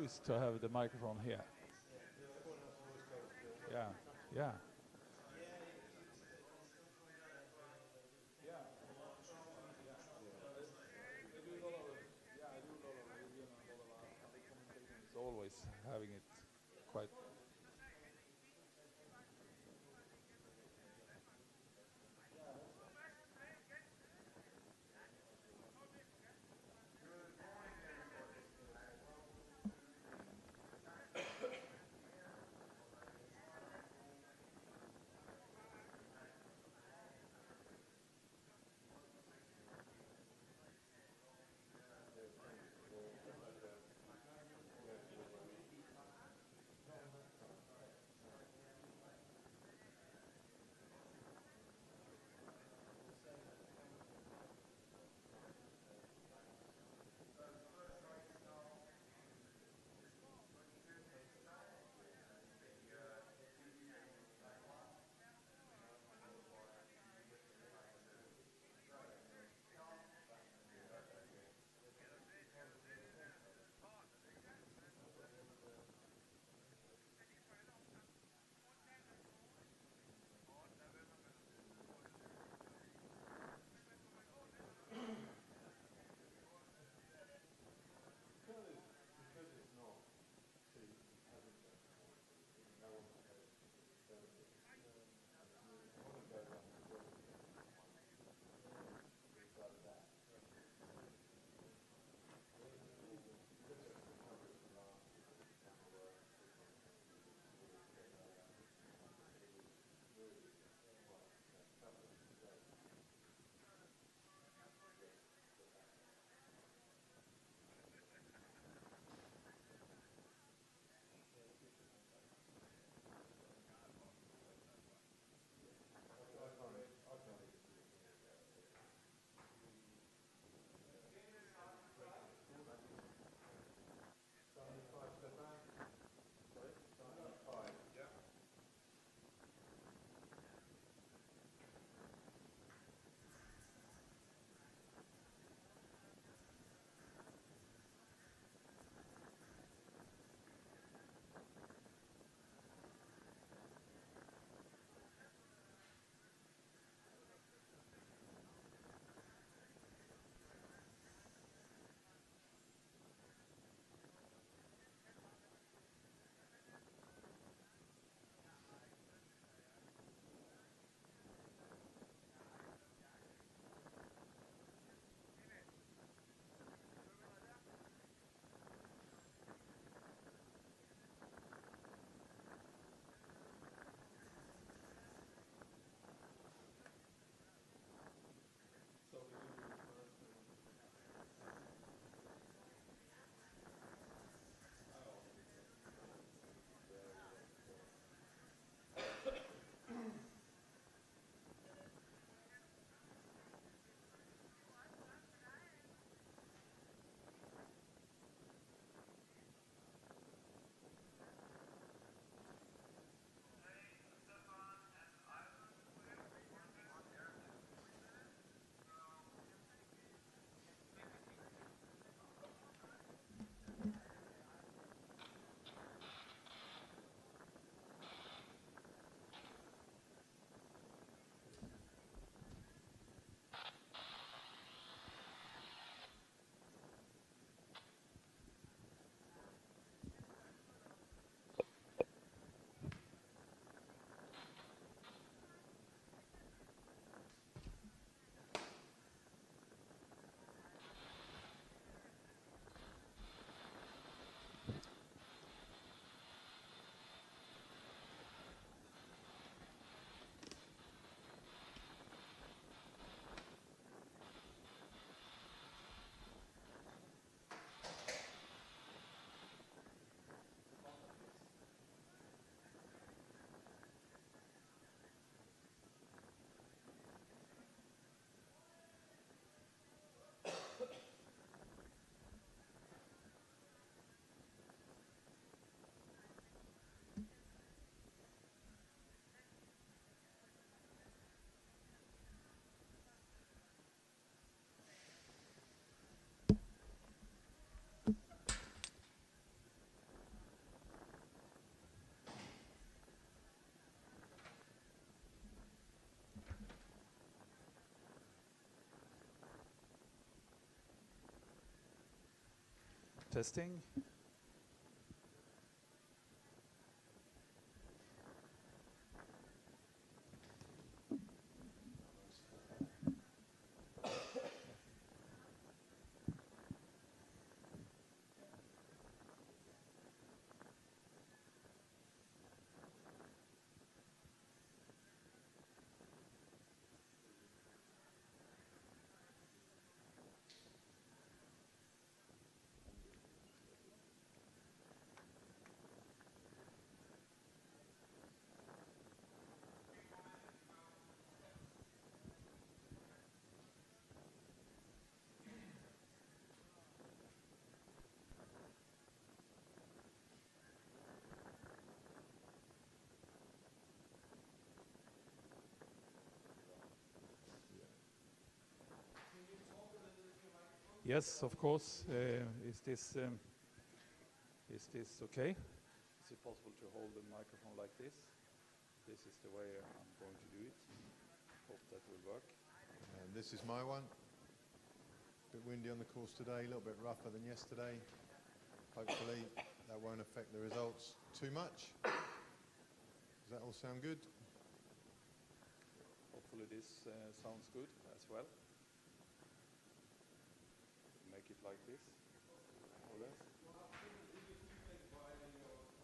used to have the microphone here. Yeah, yeah. It's always having it quite. Testing. Yes, of course. Is this okay? Is it possible to hold the microphone like this? This is the way I'm going to do it. Hope that will work. And this is my one. A bit windy on the course today, a little bit rougher than yesterday. Hopefully that won't affect the results too much. Does that all sound good? Hopefully this sounds good as well. Make it like this, more or less.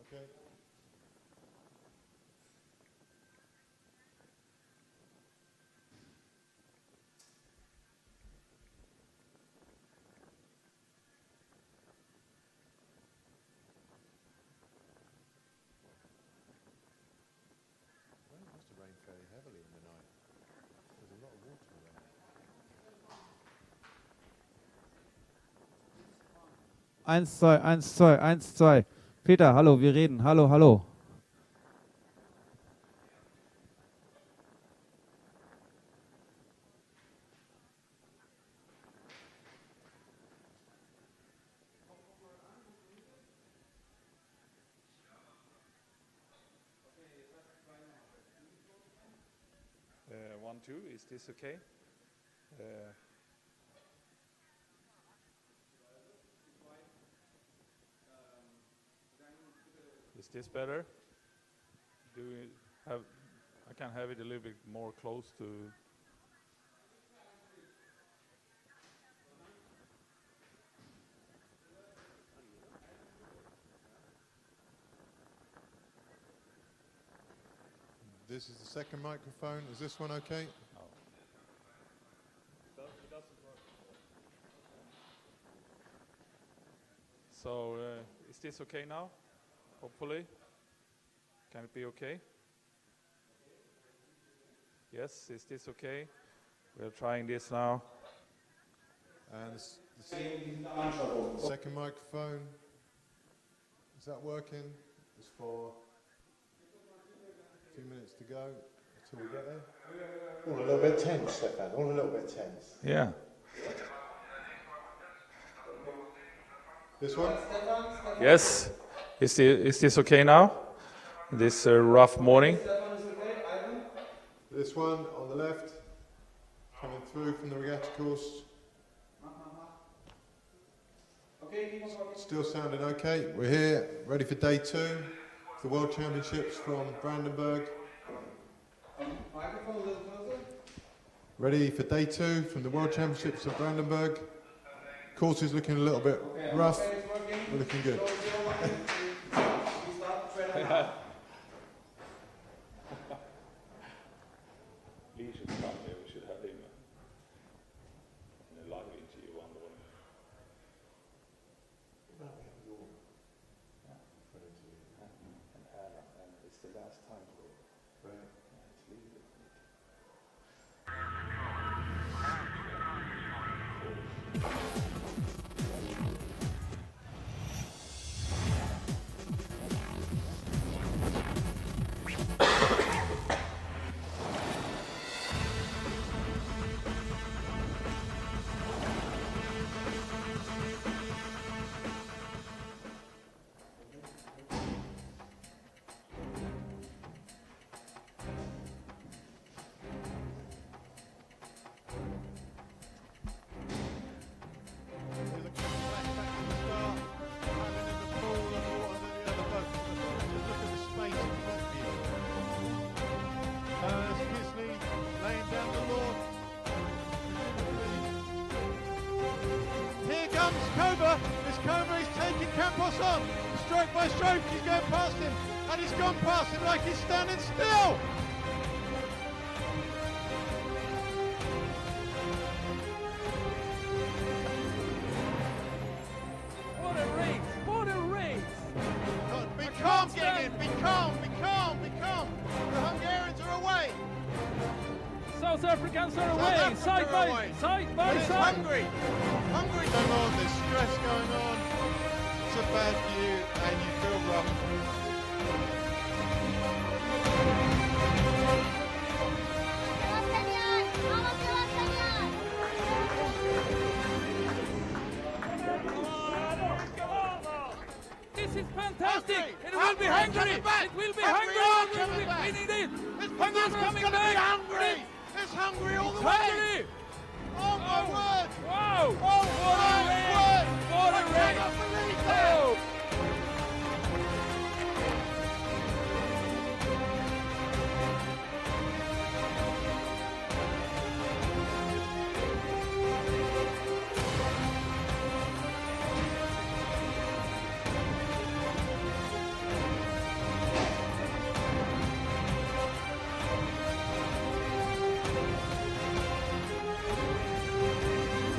Okay. Well, it must have rained fairly heavily in the night. There's a lot of water around. 1, 2, 1, 2, 1, 2. Peter, hallo, wir reden. Hallo, hallo. One, two, is this okay? Is this better? Do we have? I can have it a little bit more close to. This is the second microphone. Is this one okay? No. It doesn't work. So is this okay now? Hopefully. Can it be okay? Yes, is this okay? We're trying this now. And the second microphone. Is that working? It's for a few minutes to go until we get there. All a little bit tense, Stefan. All a little bit tense. Yeah. This one? Yes. Is this okay now? This rough morning. This one on the left, coming through from the regatta course. Still sounding okay. We're here, ready for day 2, the World Championships from Brandenburg. Microphone a little closer. Ready for day 2 from the World Championships of Brandenburg. Course is looking a little bit rough. We're looking good. Lee should come here. We should have him in a live interview on the one. And Havel, and it's the last time for it's Lee. comes Kova. As Kova is taking Campos on. Stroke by stroke, he's going past him. And he's gone past him like he's standing still. What a race! What a race! Be calm, Genghis. Be calm, be calm, be calm. The Hungarians are away. South Africans are South away, Africa side are by away. side by But it's side. Hungary. Hungary going on, there's stress going on. It's a bad view and you feel rough. This is fantastic! Hungary! It will be Hungary! Coming back! It will be Hungary Hungary! are We will coming be back! winning this! It's Hungary's coming back! Hungary! It's Hungary all the way! Hungary! Oh my word! Wow! Oh What a my race! word! What a I race! cannot believe that! Oh!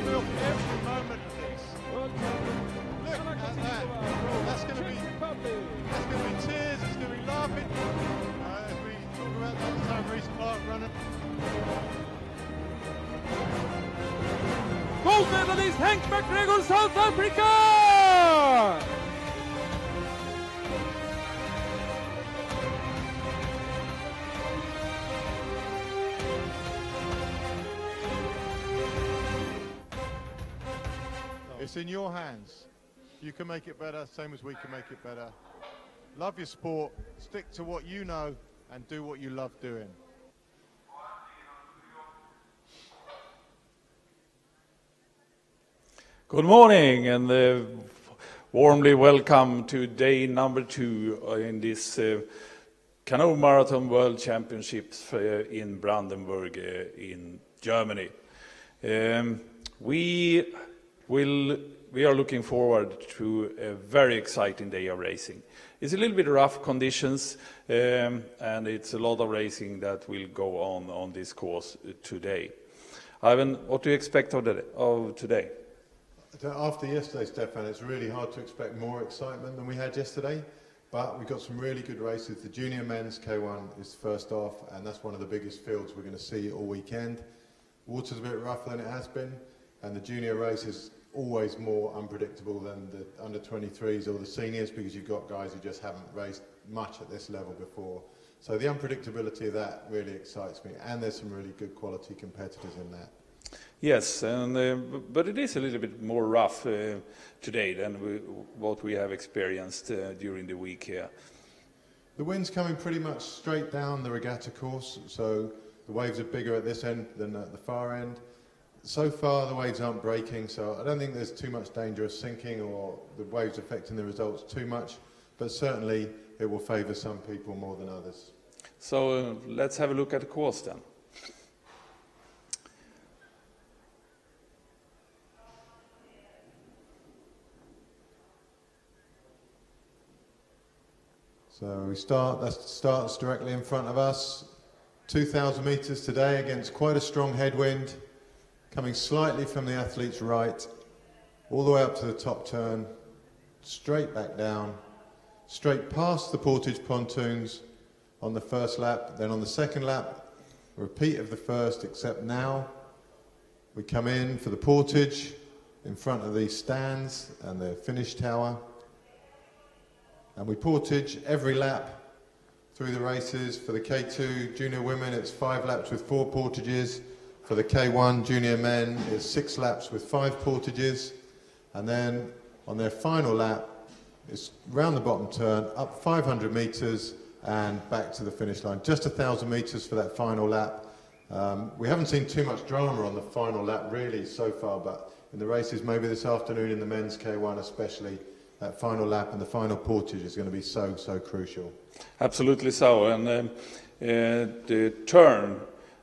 Feel every moment of this. World Look champion, at that. That's going to be Czech Republic. There's going to be tears, there's going to be laughing. As we talk about that time, Reece Clark running. Gold medalist Henk McGregor, South Africa! It's in your hands. You can make it better, same as we can make it better. Love your sport, stick to what you know, and do what you love doing. Good morning and warmly welcome to day number 2 in this Canoe Marathon World Championships in Brandenburg in Germany. We are looking forward to a very exciting day of racing. It's a little bit rough conditions and it's a lot of racing that will go on this course today. Ivan, what do you expect of today? After yesterday, Stefan, it's really hard to expect more excitement than we had yesterday, but we've got some really good races. The junior men's K1 is first off, and that's one of the biggest fields we're going to see all weekend. Water's a bit rougher than it has been, and the junior race is always more unpredictable than the under-23s or the seniors, because you've got guys who just haven't raced much at this level before. So the unpredictability of that really excites me, and there's some really good quality competitors in that. Yes, but it is a little bit more rough today than what we have experienced during the week here. The wind's coming pretty much straight down the regatta course, so the waves are bigger at this end than at the far end. So far the waves aren't breaking, so I don't think there's too much danger of sinking or the waves affecting the results too much, but certainly it will favour some people more than others. So let's have a look at the course then. So that starts directly in front of us. 2,000 metres today against quite a strong headwind, coming slightly from the athlete's right, all the way up to the top turn, straight back down, straight past the Portage pontoons on the first lap, then on the second lap, a repeat of the first, except now we come in for the Portage in front of the stands and the finish tower. And we portage every lap through the races. For the K2 junior women, it's 5 laps with 4 portages. For the K1 junior men, it's 6 laps with 5 portages. And then on their final lap, it's round the bottom turn, up 500 metres and back to the finish line. Just 1,000 metres for that final lap. We haven't seen too much drama on the final lap really so far, but in the races, maybe this afternoon in the men's K1 especially, that final lap and the final portage is going to be so crucial. Absolutely so, and the turn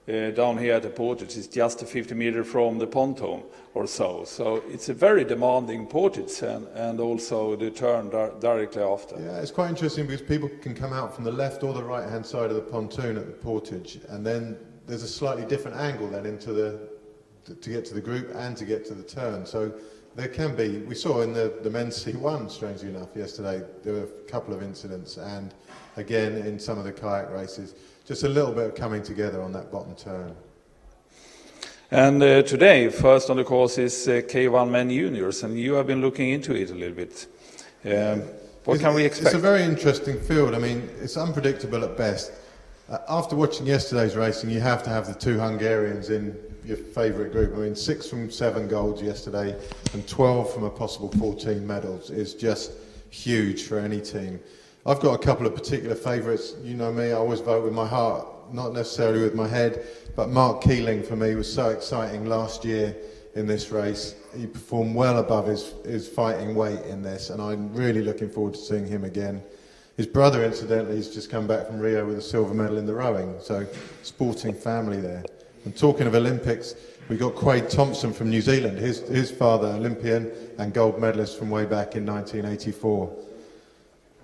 down here at the Portage is just a 50 meter from the pontoon or so. So it's a very demanding Portage and also the turn directly after. Yeah, it's quite interesting because people can come out from the left or the right hand side of the pontoon at the Portage, and then there's a slightly different angle then to get to the group and to get to the turn. So there can be, we saw in the men's C1, strangely enough, yesterday, there were a couple of incidents, and again in some of the kayak races, just a little bit of coming together on that bottom turn. And today, first on the course is K1 Men Juniors, and you have been looking into it a little bit. What can we expect? It's a very interesting field. I mean, it's unpredictable at best. After watching yesterday's racing, you have to have the two Hungarians in your favourite group. I mean, 6 from 7 golds yesterday and 12 from a possible 14 medals is just huge for any team. I've got a couple of particular favourites. You know me, I always vote with my heart, not necessarily with my head, but Mark Keeling for me was so exciting last year in this race. He performed well above his fighting weight in this, and I'm really looking forward to seeing him again. His brother, incidentally, has just come back from Rio with a silver medal in the rowing, so sporting family there. And talking of Olympics, we got Quade Thompson from New Zealand, his father, Olympian and gold medalist from way back in 1984.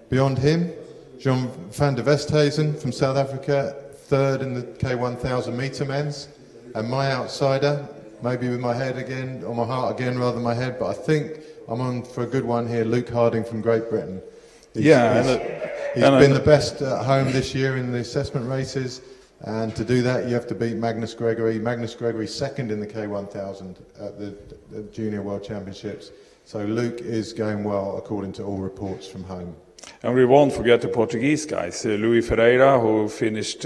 Beyond him, John van der Westhuizen from South Africa, third in the K1000 metre men's. And my outsider, maybe with my head again, or my heart again rather than my head, but I think I'm on for a good one here, Luke Harding from Great Britain. He's been the best at home this year in the assessment races, and to do that you have to beat Magnus Gregory. Magnus Gregory second in the K1000 at the Junior World Championships. So Luke is going well according to all reports from home. And we won't forget the Portuguese guys, Luis Ferreira, who finished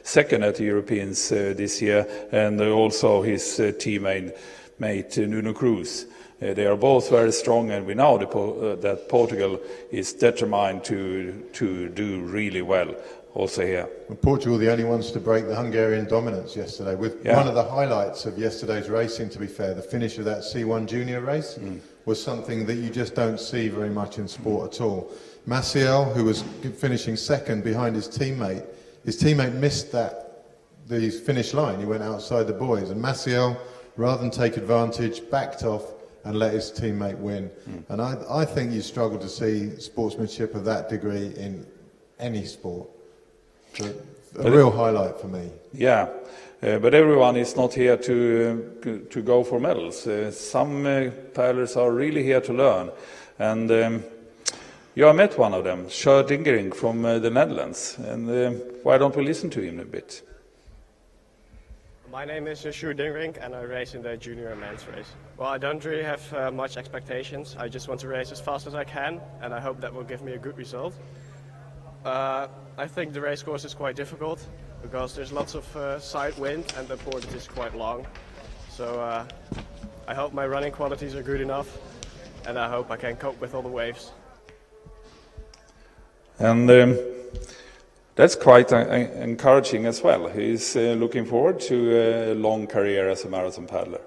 second at the Europeans this year, and also his teammate Nuno Cruz. They are both very strong, and we know that Portugal is determined to do really well also here. And Portugal the only ones to break the Hungarian dominance yesterday, with one of the highlights of yesterday's racing, to be fair, the finish of that C1 junior race was something that you just don't see very much in sport at all. Maciel, who was finishing second behind his teammate missed the finish line. He went outside the boys, and Maciel, rather than take advantage, backed off and let his teammate win. And I think you struggle to see sportsmanship of that degree in any sport. A real highlight for me. Yeah, but everyone is not here to go for medals. Some paddlers are really here to learn. And you have met one of them, Sjoerd Dingering from the Netherlands. And why don't we listen to him a bit? My name is Sjoerd Dingering, and I race in the junior men's race. Well, I don't really have much expectations. I just want to race as fast as I can, and I hope that will give me a good result. I think the race course is quite difficult because there's lots of side wind and the Portage is quite long. So I hope my running qualities are good enough, and I hope I can cope with all the waves. And that's quite encouraging as well. He's looking forward to a long career as a marathon paddler.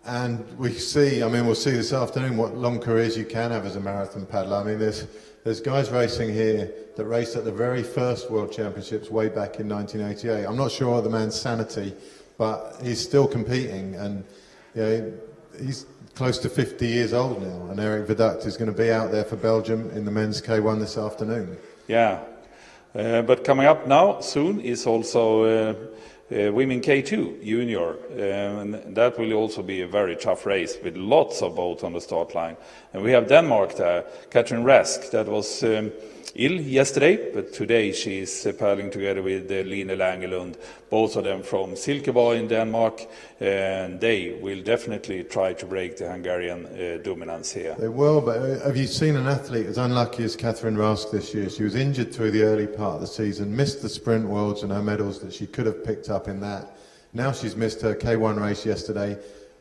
And we'll see this afternoon what long careers you can have as a marathon paddler. I mean, there's guys racing here that raced at the very first World Championships way back in 1988. I'm not sure of the man's sanity, but he's still competing, and he's close to 50 years old now, and Eric Verduct is going to be out there for Belgium in the men's K1 this afternoon. Yeah, but coming up now soon is also Women K2 Junior, and that will also be a very tough race with lots of boats on the start line. And we have Denmark there, Katrin Rask, that was ill yesterday, but today she is paddling together with Line Langelund, both of them from Silkeborg in Denmark, and they will definitely try to break the Hungarian dominance here. They will, but have you seen an athlete as unlucky as Katrin Rask this year? She was injured through the early part of the season, missed the sprint worlds and her medals that she could have picked up in that. Now she's missed her K1 race yesterday.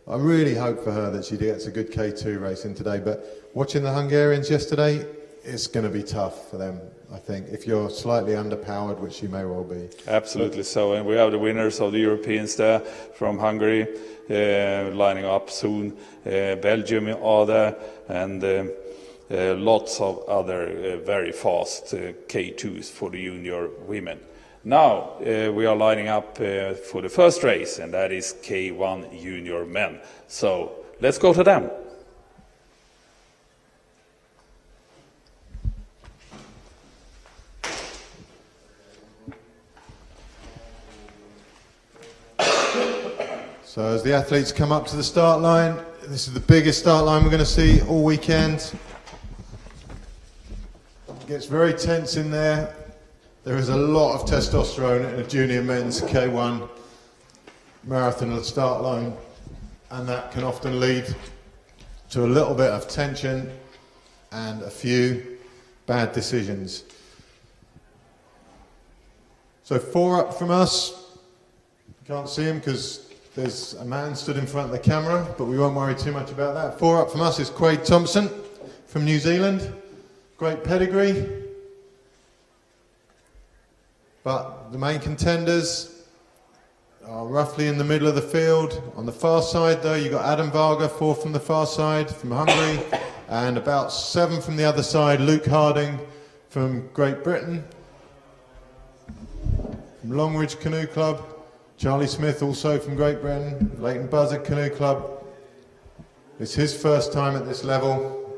I really hope for her that she gets a good K2 race in today, but watching the Hungarians yesterday, it's going to be tough for them, I think, if you're slightly underpowered, which you may well be. Absolutely so, and we have the winners of the Europeans there from Hungary lining up soon. Belgium are there, and lots of other very fast K2s for the junior women. Now we are lining up for the first race, and that is K1 Junior Men. So let's go to them. So as the athletes come up to the start line, this is the biggest start line we're going to see all weekend. It gets very tense in there. There is a lot of testosterone in a junior men's K1 marathon at the start line, and that can often lead to a little bit of tension and a few bad decisions. So 4 up from us. You can't see him because there's a man stood in front of the camera, but we won't worry too much about that. 4 up from us is Quade Thompson from New Zealand. Great pedigree. But the main contenders are roughly in the middle of the field. On the far side, though, you've got Adam Varga, 4 from the far side, from Hungary, and about 7 from the other side, Luke Harding from Great Britain. From Longridge Canoe Club, Charlie Smith, also from Great Britain, Leighton Buzzard Canoe Club. It's his first time at this level,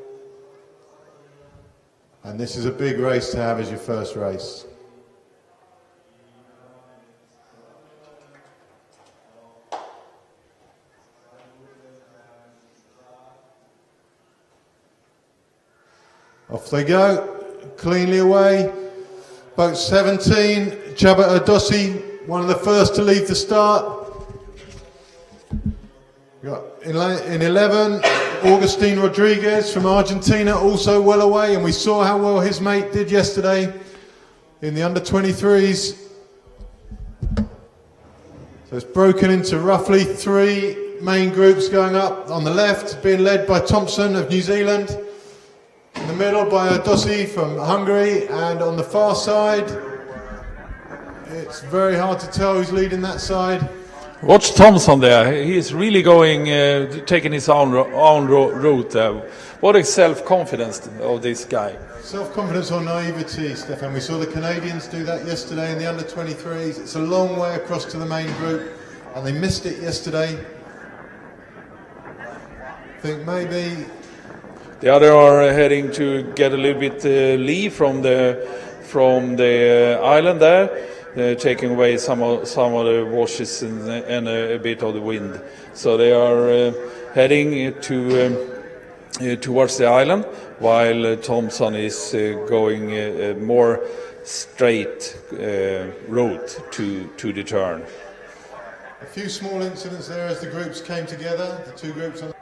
and this is a big race to have as your first race. Off they go, cleanly away. Boat 17, Chaba Adossi, one of the first to leave the start. We've got in 11, Augustine Rodriguez from Argentina, also well away, and we saw how well his mate did yesterday in the under-23s. So it's broken into roughly 3 main groups going up. On the left, being led by Thompson of New Zealand. In the middle by Adossi from Hungary, and on the far side, it's very hard to tell who's leading that side. Watch Thompson there. He is really going, taking his own route. What a self-confidence of this guy. Self-confidence or naivety, Stefan. We saw the Canadians do that yesterday in the under-23s. It's a long way across to the main group, and they missed it yesterday. I think maybe the other are heading to get a little bit lee from the island there, taking away some of the washes and a bit of the wind. So they are heading towards the island, while Thompson is going a more straight route to the turn. A few small incidents there as the groups came together, the 2 groups on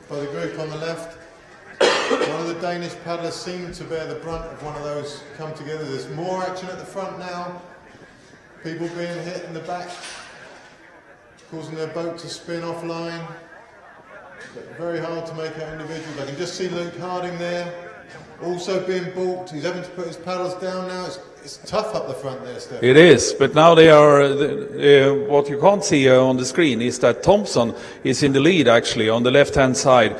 by the group on the left. One of the Danish paddlers seemed to bear the brunt of one of those come together. There's more action at the front now. People being hit in the back, causing their boat to spin offline. But very hard to make out individuals. I can just see Luke Harding there, also being balked. He's having to put his paddles down now. It's tough up the front there, Steph. It is, but now they are. What you can't see on the screen is that Thompson is in the lead, actually, on the left-hand side,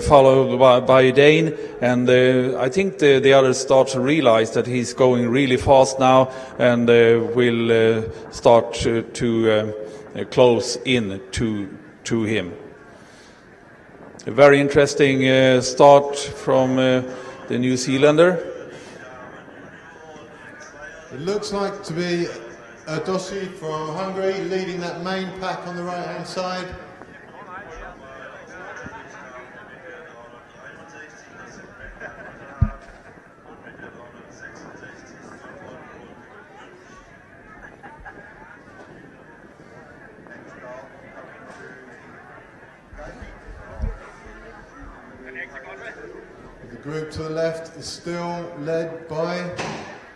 followed by Dane. And I think the others start to realize that he's going really fast now, and will start to close in to him. A very interesting start from the New Zealander. It looks like to be Adossi from Hungary leading that main pack on the right-hand side. The group to the left is still led by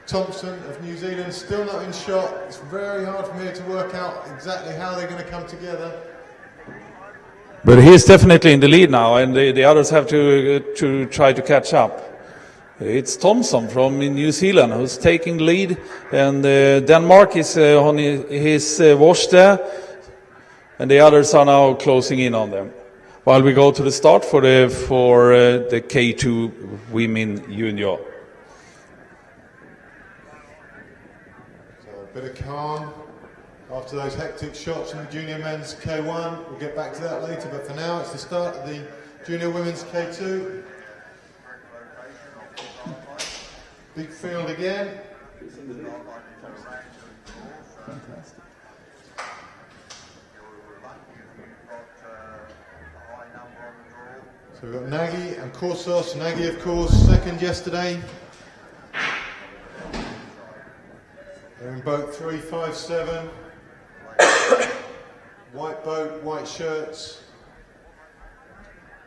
Thompson of New Zealand, still not in shot. It's very hard for me to work out exactly how they're going to come together. But he's definitely in the lead now, and the others have to try to catch up. It's Thompson from New Zealand who's taking the lead, and Denmark is on his wash there, and the others are now closing in on them. While we go to the start for the K2 Women Junior. Bit of calm after those hectic shots in the junior men's K1. We'll get back to that later, but for now it's the start of the junior women's K2. Big field again. So we've got Nagy and Korsos. Nagy, of course, second yesterday. They're in boat 357. White boat, white shirts.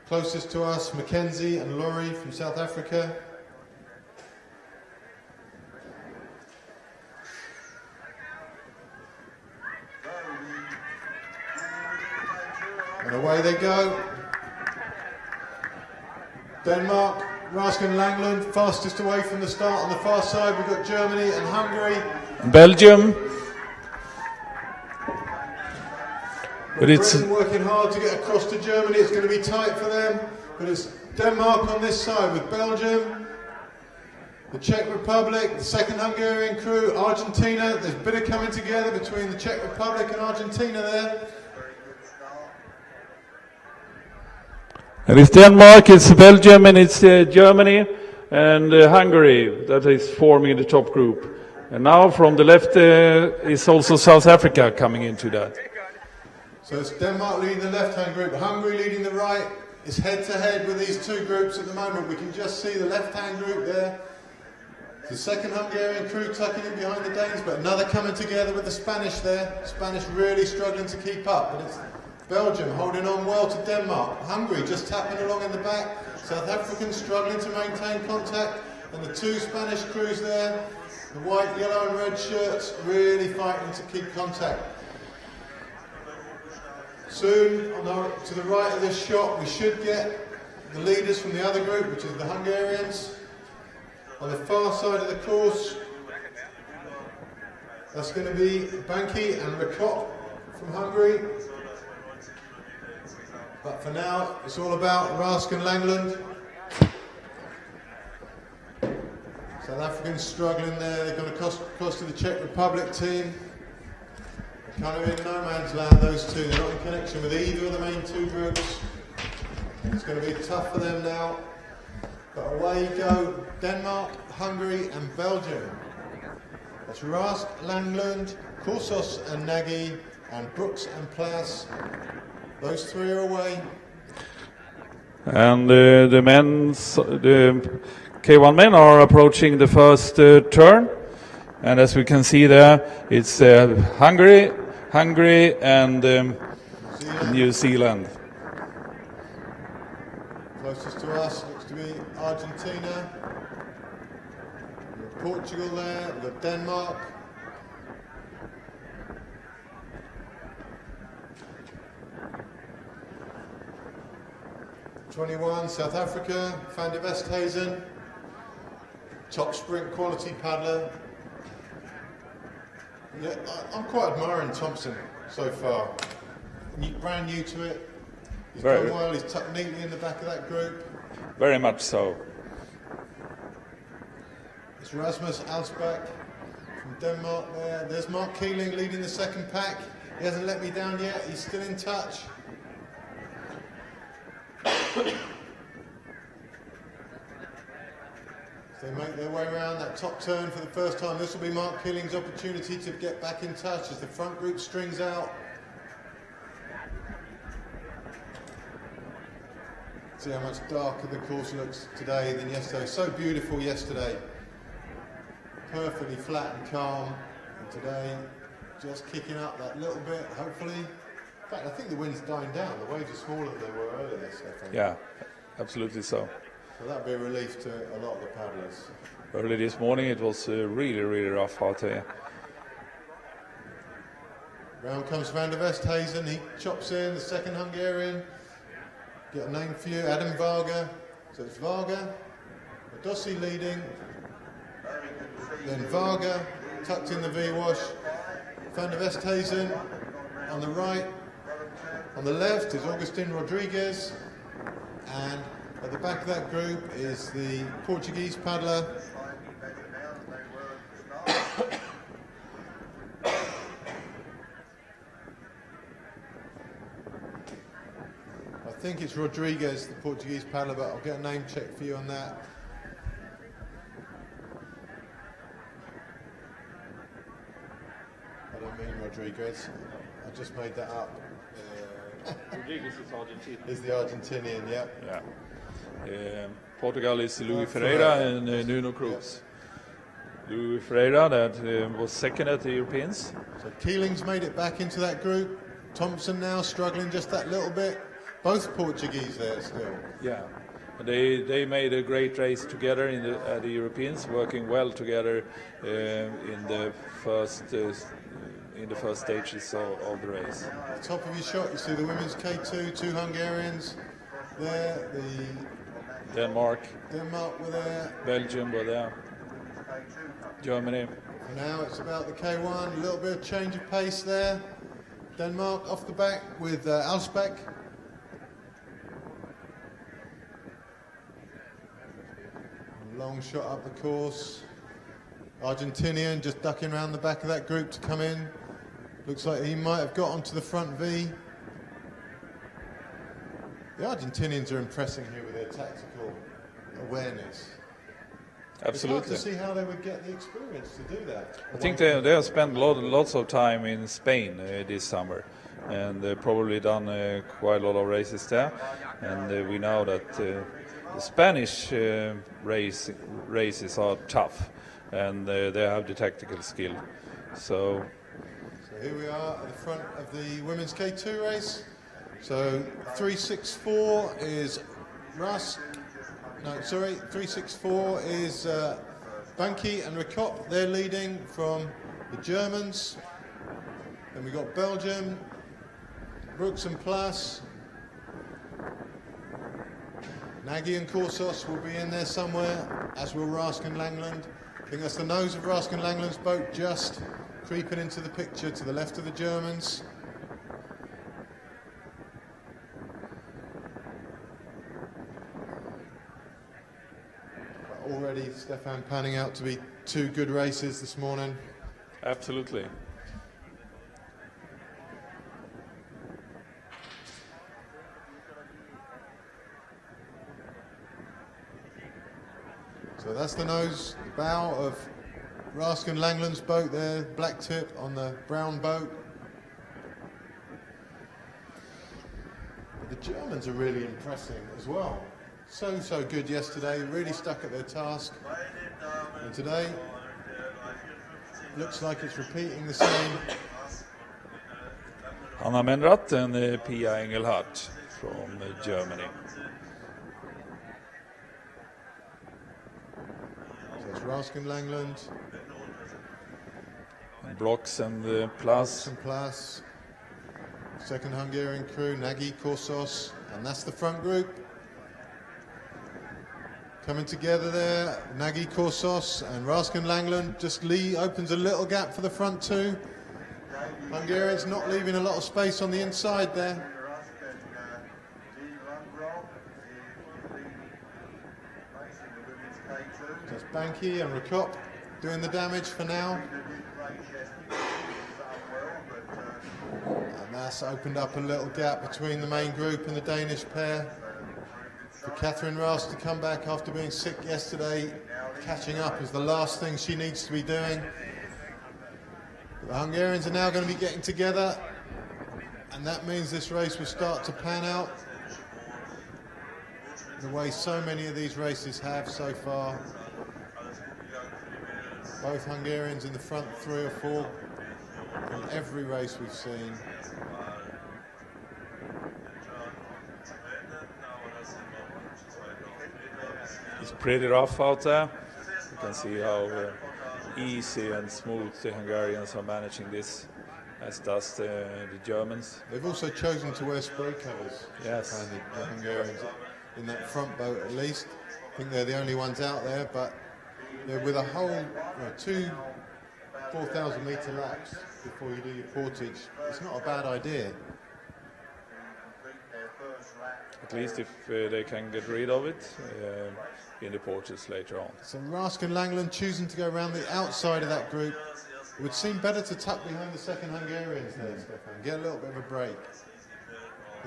Closest to us, Mackenzie and Laurie from South Africa. And away they go. Denmark, Raskin Langland, fastest away from the start on the far side. We've got Germany and Hungary. Belgium. But it's Britain working hard to get across to Germany. It's going to be tight for them. But it's Denmark on this side with Belgium, the Czech Republic, the second Hungarian crew, Argentina. There's a bit of coming together between the Czech Republic and Argentina there. And it's Denmark, it's Belgium, and it's Germany and Hungary that is forming the top group. And now from the left is also South Africa coming into that. So it's Denmark leading the left-hand group, Hungary leading the right. It's head-to-head with these two groups at the moment. We can just see the left-hand group there. The second Hungarian crew tucking in behind the Danes, but another coming together with the Spanish there. Spanish really struggling to keep up, but it's Belgium holding on well to Denmark. Hungary just tapping along in the back. South Africans struggling to maintain contact. And the two Spanish crews there, the white, yellow and red shirts, really fighting to keep contact. Soon, to the right of this shot, we should get the leaders from the other group, which is the Hungarians. On the far side of the course, that's going to be Banki and Rakop from Hungary. But for now, it's all about Rask and Langland. South Africans struggling there. They've gone across to the Czech Republic team. They're kind of in no man's land, those two. They're not in connection with either of the main two groups. It's going to be tough for them now. But away you go, Denmark, Hungary and Belgium. That's Rask, Langland, Korsos and Nagy, and Brooks and Plas. Those three are away. And the K1 men are approaching the first turn. And as we can see there, it's Hungary and New Zealand. Closest to us looks to be Argentina. We've got Portugal there, we've got Denmark. '21, South Africa, Van der Westhuizen, top sprint quality paddler. Yeah, I'm quite admiring Thompson so far. Brand new to it. He's done well, he's tucked neatly in the back of that group. Very much so. It's Rasmus Alsbach from Denmark there. There's Mark Keeling leading the second pack. He hasn't let me down yet, he's still in touch. As they make their way around that top turn for the first time, this will be Mark Keeling's opportunity to get back in touch as the front group strings out. See how much darker the course looks today than yesterday. So beautiful yesterday. Perfectly flat and calm. And today, just kicking up that little bit, hopefully. In fact, I think the wind's dying down. The waves are smaller than they were earlier, Stefan. Yeah, absolutely so. So that'd be a relief to a lot of the paddlers. Early this morning it was really rough out there. Round comes Van der Westhuizen. He chops in, the second Hungarian. Get a name for you, Adam Varga. So it's Varga, Adossi leading, then Varga, tucked in the V-wash, Van der Westhuizen on the right. On the left is Augustin Rodriguez, and at the back of that group is the Portuguese paddler, think it's Rodriguez, the Portuguese paddler, but I'll get a name check for you on that. I don't mean Rodriguez. I just made that up. Rodriguez is Argentina. Is the Argentinian, yeah. Yeah. Portugal is Luis Ferreira and Nuno Cruz. Luis Ferreira that was second at the Europeans. So Keeling's made it back into that group. Thompson now struggling just that little bit. Both Portuguese there still. Yeah, they made a great race together at the Europeans, working well together in the first stages of the race. At the top of your shot, you see the women's K2, 2 Hungarians there. Denmark were there. Belgium were there. Germany. For now, it's about the K1. A little bit of change of pace there. Denmark off the back with Alsbeck. Long shot up the course. Argentinian just ducking around the back of that group to come in. Looks like he might have got onto the front V. The Argentinians are impressing here with their tactical awareness. Absolutely. It's hard to see how they would get the experience to do that. I think they have spent lots of time in Spain this summer, and they've probably done quite a lot of races there. And we know that the Spanish races are tough, and they have the tactical skill. So here we are at the front of the women's K2 race. So 364 is Russ. No, sorry, 364 is Banky and Ricop. They're leading from the Germans. Then we got Belgium, Brooks and Plas. Nagy and Korsos will be in there somewhere, as will Rask and Langland. I think that's the nose of Rask and Langland's boat just creeping into the picture to the left of the Germans. But already Stefan panning out to be 2 good races this morning. absolutely. So that's the nose, the bow of Rask and Langland's boat there, black tip on the brown boat. But the Germans are really impressing as well. So good yesterday, really stuck at their task. And today, looks like it's repeating the same. Anna Menrat and Pia Engelhardt from Germany. So it's Rask and Langland. Blocks and Plas. And Plas. Second Hungarian crew, Nagy, Korsos, and that's the front group. Coming together there, Nagy, Korsos and Rask and Langland. Just Lee opens a little gap for the front 2. Hungarians not leaving a lot of space on the inside there. Just Banky and Ricop doing the damage for now. And that's opened up a little gap between the main group and the Danish pair. For Catherine Rask to come back after being sick yesterday, catching up is the last thing she needs to be doing. But the Hungarians are now going to be getting together, and that means this race will start to pan out the way so many of these races have so far. Both Hungarians in the front 3 or 4 in every race we've seen. It's pretty rough out there. You can see how easy and smooth the Hungarians are managing this, as does the Germans. They've also chosen to wear spray covers. Yes. And the Hungarians in that front boat at least. I think they're the only ones out there, but with a whole 2 4,000 metre laps before you do your portage, it's not a bad idea. At least if they can get rid of it in the porches later on. So Rask and Langland choosing to go around the outside of that group. It would seem better to tuck behind the second Hungarians there, Stefan. Get a little bit of a break.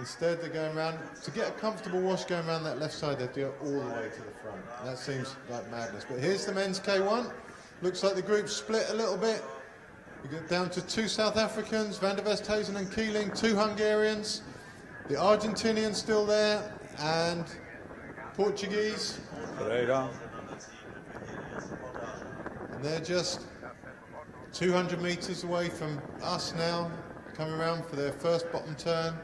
Instead, they're going around. To get a comfortable wash going around that left side, they have to go all the way to the front. And that seems like madness. But here's the men's K1. Looks like the group split a little bit. We get down to 2 South Africans, Van der Westhuizen and Keeling, 2 Hungarians. The Argentinian still there, and Portuguese. Ferreira. And they're just 200 metres away from us now, coming around for their first bottom turn.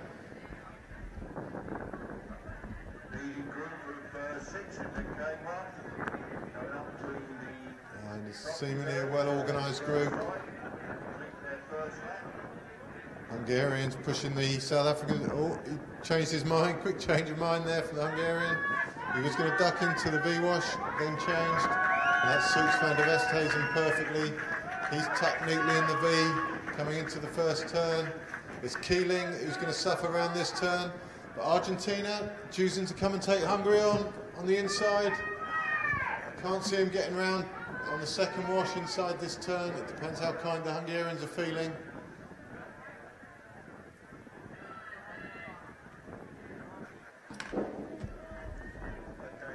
And it's seemingly a well-organised group. Hungarians pushing the South African. Oh, he changed his mind. Quick change of mind there from the Hungarian. He was going to duck into the V-wash, then changed. And that suits Van der Westhuizen perfectly. He's tucked neatly in the V, coming into the first turn. It's Keeling who's going to suffer around this turn. But Argentina choosing to come and take Hungary on the inside. Can't see him getting around on the second wash inside this turn. It depends how kind the Hungarians are feeling.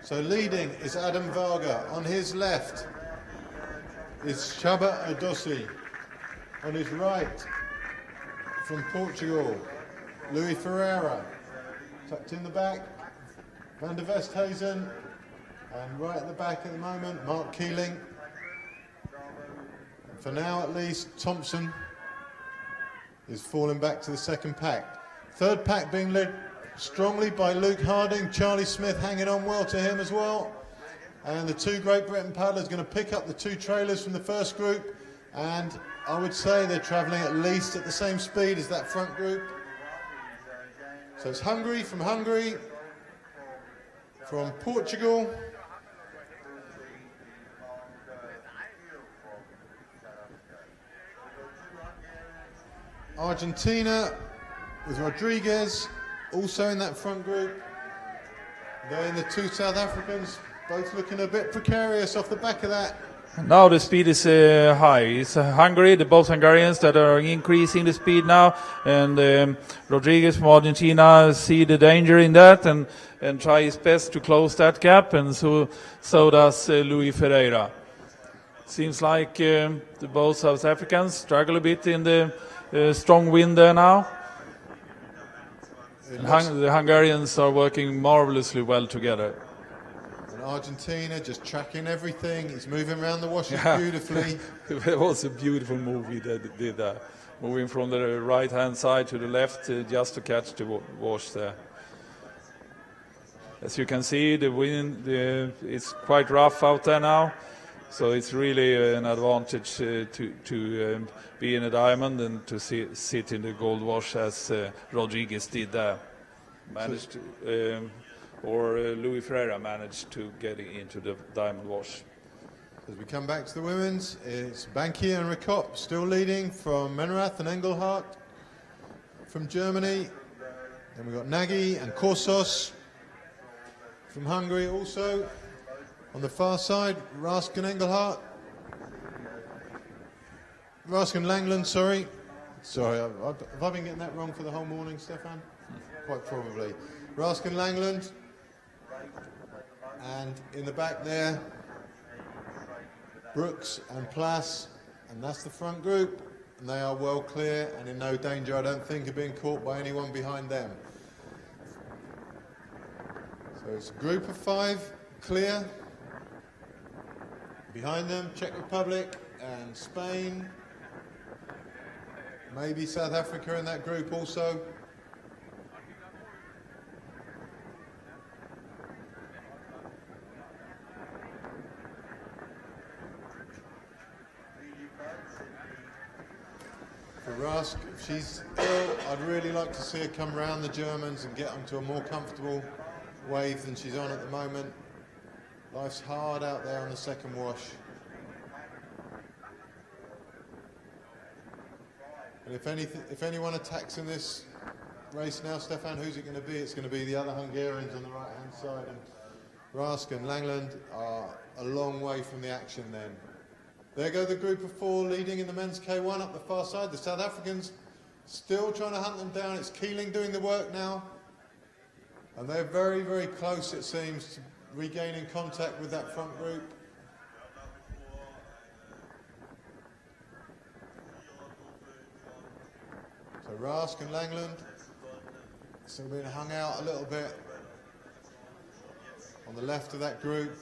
So leading is Adam Varga. On his left is Csaba Adossi. On his right, from Portugal, Louis Ferreira. Tucked in the back, Van der Westhuizen. And right at the back at the moment, Mark Keeling. And for now at least, Thompson is falling back to the second pack. Third pack being led strongly by Luke Harding, Charlie Smith hanging on well to him as well. And the 2 Great Britain paddlers going to pick up the 2 trailers from the first group. And I would say they're travelling at least at the same speed as that front group. So it's Hungary, from Portugal. Argentina with Rodriguez also in that front group. Then the 2 South Africans, both looking a bit precarious off the back of that. Now the speed is high. It's Hungary, both Hungarians that are increasing the speed now, and Rodriguez from Argentina see the danger in that and try his best to close that gap, and so does Louis Ferreira. Seems like both South Africans struggle a bit in the strong wind there now. The Hungarians are working marvelously well together. And Argentina just tracking everything. He's moving around the washes beautifully. It was a beautiful move he did that. Moving from the right-hand side to the left just to catch the wash there. As you can see, the wind it's quite rough out there now. So it's really an advantage to be in a diamond and to sit in the gold wash as Rodriguez did there. Managed to, or Louis Ferreira managed to get into the diamond wash. As we come back to the women's, it's Bankier and Rikop still leading from Menrath and Engelhardt from Germany. Then we've got Nagy and Korsos from Hungary also. On the far side, Rask and Engelhardt. Rask and Langland, sorry. Sorry, have I been getting that wrong for the whole morning, Stefan? Quite probably. Rask and Langland. And in the back there, Brooks and Plas. And that's the front group. And they are well clear and in no danger, I don't think, of being caught by anyone behind them. So it's a group of 5 clear. Behind them, Czech Republic and Spain. Maybe South Africa in that group also. For Rask, if she's ill, I'd really like to see her come around the Germans and get onto a more comfortable wave than she's on at the moment. Life's hard out there on the second wash. And if anyone attacks in this race now, Stefan, who's it going to be? It's going to be the other Hungarians on the right-hand side. And Rask and Langland are a long way from the action then. There go the group of 4 leading in the men's K1 up the far side. The South Africans Still trying to hunt them down. It's Keeling doing the work now. And they're very, very close, it seems, to regaining contact with that front group. So Rask and Langland still being hung out a little bit on the left of that group.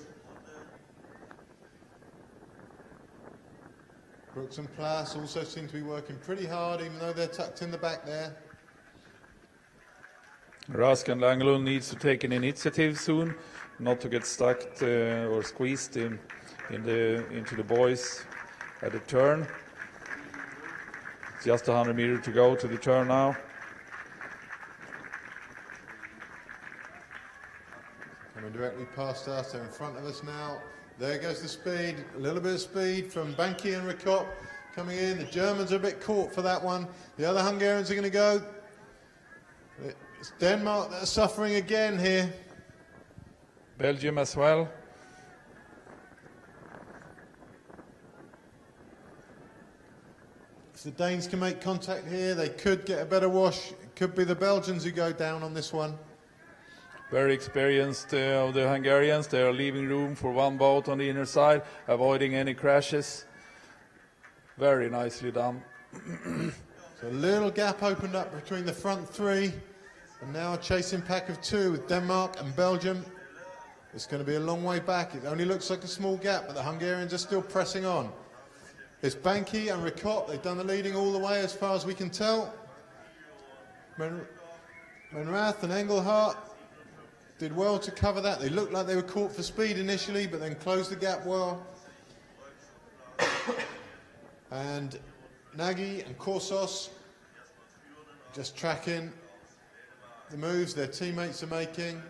Brooks and Plas also seem to be working pretty hard, even though they're tucked in the back there. Rask and Langlund needs to take an initiative soon, not to get stuck or squeezed into the boys at the turn. Just 100 meters to go to the turn now. Coming directly past us, they're in front of us now. There goes the speed, a little bit of speed from Banki and Rikop coming in. The Germans are a bit caught for that one. The other Hungarians are going to go. It's Denmark that are suffering again here. Belgium as well. If the Danes can make contact here, they could get a better wash. It could be the Belgians who go down on this one. Very experienced of the Hungarians. They are leaving room for one boat on the inner side, avoiding any crashes. Very nicely done. So a little gap opened up between the front three, and now a chasing pack of two with Denmark and Belgium. It's going to be a long way back. It only looks like a small gap, but the Hungarians are still pressing on. It's Banki and Rikop. They've done the leading all the way as far as we can tell. Menrath and Engelhardt did well to cover that. They looked like they were caught for speed initially, but then closed the gap well. And Nagy and Korsos just tracking the moves their teammates are making.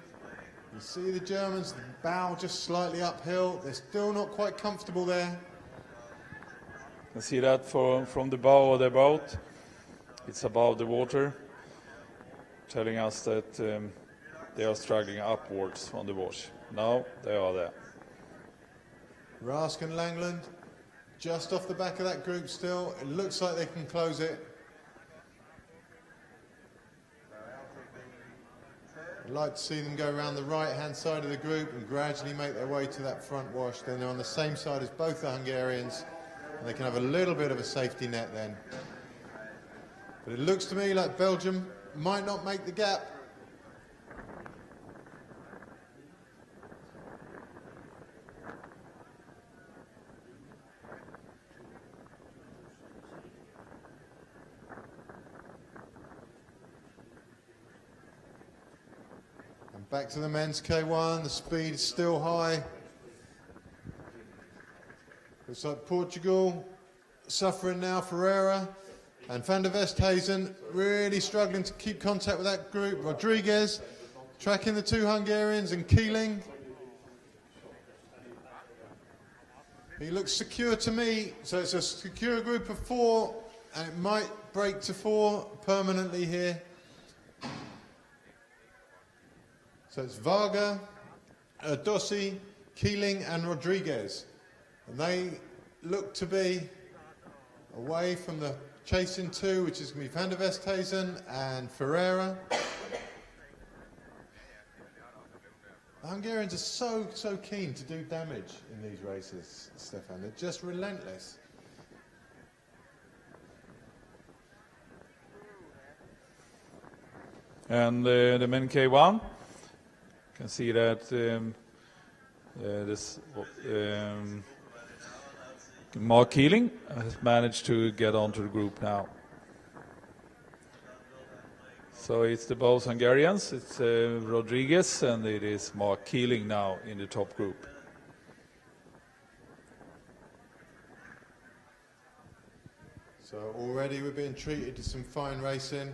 You see the Germans, the bow just slightly uphill. They're still not quite comfortable there. You can see that from the bow of the boat. It's above the water, telling us that they are struggling upwards on the wash. Now they are there. Rask and Langland just off the back of that group still. It looks like they can close it. I'd like to see them go around the right-hand side of the group and gradually make their way to that front wash. Then they're on the same side as both the Hungarians, and they can have a little bit of a safety net then. But it looks to me like Belgium might not make the gap. Back to the men's K1, the speed is still high. Looks like Portugal suffering now, Ferreira and Van der Westhuizen really struggling to keep contact with that group. Rodriguez tracking the two Hungarians and Keeling. He looks secure to me, so it's a secure group of four, and it might break to four permanently here. So it's Varga, Dossi, Keeling and Rodriguez. And they look to be away from the chasing two, which is going to be Van der Westhuizen and Ferreira. The Hungarians are so keen to do damage in these races, Stefan. They're just relentless. And the men K1. You can see that Mark Keeling has managed to get onto the group now. So it's the both Hungarians, it's Rodriguez, and it is Mark Keeling now in the top group. So already we're being treated to some fine racing.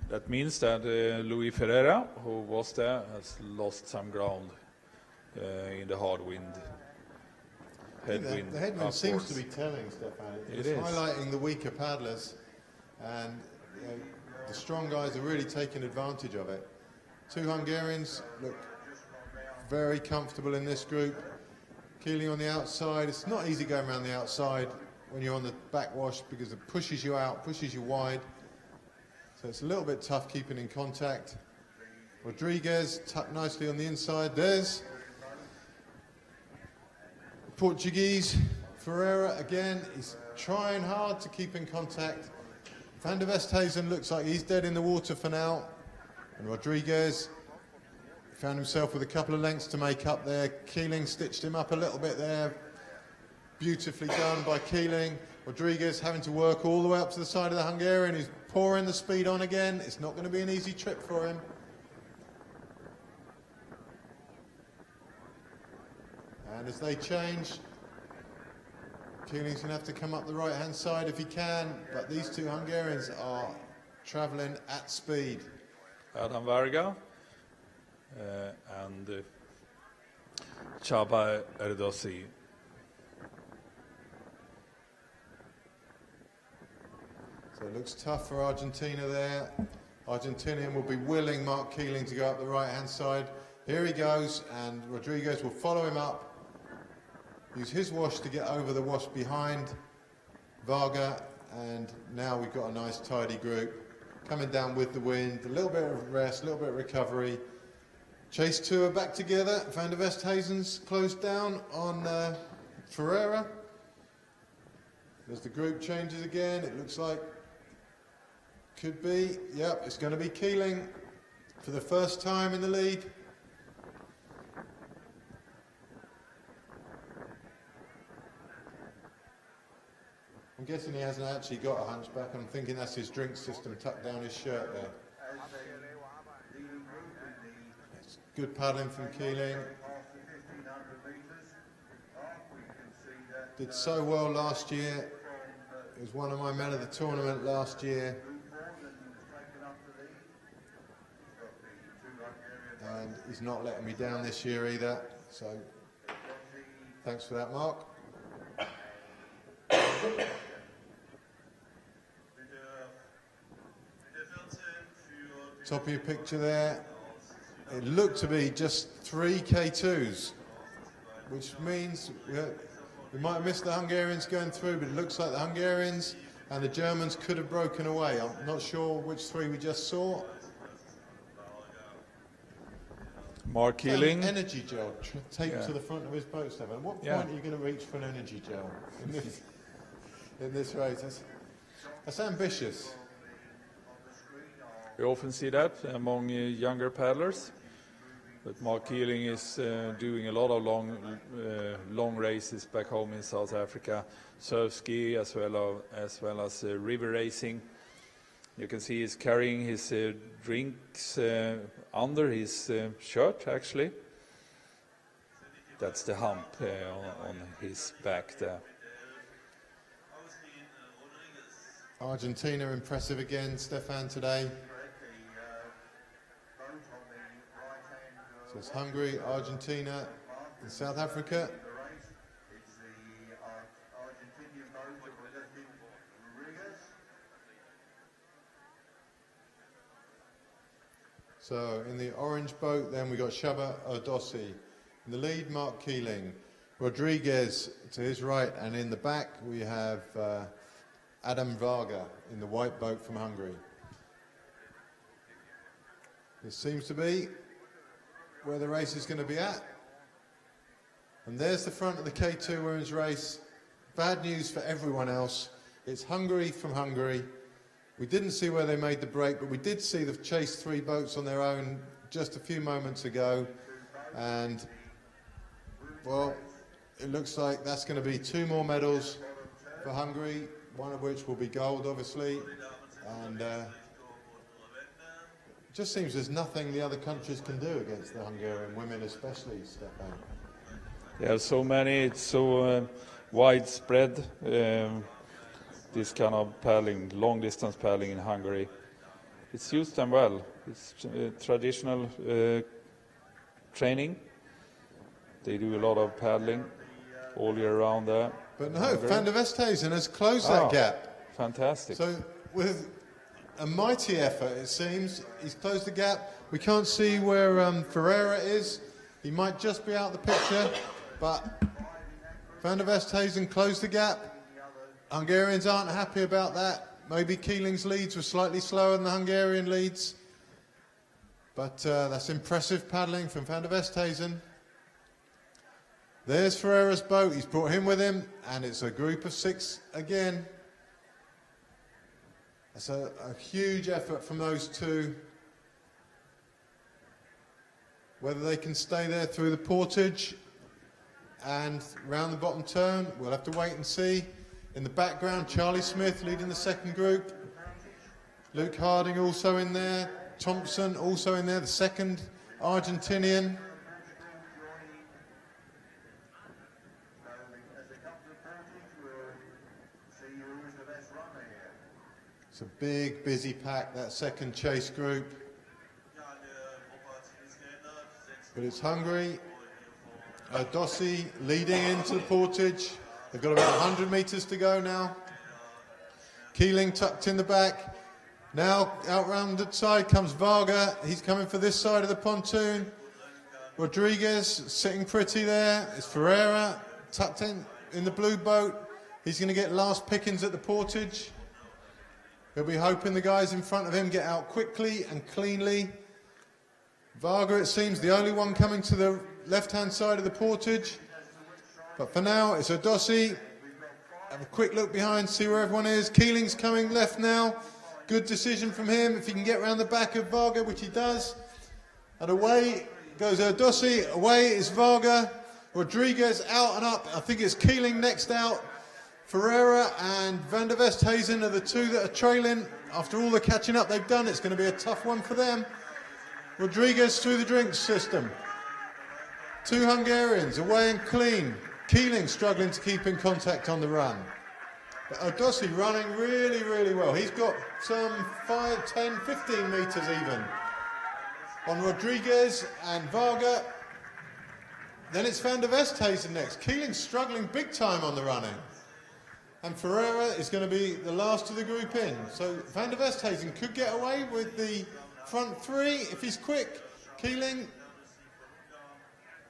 That means that Luis Ferreira, who was there, has lost some ground in the hard wind. headwind. The headwind seems to upwards. be telling, Stefan. It It's is. highlighting the weaker paddlers, and the strong guys are really taking advantage of it. Two Hungarians look very comfortable in this group. Keeling on the outside. It's not easy going around the outside when you're on the backwash because it pushes you out, pushes you wide. So it's a little bit tough keeping in contact. Rodriguez tucked nicely on the inside. There's Portuguese Ferreira again. He's trying hard to keep in contact. Van der Westhuizen looks like he's dead in the water for now. And Rodriguez found himself with a couple of lengths to make up there. Keeling stitched him up a little bit there. Beautifully done by Keeling. Rodriguez having to work all the way up to the side of the Hungarian, who's pouring the speed on again. It's not going to be an easy trip for him. And as they change, Keeling's going to have to come up the right-hand side if he can, but these two Hungarians are travelling at speed. Adam Varga and Csaba Erdossi. So it looks tough for Argentina there. Argentinian will be willing Mark Keeling to go up the right-hand side. Here he goes, and Rodriguez will follow him up. Use his wash to get over the wash behind Varga, and now we've got a nice tidy group. Coming down with the wind, a little bit of rest, a little bit of recovery. Chase two are back together. Van der Westhuizen's closed down on Ferreira. As the group changes again, it looks like could be, yep, it's going to be Keeling for the first time in the lead. I'm guessing he hasn't actually got a hunchback. I'm thinking that's his drink system tucked down his shirt there. It's good paddling from Keeling. Did so well last year. He was one of my men of the tournament last year. And he's not letting me down this year either. So thanks for that, Mark. Top of your picture there, it looked to be just 3 K2s, which means we might have missed the Hungarians going through, but it looks like the Hungarians and the Germans could have broken away. I'm not sure which 3 we just saw. Mark Keeling. Energy gel taped to the front of his boat, Stefan. At what point are you going to reach for an energy gel in this race? That's ambitious. We often see that among younger paddlers, but Mark Keeling is doing a lot of long races back home in South Africa, surf ski as well as river racing. You can see he's carrying his drinks under his shirt, actually. That's the hump on his back there. Argentina impressive again, Stefan, today. So it's Hungary, Argentina, and South Africa. So in the orange boat, then we got Csaba Erdossi. In the lead, Mark Keeling. Rodriguez to his right, and in the back we have Adam Varga in the white boat from Hungary. This seems to be where the race is going to be at. And there's the front of the K2 women's race. Bad news for everyone else. It's Hungary from Hungary. We didn't see where they made the break, but we did see they've chased 3 boats on their own just a few moments ago. And, well, it looks like that's going to be 2 more medals for Hungary, one of which will be gold, obviously. And it just seems there's nothing the other countries can do against the Hungarian women, especially, Stefan. There are so many, it's so widespread, this kind of paddling, long-distance paddling in Hungary. It suits them well. It's traditional training. They do a lot of paddling. all year round there. But no, Van der Westhuizen has closed that gap. Fantastic. So with a mighty effort, it seems, he's closed the gap. We can't see where Ferreira is. He might just be out of the picture, but Van der Westhuizen closed the gap. Hungarians aren't happy about that. Maybe Keeling's leads were slightly slower than the Hungarian leads. But that's impressive paddling from Van der Westhuizen. There's Ferreira's boat. He's brought him with him, and it's a group of 6 again. That's a huge effort from those two. Whether they can stay there through the portage and round the bottom turn, we'll have to wait and see. In the background, Charlie Smith leading the second group. Luke Harding also in there. Thompson also in there, the second Argentinian. It's a big, busy pack, that second chase group. But it's Hungary. Dossi leading into the portage. They've got about 100 metres to go now. Keeling tucked in the back. Now out round the side comes Varga. He's coming for this side of the pontoon. Rodriguez sitting pretty there. It's Ferreira tucked in the blue boat. He's going to get last pickings at the portage. He'll be hoping the guys in front of him get out quickly and cleanly. Varga, it seems, the only one coming to the left-hand side of the portage. But for now, it's Dossi. Have a quick look behind, see where everyone is. Keeling's coming left now. Good decision from him. If he can get round the back of Varga, which he does. And away goes Dossi. Away is Varga. Rodriguez out and up. I think it's Keeling next out. Ferreira and Van der Westhuizen are the two that are trailing. After all the catching up they've done, it's going to be a tough one for them. Rodriguez through the drinks system. 2 Hungarians away and clean. Keeling struggling to keep in contact on the run. But Dossi running really, really well. He's got some 5, 10, 15 metres even on Rodriguez and Varga. Then it's Van der Westhuizen next. Keeling struggling big time on the running. And Ferreira is going to be the last of the group in. So Van der Westhuizen could get away with the front 3 if he's quick. Keeling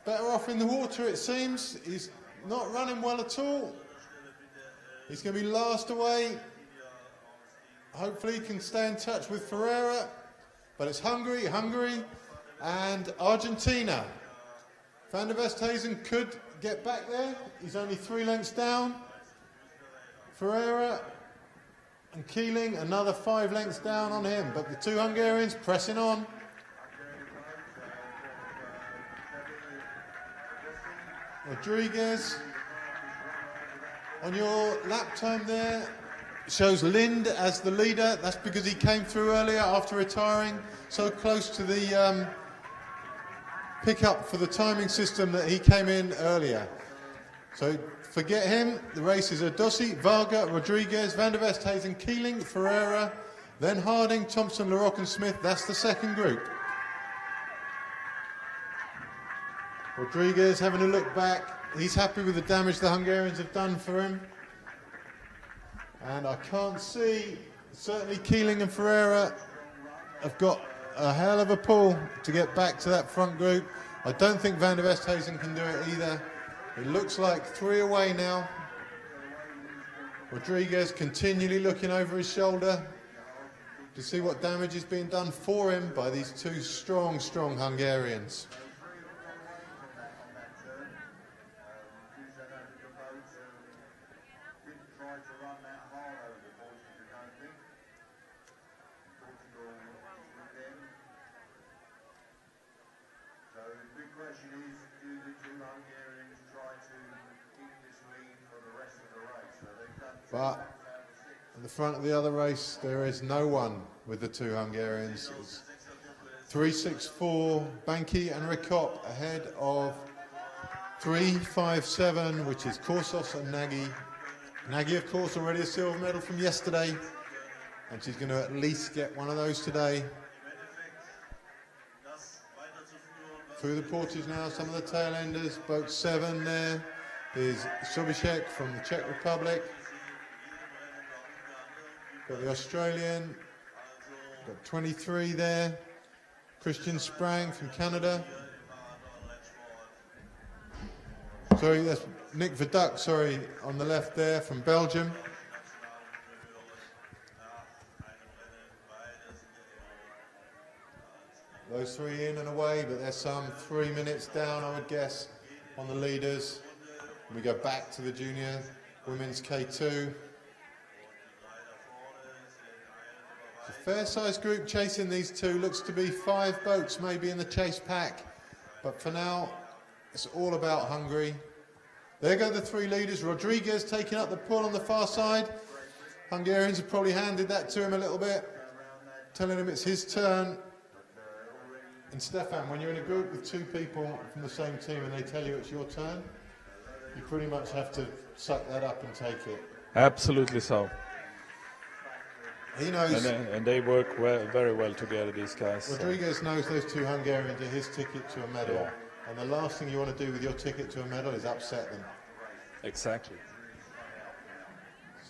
better off in the water, it seems. He's not running well at all. He's going to be last away. Hopefully he can stay in touch with Ferreira. But it's Hungary, and Argentina. Van der Westhuizen could get back there. He's only 3 lengths down. Ferreira and Keeling another 5 lengths down on him. But the 2 Hungarians pressing on. Rodriguez on your lap time there shows Lind as the leader. That's because he came through earlier after retiring, so close to the pickup for the timing system that he came in earlier. So forget him. The races are Dossi, Varga, Rodriguez, Van der Westhuizen, Keeling, Ferreira, then Harding, Thompson, LaRocque and Smith. That's the second group. Rodriguez having a look back. He's happy with the damage the Hungarians have done for him. And I can't see, certainly Keeling and Ferreira have got a hell of a pull to get back to that front group. I don't think Van der Westhuizen can do it either. It looks like 3 away now. Rodriguez continually looking over his shoulder to see what damage is being done for him by these 2 strong Hungarians. But at the front of the other race, there is no one with the 2 Hungarians. It's 3.64, Banki and Rikop ahead of 3.57, which is Korsos and Nagy. Nagy, of course, already a silver medal from yesterday, and she's going to at least get one of those today. Through the portage now, some of the tail enders, boat 7 there. is Sobishek from the Czech Republic. Got the Australian, got 23 there. Christian Sprang from Canada. Sorry, that's Nick Verduk, sorry, on the left there from Belgium. Those three in and away, but there's some 3 minutes down, I would guess, on the leaders. And we go back to the junior women's K2. A fair-sized group chasing these two. Looks to be 5 boats maybe in the chase pack. But for now, it's all about Hungary. There go the 3 leaders. Rodriguez taking up the pull on the far side. Hungarians have probably handed that to him a little bit, telling him it's his turn. And Stefan, when you're in a group with 2 people from the same team and they tell you it's your turn, you pretty much have to suck that up and take it. Absolutely so. He knows. And they work very well together, these guys. Rodriguez knows those 2 Hungarians are his ticket to a medal. Yeah. And the last thing you want to do with your ticket to a medal is upset them. Exactly.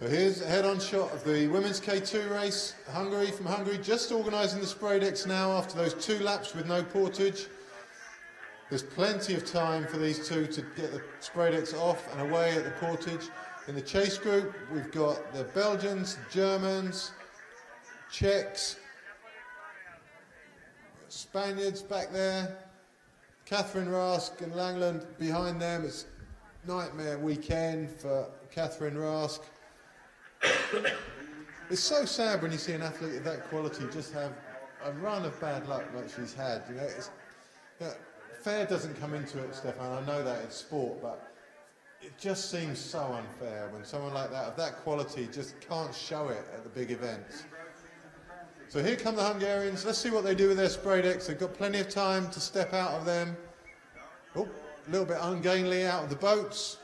So here's a head-on shot of the women's K2 race. Hungary from Hungary, just organising the spray decks now after those 2 laps with no portage. There's plenty of time for these 2 to get the spray decks off and away at the portage. In the chase group, we've got the Belgians, Germans, Czechs, Spaniards back there, Catherine Rask and Langland behind them. It's nightmare weekend for Catherine Rask. It's so sad when you see an athlete of that quality just have a run of bad luck like she's had. You know, fair doesn't come into it, Stefan. I know that it's sport, but it just seems so unfair when someone like that, of that quality, just can't show it at the big events. So here come the Hungarians. Let's see what they do with their spray decks. They've got plenty of time to step out of them. Oh, a little bit ungainly out of the boats.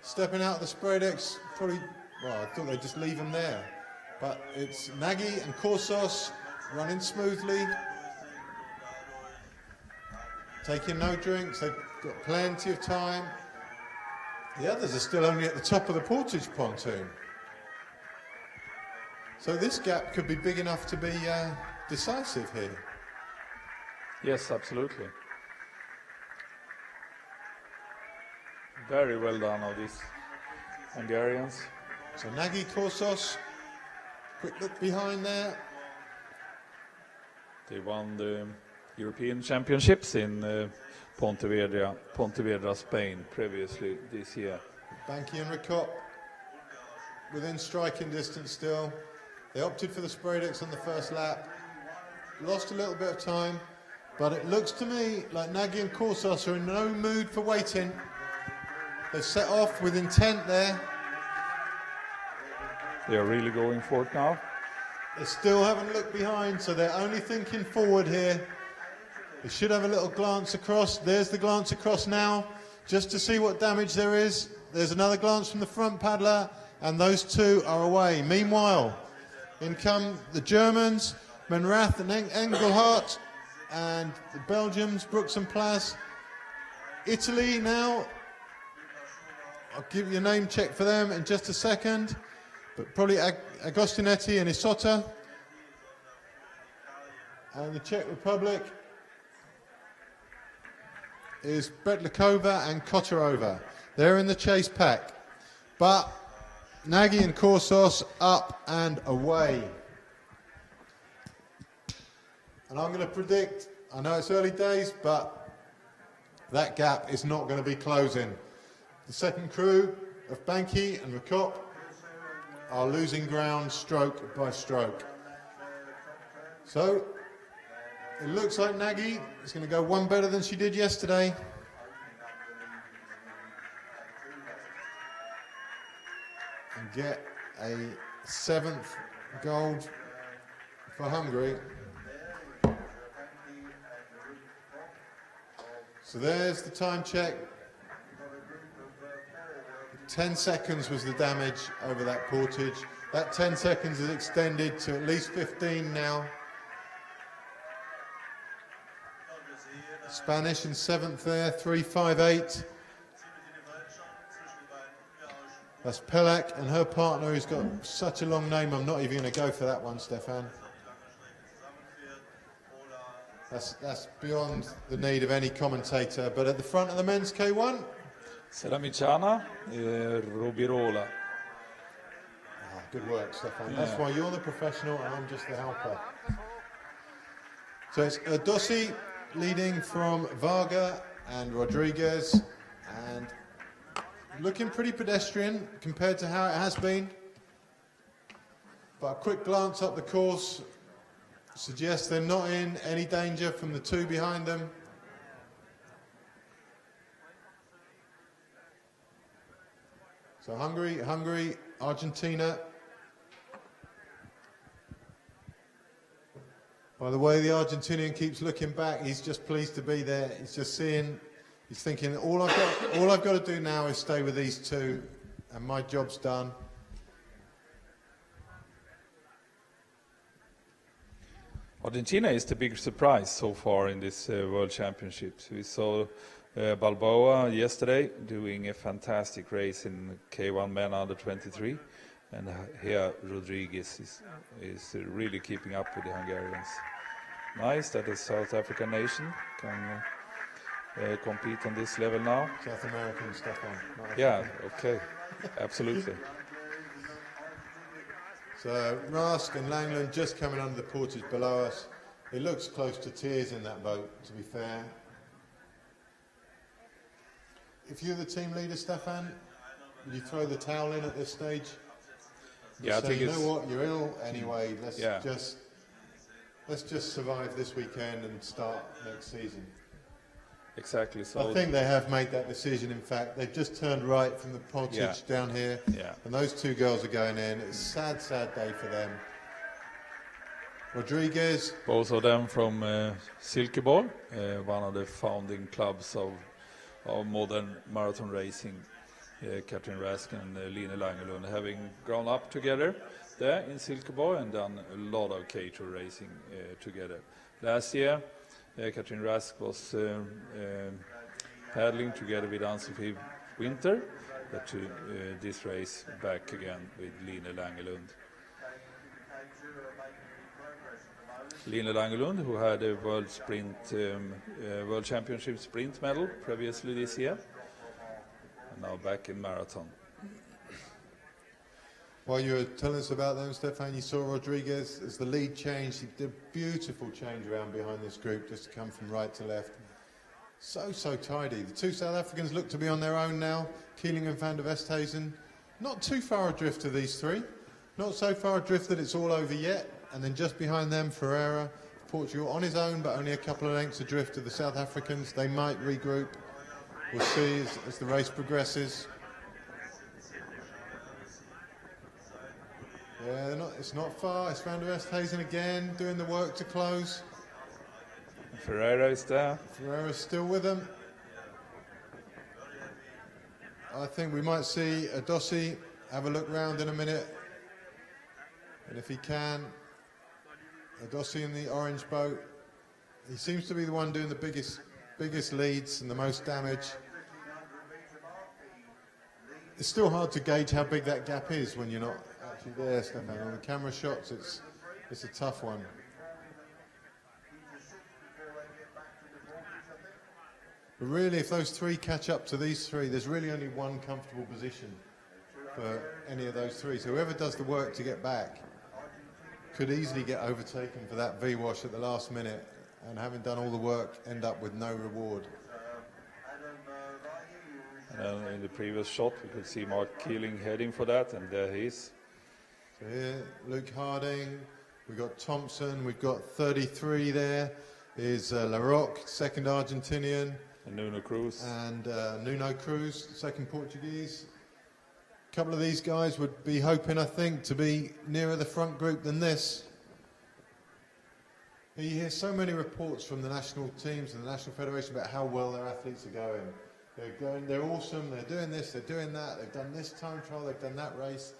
Stepping out of the spray decks, probably, well, I thought they'd just leave them there. But it's Nagy and Korsos running smoothly. Taking no drinks. They've got plenty of time. The others are still only at the top of the portage pontoon. So this gap could be big enough to be decisive here. Yes, absolutely. Very well done of these Hungarians. So Nagy, Korsos, quick look behind there. They won the European Championships in Pontevedra, Spain, previously this year. Banky and Ricop within striking distance still. They opted for the spray decks on the first lap. Lost a little bit of time, but it looks to me like Nagy and Korsos are in no mood for waiting. They've set off with intent there. They are really going for it now. They still haven't looked behind, so they're only thinking forward here. They should have a little glance across. There's the glance across now, just to see what damage there is. There's another glance from the front paddler, and those 2 are away. Meanwhile, in come the Germans, Menrath and Engelhardt, and the Belgians, Brooks and Plas. Italy now, I'll give you a name check for them in just a second, but probably Agostinetti and Isota. And the Czech Republic is Betlikova and Kotarova. They're in the chase pack. But Nagy and Korsos up and away. And I'm going to predict, I know it's early days, but that gap is not going to be closing. The second crew of Banky and Ricop are losing ground stroke by stroke. So it looks like Nagy is going to go 1 better than she did yesterday. And get a 7th gold for Hungary. So there's the time check. 10 seconds was the damage over that portage. That 10 seconds is extended to at least 15 now. Spanish in 7th there, 3.58. That's Pelak and her partner, who's got such a long name, I'm not even going to go for that one, Stefan. That's beyond the need of any commentator. But at the front of the men's K1, Seramiciana, Rubirola. Good work, Stefan. That's why you're the professional and I'm just the helper. So it's Dossi leading from Varga and Rodriguez, and looking pretty pedestrian compared to how it has been. But a quick glance up the course suggests they're not in any danger from the two behind them. So Hungary, Argentina. By the way, the Argentinian keeps looking back. He's just pleased to be there. He's just seeing, he's thinking, all I've got to do now is stay with these two, and my job's done. Argentina is the big surprise so far in this World Championships. We saw Balboa yesterday doing a fantastic race in K1 men under 23, and here Rodriguez is really keeping up with the Hungarians. Nice that a South African nation can compete on this level now. South American stuff on. Yeah, okay, absolutely. So Rask and Langland just coming under the portage below us. It looks close to tears in that boat, to be fair. If you're the team leader, Stefan, would you throw the towel in at this stage? Yeah, I think you know what, you're ill anyway. Let's just survive this weekend and start next season. Exactly. So I think they have made that decision. In fact, they've just turned right from the Portage down here, and those two girls are going in. It's a sad, sad day for them. Rodriguez. Both of them from Silkeborg, one of the founding clubs of modern marathon racing. Katrin Rask and Line Langelund having grown up together there in Silkeborg and done a lot of K2 racing together. Last year, Katrin Rask was paddling together with Ann-Sofie Winter to this race back again with Line Langelund. Line Langelund, who had a World Championship sprint medal previously this year, and now back in marathon. While you were telling us about them, Stefan, you saw Rodriguez as the lead change. He did a beautiful change around behind this group just to come from right to left. So tidy. The two South Africans look to be on their own now. Keeling and van der Westhuizen. Not too far adrift of these three. Not so far adrift that it's all over yet. And then just behind them, Ferreira, Portugal on his own, but only a couple of lengths adrift of the South Africans. They might regroup. We'll see as the race progresses. Yeah, it's not far. It's van der Westhuizen again, doing the work to close. Ferreira is there. Ferreira's still with them. I think we might see Dossi have a look round in a minute. And if he can, Dossi in the orange boat. He seems to be the one doing the biggest leads and the most damage. It's still hard to gauge how big that gap is when you're not actually there, Stefan. On the camera shots, it's a tough one. But really, if those three catch up to these three, there's really only one comfortable position for any of those three. So whoever does the work to get back could easily get overtaken for that V-wash at the last minute, and having done all the work, end up with no reward. In the previous shot, we could see Mark Keeling heading for that, and there he is. So here, Luke Harding, we've got Thompson, we've got 33 there, is Larocque, second Argentinian. And Nuno Cruz. And Nuno Cruz, second Portuguese. A couple of these guys would be hoping, I think, to be nearer the front group than this. You hear so many reports from the national teams and the national federation about how well their athletes are going. They're awesome, they're doing this, they're doing that, they've done this time trial, they've done that race.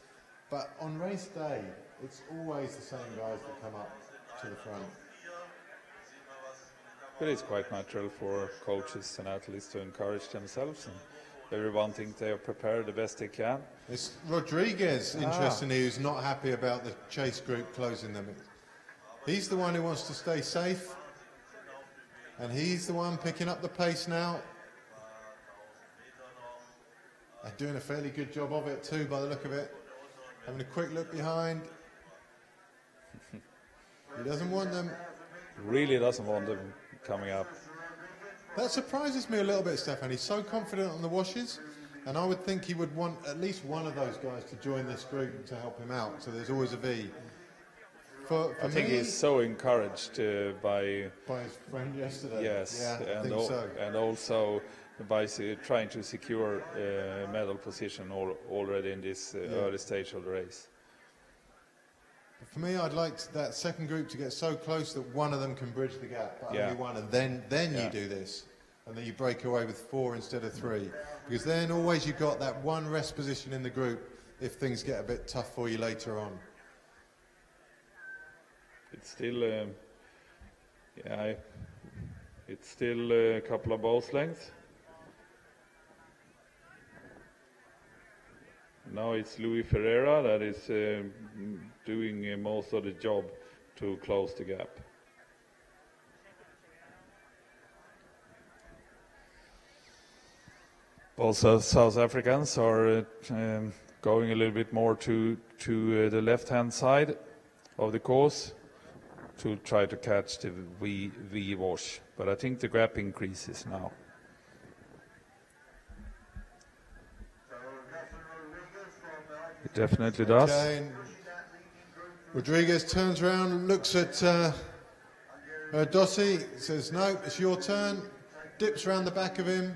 But on race day, it's always the same guys that come up to the front. It is quite natural for coaches and athletes to encourage themselves and Everyone thinks they are prepared the best they can. It's Rodriguez, interestingly, who's not happy about the chase group closing them. He's the one who wants to stay safe, and he's the one picking up the pace now. And doing a fairly good job of it too, by the look of it. Having a quick look behind. He doesn't want them. Really doesn't want them coming up. That surprises me a little bit, Stefan. He's so confident on the washes, and I would think he would want at least one of those guys to join this group to help him out, so there's always a V. I think he's so encouraged by his friend yesterday. Yes, yeah, and also by trying to secure medal position already in this early stage of the race. For me, I'd like that second group to get so close that one of them can bridge the gap, but only one, and then you do this, and then you break away with 4 instead of 3, because then always you've got that one rest position in the group if things get a bit tough for you later on. It's still, it's still a couple of boat lengths. Now it's Luis Ferreira that is doing most of the job to close the gap. Also, South Africans are going a little bit more to the left-hand side of the course to try to catch the V wash, but I think the gap increases now. It definitely does. Okay. Rodriguez turns around and looks at Dossi, says, no, it's your turn, dips around the back of him,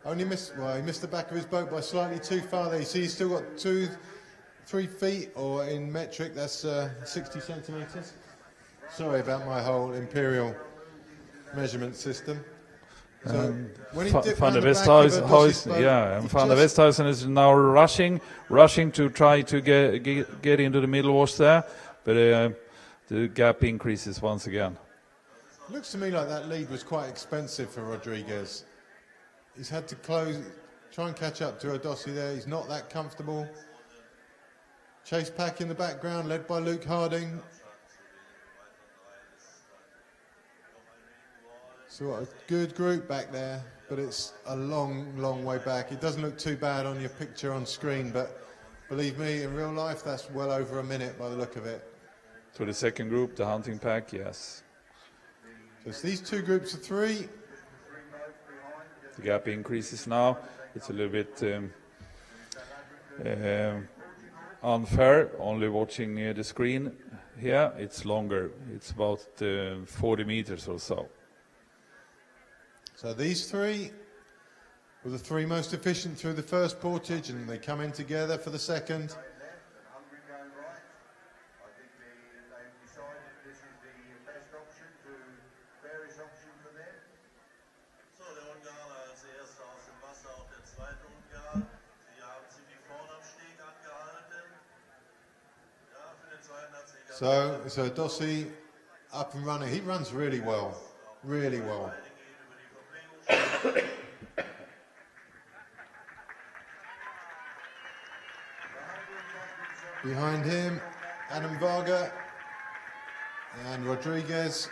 he missed the back of his boat by slightly too far there. You see he's still got 3 feet, or in metric, that's 60 centimetres. Sorry about my whole imperial measurement system. So when he dipped Van der round the back of Dossi's boat, and Van der Westhuizen is now rushing to try to get into the middle wash there, but the gap increases once again. Looks to me like that lead was quite expensive for Rodriguez. He's had to try and catch up to Dossi there. He's not that comfortable. Chase pack in the background, led by Luke Harding. So what a good group back there, but it's a long, long way back. It doesn't look too bad on your picture on screen, but believe me, in real life, that's well over a minute by the look of it. To the second group, the hunting pack, yes. So it's these 2 groups of 3. The gap increases now. It's a little bit unfair, only watching the screen here. It's longer. It's about 40 meters or so. So these 3 were the 3 most efficient through the first portage, and they come in together for the second. So Dossi up and running. He runs really well, really well. Behind him, Adam Varga and Rodriguez.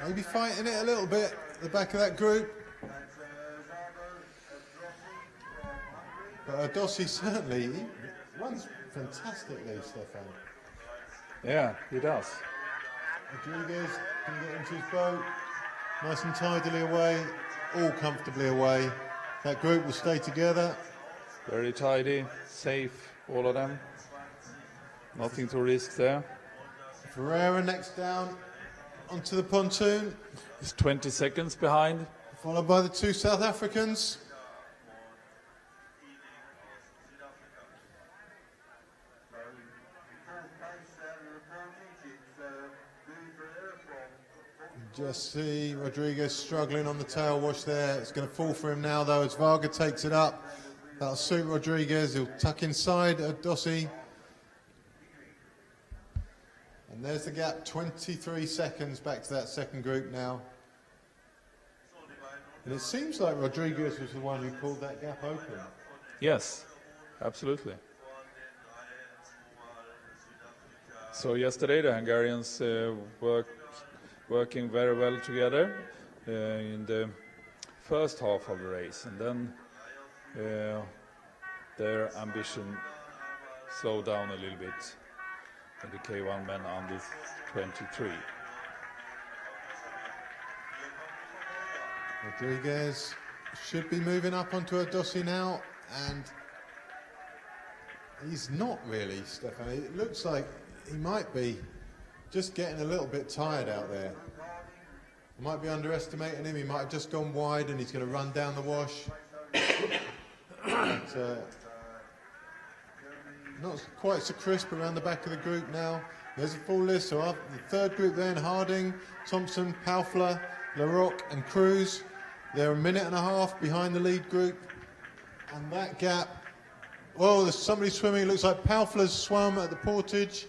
Maybe fighting it a little bit at the back of that group. But Dossi certainly runs fantastically, Stefan. Yeah, he does. Rodriguez can get into his boat, nice and tidily away, all comfortably away. That group will stay together. Very tidy, safe, all of them. Nothing to risk there. Ferreira next down onto the pontoon. He's 20 seconds behind. Followed by the 2 South Africans. Just see Rodriguez struggling on the tail wash there. It's going to fall for him now, though, as Varga takes it up. That'll suit Rodriguez. He'll tuck inside Dossi. And there's the gap, 23 seconds back to that second group now. And it seems like Rodriguez was the one who pulled that gap open. Yes, absolutely. So yesterday the Hungarians working very well together in the first half of the race, and then their ambition slowed down a little bit in the K1 men under 23. Rodriguez should be moving up onto a Dossi now, and he's not really, Stefan. It looks like he might be just getting a little bit tired out there. I might be underestimating him. He might have just gone wide and he's going to run down the wash. But, not quite so crisp around the back of the group now. There's a full list. So the third group then, Harding, Thompson, Paufler, Larocque and Cruz. They're a minute and a half behind the lead group. And that gap, well, there's somebody swimming. It looks like Paufler's swum at the Portage.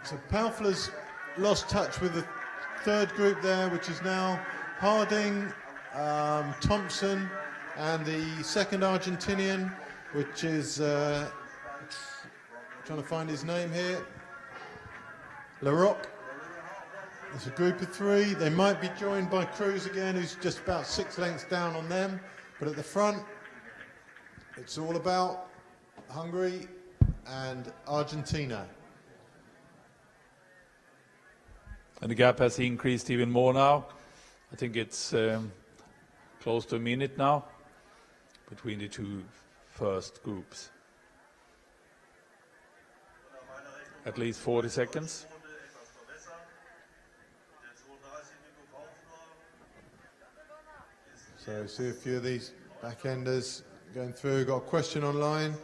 So Paufler's lost touch with the third group there, which is now Harding, Thompson, and the second Argentinian, which is, trying to find his name here, Larocque. There's a group of three. They might be joined by Cruz again, who's just about 6 lengths down on them. But at the front, it's all about Hungary and Argentina. And the gap has increased even more now. I think it's close to a minute now between the two first groups. At least 40 seconds. So see a few of these back-enders going through. Got a question online. It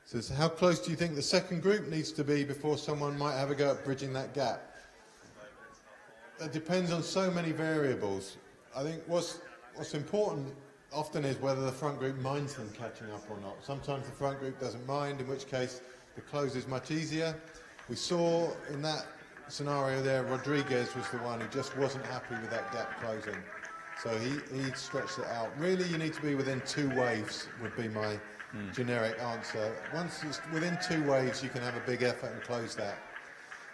says, how close do you think the second group needs to be before someone might have a go at bridging that gap? That depends on so many variables. I think what's important often is whether the front group minds them catching up or not. Sometimes the front group doesn't mind, in which case the close is much easier. We saw in that scenario there, Rodriguez was the one who just wasn't happy with that gap closing. So he stretched it out. Really, you need to be within 2 waves, would be my generic answer. Once it's within 2 waves, you can have a big effort and close that.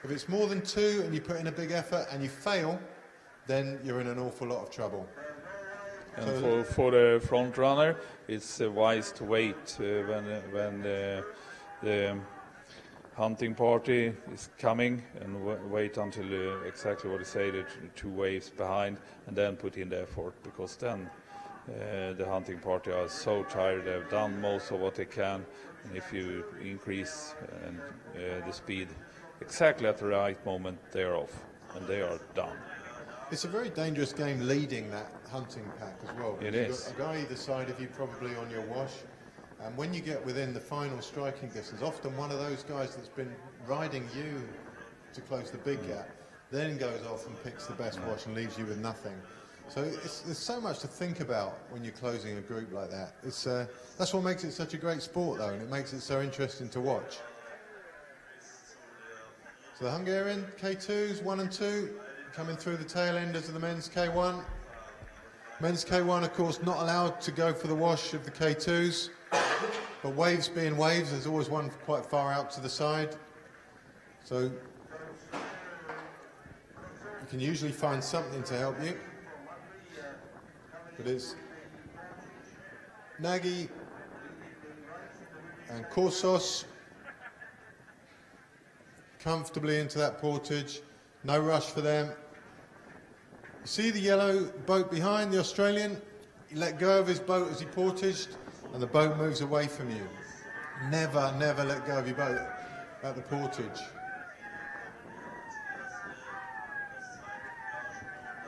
If it's more than 2 and you put in a big effort and you fail, then you're in an awful lot of trouble. And so for the front runner, it's wise to wait when the hunting party is coming, and wait until exactly what you say, the 2 waves behind, and then put in the effort, because then the hunting party are so tired. They've done most of what they can, and if you increase the speed exactly at the right moment, they are off and they are done. It's a very dangerous game leading that hunting pack as well. It You've is. got a guy either side of you probably on your wash, and when you get within the final striking distance, often one of those guys that's been riding you to close the big gap then goes off and picks the best wash and leaves you with nothing. So there's so much to think about when you're closing a group like that. That's what makes it such a great sport though, and it makes it so interesting to watch. So the Hungarian K2s, 1 and 2, coming through the tail enders of the men's K1. Men's K1, of course, not allowed to go for the wash of the K2s, but waves being waves, there's always one quite far out to the side. So you can usually find something to help you. But it's Nagy and Korsos comfortably into that portage. No rush for them. You see the yellow boat behind, the Australian? He let go of his boat as he portaged, and the boat moves away from you. Never, never let go of your boat at the portage.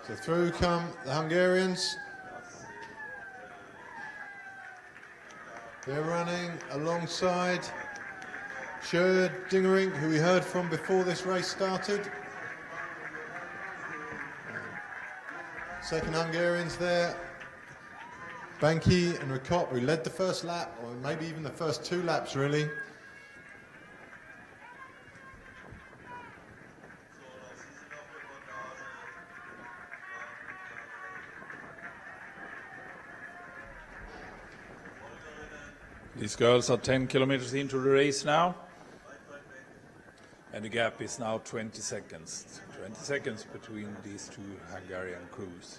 So through come the Hungarians. They're running alongside Dingering, who we heard from before this race started. Second Hungarians there. Banki and Ricot, who led the first lap, or maybe even the first 2 laps really. These girls are 10 kilometers into the race now, and the gap is now 20 seconds. 20 seconds between these two Hungarian crews.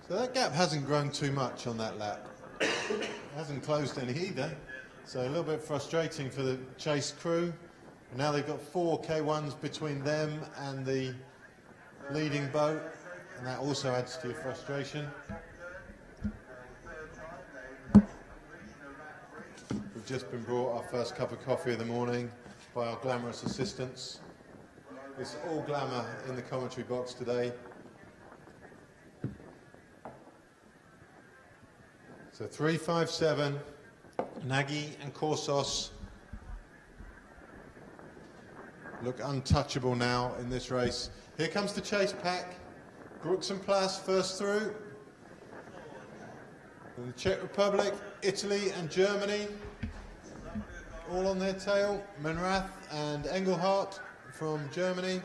So that gap hasn't grown too much on that lap. It hasn't closed any either. So a little bit frustrating for the chase crew. And now they've got 4 K1s between them and the leading boat, and that also adds to your frustration. We've just been brought our first cup of coffee of the morning by our glamorous assistants. It's all glamour in the commentary box today. So 357, Nagy and Korsos look untouchable now in this race. Here comes the chase pack. Brooks and Plas first through. And the Czech Republic, Italy and Germany all on their tail. Menrath and Engelhardt from Germany.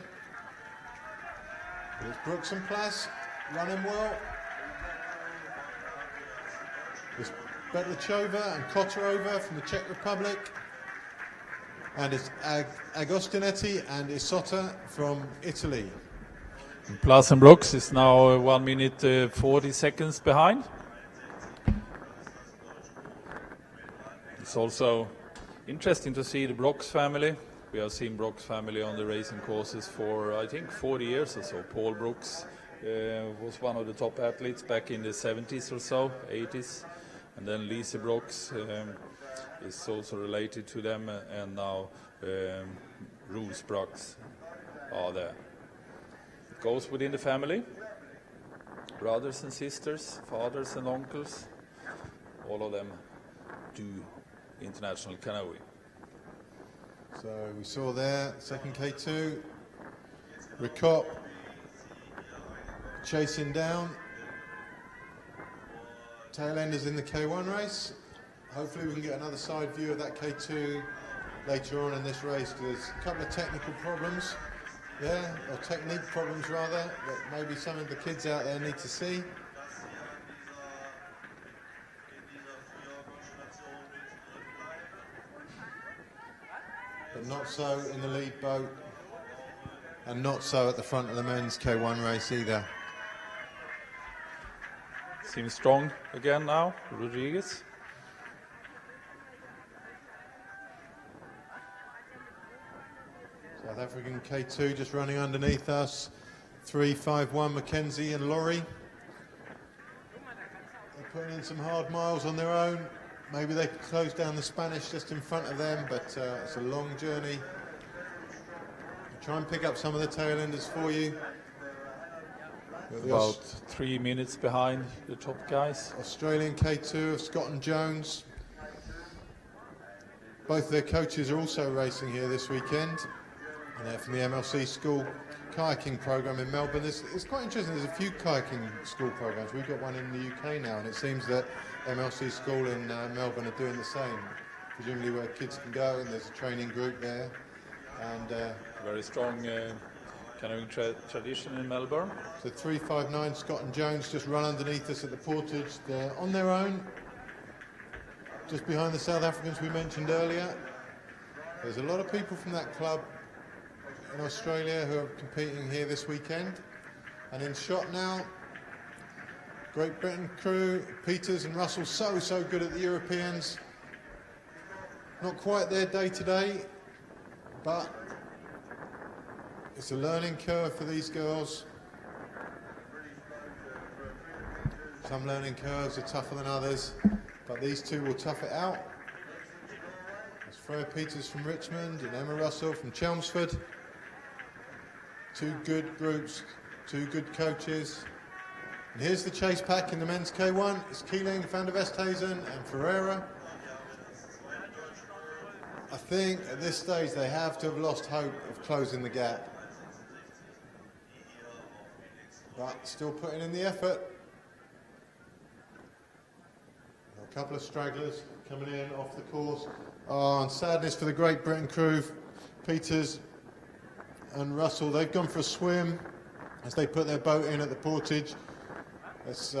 It's Brooks and Plas running well. It's Betlachova and Kotarova from the Czech Republic. And it's Agostinetti and Isotta from Italy. Plas and Brooks is now 1 minute 40 seconds behind. It's also interesting to see the Brooks family. We have seen Brooks family on the racing courses for I think 40 years or so. Paul Brooks was one of the top athletes back in the 70s or so, 80s. And then Lise Brooks is also related to them, and now Roos Brooks are there. It goes within the family, brothers and sisters, fathers and uncles, all of them do international canoeing. So we saw there, second K2, Ricop chasing down. Tail enders in the K1 race. Hopefully we can get another side view of that K2 later on in this race. There's a couple of technical problems there, or technique problems rather, that maybe some of the kids out there need to see. But not so in the lead boat, and not so at the front of the men's K1 race either. Seems strong again now, Rodriguez. South African K2 just running underneath us. 351 Mackenzie and Laurie. They're putting in some hard miles on their own. Maybe they could close down the Spanish just in front of them, but it's a long journey. I'll try and pick up some of the tail enders for you. About 3 minutes behind the top guys. Australian K2 of Scott and Jones. Both their coaches are also racing here this weekend. And they're from the MLC school kayaking program in Melbourne. It's quite interesting, there's a few kayaking school programs. We've got one in the UK now, and it seems that MLC school in Melbourne are doing the same. Presumably where kids can go, and there's a training group there. And very strong canoeing tradition in Melbourne. So 359 Scott and Jones just run underneath us at the Portage. They're on their own, just behind the South Africans we mentioned earlier. There's a lot of people from that club in Australia who are competing here this weekend. And in shot now, Great Britain crew, Peters and Russell, so good at the Europeans. Not quite their day today, but it's a learning curve for these girls. Some learning curves are tougher than others, but these two will tough it out. There's Freya Peters from Richmond and Emma Russell from Chelmsford. Two good groups, two good coaches. And here's the chase pack in the men's K1. It's Keeling, Van der Westhuizen and Ferreira. I think at this stage they have to have lost hope of closing the gap. But still putting in the effort. A couple of stragglers coming in off the course. Oh, and sadness for the Great Britain crew. Peters and Russell, they've gone for a swim as they put their boat in at the Portage. It's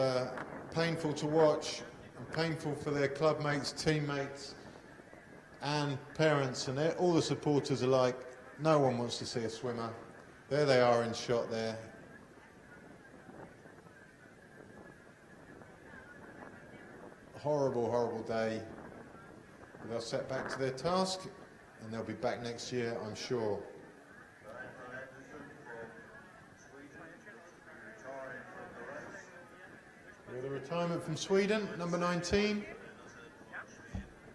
painful to watch, and painful for their club mates, teammates, and parents, and all the supporters alike. No one wants to see a swimmer. There they are in shot there. Horrible, horrible day. They'll set back to their task, and they'll be back next year, I'm sure. With a retirement from Sweden, number 19.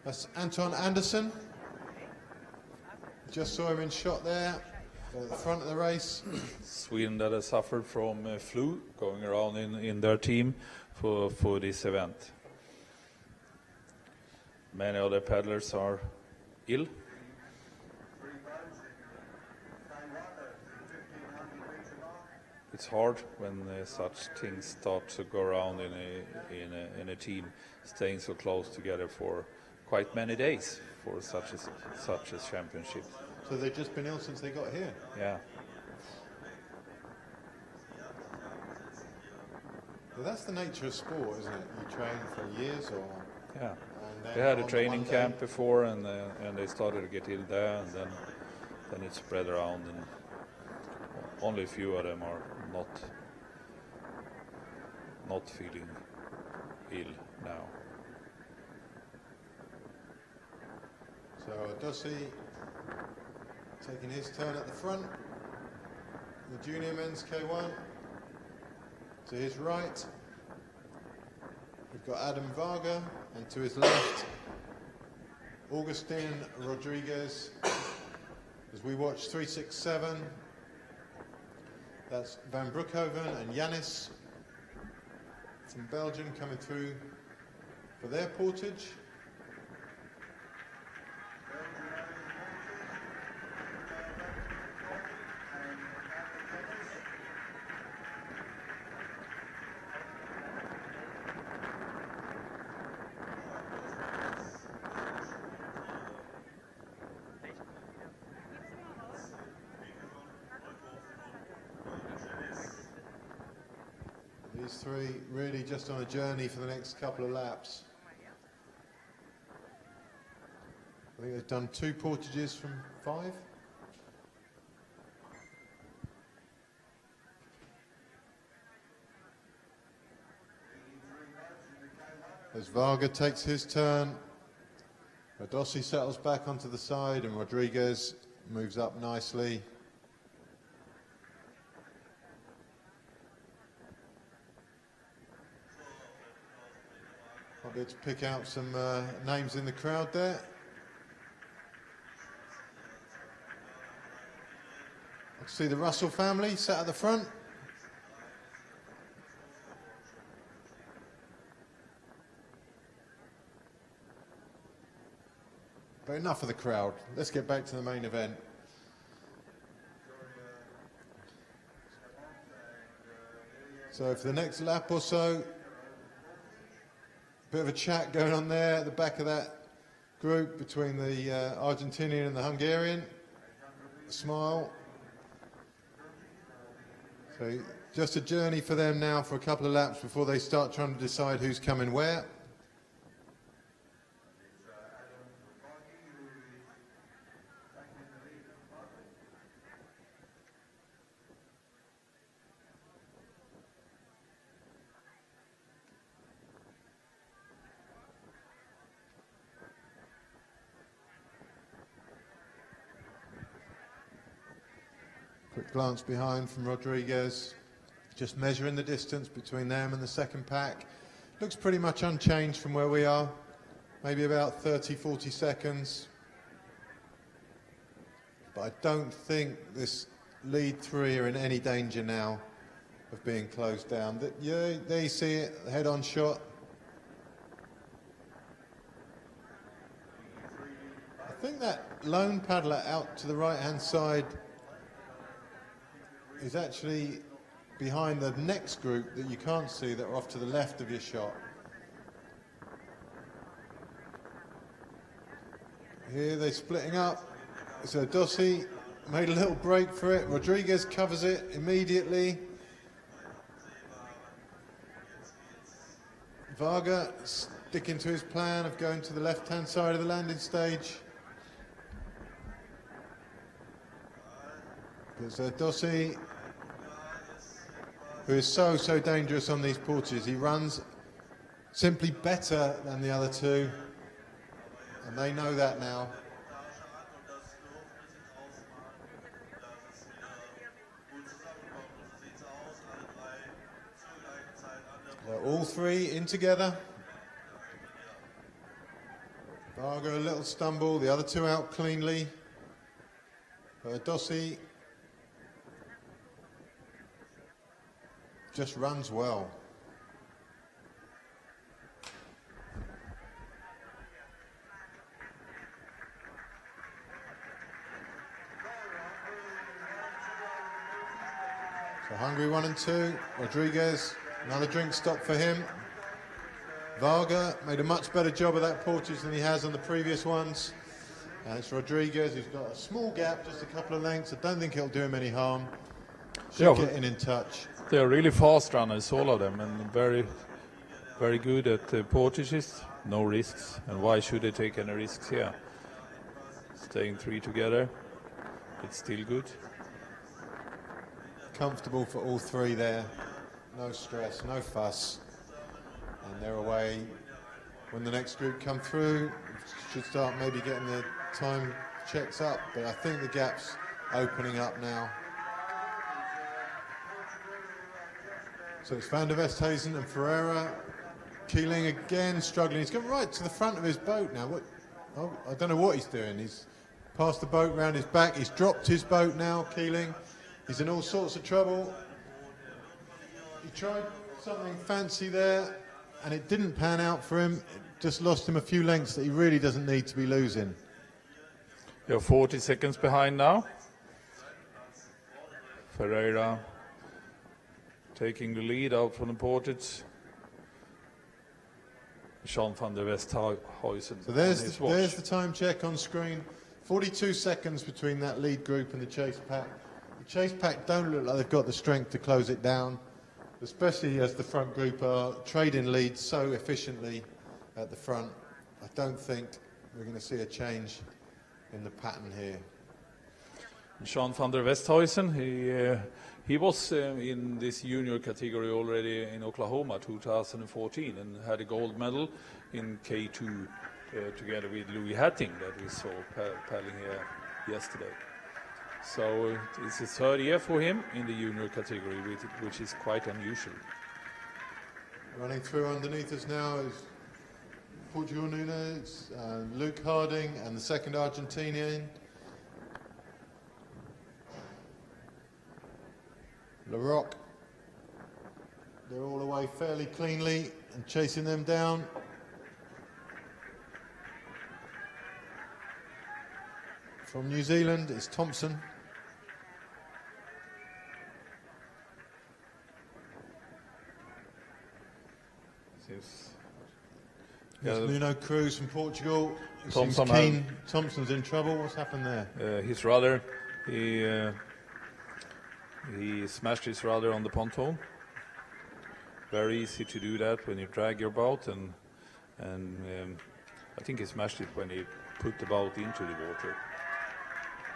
That's Anton Andersson. Just saw him in shot there, at the front of the race. Sweden that has suffered from flu going around in their team for this event. Many other paddlers are ill. It's hard when such things start to go around in a team, staying so close together for quite many days for such a championship. So they've just been ill since they got here? Yeah. Well, that's the nature of sport, isn't it? You train for years or... Yeah. And They had a on training one camp day- before, and they started to get ill there, and then it spread around, and only a few of them are not feeling ill now. So Dossi taking his turn at the front. The junior men's K1. To his right, we've got Adam Varga, and to his left, Augustin Rodriguez. As we watch 367, that's Van Broekhoven and Yanis from Belgium coming through for their portage. These three really just on a journey for the next couple of laps. I think they've done 2 portages from 5. As Varga takes his turn, Dossi settles back onto the side and Rodriguez moves up nicely. I'll be able to pick out some names in the crowd there. I can see the Russell family sat at the front. But enough of the crowd. Let's get back to the main event. So for the next lap or so, bit of a chat going on there at the back of that group between the Argentinian and the Hungarian. Smile. So just a journey for them now for a couple of laps before they start trying to decide who's coming where. Quick glance behind from Rodriguez, just measuring the distance between them and the second pack. Looks pretty much unchanged from where we are, maybe about 30-40 seconds. But I don't think this lead 3 are in any danger now of being closed down. Yeah, there you see it, the head-on shot. I think that lone paddler out to the right-hand side is actually behind the next group that you can't see that are off to the left of your shot. Here they're splitting up. So Dossi made a little break for it. Rodriguez covers it immediately. Varga sticking to his plan of going to the left-hand side of the landing stage. There's Dossi, who is so dangerous on these portages. He runs simply better than the other two, and they know that now. They're all three in together. Varga a little stumble, the other two out cleanly. Dossi just runs well. So Hungary 1 and 2, Rodriguez, another drink stop for him. Varga made a much better job of that portage than he has on the previous ones. And it's Rodriguez who's got a small gap, just a couple of lengths. I don't think it'll do him any harm. Should get in touch. They're really fast runners, all of them, and very good at portages. No risks, and why should they take any risks here? Staying three together, it's still good. Comfortable for all three there. No stress, no fuss. And they're away. When the next group come through, should start maybe getting the time checks up, but I think the gap's opening up now. So it's Van der Westhuizen and Ferreira. Keeling again struggling. He's going right to the front of his boat now. I don't know what he's doing. He's passed the boat round his back. He's dropped his boat now, Keeling. He's in all sorts of trouble. He tried something fancy there, and it didn't pan out for him. It just lost him a few lengths that he really doesn't need to be losing. You're 40 seconds behind now. Ferreira taking the lead out from the portage. Sean van der Westhuizen. So there's the time check on screen. 42 seconds between that lead group and the chase pack. The chase pack don't look like they've got the strength to close it down, especially as the front group are trading leads so efficiently at the front. I don't think we're going to see a change in the pattern here. Sean van der Westhuizen, he was in this junior category already in Oklahoma 2014 and had a gold medal in K2 together with Louis Hatting that we saw paddling here yesterday. So it's his third year for him in the junior category, which is quite unusual. Running through underneath us now is Portugal Nunes, Luke Harding and the second Argentinian. LaRocque. They're all away fairly cleanly and chasing them down. From New Zealand, it's Thompson. Nuno Cruz from Portugal. Thompson's in trouble. What's happened there? His rudder, he smashed his rudder on the pontoon. Very easy to do that when you drag your boat, and I think he smashed it when he put the boat into the water.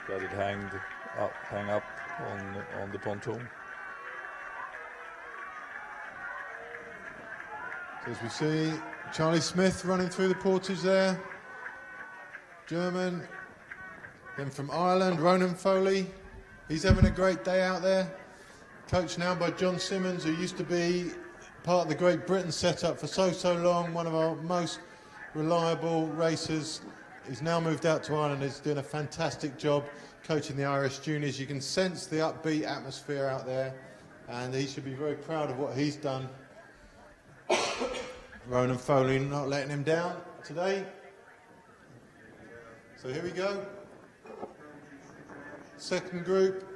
Got it hang up on the pontoon. So as we see, Charlie Smith running through the portage there. German. Then from Ireland, Ronan Foley. He's having a great day out there. Coached now by John Simmons, who used to be part of the Great Britain setup for so long, one of our most reliable racers. He's now moved out to Ireland. He's doing a fantastic job coaching the Irish juniors. You can sense the upbeat atmosphere out there, and he should be very proud of what he's done. Ronan Foley not letting him down today. So here we go. Second group,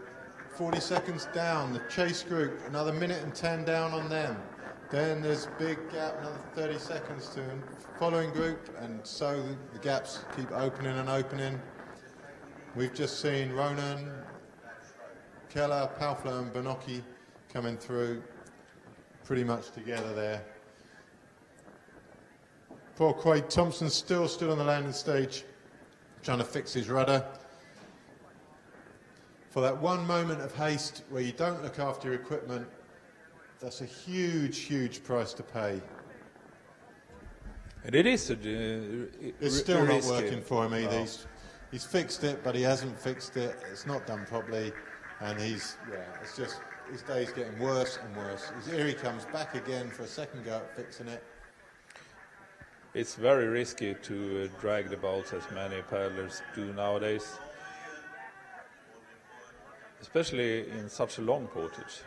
40 seconds down. The chase group, another minute and 10 down on them. Then there's a big gap, another 30 seconds to the following group, and so the gaps keep opening and opening. We've just seen Ronan, Keller, Paufler and Bonocchi coming through pretty much together there. Poor Quade Thompson still stood on the landing stage trying to fix his rudder. For that one moment of haste where you don't look after your equipment, that's a huge, huge price to pay. And it is It's still not working for him either. No. He's fixed it, but he hasn't fixed it. It's not done properly, and it's just, his day's getting worse and worse. Here he comes back again for a second go at fixing it. It's very risky to drag the boats as many paddlers do nowadays, especially in such a long portage.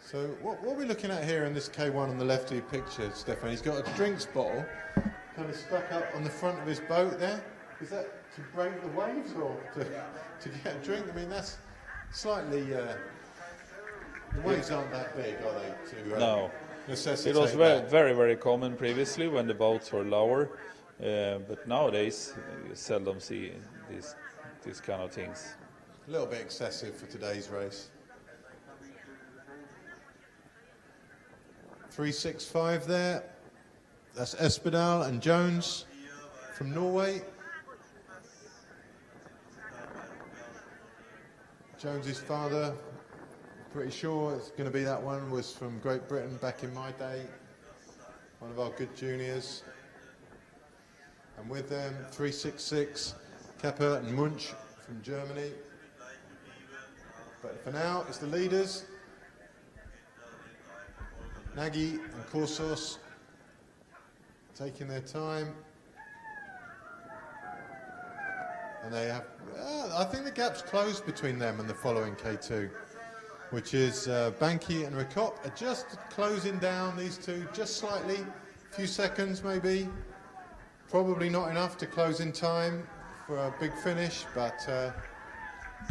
So what are we looking at here in this K1 on the left of your picture, Stefan? He's got a drinks bottle kind of stuck up on the front of his boat there. Is that to break the waves or to get a drink? I mean, that's slightly... the waves aren't that big, are they, to No. necessitate It was that? very, very common previously when the boats were lower, but nowadays you seldom see these kind of things. A little bit excessive for today's race. 365 there. That's Espedal and Jones from Norway. Jones's father, pretty sure it's going to be that one, was from Great Britain back in my day. One of our good juniors. And with them, 366, Kepper and Munch from Germany. But for now, it's the leaders. Nagy and Korsos taking their time. And they have, I think the gap's closed between them and the following K2, which is Banky and Ricop are just closing down, these two, just slightly, a few seconds maybe. Probably not enough to close in time for a big finish, but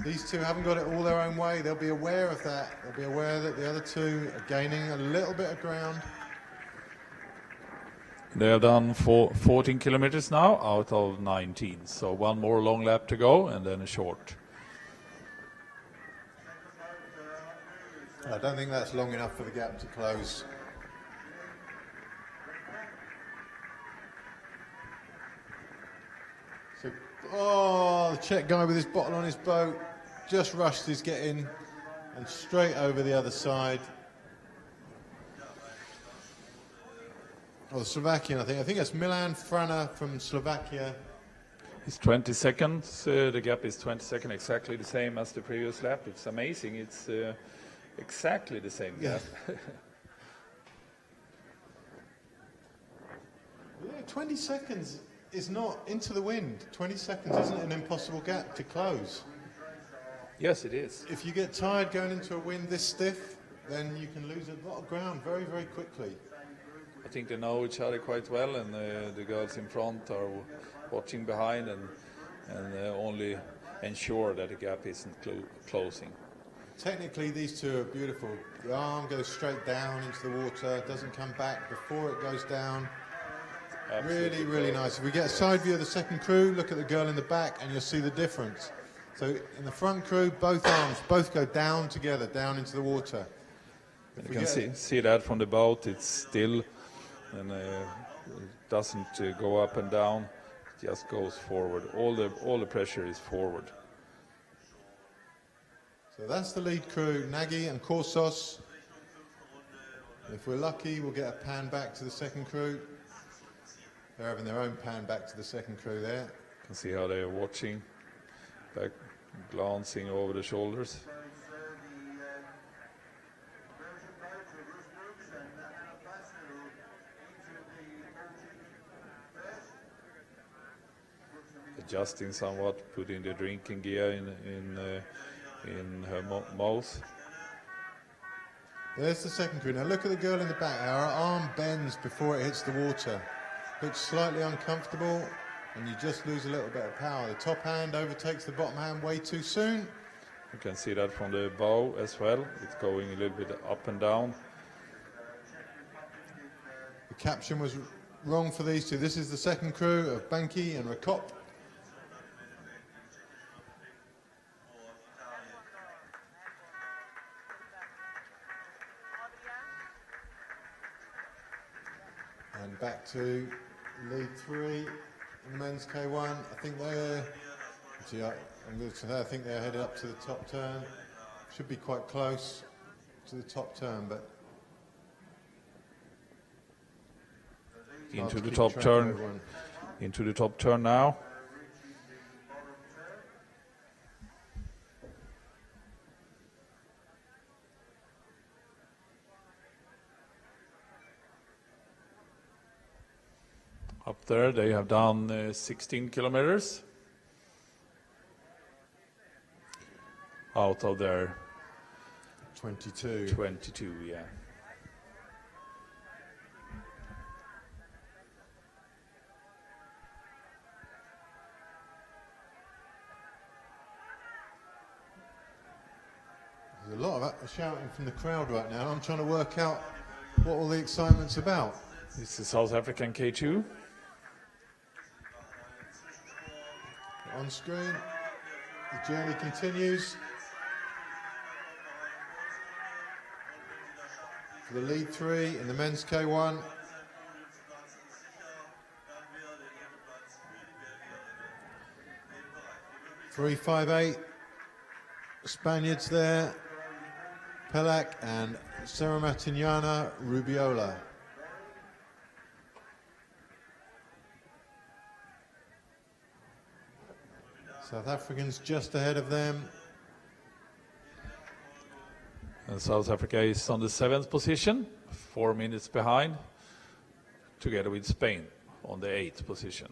these two haven't got it all their own way. They'll be aware of that. They'll be aware that the other two are gaining a little bit of ground. They have done 14 kilometers now out of 19, so one more long lap to go and then a short. I don't think that's long enough for the gap to close. So, the Czech guy with his bottle on his boat just rushed his get in and straight over the other side. The Slovakian, I think that's Milan Frana from Slovakia. It's 20 seconds. The gap is 20 seconds, exactly the same as the previous lap. It's amazing. It's exactly the same gap. Yeah, 20 seconds is not into the wind. 20 seconds isn't an impossible gap to close. Yes, it is. If you get tired going into a wind this stiff, then you can lose a lot of ground very, very quickly. I think they know each other quite well, and the girls in front are watching behind and only ensure that the gap isn't closing. Technically, these two are beautiful. The arm goes straight down into the water, doesn't come back before it goes down. Absolutely Really, really nice. If we get a side view of the second crew, look at the girl in the back and you'll see the difference. So in the front crew, both arms both go down together, down into the water. You can see that from the boat. It's still, and it doesn't go up and down. It just goes forward. All the pressure is forward. So that's the lead crew, Nagy and Korsos. If we're lucky, we'll get a pan back to the second crew. They're having their own pan back to the second crew there. You can see how they are watching, back, glancing over the shoulders. Adjusting somewhat, putting the drinking gear in her mouth. There's the second crew. Now look at the girl in the back. Her arm bends before it hits the water. Looks slightly uncomfortable, and you just lose a little bit of power. The top hand overtakes the bottom hand way too soon. You can see that from the bow as well. It's going a little bit up and down. The caption was wrong for these two. This is the second crew of Banky and Ricop. And back to lead 3 in the men's K1. I think they're, I think they're headed up to the top turn. Should be quite close to the top turn, but into the top turn. Into the top turn now. Up there, they have done 16 kilometers out of their 22. 22, yeah. There's a lot of shouting from the crowd right now. I'm trying to work out what all the excitement's about. This is South African K2. On screen, the journey continues. For the lead 3 in the men's K1. .358 Spaniards there, Pelak and Seramatiniana Rubiola. South Africans just ahead of them. And South Africa is on the 7th position, 4 minutes behind, together with Spain on the 8th position.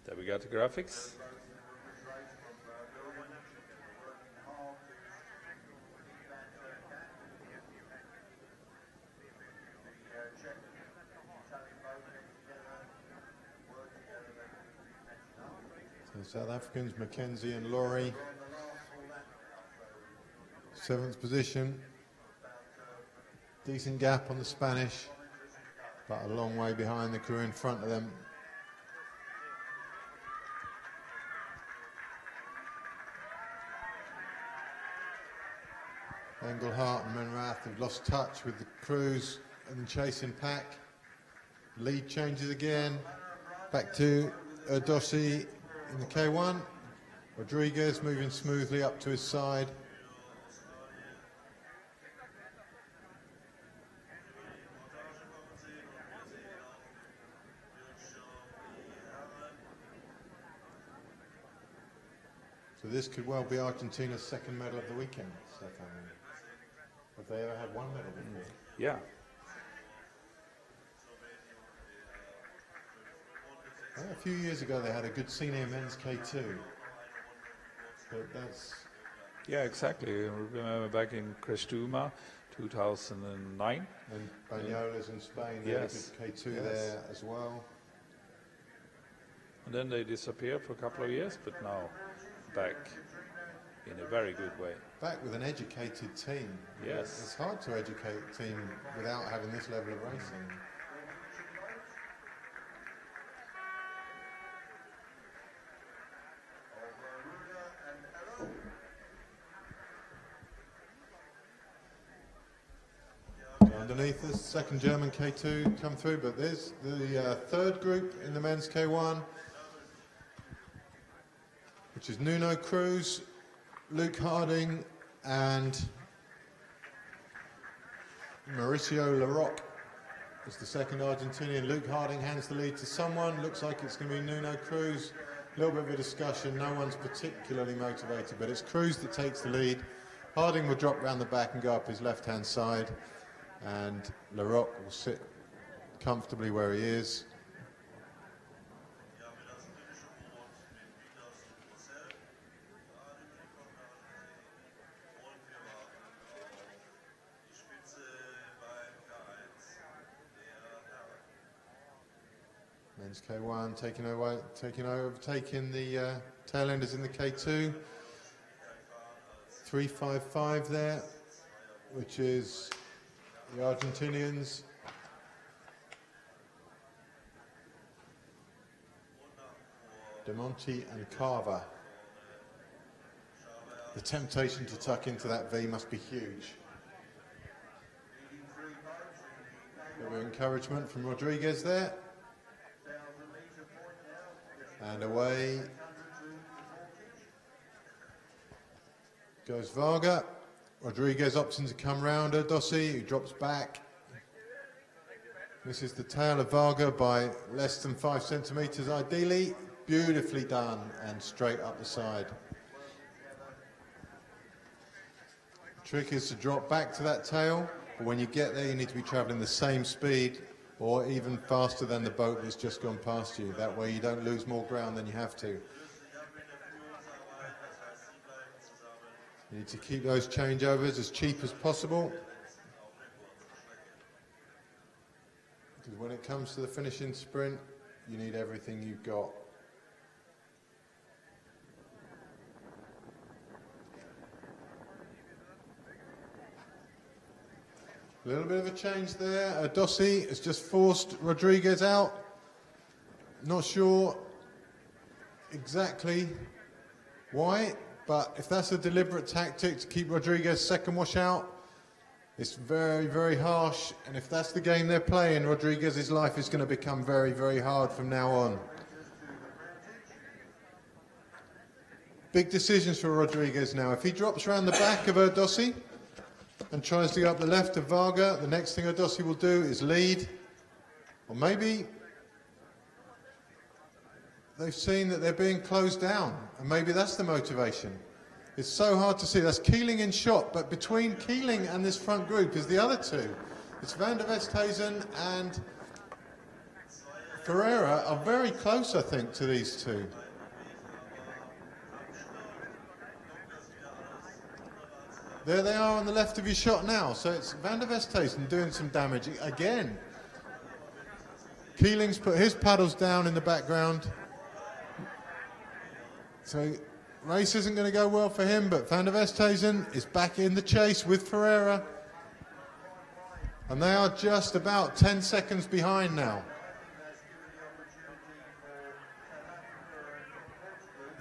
There we got the graphics. So South Africans, Mackenzie and Laurie. 7th position. Decent gap on the Spanish, but a long way behind the crew in front of them. Engelhardt and Menrath have lost touch with the crews and the chasing pack. Lead changes again. Back to Erdossi in the K1. Rodriguez moving smoothly up to his side. So this could well be Argentina's 2nd medal of the weekend, Stefan. Have they ever had 1 medal before? Yeah. A few years ago they had a good senior men's K2. But that's... Yeah, exactly. I remember back in Crestuma, 2009. And Banyolas in Spain, they yes. had a good K2 there as well. And then they disappeared for a couple of years, but now back in a very good way. Back with an educated team. Yes. It's hard to educate a team without having this level of racing. Underneath us, 2nd German K2 come through, but there's the 3rd group in the men's K1, which is Nuno Cruz, Luke Harding and Mauricio Larocque is the 2nd Argentinian. Luke Harding hands the lead to someone. Looks like it's going to be Nuno Cruz. A little bit of a discussion. No one's particularly motivated, but it's Cruz that takes the lead. Harding will drop round the back and go up his left-hand side, and Larocque will sit comfortably where he is. Men's K1 taking the tail enders in the K2. 355 there, which is the Argentinians. De Monti and Carver. The temptation to tuck into that V must be huge. encouragement from Rodriguez there. And away goes Varga. Rodriguez opting to come round her, Dossi, who drops back. This is the tail of Varga by less than 5 centimetres ideally. Beautifully done and straight up the side. Trick is to drop back to that tail, but when you get there you need to be travelling the same speed or even faster than the boat that's just gone past you. That way you don't lose more ground than you have to. You need to keep those changeovers as cheap as possible. Because when it comes to the finishing sprint, you need everything you've got. A little bit of a change there. Dossi has just forced Rodriguez out. Not sure exactly why, but if that's a deliberate tactic to keep Rodriguez second wash out, it's very, very harsh. And if that's the game they're playing, Rodriguez's life is going to become very, very hard from now on. Big decisions for Rodriguez now. If he drops around the back of Dossi and tries to go up the left of Varga, the next thing Dossi will do is lead. Or maybe they've seen that they're being closed down, and maybe that's the motivation. It's so hard to see. That's Keeling in shot, but between Keeling and this front group is the other two. It's Van der Westhuizen and Ferreira are very close, I think, to these two. There they are on the left of your shot now. So it's Van der Westhuizen doing some damage again. Keeling's put his paddles down in the background. So race isn't going to go well for him, but Van der Westhuizen is back in the chase with Ferreira. And they are just about 10 seconds behind now.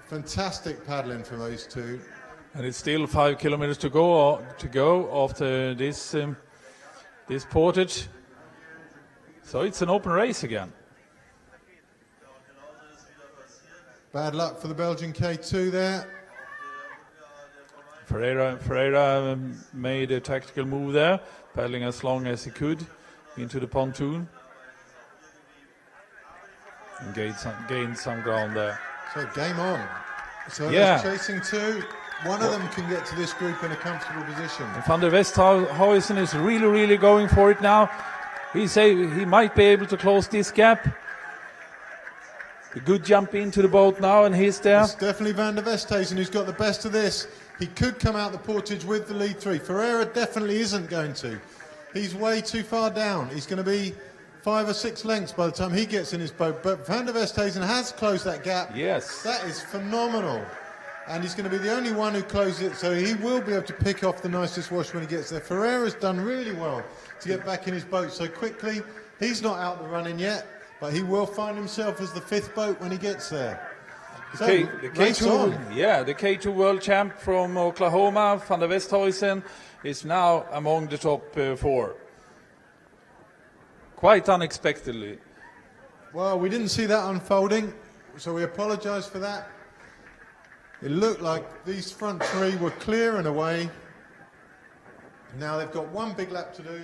Fantastic paddling from those two. And it's still 5 kilometers to go after this this Portage. So it's an open race again. Bad luck for the Belgian K2 there. Ferreira made a tactical move there, paddling as long as he could into the pontoon. And gained some ground there. So game on. So yeah. They're chasing two. One of them can get to this group in a comfortable position. And Van der Westhuizen is really going for it now. He might be able to close this gap. A good jump into the boat now, and he's there. It's definitely Van der Westhuizen who's got the best of this. He could come out the Portage with the lead three. Ferreira definitely isn't going to. He's way too far down. He's going to be 5 or 6 lengths by the time he gets in his boat. But Van der Westhuizen has closed that gap. Yes. That is phenomenal. And he's going to be the only one who closes it, so he will be able to pick off the nicest wash when he gets there. Ferreira's done really well to get back in his boat so quickly. He's not out the running yet, but he will find himself as the 5th boat when he gets there. So, the K2 world champ from Oklahoma, Van der Westhuizen, is now among the top 4. Quite unexpectedly. Well, we didn't see that unfolding, so we apologise for that. It looked like these front 3 were clear and away. Now they've got 1 big lap to do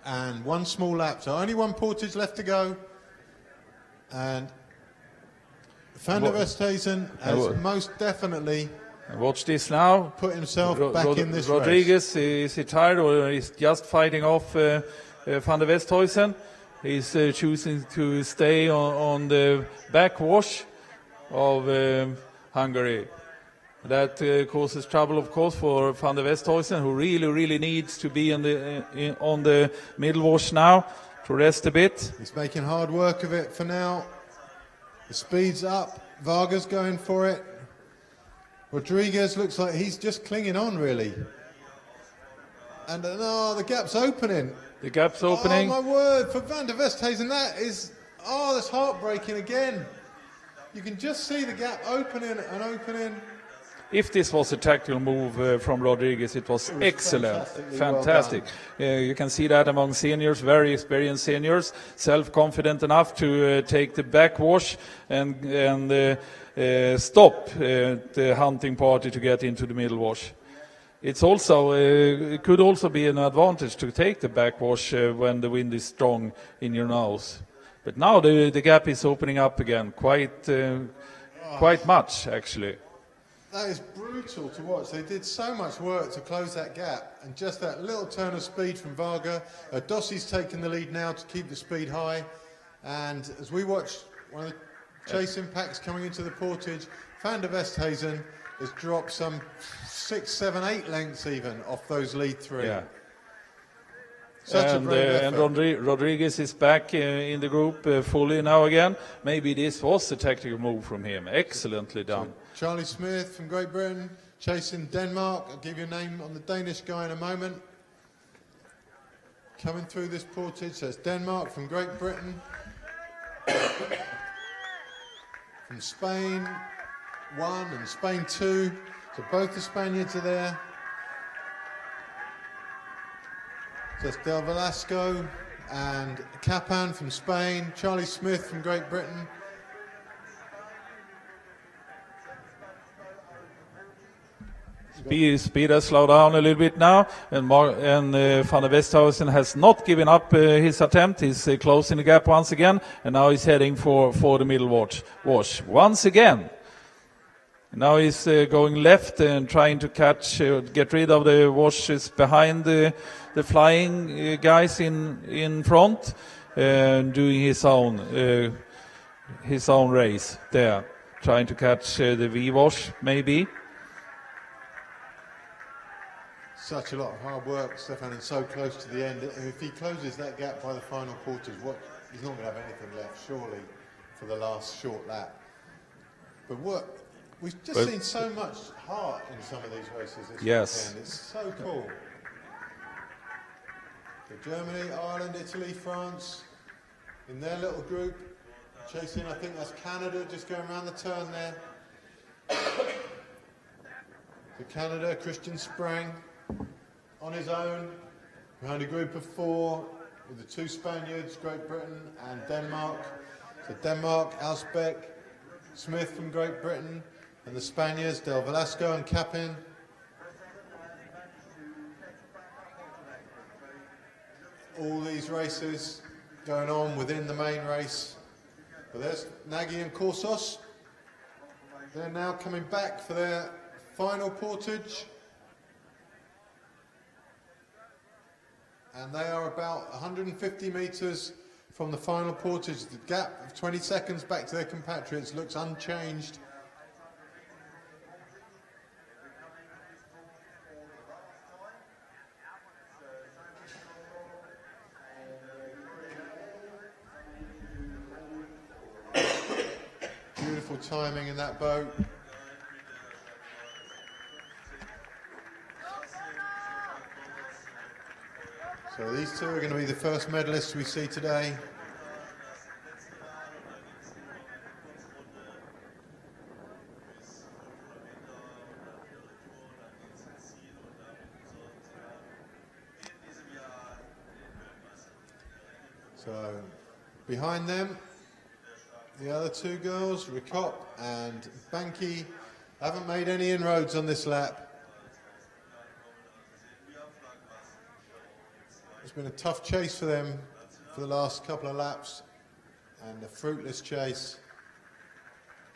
and 1 small lap. So only 1 Portage left to go. And Van der Westhuizen has most definitely watch this now. Put himself back in this Rodriguez, race. is he tired or is just fighting off Van der Westhuizen? He's choosing to stay on the back wash of Hungary. That causes trouble, of course, for Van der Westhuizen, who really needs to be on the middle wash now to rest a bit. He's making hard work of it for now. The speed's up. Varga's going for it. Rodriguez looks like he's just clinging on, really. And the gap's opening. The gap's opening. Oh, my word, for Van der Westhuizen, that's heartbreaking again. You can just see the gap opening and opening. if this was a tactical move from Rodriguez, it was excellent, fantastic. You can see that among seniors, very experienced seniors, self-confident enough to take the backwash and stop the hunting party to get into the middle wash. It's also it could also be an advantage to take the backwash when the wind is strong in your nose. But now the gap is opening up again, quite much actually. That is brutal to watch. They did so much work to close that gap, and just that little turn of speed from Varga. Dossie's taking the lead now to keep the speed high, and as we watch one of the chase impacts coming into the Portage, Van der Westhuizen has dropped some 6, 7, 8 lengths even off those lead three. Yeah. Such a brave effort. And Rodriguez is back in the group fully now again. Maybe this was a tactical move from him. Excellently done. So Charlie Smith from Great Britain chasing Denmark. I'll give you a name on the Danish guy in a moment. Coming through this Portage, so it's Denmark from Great Britain. From Spain 1 and Spain 2. So both the Spaniards are there. Just Del Velasco and Capan from Spain, Charlie Smith from Great Britain. Speed has slowed down a little bit now, and Van der Westhuizen has not given up his attempt. He's closing the gap once again, and now he's heading for the middle wash once again. Now he's going left and trying to get rid of the washes behind the flying guys in front, doing his own race there, trying to catch the V-wash maybe. Such a lot of hard work, Stefan, and so close to the end. If he closes that gap by the final Portage, he's not going to have anything left, surely, for the last short lap. But we've just seen so much heart in some of these races this weekend. It's so cool. So Germany, Ireland, Italy, France, in their little group, chasing, I think that's Canada, just going around the turn there. So Canada, Christian Sprang, on his own, behind a group of 4, with the 2 Spaniards, Great Britain and Denmark. So Denmark, Alsbeck, Smith from Great Britain, and the Spaniards, Del Velasco and Capin. All these races going on within the main race. But there's Nagy and Korsos. They're now coming back for their final Portage. And they are about 150 metres from the final Portage. The gap of 20 seconds back to their compatriots looks unchanged. Beautiful timing in that boat. So these 2 are going to be the first medalists we see today. So behind them, the other 2 girls, Rikop and Banky, haven't made any inroads on this lap. It's been a tough chase for them for the last couple of laps, and a fruitless chase.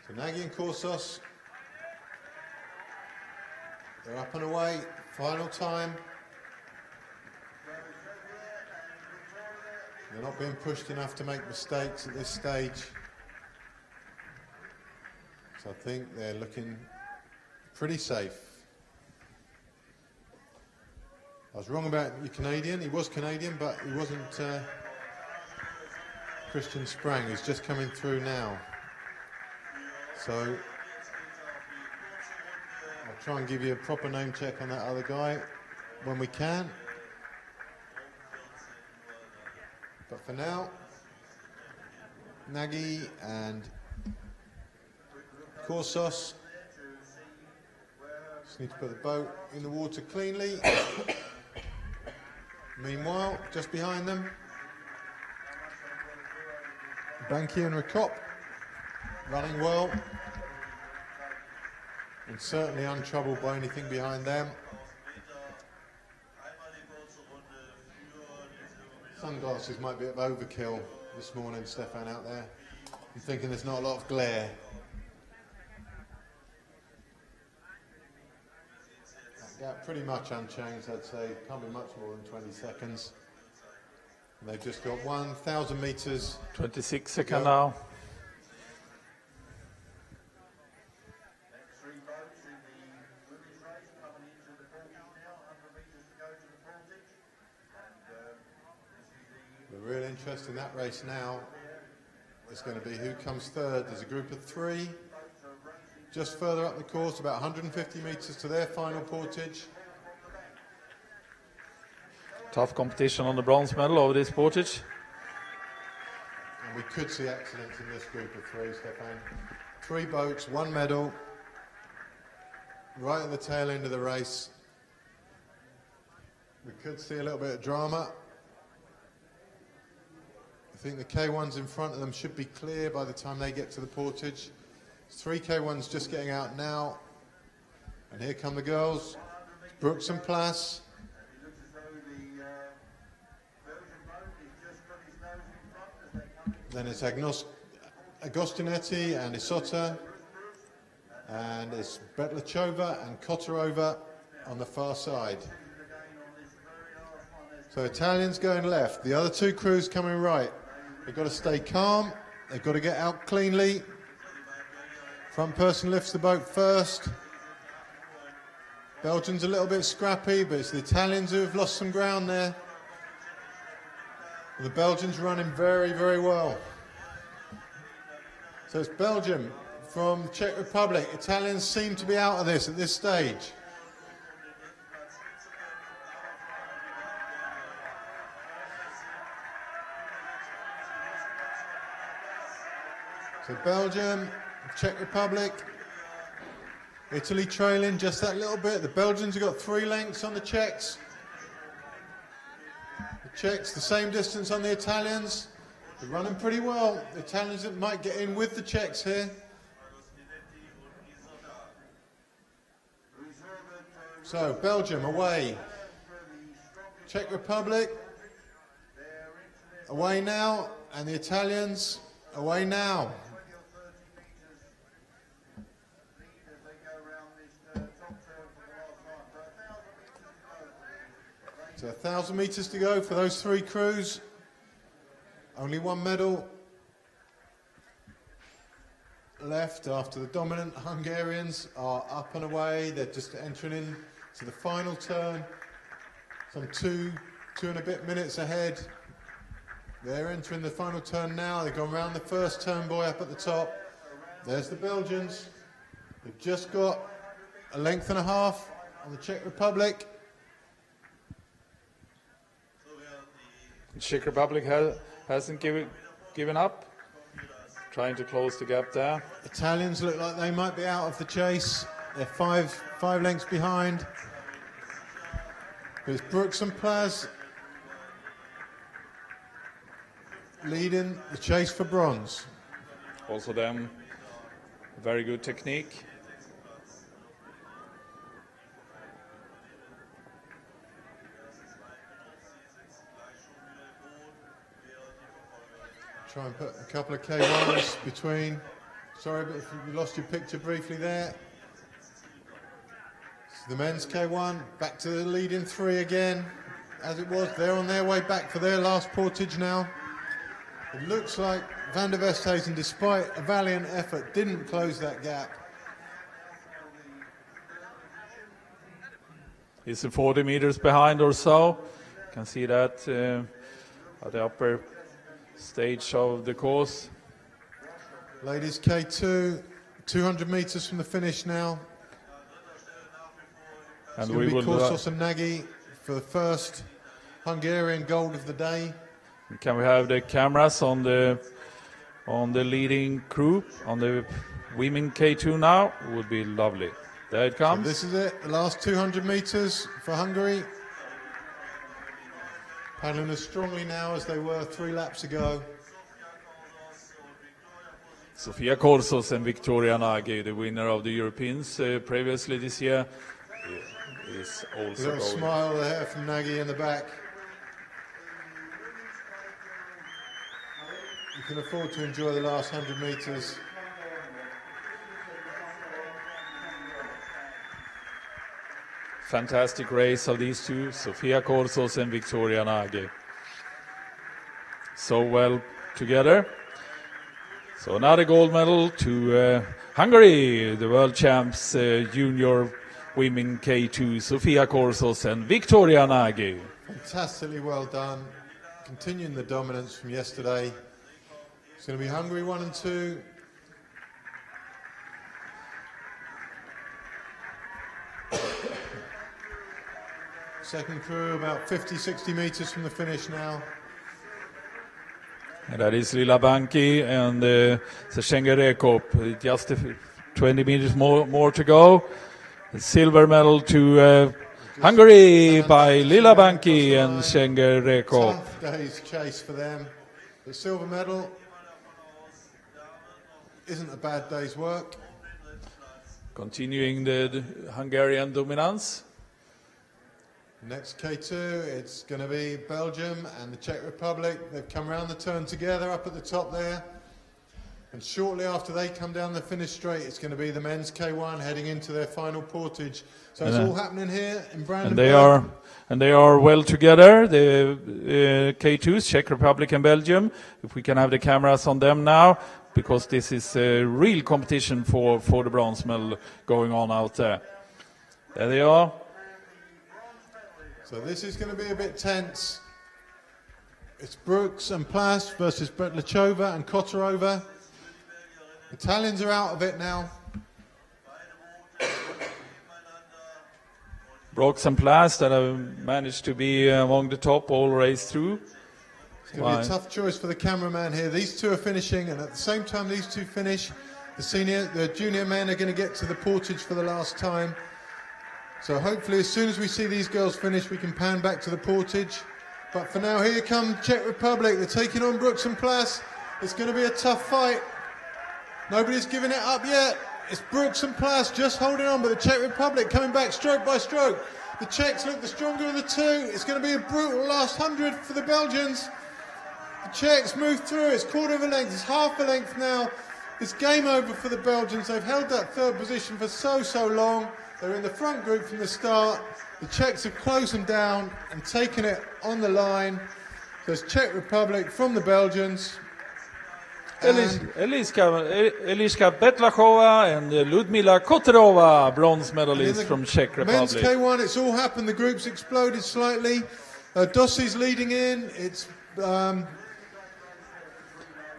So Nagy and Korsos, they're up and away, final time. They're not being pushed enough to make mistakes at this stage. So I think they're looking pretty safe. I was wrong about your Canadian. He was Canadian, but he wasn't Christian Sprang, who's just coming through now. So I'll try and give you a proper name check on that other guy when we can. But for now, Nagy and Korsos Just need to put the boat in the water cleanly. Meanwhile, just behind them, Banky and Rakop running well and certainly untroubled by anything behind them. Sunglasses might be a bit of overkill this morning, Stefan, out there. I'm thinking there's not a lot of glare. That gap pretty much unchanged, I'd say. Can't be much more than 20 seconds. And they've just got 1,000 metres. 26 seconds now. The real interest in that race now is going to be who comes third. There's a group of three just further up the course, about 150 metres to their final portage. Tough competition on the bronze medal over this portage. And we could see excellence in this group of three, Stefan. 3 boats, 1 medal, right at the tail end of the race. We could see a little bit of drama. I think the K1s in front of them should be clear by the time they get to the portage. 3 K1s just getting out now. And here come the girls. Brooks and Plass. Then it's Agostinetti and Isotta. And it's Betlachova and Kotarova on the far side. So Italians going left. The other 2 crews coming right. They've got to stay calm. They've got to get out cleanly. Front person lifts the boat first. Belgians a little bit scrappy, but it's the Italians who have lost some ground there. The Belgians running very, very well. So it's Belgium from the Czech Republic. Italians seem to be out of this at this stage. So Belgium, Czech Republic, Italy trailing just that little bit. The Belgians have got 3 lengths on the Czechs. The Czechs the same distance on the Italians. They're running pretty well. The Italians might get in with the Czechs here. So Belgium away. Czech Republic away now, and the Italians away now. So 1,000 metres to go for those 3 crews. Only 1 medal left after the dominant Hungarians are up and away. They're just entering in to the final turn. Some 2 and a bit minutes ahead. They're entering the final turn now. They've gone round the first turn buoy up at the top. There's the Belgians. They've just got a length and a half on the Czech Republic. The Czech Republic hasn't given up, trying to close the gap there. Italians look like they might be out of the chase. They're five lengths behind. There's Brooks and Plaz leading the chase for bronze. Also them, very good technique. Try and put a couple of K1s between. Sorry, but if you lost your picture briefly there. It's the men's K1, back to the leading 3 again, as it was. They're on their way back for their last portage now. It looks like Van der Westhuizen, despite a valiant effort, didn't close that gap. He's 40 meters behind or so. You can see that at the upper stage of the course. Ladies K2, 200 meters from the finish now. And it's we will Korsos and Nagy for the first Hungarian gold of the day. Can we have the cameras on the leading crew on the women K2 now? It would be lovely. There it So comes. this is it, the last 200 meters for Hungary. Paddling as strongly now as they were 3 laps ago. Sofia Corsos and Victoria Nagy, the winner of the Europeans previously this year, is A also little going. smile there from Nagy in the back. You can afford to enjoy the last 100 meters. Fantastic race of these two, Sofia Corsos and Victoria Nagy. So well together. So another gold medal to Hungary, the world champs junior women K2, Sofia Corsos and Victoria Nagy. Fantastically well done. Continuing the dominance from yesterday. It's going to be Hungary 1 and 2. Second crew about 50, 60 meters from the finish now. And that is Lila Banki and Seshenga Rekop. Just 20 meters more to go. The silver medal to Hungary by Lila Banki and Seshenga Rekop. Tough day's chase for them. The silver medal isn't a bad day's work. Continuing the Hungarian dominance. Next K2, it's going to be Belgium and the Czech Republic. They've come around the turn together up at the top there. And shortly after they come down the finish straight, it's going to be the men's K1 heading into their final portage. So it's all happening here in Brandenburg. And they are well together, the K2s, Czech Republic and Belgium. If we can have the cameras on them now, because this is a real competition for the bronze medal going on out there. There they are. So this is going to be a bit tense. It's Brooks and Plas versus Bretlachova and Kotarova. Italians are out of it now. Brooks and Plas that have managed to be among the top all race through. It's going to be a tough choice for the cameraman here. These two are finishing, and at the same time these two finish, the junior men are going to get to the portage for the last time. So hopefully as soon as we see these girls finish, we can pan back to the portage. But for now, here come Czech Republic. They're taking on Brooks and Plas. It's going to be a tough fight. Nobody's giving it up yet. It's Brooks and Plas just holding on, but the Czech Republic coming back stroke by stroke. The Czechs look the stronger of the two. It's going to be a brutal last 100 for the Belgians. The Czechs move through. It's quarter of a length. It's half a length now. It's game over for the Belgians. They've held that third position for so long. They're in the front group from the start. The Czechs have closed them down and taken it on the line. So it's Czech Republic from the Belgians. Eliška Betlachova and Ludmila Kotarova, bronze medalist from Czech Men's Republic. K1, it's all happened. The group's exploded slightly. Dossi's leading in. It's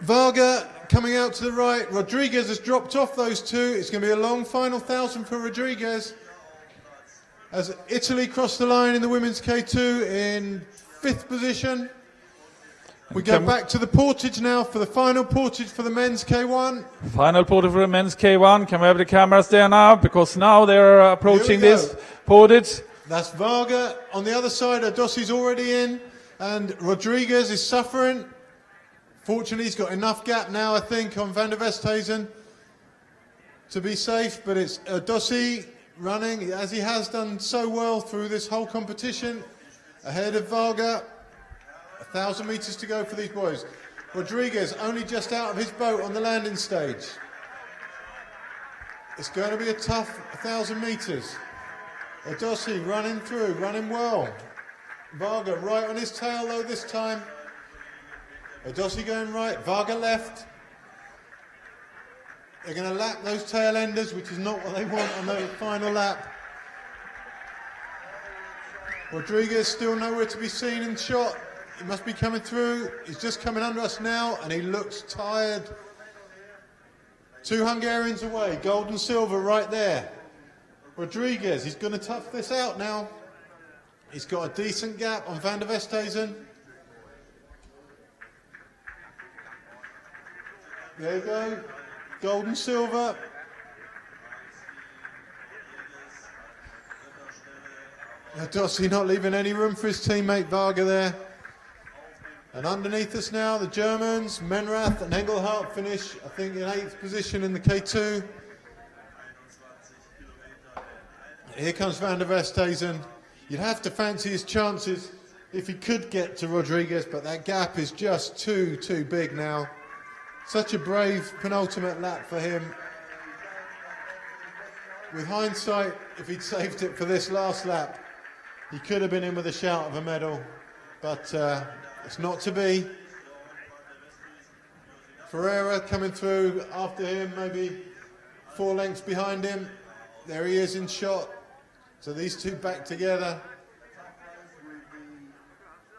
Varga coming out to the right. Rodriguez has dropped off those two. It's going to be a long final 1,000 for Rodriguez. As Italy crossed the line in the women's K2 in 5th position. We go back to the portage now for the final portage for the men's K1. Final portage for the men's K1. Can we have the cameras there now? Because now they're approaching this portage. That's Varga. On the other side, Dossi's already in. And Rodriguez is suffering. Fortunately, he's got enough gap now, I think, on Van der Westhuizen to be safe. But it's Dossi running, as he has done so well through this whole competition, ahead of Varga. 1,000 meters to go for these boys. Rodriguez only just out of his boat on the landing stage. It's going to be a tough 1,000 meters. Dossi running through, running well. Varga right on his tail though this time. Dossi going right, Varga left. They're going to lap those tail enders, which is not what they want on the final lap. Rodriguez still nowhere to be seen in shot. He must be coming through. He's just coming under us now, and he looks tired. 2 Hungarians away, gold and silver right there. Rodriguez, he's going to tough this out now. He's got a decent gap on Van der Westhuizen. There you go, gold and silver. Dossi not leaving any room for his teammate Varga there. And underneath us now, the Germans, Menrath and Engelhardt finish, I think, in 8th position in the K2. Here comes Van der Westhuizen. You'd have to fancy his chances if he could get to Rodriguez, but that gap is just too big now. Such a brave penultimate lap for him. With hindsight, if he'd saved it for this last lap, he could have been in with a shout of a medal, but it's not to be. Ferreira coming through after him, maybe 4 lengths behind him. There he is in shot. So these two back together.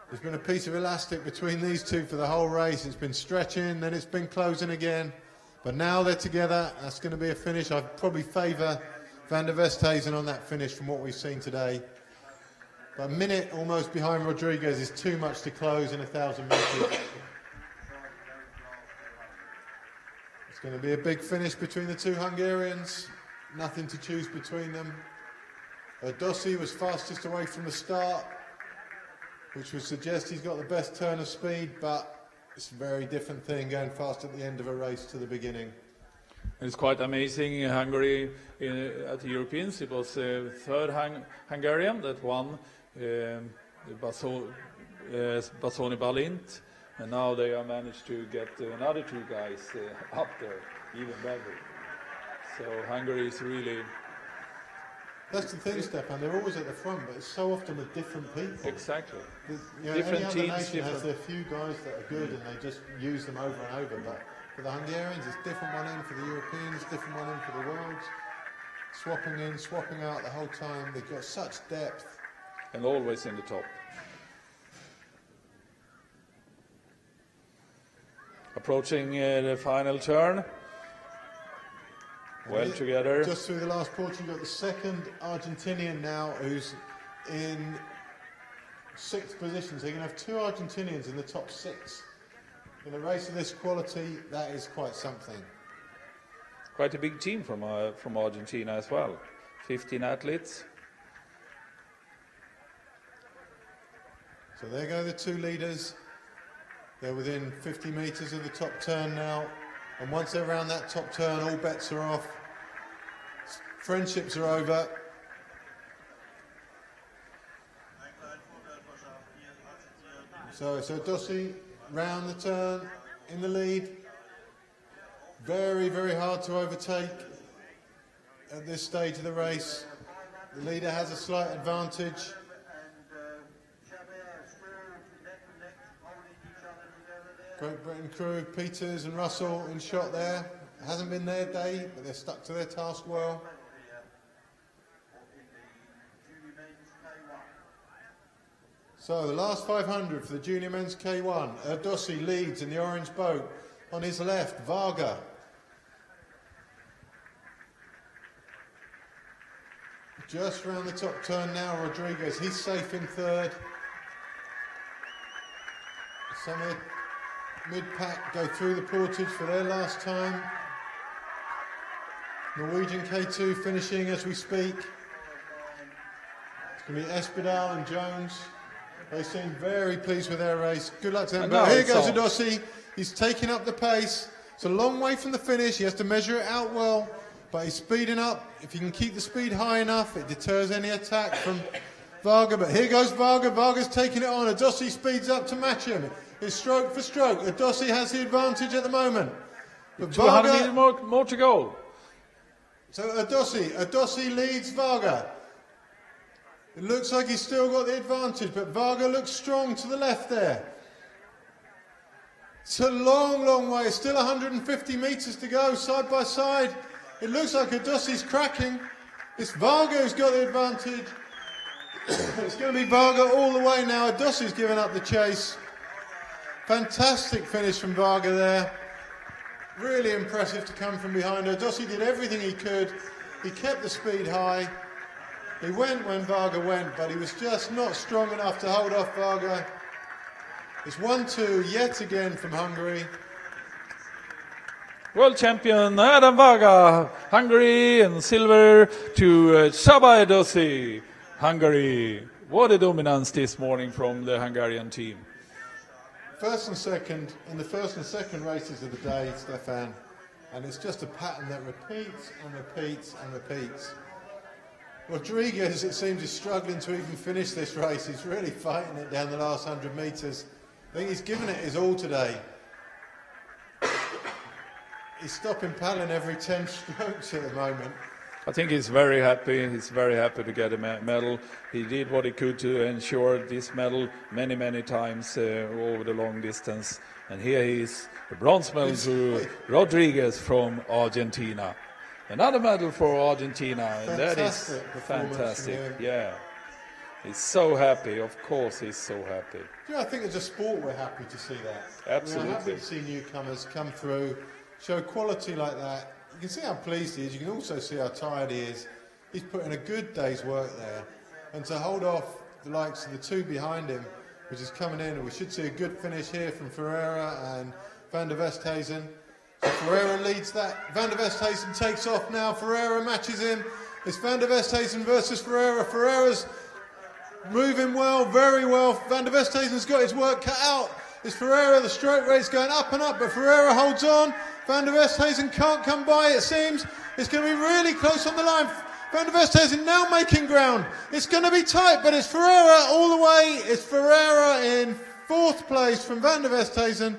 There's been a piece of elastic between these two for the whole race. It's been stretching, then it's been closing again. But now they're together. That's going to be a finish. I'd probably favour Van der Westhuizen on that finish from what we've seen today. But a minute almost behind Rodriguez is too much to close in 1,000 metres. It's going to be a big finish between the two Hungarians. Nothing to choose between them. Dossi was fastest away from the start, which would suggest he's got the best turn of speed, but it's a very different thing going fast at the end of a race to the beginning. It's quite amazing in Hungary at the Europeans. It was the third Hungarian that won, Bassoni Balint, and now they have managed to get another 2 guys up there, even better. So Hungary is really... That's the thing, Stefan, they're always at the front, but it's so often with different people. Exactly. Different any other teams, nation has a few guys that are good and they just use them over and over, but for the Hungarians it's different one in, for the Europeans, different one in for the Worlds. Swapping in, swapping out the whole time, they've got such depth. And always in the top. Approaching the final turn. Well together. Just through the last porch, you've got the second Argentinian now who's in 6th position. So you're going to have 2 Argentinians in the top 6. In a race of this quality, that is quite something. Quite a big team from Argentina as well. 15 athletes. So there go the 2 leaders. They're within 50 metres of the top turn now. And once they're around that top turn, all bets are off. Friendships are over. So Dossi round the turn in the lead. Very, very hard to overtake at this stage of the race. The leader has a slight advantage. Great Britain crew, Peters and Russell in shot there. It hasn't been their day, but they're stuck to their task well. So the last 500 for the junior men's K1. Dossi leads in the orange boat. On his left, Varga. Just round the top turn now, Rodriguez. He's safe in 3rd. Some of the mid-pack go through the Portage for their last time. Norwegian K2 finishing as we speak. It's going to be Espedal and Jones. They seem very pleased with their race. Good luck to them. But here goes Dossi. He's taking up the pace. It's a long way from the finish. He has to measure it out well, but he's speeding up. If he can keep the speed high enough, it deters any attack from Varga. But here goes Varga. Varga's taking it on. Dossi speeds up to match him. It's stroke for stroke. Dossi has the advantage at the moment. But 200 meters more to go. So Dossi leads Varga. It looks like he's still got the advantage, but Varga looks strong to the left there. It's a long, long way. It's still 150 metres to go, side by side. It looks like Dossi's cracking. It's Varga who's got the advantage. It's going to be Varga all the way now. Dossi's given up the chase. Fantastic finish from Varga there. Really impressive to come from behind her. Dossi did everything he could. He kept the speed high. He went when Varga went, but he was just not strong enough to hold off Varga. It's 1-2 yet again from Hungary. World champion Adam Varga, Hungary, and silver to Csaba Dossi, Hungary. What a dominance this morning from the Hungarian team. First and second, in the first and second races of the day, Stefan, and it's just a pattern that repeats and repeats and repeats. Rodriguez, it seems, is struggling to even finish this race. He's really fighting it down the last 100 metres. I think he's given it his all today. He's stopping paddling every 10 strokes at the moment. I think he's very happy. He's very happy to get a medal. He did what he could to ensure this medal many, many times over the long distance. And here he is, the bronze medal to Rodriguez from Argentina. Another medal for Argentina. And that is fantastic. Yeah. He's so happy. Of course he's so happy. Yeah, I think as a sport we're happy to see that. Absolutely. We're happy to see newcomers come through, show quality like that. You can see how pleased he is. You can also see how tired he is. He's put in a good day's work there. And to hold off the likes of the two behind him, which is coming in, and we should see a good finish here from Ferreira and Van der Westhuizen. So Ferreira leads that. Van der Westhuizen takes off now. Ferreira matches him. It's Van der Westhuizen versus Ferreira. Ferreira's moving well, very well. Van der Westhuizen's got his work cut out. It's Ferreira, the stroke rate's going up and up, but Ferreira holds on. Van der Westhuizen can't come by, it seems. It's going to be really close on the line. Van der Westhuizen now making ground. It's going to be tight, but it's Ferreira all the way. It's Ferreira in fourth place from Van der Westhuizen.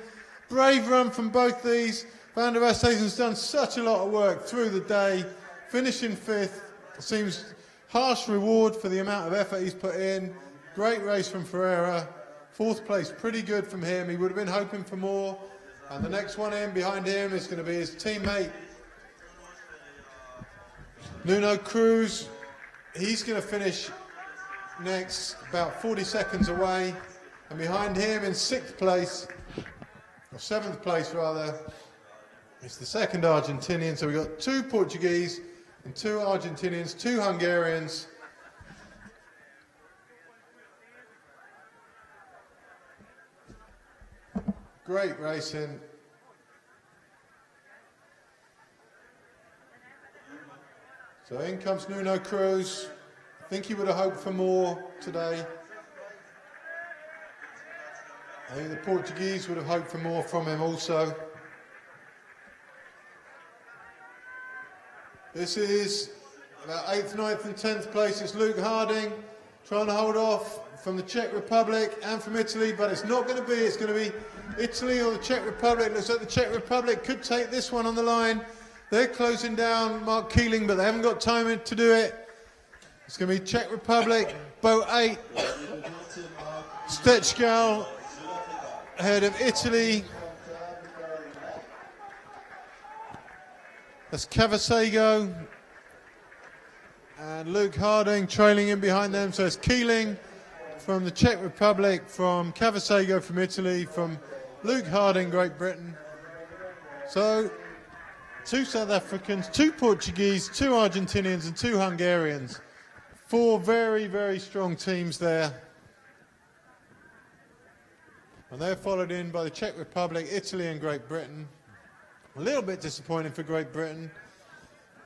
Brave run from both these. Van der Westhuizen's done such a lot of work through the day. Finishing fifth seems harsh reward for the amount of effort he's put in. Great race from Ferreira. Fourth place, pretty good from him. He would have been hoping for more. And the next one in behind him is going to be his teammate, Nuno Cruz. He's going to finish next, about 40 seconds away. And behind him in sixth place, or seventh place rather, is the second Argentinian. So we've got two Portuguese and two Argentinians, two Hungarians. Great racing. So in comes Nuno Cruz. I think he would have hoped for more today. I think the Portuguese would have hoped for more from him also. This is about 8th, 9th and 10th place. It's Luke Harding trying to hold off from the Czech Republic and from Italy, but it's not going to be. It's going to be Italy or the Czech Republic. Looks like the Czech Republic could take this one on the line. They're closing down Mark Keeling, but they haven't got time to do it. It's going to be Czech Republic, boat 8. Stechgal ahead of Italy. That's Cavasago. And Luke Harding trailing in behind them. So it's Keeling from the Czech Republic, from Cavasago from Italy, from Luke Harding, Great Britain. So two South Africans, two Portuguese, two Argentinians and two Hungarians. Four very, very strong teams there. And they're followed in by the Czech Republic, Italy and Great Britain. A little bit disappointing for Great Britain,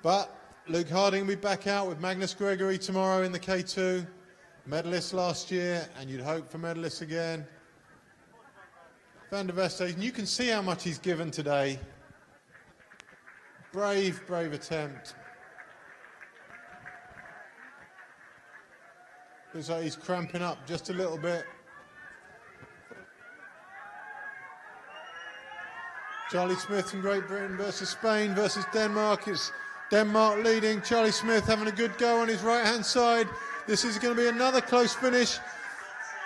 but Luke Harding will be back out with Magnus Gregory tomorrow in the K2. Medalist last year, and you'd hope for medalists again. Van der Westhuizen, you can see how much he's given today. Brave, brave attempt. Looks like he's cramping up just a little bit. Charlie Smith from Great Britain versus Spain versus Denmark. It's Denmark leading. Charlie Smith having a good go on his right-hand side. This is going to be another close finish.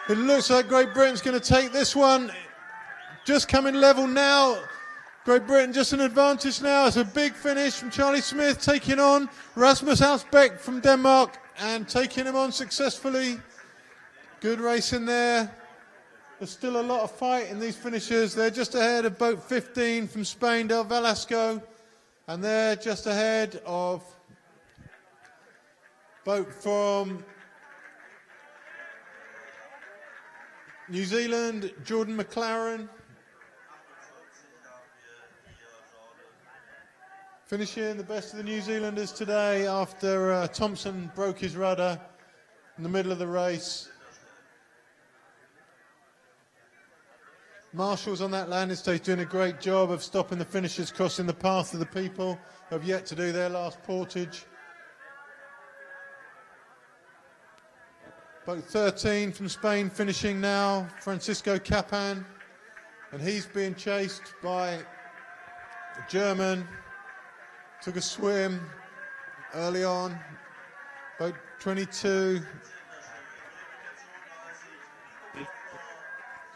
It looks like Great Britain's going to take this one. Just coming level now. Great Britain just an advantage now. It's a big finish from Charlie Smith taking on Rasmus Ausbeck from Denmark and taking him on successfully. Good race in there. There's still a lot of fight in these finishers. They're just ahead of boat 15 from Spain, Del Velasco. And they're just ahead of boat from New Zealand, Jordan McLaren. Finishing the best of the New Zealanders today after Thompson broke his rudder. in the middle of the race. Marshall's on that landing stage doing a great job of stopping the finishers crossing the path of the people who have yet to do their last portage. Boat 13 from Spain finishing now, Francisco Capan, and he's being chased by a German. Took a swim early on. Boat 22.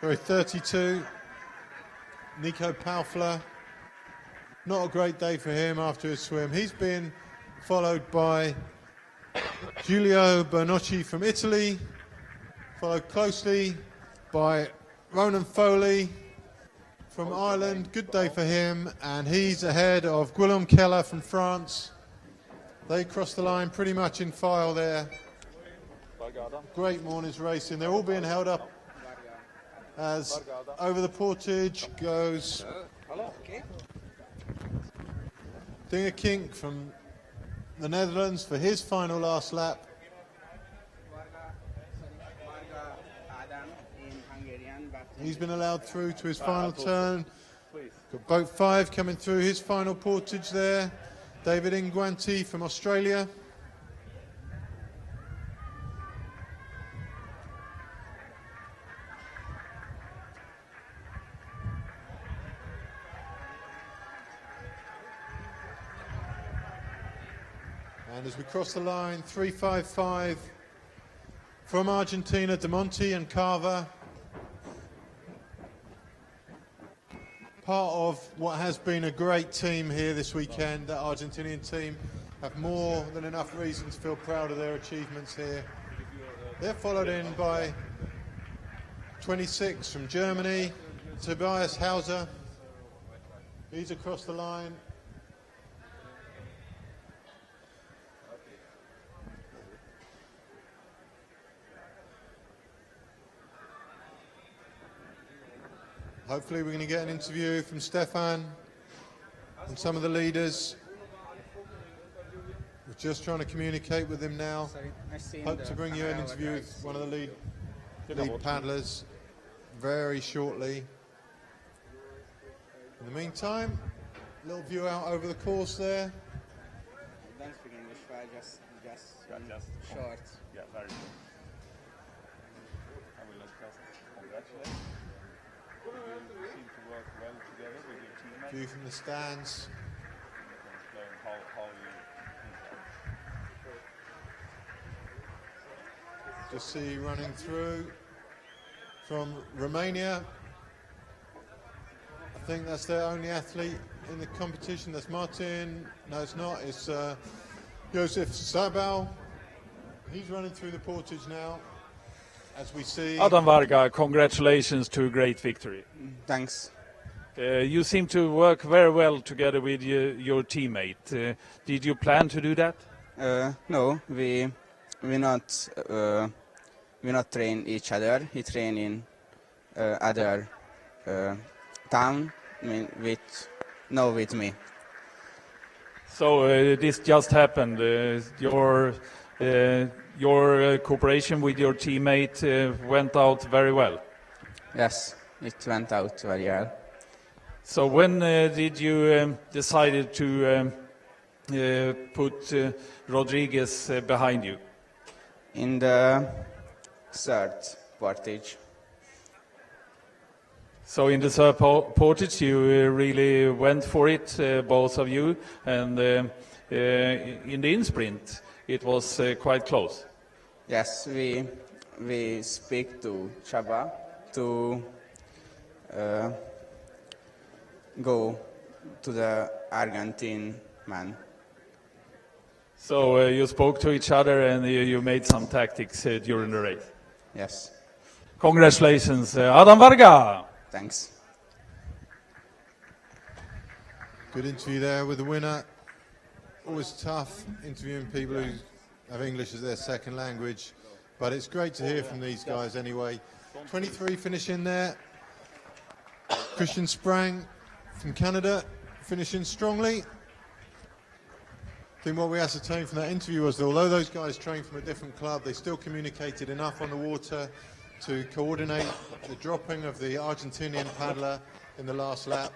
32. Nico Paufler. Not a great day for him after his swim. He's been followed by Giulio Bernocchi from Italy, followed closely by Ronan Foley from Ireland. Good day for him, and he's ahead of Guillaume Keller from France. They crossed the line pretty much in file there. Great morning's racing. They're all being held up as over the portage goes Dinger Kink from the Netherlands for his final last lap. He's been allowed through to his final turn. Got boat 5 coming through his final portage there. David Ingwanti from Australia. And as we cross the line, 355 from Argentina, De Monte and Carver. Part of what has been a great team here this weekend. That Argentinian team have more than enough reason to feel proud of their achievements here. They're followed in by 26 from Germany, Tobias Hauser. He's across the line. Hopefully we're going to get an interview from Stefan and some of the leaders. We're just trying to communicate with him now. Hope to bring you an interview with one of the lead paddlers very shortly. In the meantime, a little view out over the course there. Don't speak English, just short. Yeah, very good. I will just congratulate. You seem to work well together with your teammates. View from the stands. Explain how you Just see you running through from Romania. I think that's their only athlete in the competition. That's Martin. No, it's not. It's Josef Sabal. He's running through the portage now. As we see, Adam Varga, congratulations to a great victory. Thanks. You seem to work very well together with your teammate. Did you plan to do that? No, we not train each other. He train in other town with me. So this just happened. Your cooperation with your teammate went out very well. Yes, it went out very well. So when did you decided to put Rodriguez behind you? In the third portage. So in the third portage you really went for it, both of you, and in the in-sprint it was quite close. Yes, we speak to Chaba to go to the Argentine man. So you spoke to each other and you made some tactics during the race. Yes, Congratulations, Adam Varga. thanks. good interview there with the winner. Always tough interviewing people who have English as their second language, but it's great to hear from these guys anyway. 23 finishing there. Christian Sprang from Canada finishing strongly. I think what we ascertained from that interview was that although those guys trained from a different club, they still communicated enough on the water to coordinate the dropping of the Argentinian paddler in the last lap.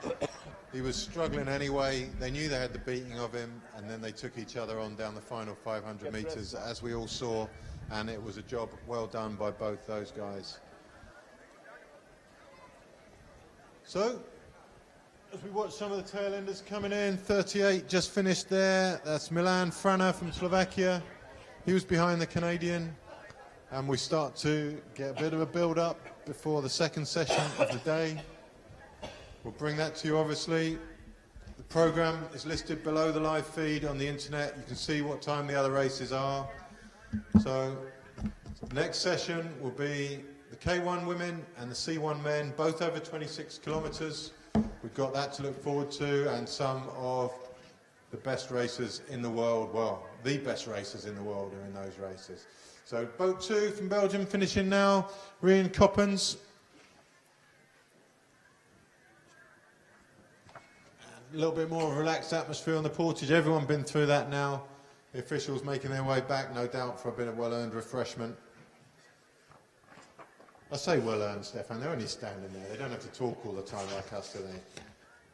He was struggling anyway. They knew they had the beating of him, and then they took each other on down the final 500 metres, as we all saw, and it was a job well done by both those guys. So, as we watch some of the tail enders coming in, 38 just finished there. That's Milan Frana from Slovakia. He was behind the Canadian. And we start to get a bit of a build-up before the second session of the day. We'll bring that to you, obviously. The programme is listed below the live feed on the internet. You can see what time the other races are. So, the next session will be the K1 women and the C1 men, both over 26 kilometres. We've got that to look forward to, and some of the best racers in the world, well, the best racers in the world are in those races. So boat 2 from Belgium finishing now, Rian Coppens. A little bit more of a relaxed atmosphere on the Portage. Everyone been through that now. The officials making their way back, no doubt, for a bit of well-earned refreshment. I say well-earned, Stefan, they're only standing there. They don't have to talk all the time like us, do they?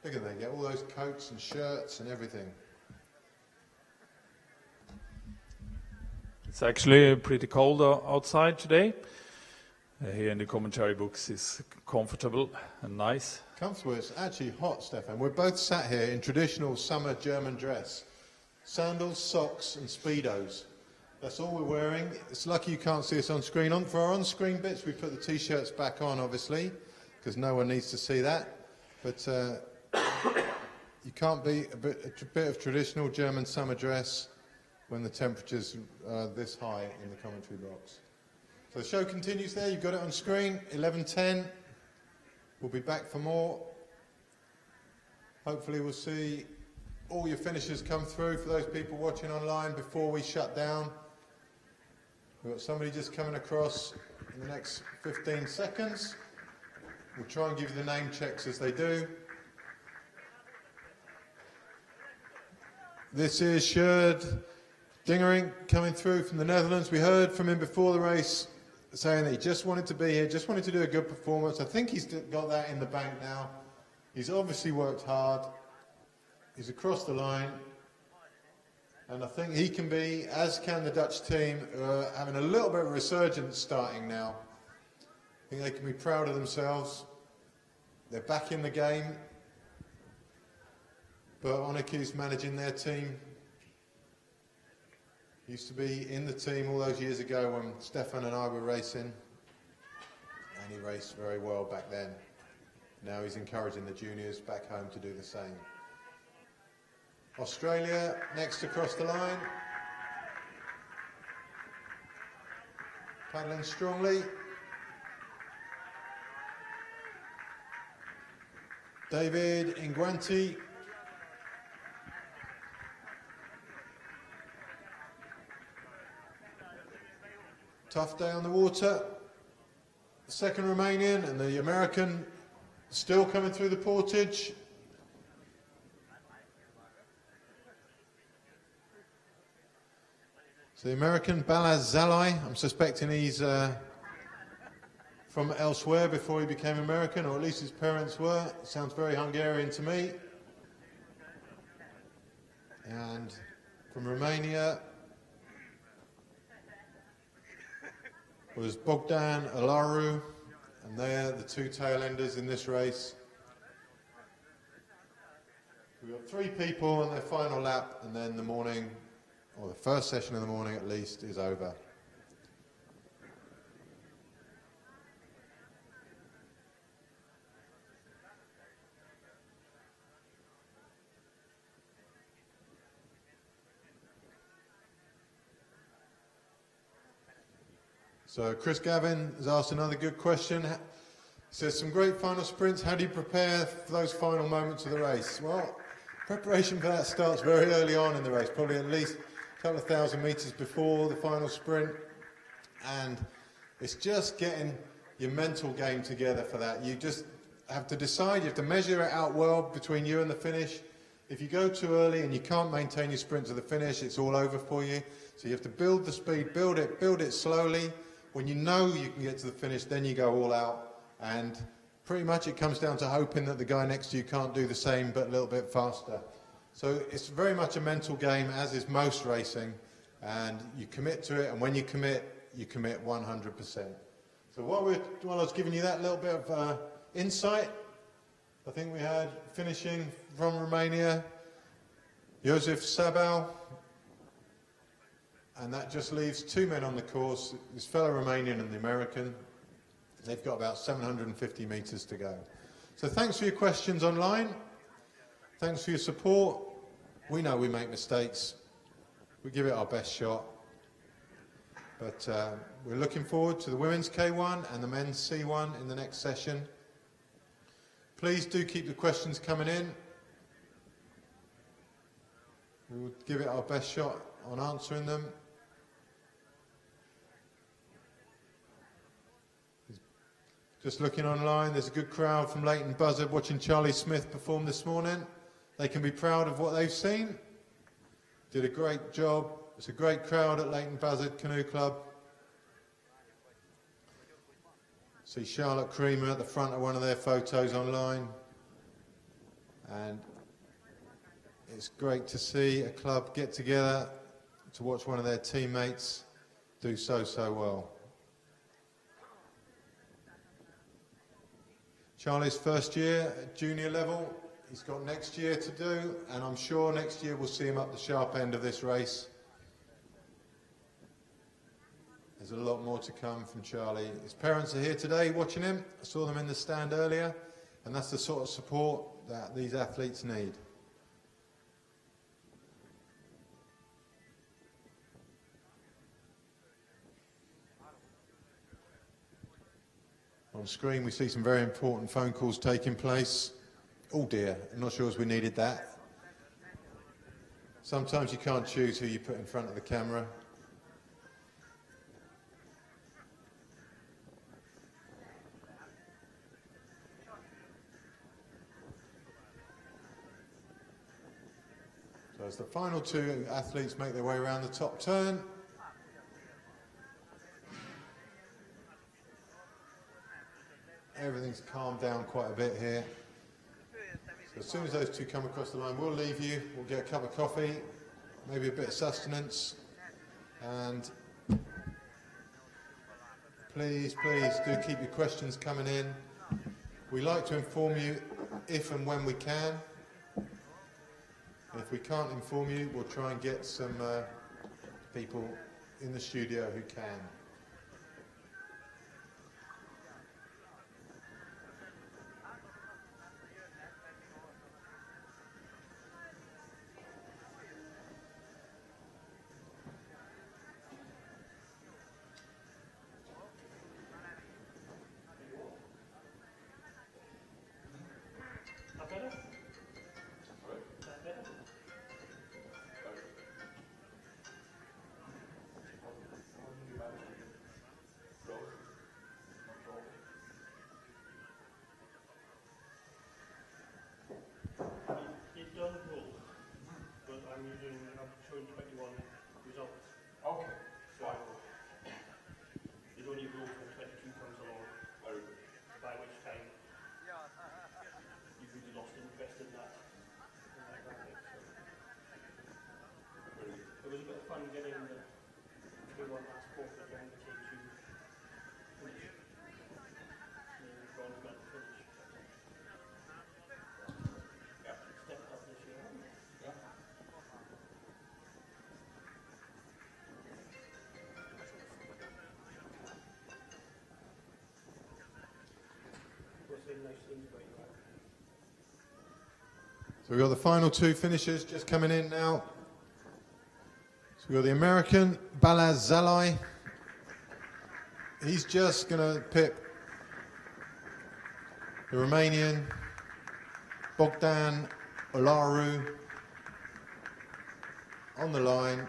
Look at them, they get all those coats and shirts and everything. It's actually pretty cold outside today. Here in the commentary books is comfortable and nice. Comfortable, it's actually hot, Stefan. We're both sat here in traditional summer German dress. Sandals, socks and Speedos. That's all we're wearing. It's lucky you can't see us on screen. For our on-screen bits, we put the T-shirts back on, obviously, because no one needs to see that. But you can't be a bit of traditional German summer dress when the temperature's this high in the commentary box. So the show continues there. You've got it on screen, 11:10. We'll be back for more. Hopefully we'll see all your finishes come through for those people watching online before we shut down. We've got somebody just coming across in the next 15 seconds. We'll try and give you the name checks as they do. This is Sjoerd Dingering coming through from the Netherlands. We heard from him before the race saying that he just wanted to be here, just wanted to do a good performance. I think he's got that in the bank now. He's obviously worked hard. He's across the line. And I think he can be, as can the Dutch team, having a little bit of a resurgence starting now. I think they can be proud of themselves. They're back in the game. But Onneke's managing their team. He used to be in the team all those years ago when Stefan and I were racing. And he raced very well back then. Now he's encouraging the juniors back home to do the same. Australia next across the line. Paddling strongly. David Ingwanti. Tough day on the water. The second Romanian and the American still coming through the Portage. So the American, Balaz Zalai, I'm suspecting he's from elsewhere before he became American, or at least his parents were. Sounds very Hungarian to me. And from Romania was Bogdan Alaru, and they're the two tail enders in this race. We've got 3 people on their final lap, and then the morning, or the first session of the morning at least, is over. So Chris Gavin has asked another good question. He says, some great final sprints. How do you prepare for those final moments of the race? Well, preparation for that starts very early on in the race, probably at least a couple of thousand metres before the final sprint. And it's just getting your mental game together for that. You just have to decide, you have to measure it out well between you and the finish. If you go too early and you can't maintain your sprint to the finish, it's all over for you. So you have to build the speed, build it slowly. When you know you can get to the finish, then you go all out. And pretty much it comes down to hoping that the guy next to you can't do the same but a little bit faster. So it's very much a mental game, as is most racing. And you commit to it, and when you commit 100%. So while I was giving you that little bit of insight, I think we had, finishing from Romania, Josef Sabal, and that just leaves two men on the course, this fellow Romanian and the American. They've got about 750 metres to go. So thanks for your questions online. Thanks for your support. We know we make mistakes. We give it our best shot. But we're looking forward to the women's K1 and the men's C1 in the next session. Please do keep the questions coming in. We will give it our best shot on answering them. Just looking online, there's a good crowd from Leighton Buzzard watching Charlie Smith perform this morning. They can be proud of what they've seen. Did a great job. It's a great crowd at Leighton Buzzard Canoe Club. See Charlotte Creamer at the front of one of their photos online. And it's great to see a club get together to watch one of their teammates do so well. Charlie's first year at junior level. He's got next year to do, and I'm sure next year we'll see him up the sharp end of this race. There's a lot more to come from Charlie. His parents are here today watching him. I saw them in the stand earlier, and that's the sort of support that these athletes need. On screen we see some very important phone calls taking place. Oh dear, I'm not sure if we needed that. Sometimes you can't choose who you put in front of the camera. So as the final two athletes make their way around the top turn, everything's calmed down quite a bit here. So as soon as those two come across the line, we'll leave you. We'll get a cup of coffee, maybe a bit of sustenance, and please do keep your questions coming in. We like to inform you if and when we can. And if we can't inform you, we'll try and get some people in the studio who can. So we've got the final two finishers just coming in now. So we've got the American, Balaz Zalai. He's just going to pip the Romanian, Bogdan Olaru, on the line.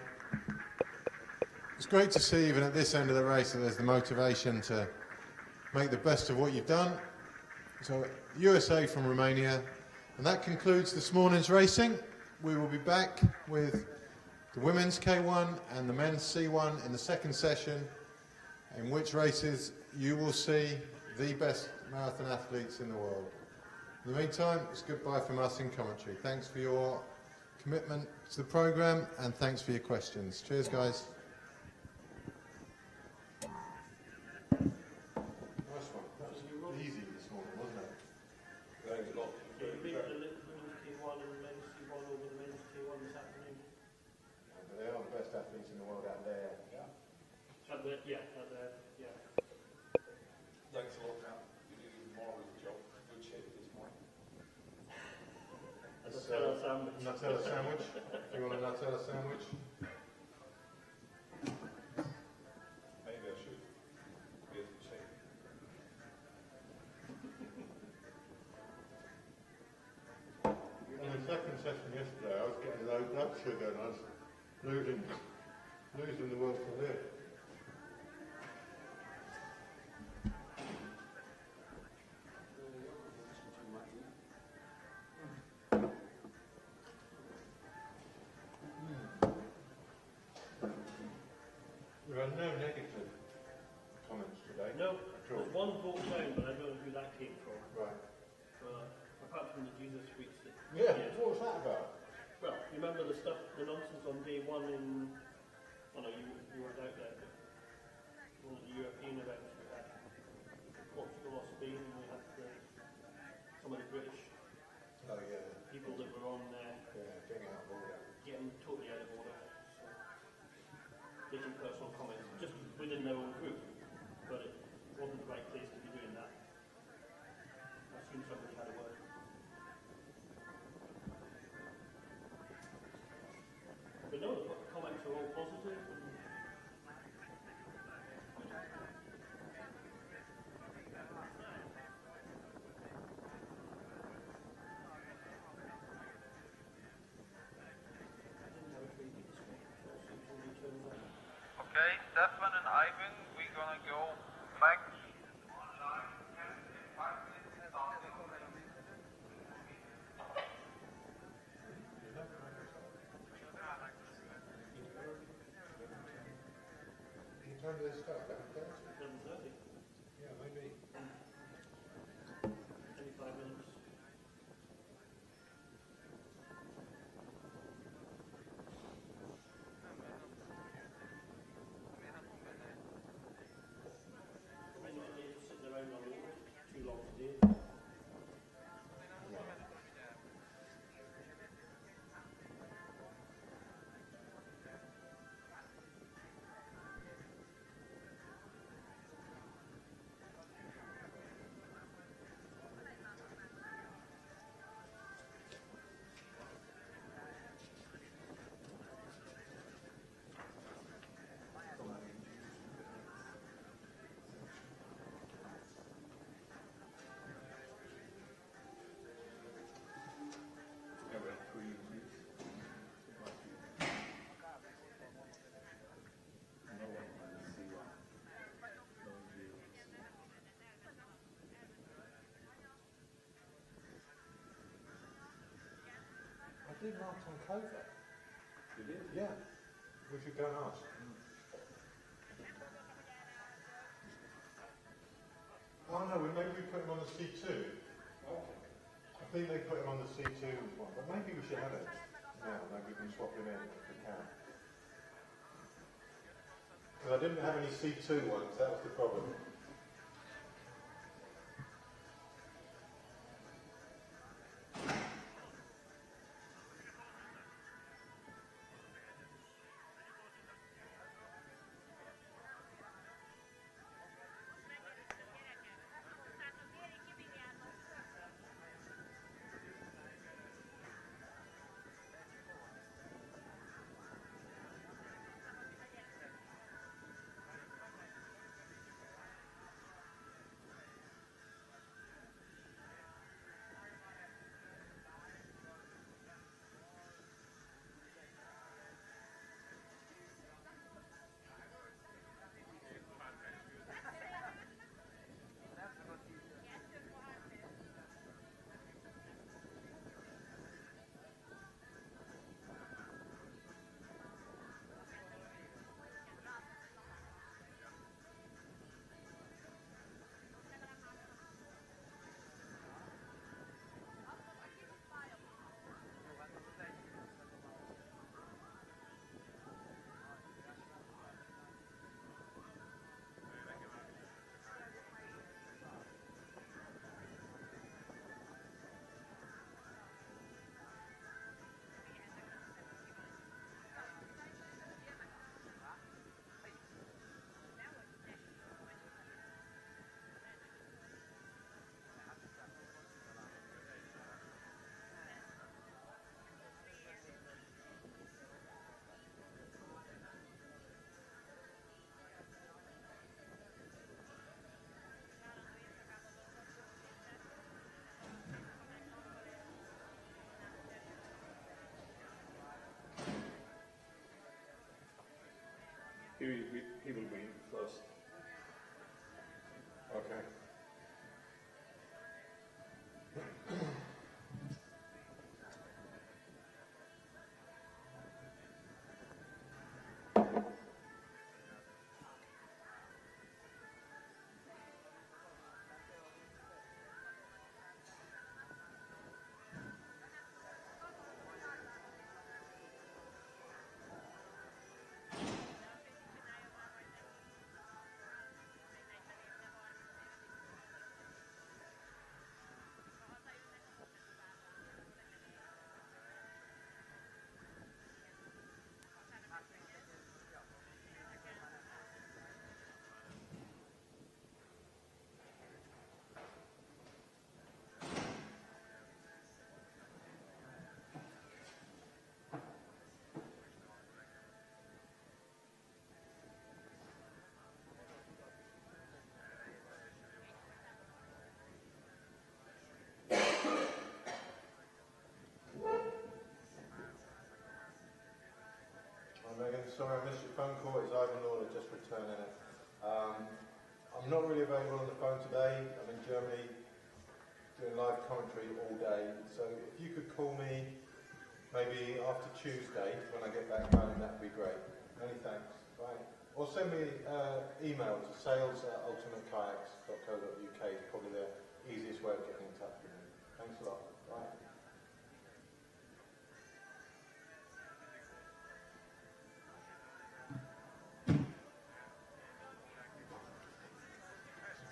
It's great to see even at this end of the race that there's the motivation to make the best of what you've done. So USA from Romania. And that concludes this morning's racing. we will be back with the women's K1 and the men's C1 in the second session, in which races you will see the best marathon athletes in the world. In the meantime, it's goodbye from us in commentary. Thanks for your commitment to the programme and thanks for your questions. Cheers, guys. Nice one. That was easy this morning, wasn't it? Thanks a lot. Yeah, you beat the women's T1 and the men's T1 over the men's T1 this afternoon. They are the best athletes in the world out there. Yeah. Yeah. Thanks a lot, man. You did a marvelous job. Good shape this morning. Nutella sandwich. Nutella sandwich. Do you want a Nutella sandwich? Maybe I should get in shape. In the second session yesterday, I was getting low blood sugar and I was losing the will to live. There are no negative comments today. No, at all. there's one vote down, but I don't know who that came from. Right. Apart from the Jesus speech. Yeah, what was that about? Well, you remember the nonsense on day one in, oh no, you weren't out there, but one of the European events we had Portugal or Spain, and we had some of the British Oh yeah. people that were on there Getting out of order. getting totally out of order. So, making personal comments, just within their own group, but it wasn't the right place to be doing that. I assume somebody had a word. But no, the comments are all positive. And Okay, Stefan and Ivan, we're gonna go back. Can you tell me this stuff? 7:30, Yeah, maybe. 25 minutes. Sitting around on the water, too long to do. I did last on COVID. You did? Yeah. We should go and ask. Oh no, maybe we put him on the C2. I think they put him on the C2 one, but maybe we should have it now. Maybe we can swap him in if we can. Because I didn't have any C2 ones, that was the problem. he will win first. Okay. Megan, sorry I missed your phone call. It's Ivan Lawler just returning it. I'm not really available on the phone today. I'm in Germany doing live commentary all day. So if you could call me maybe after Tuesday when I get back home, that would be great. Many thanks. Bye. Or send me email to sales@ultimatekayaks.co.uk. It's probably the easiest way of getting in touch with me. Thanks a lot. Bye.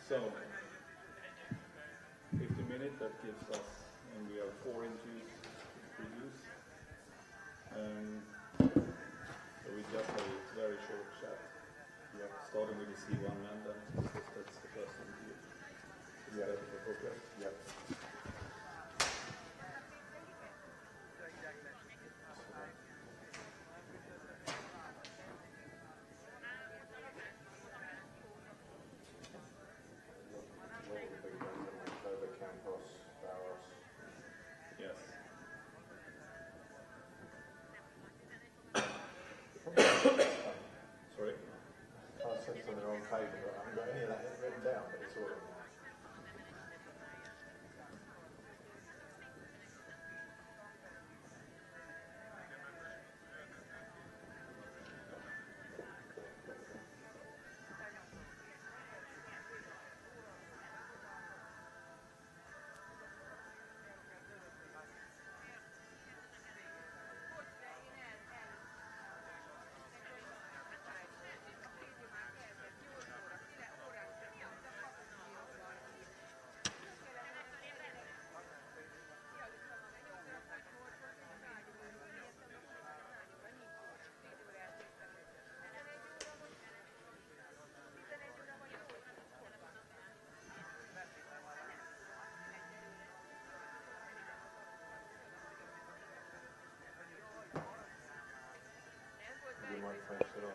So, 50 minutes, that gives us, and we have 4 interviews to produce. So we just have a very short chat. Yeah. Starting with the C1 man then, because that's the first interview. Yeah. For Portage. Yep. Yes. Sorry? I said something on paper, but I haven't got any of that written down, but it's all in there. You might finish it on.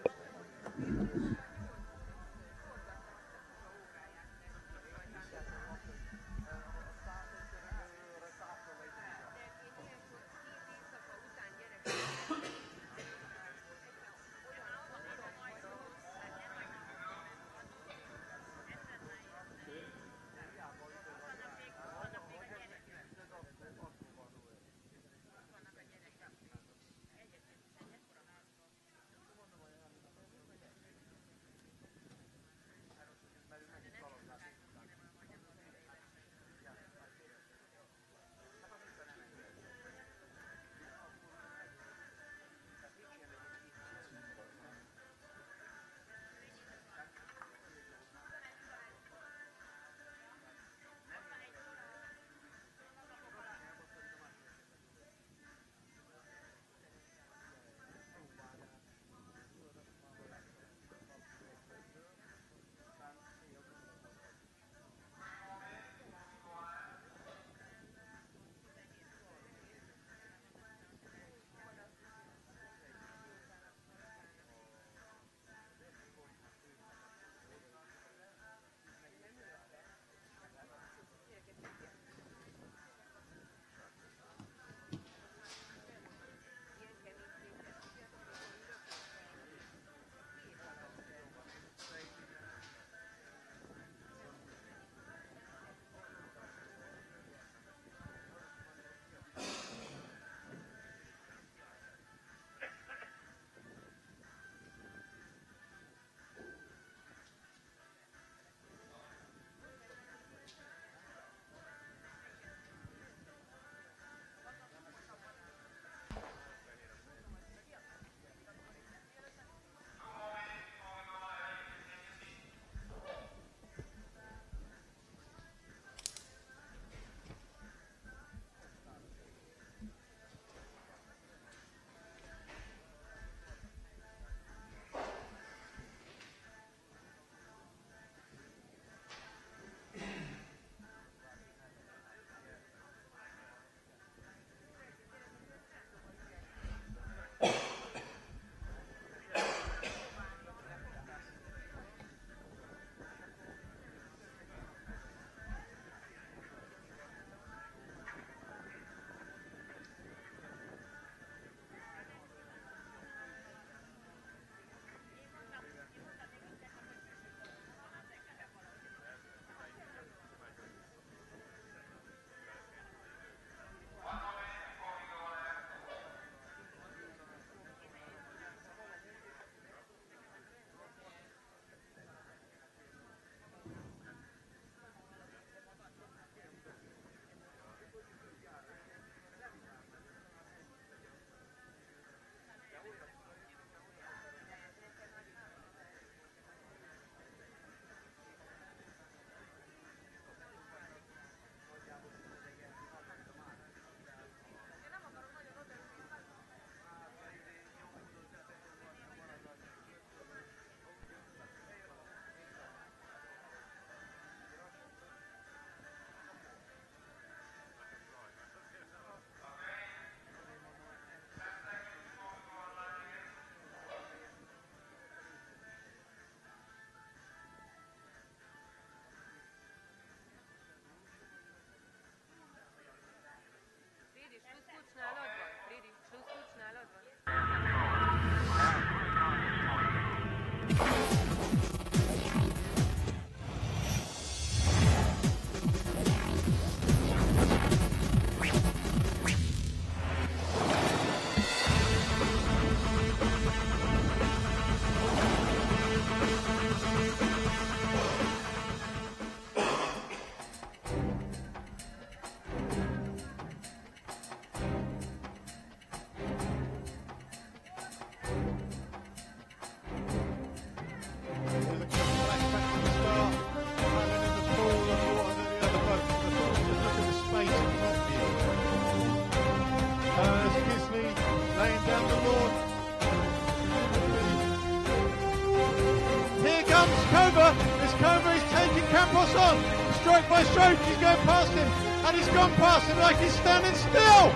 press on. Stroke by stroke, he's going past him. And he's gone past him like he's standing still.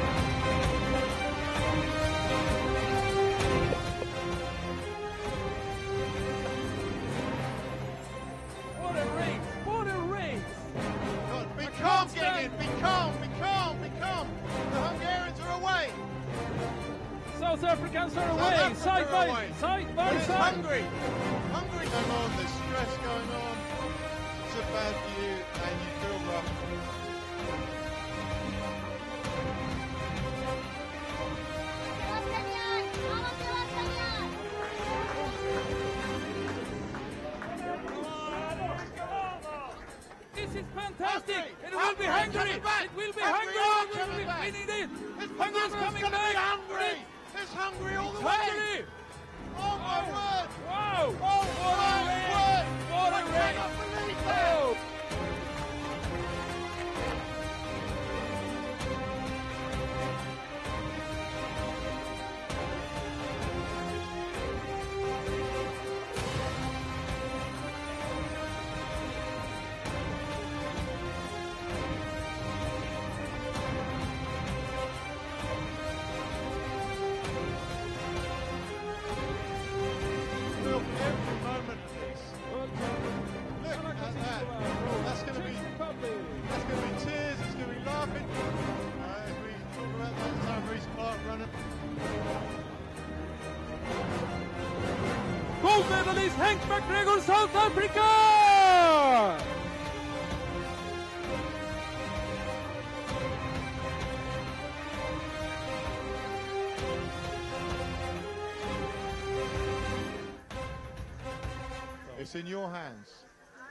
What a race! What a race! Be calm, Genghis. Be calm, be calm, be calm. The Hungarians are away. South Africans are away, Africa side are by away. side But by it's side. Hungary. Hungary going on, there's stress going on. It's a bad view and you feel rough. This is fantastic! It will be Hungary! It will be Hungary! We will be winning this! Hungary's coming back! Hungary! It's Hungary all the way! Hungary! Oh my word! Wow! Oh What a my race! word! What a I race! cannot believe it! Oh! Feel every moment of this. Look at that. That's going to be tears. It's going to be laughing. As we talk about that time, Reece Clark running. Gold medalist Henk McGregor, South Africa! It's in your hands.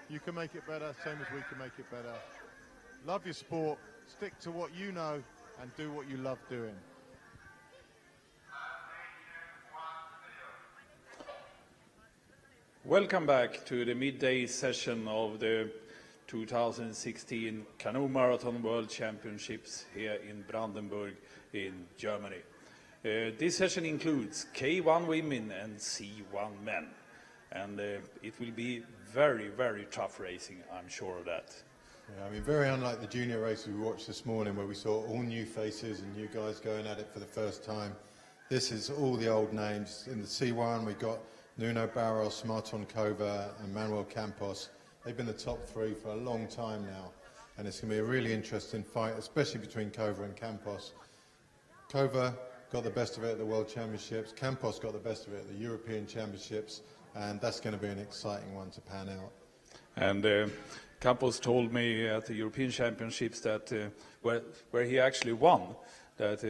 You can make it better, same as we can make it better. Love your sport, stick to what you know, and do what you love doing. Welcome back to the midday session of the 2016 Canoe Marathon World Championships here in Brandenburg in Germany. This session includes K1 women and C1 men. And it will be very, very tough racing, I'm sure of that. Yeah, I mean, very unlike the junior race we watched this morning where we saw all new faces and new guys going at it for the first time. This is all the old names. In the C1, we've got Nuno Barros, Marton Kova and Manuel Campos. They've been the top three for a long time now. And it's going to be a really interesting fight, especially between Kova and Campos. Kova got the best of it at the World Championships. Campos got the best of it at the European Championships. And that's going to be an exciting one to pan out. And Campos told me at the European Championships that where he actually won, that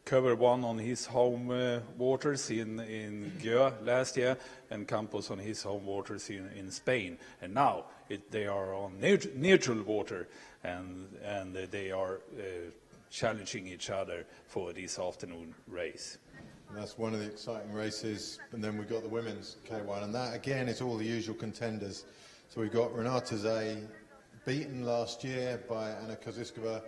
Cover won on his home waters in Gö last year, and Campos on his home waters in Spain. And now they are on neutral water, and they are challenging each other for this afternoon race. And that's one of the exciting races. And then we've got the women's K1. And that, again, is all the usual contenders. So we've got Renata Zay, beaten last year by Anna Koziskova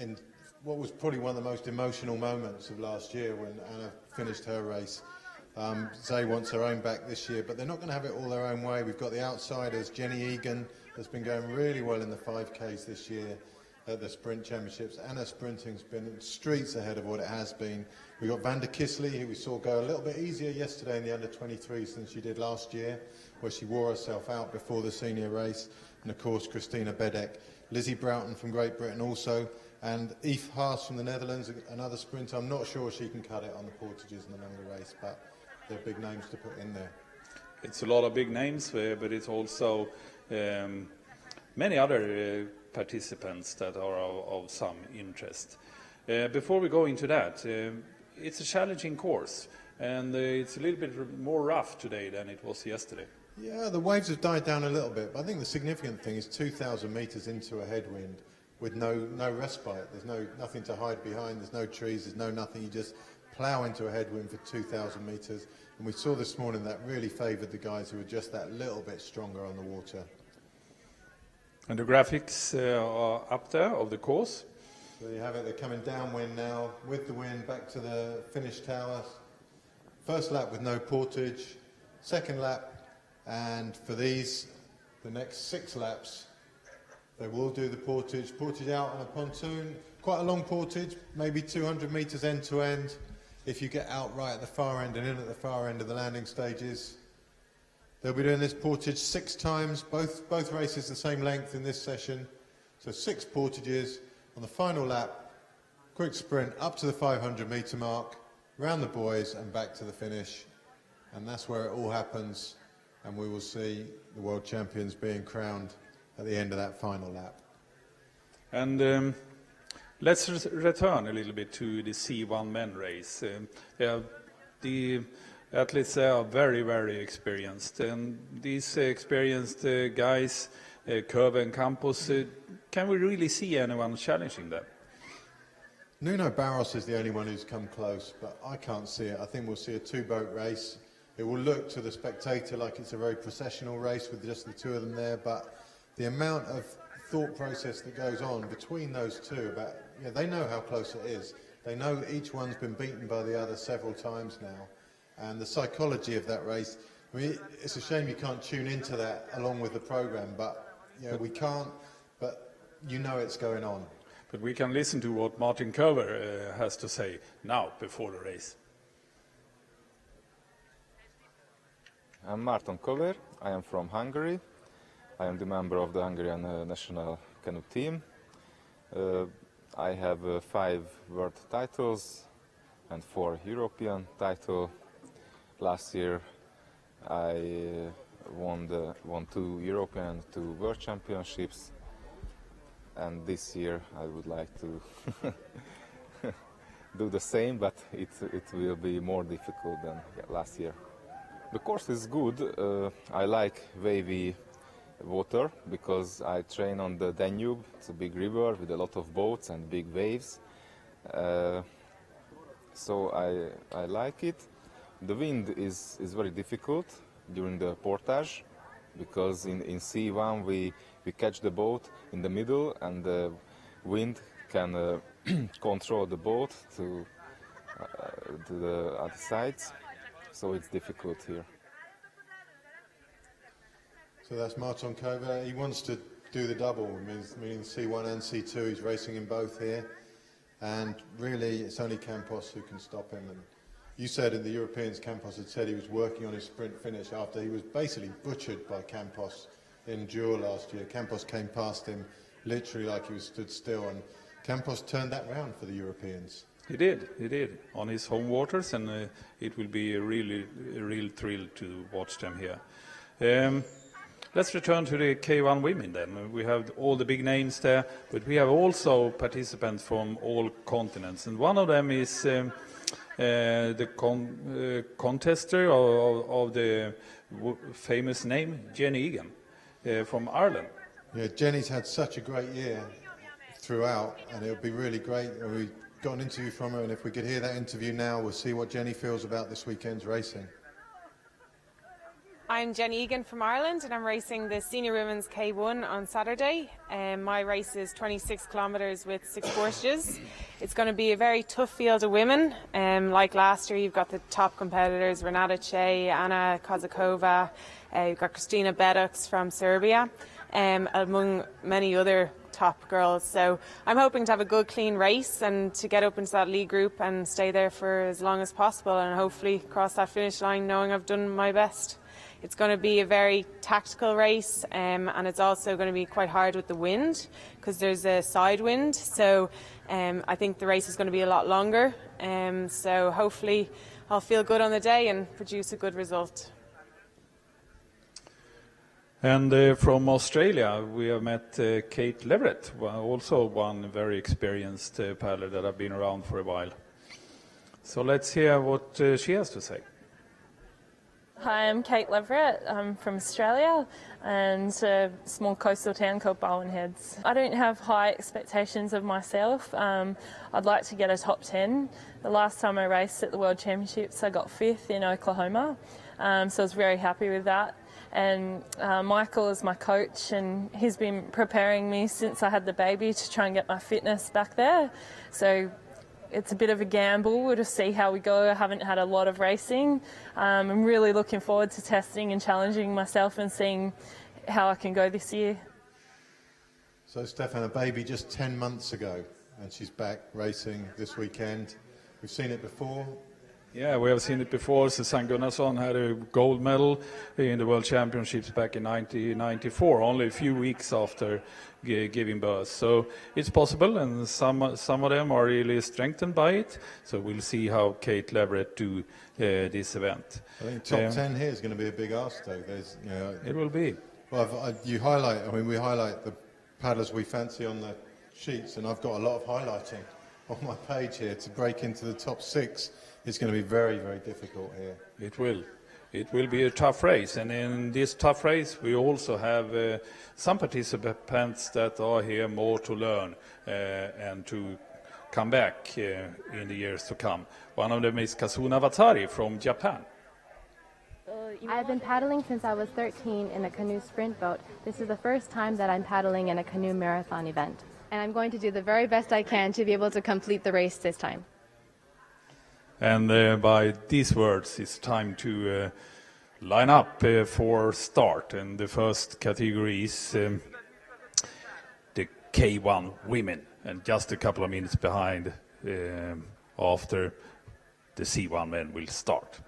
in what was probably one of the most emotional moments of last year when Anna finished her race. Zay wants her own back this year, but they're not going to have it all their own way. We've got the outsiders, Jenny Egan, that's been going really well in the 5Ks this year at the sprint championships. Anna's sprinting's been streets ahead of what it has been. We've got Vanda Kisley, who we saw go a little bit easier yesterday in the under-23s than she did last year, where she wore herself out before the senior race. And of course, Christina Bedek. Lizzie Broughton from Great Britain also. And Eve Haas from the Netherlands, another sprinter. I'm not sure she can cut it on the Portages in the longer race, but they're big names to put in there. It's a lot of big names, but it's also many other participants that are of some interest. Before we go into that, it's a challenging course, and it's a little bit more rough today than it was yesterday. Yeah, the waves have died down a little bit, but I think the significant thing is 2,000 metres into a headwind with no respite. There's nothing to hide behind, there's no trees, there's no nothing. You just plough into a headwind for 2,000 metres. And we saw this morning that really favoured the guys who were just that little bit stronger on the water. And the graphics are up there of the course. So you have it, they're coming downwind now, with the wind back to the finish tower. First lap with no portage, second lap, and for these the next 6 laps, they will do the portage. Portage out on a pontoon, quite a long portage, maybe 200 metres end to end. If you get out right at the far end and in at the far end of the landing stages. They'll be doing this portage 6 times, both races the same length in this session. So 6 portages on the final lap, quick sprint up to the 500 metre mark, round the buoys and back to the finish. And that's where it all happens, and we will see the world champions being crowned at the end of that final lap. And let's return a little bit to the C1 men race. The athletes are very, very experienced, and these experienced guys, Curve and Campos, can we really see anyone challenging them? Nuno Barros is the only one who's come close, but I can't see it. I think we'll see a 2-boat race. It will look to the spectator like it's a very processional race with just the 2 of them there, but the amount of thought process that goes on between those 2 about, they know how close it is. They know that each one's been beaten by the other several times now. And the psychology of that race, I mean, it's a shame you can't tune into that along with the program, but we can't, but it's going on. But we can listen to what Martin Curver has to say now before the race. I'm Martin Köver. I am from Hungary. I am the member of the Hungarian national canoe team. I have 5 world titles and 4 European titles. Last year I won 2 European, 2 World Championships, and this year I would like to do the same, but it will be more difficult than last year. The course is good. I like wavy water because I train on the Danube. It's a big river with a lot of boats and big waves. So I like it. The wind is very difficult during the portage because in C1 we catch the boat in the middle and the wind can control the boat to the other sides. So it's difficult here. So that's Martin Köver. He wants to do the double, meaning C1 and C2. He's racing in both here. And really, it's only Campos who can stop him. And you said in the Europeans, Campos had said he was working on his sprint finish after he was basically butchered by Campos in Jura last year. Campos came past him literally like he was stood still, and Campos turned that round for the Europeans. He did, on his home waters, and it will be a real thrill to watch them here. Let's return to the K1 women then. We have all the big names there, but we have also participants from all continents, and one of them is the contester of the famous name, Jenny Egan, from Ireland. Yeah, Jenny's had such a great year throughout, and it would be really great. We got an interview from her, and if we could hear that interview now, we'll see what Jenny feels about this weekend's racing. I'm Jenny Egan from Ireland, and I'm racing the Senior Women's K1 on Saturday. My race is 26 kilometres with 6 Portages. It's going to be a very tough field of women. Like last year, you've got the top competitors, Renata Che, Anna Kozakova, you've got Kristina Bedux from Serbia, among many other top girls. So I'm hoping to have a good, clean race and to get up into that lead group and stay there for as long as possible and hopefully cross that finish line knowing I've done my best. It's going to be a very tactical race, and it's also going to be quite hard with the wind because there's a side wind. So I think the race is going to be a lot longer. So hopefully I'll feel good on the day and produce a good result. And from Australia, we have met Kate Leverett, also one very experienced paddler that have been around for a while. So let's hear what she has to say. Hi, I'm Kate Leverett. I'm from Australia and a small coastal town called Bowen Heads. I don't have high expectations of myself. I'd like to get a top 10. The last time I raced at the World Championships, I got 5th in Oklahoma, so I was very happy with that. And Michael is my coach, and he's been preparing me since I had the baby to try and get my fitness back there. So it's a bit of a gamble. We'll just see how we go. I haven't had a lot of racing. I'm really looking forward to testing and challenging myself and seeing how I can go this year. So Stefan, a baby just 10 months ago, and she's back racing this weekend. We've seen it before. Yeah, we have seen it before. Susanne Gunnarsson had a gold medal in the World Championships back in 1994, only a few weeks after giving birth. So it's possible, and some of them are really strengthened by it. So we'll see how Kate Leverett do this event. I think top 10 here is going to be a big ask, though. It will be. Well, we highlight the paddlers we fancy on the sheets, and I've got a lot of highlighting on my page here to break into the top 6. It's going to be very, very difficult here. It will. It will be a tough race, and in this tough race we also have some participants that are here more to learn and to come back in the years to come. One of them is Kazuna Watsari from Japan. I've been paddling since I was 13 in a canoe sprint boat. This is the first time that I'm paddling in a canoe marathon event. And I'm going to do the very best I can to be able to complete the race this time. And by these words, it's time to line up for start. And the first category is the K1 women, and just a couple of minutes behind after the C1 men will start.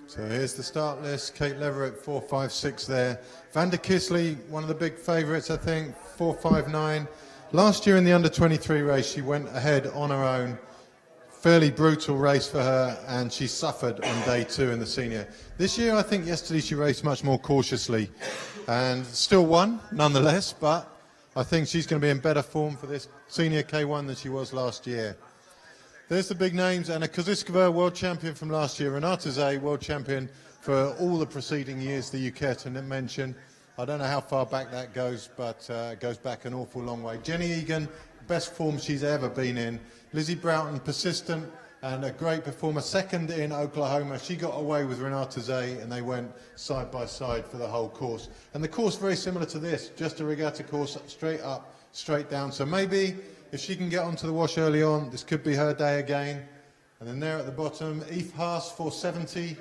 So here's the start list. Kate Leverett, 4.56 there. Vanda Kisley, one of the big favourites, I think, 4.59. Last year in the under-23 race, she went ahead on her own. Fairly brutal race for her, and she suffered on day 2 in the senior. This year, I think yesterday she raced much more cautiously and still won, nonetheless, but I think she's going to be in better form for this senior K1 than she was last year. There's the big names. Anna Koziskova, world champion from last year. Renata Zay, world champion for all the preceding years that you care to mention. I don't know how far back that goes, but it goes back an awful long way. Jenny Egan, best form she's ever been in. Lizzie Broughton, persistent and a great performer. Second in Oklahoma. She got away with Renata Zay, and they went side by side for the whole course. And the course very similar to this, just a regatta course, straight up, straight down. So maybe if she can get onto the wash early on, this could be her day again. And then there at the bottom, Eve Haas, 470.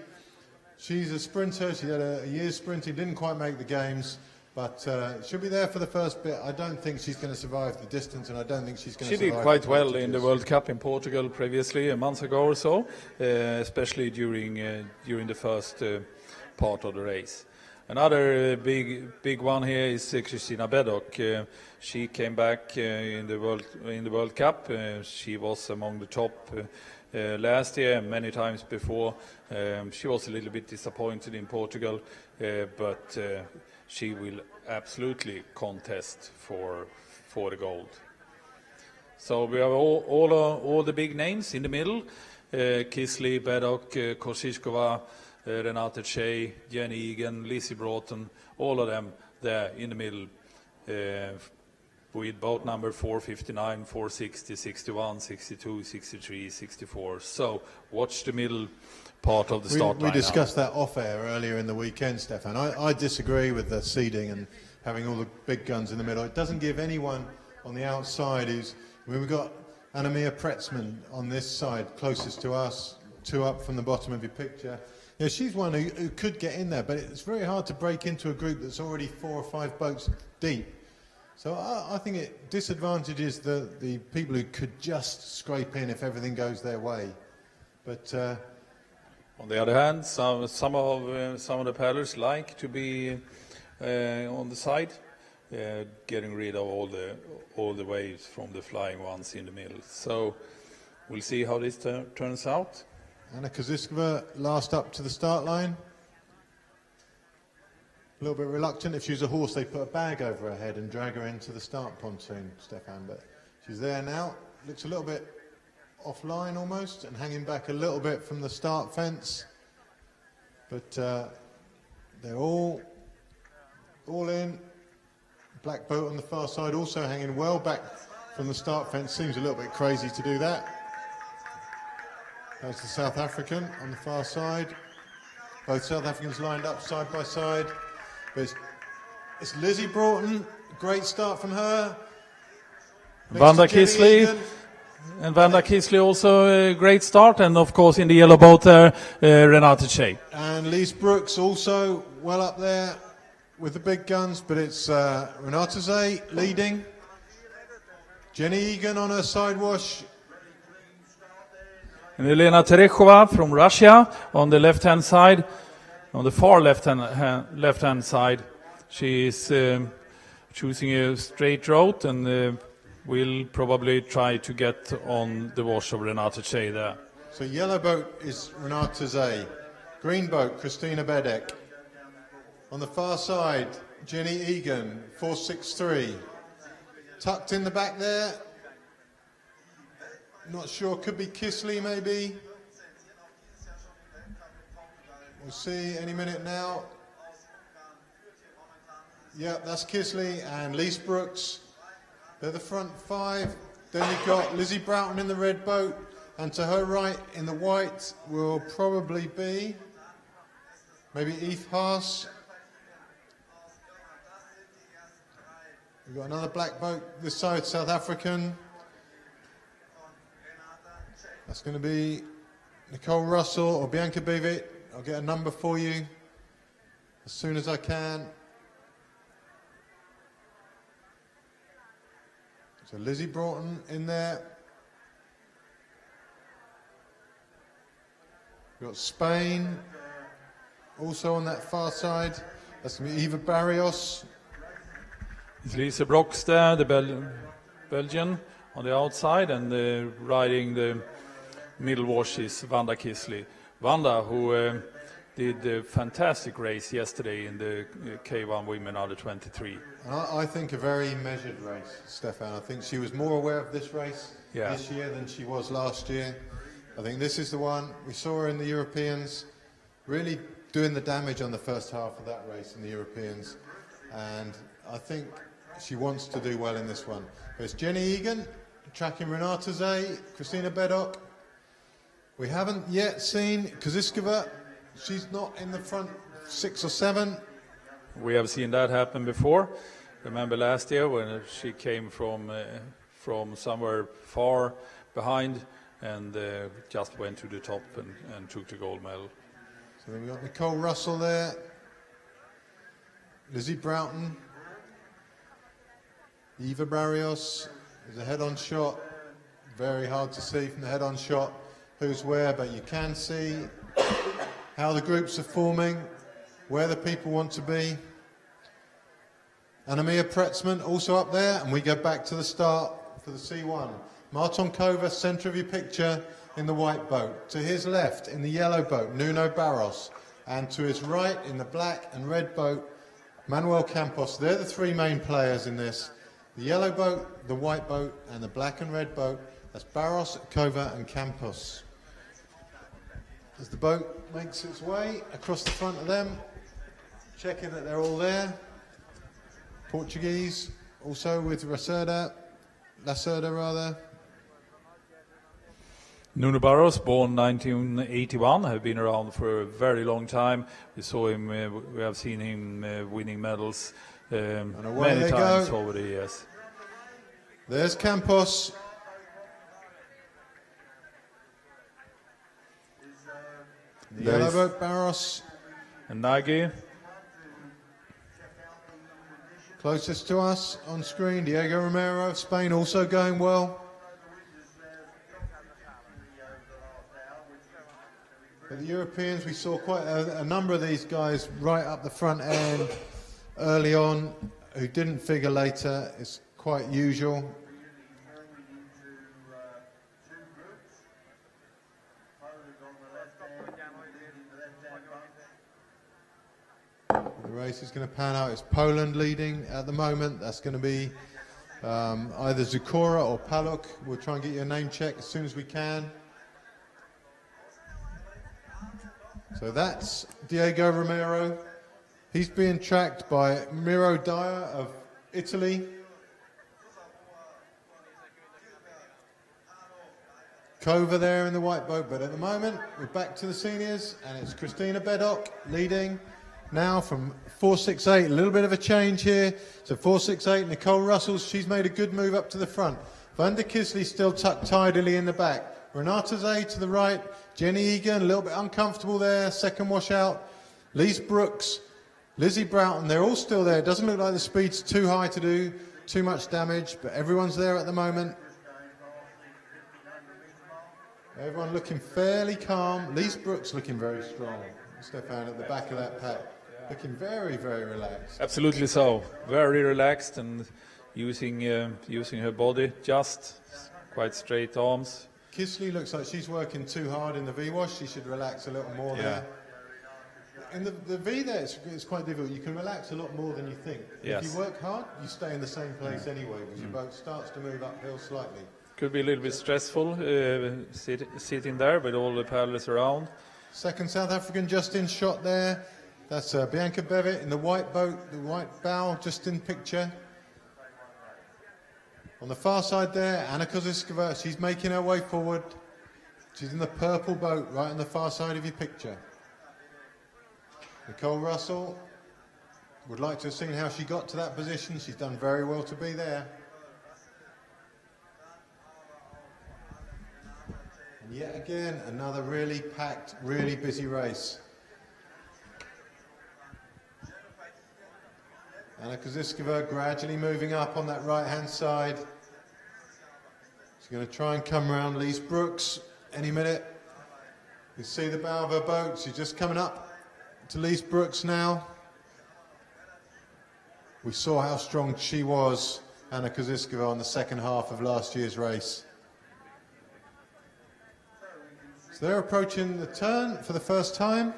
She's a sprinter. She had a year's sprinting, didn't quite make the games, but she'll be there for the first bit. I don't think she's going to survive the distance, and I don't think she's going to survive. She did quite well in the World Cup in Portugal previously, a month ago or so, especially during the first part of the race. Another big one here is Christina Beddock. She came back in the World Cup. She was among the top last year, many times before. She was a little bit disappointed in Portugal, but she will absolutely contest for the gold. So we have all the big names in the middle: Kisley, Beddock, Koziskova, Renate Shea, Jenny Egan, Lizzie Broughton, all of them there in the middle with boat number 459, 460, 61, 62, 63, 64. So watch the middle part of the start line. We discussed that off air earlier in the weekend, Stefan. I disagree with the seeding and having all the big guns in the middle. It doesn't give anyone on the outside we've got Anna-Mia Pretzman on this side, closest to us, 2 up from the bottom of your picture. Yeah, she's one who could get in there, but it's very hard to break into a group that's already 4 or 5 boats deep. So I think it disadvantages the people who could just scrape in if everything goes their way. But on the other hand, some of the paddlers like to be on the side, getting rid of all the waves from the flying ones in the middle. So we'll see how this turns out. Anna Koziskova last up to the start line. A little bit reluctant. If she was a horse, they'd put a bag over her head and drag her into the start pontoon, Stefan. But she's there now. Looks a little bit offline almost, and hanging back a little bit from the start fence. But they're all in. Black boat on the far side, also hanging well back from the start fence. Seems a little bit crazy to do that. There's the South African on the far side. Both South Africans lined up side by side. But it's Lizzie Broughton. Great start from her. Vanda Kisley. And Vanda Kisley also a great start, and of course in the yellow boat there, Renate Shea. And Lise Brooks also well up there with the big guns, but it's Renate Zay leading. Jenny Egan on her side wash. And Elena Tereshkova from Russia on the left-hand side, on the far left-hand side. She is choosing a straight route and will probably try to get on the wash of Renate Shea there. So yellow boat is Renate Zay. Green boat, Christina Bedek. On the far side, Jenny Egan, 463. Tucked in the back there. Not sure, could be Kisley maybe. We'll see any minute now. Yep, that's Kisley and Lise Brooks. They're the front five. Then you've got Lizzie Broughton in the red boat, and to her right in the white will probably be maybe Eve Haas. We've got another black boat this side, South African. That's going to be Nicole Russell or Bianca Bivit. I'll get a number for you as soon as I can. So Lizzie Broughton in there. We've got Spain also on that far side. That's going to be Eva Barrios. It's Lise Brooks there, the Belgian, on the outside, and riding the middle wash is Vanda Kisley. Vanda, who did a fantastic race yesterday in the K1 Women Under 23. I think a very measured race, Stefan. I think she was more aware of this race this year than she was last year. I think this is the one. We saw her in the Europeans really doing the damage on the first half of that race in the Europeans. And I think she wants to do well in this one. There's Jenny Egan, tracking Renate Zay, Christina Bedok. We haven't yet seen Koziskova. She's not in the front 6 or 7. We have seen that happen before. Remember last year when she came from somewhere far behind and just went to the top and took the gold medal. So then we've got Nicole Russell there, Lizzie Broughton, Eva Barrios. There's a head-on shot. Very hard to see from the head-on shot who's where, but you can see how the groups are forming, where the people want to be. Anna-Mia Pretzman also up there, and we go back to the start for the C1. Marton Kova, centre of your picture in the white boat. To his left in the yellow boat, Nuno Barros. And to his right in the black and red boat, Manuel Campos. They're the three main players in this. The yellow boat, the white boat, and the black and red boat. That's Barros, Kova, and Campos. As the boat makes its way across the front of them, checking that they're all there. Portuguese, also with Lacerda rather. Nuno Barros, born 1981, have been around for a very long time. We saw him, we have seen him winning medals many times over the years. There's Campos. The yellow boat, Barros. And Nagy. Closest to us on screen, Diego Romero of Spain, also going well. For the Europeans, we saw quite a number of these guys right up the front end early on who didn't figure later. It's quite usual. The race is going to pan out. It's Poland leading at the moment. That's going to be either Zukora or Paluk. We'll try and get you a name check as soon as we can. So that's Diego Romero. He's being tracked by Miro Dyer of Italy. Kova there in the white boat, but at the moment we're back to the seniors, and it's Christina Bedok leading now from 468. A little bit of a change here. So 468, Nicole Russell, she's made a good move up to the front. Van der Kisley still tucked tidily in the back. Renata Zay to the right. Jenny Egan, a little bit uncomfortable there. Second washout. Lise Brooks, Lizzie Broughton, they're all still there. It doesn't look like the speed's too high to do too much damage, but everyone's there at the moment. Everyone looking fairly calm. Lise Brooks looking very strong. Stefan at the back of that pack, looking very, very relaxed. Absolutely so. Very relaxed and using her body, just quite straight arms. Kisley looks like she's working too hard in the V-wash. She should relax a little more there. In the V there, it's quite difficult. You can relax a lot more than you think. Yes. If you work hard, you stay in the same place anyway, because your boat starts to move uphill slightly. Could be a little bit stressful sitting there with all the paddlers around. Second South African just in shot there. That's Bianca Bevitt in the white boat, the white bow just in picture. On the far side there, Anna Koziskova, she's making her way forward. She's in the purple boat right on the far side of your picture. Nicole Russell, would like to have seen how she got to that position. She's done very well to be there. And yet again, another really packed, really busy race. Anna Koziskova gradually moving up on that right-hand side. She's going to try and come around Lise Brooks any minute. You can see the bow of her boat. She's just coming up to Lise Brooks now. We saw how strong she was, Anna Koziskova, on the second half of last year's race. So they're approaching the turn for the first time.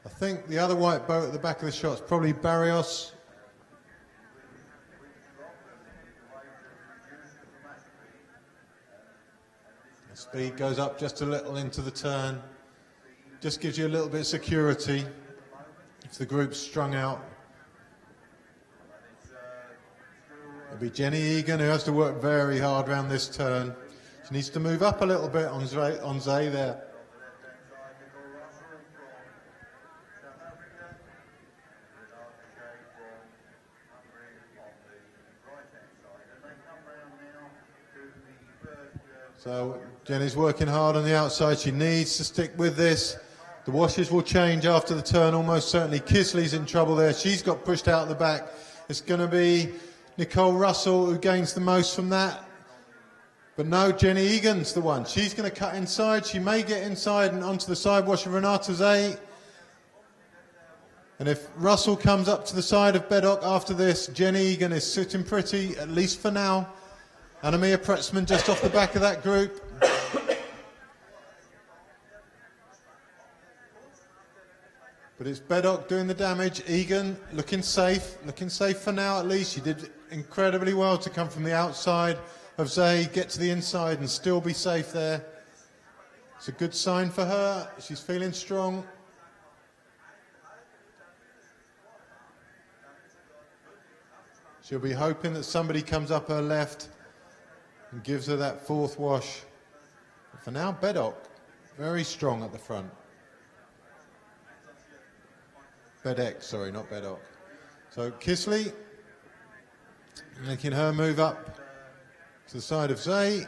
I think the other white boat at the back of the shot is probably Barrios. The speed goes up just a little into the turn. Just gives you a little bit of security if the group's strung out. It'll be Jenny Egan, who has to work very hard around this turn. She needs to move up a little bit on Zay there. So Jenny's working hard on the outside. She needs to stick with this. The washes will change after the turn, almost certainly. Kisley's in trouble there. She's got pushed out the back. It's going to be Nicole Russell who gains the most from that. But no, Jenny Egan's the one. She's going to cut inside. She may get inside and onto the side wash of Renata Zay. And if Russell comes up to the side of Beddock after this, Jenny Egan is sitting pretty, at least for now. Anna-Mia Pretzman just off the back of that group. But it's Beddock doing the damage. Egan looking safe for now at least. She did incredibly well to come from the outside of Zay, get to the inside and still be safe there. It's a good sign for her. She's feeling strong. She'll be hoping that somebody comes up her left and gives her that fourth wash. But for now, Beddock, very strong at the front. Bedeck, sorry, not Beddock. So Kisley making her move up to the side of Zay. You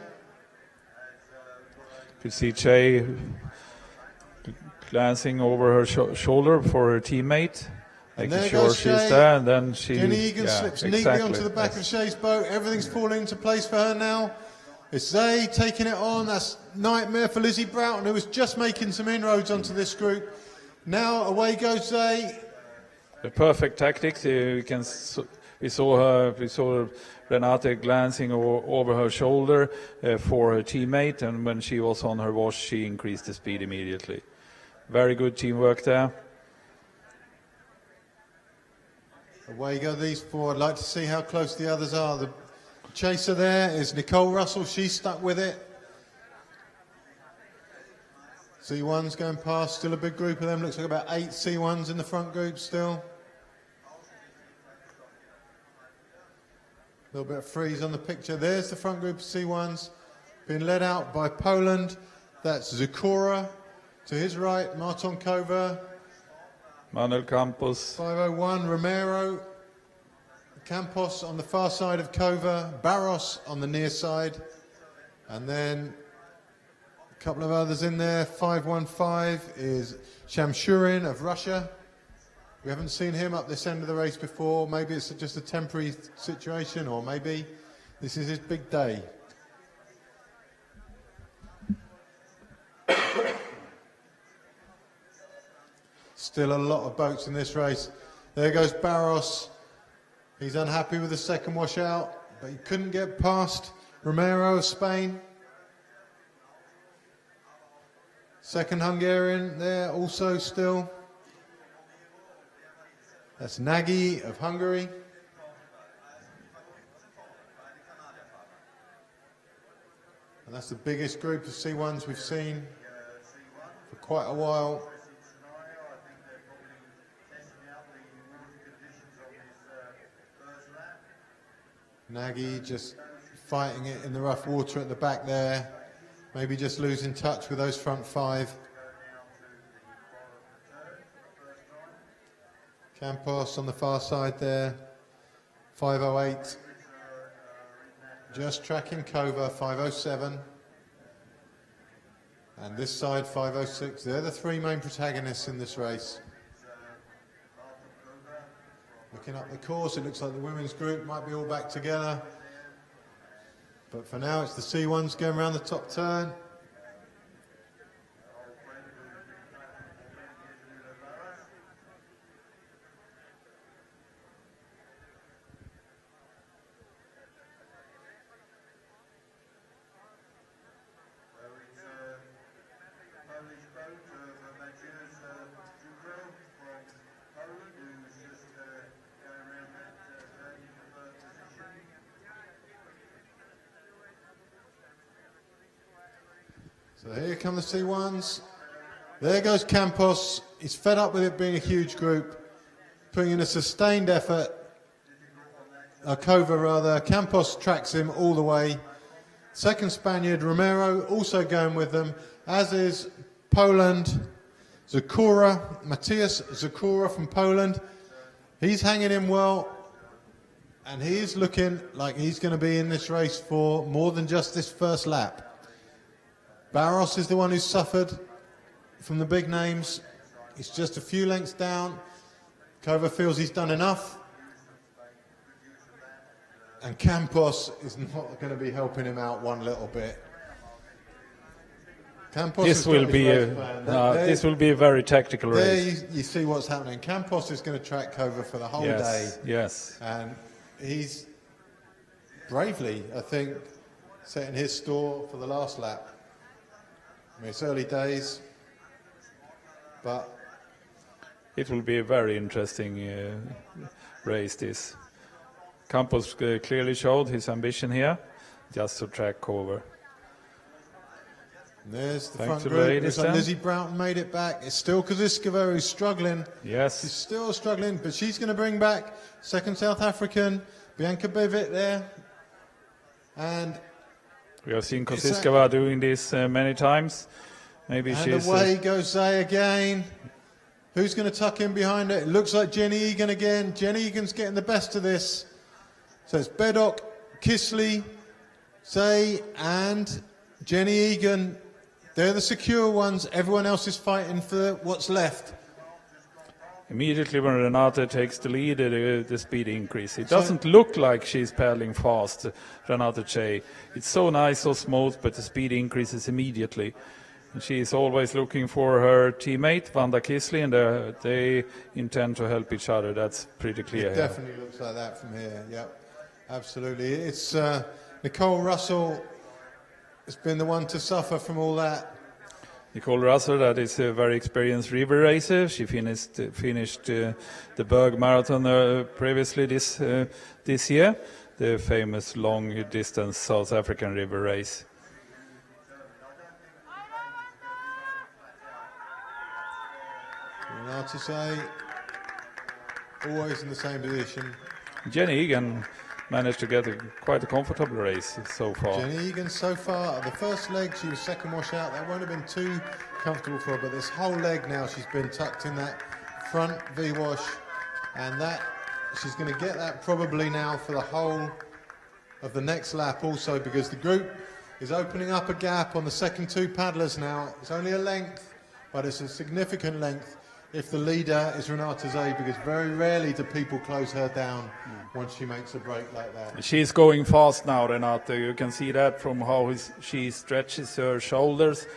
can see Che glancing over her shoulder for her teammate, making sure she's there, and then she... Jenny Egan slips neatly onto the back of Shea's boat. Everything's falling into place for her now. It's Zay taking it on. That's nightmare for Lizzie Broughton, who was just making some inroads onto this group. Now away goes Zay. The perfect tactics. We saw Renate glancing over her shoulder for her teammate, and when she was on her wash, she increased the speed immediately. Very good teamwork there. Away go these four. I'd like to see how close the others are. The chaser there is Nicole Russell. She's stuck with it. C1's going past. Still a big group of them. Looks like about 8 C1s in the front group still. A little bit of freeze on the picture. There's the front group of C1s being led out by Poland. That's Zukora to his right, Martonkova, Manuel Campos, 501, Romero Campos on the far side of Kova, Barros on the near side, and then a couple of others in there. 515 is Shamshurin of Russia. We haven't seen him up this end of the race before. Maybe it's just a temporary situation, or maybe this is his big day. Still a lot of boats in this race. There goes Barros. He's unhappy with the second washout, but he couldn't get past Romero of Spain. Second Hungarian there also still. That's Nagy of Hungary. And that's the biggest group of C1s we've seen for quite a while. Nagy just fighting it in the rough water at the back there. Maybe just losing touch with those front five. Campos on the far side there. 508. Just tracking Kova, 507. And this side, 506. They're the three main protagonists in this race. Looking up the course, it looks like the women's group might be all back together. But for now, it's the C1s going around the top turn. So here come the C1s. There goes Campos. He's fed up with it being a huge group, putting in a sustained effort. Kova rather. Campos tracks him all the way. Second Spaniard, Romero, also going with them, as is Poland, Zakura, Matthias Zakura from Poland. He's hanging in well, and he's looking like he's going to be in this race for more than just this first lap. Barros is the one who's suffered from the big names. He's just a few lengths down. Kova feels he's done enough. And Campos is not going to be helping him out one little bit. Campos this will be a very tactical race. There you see what's happening. Campos is going to track Kova for the whole day. Yes. And he's bravely, I think, setting his store for the last lap. I mean, it's early days, but it will be a very interesting race, this. Campos clearly showed his ambition here, just to track Kova. There's the front group. Looks like Lizzie Broughton made it back. It's still Kaziskova who's struggling. Yes. She's still struggling, but she's going to bring back second South African, Bianca Bevitt there. And we have seen Kaziskova doing this many times. Maybe she's... And away goes Zay again. Who's going to tuck in behind it? It looks like Jenny Egan again. Jenny Egan's getting the best of this. So it's Bedok, Kisley, Zay and Jenny Egan. They're the secure ones. Everyone else is fighting for what's left. Immediately when Renate takes the lead, the speed increase. It doesn't look like she's paddling fast, Renate Che. It's so nice, so smooth, but the speed increases immediately. And she is always looking for her teammate, Vanda Kisley, and they intend to help each other. That's pretty clear. It definitely looks like that from here, yep. Absolutely. It's Nicole Russell has been the one to suffer from all that. Nicole Russell, that is a very experienced river racer. She finished the Berg Marathon previously this year, the famous long-distance South African river race. To say, always in the same position. Jenny Egan managed to get quite a comfortable race so far. Jenny Egan so far, the first leg she was second wash out. That won't have been too comfortable for her, but this whole leg now she's been tucked in that front V-wash, and that she's going to get that probably now for the whole of the next lap also, because the group is opening up a gap on the second two paddlers now. It's only a length, but it's a significant length if the leader is Renate Zay, because very rarely do people close her down once she makes a break like that. She's going fast now, Renate. You can see that from how she stretches her shoulders.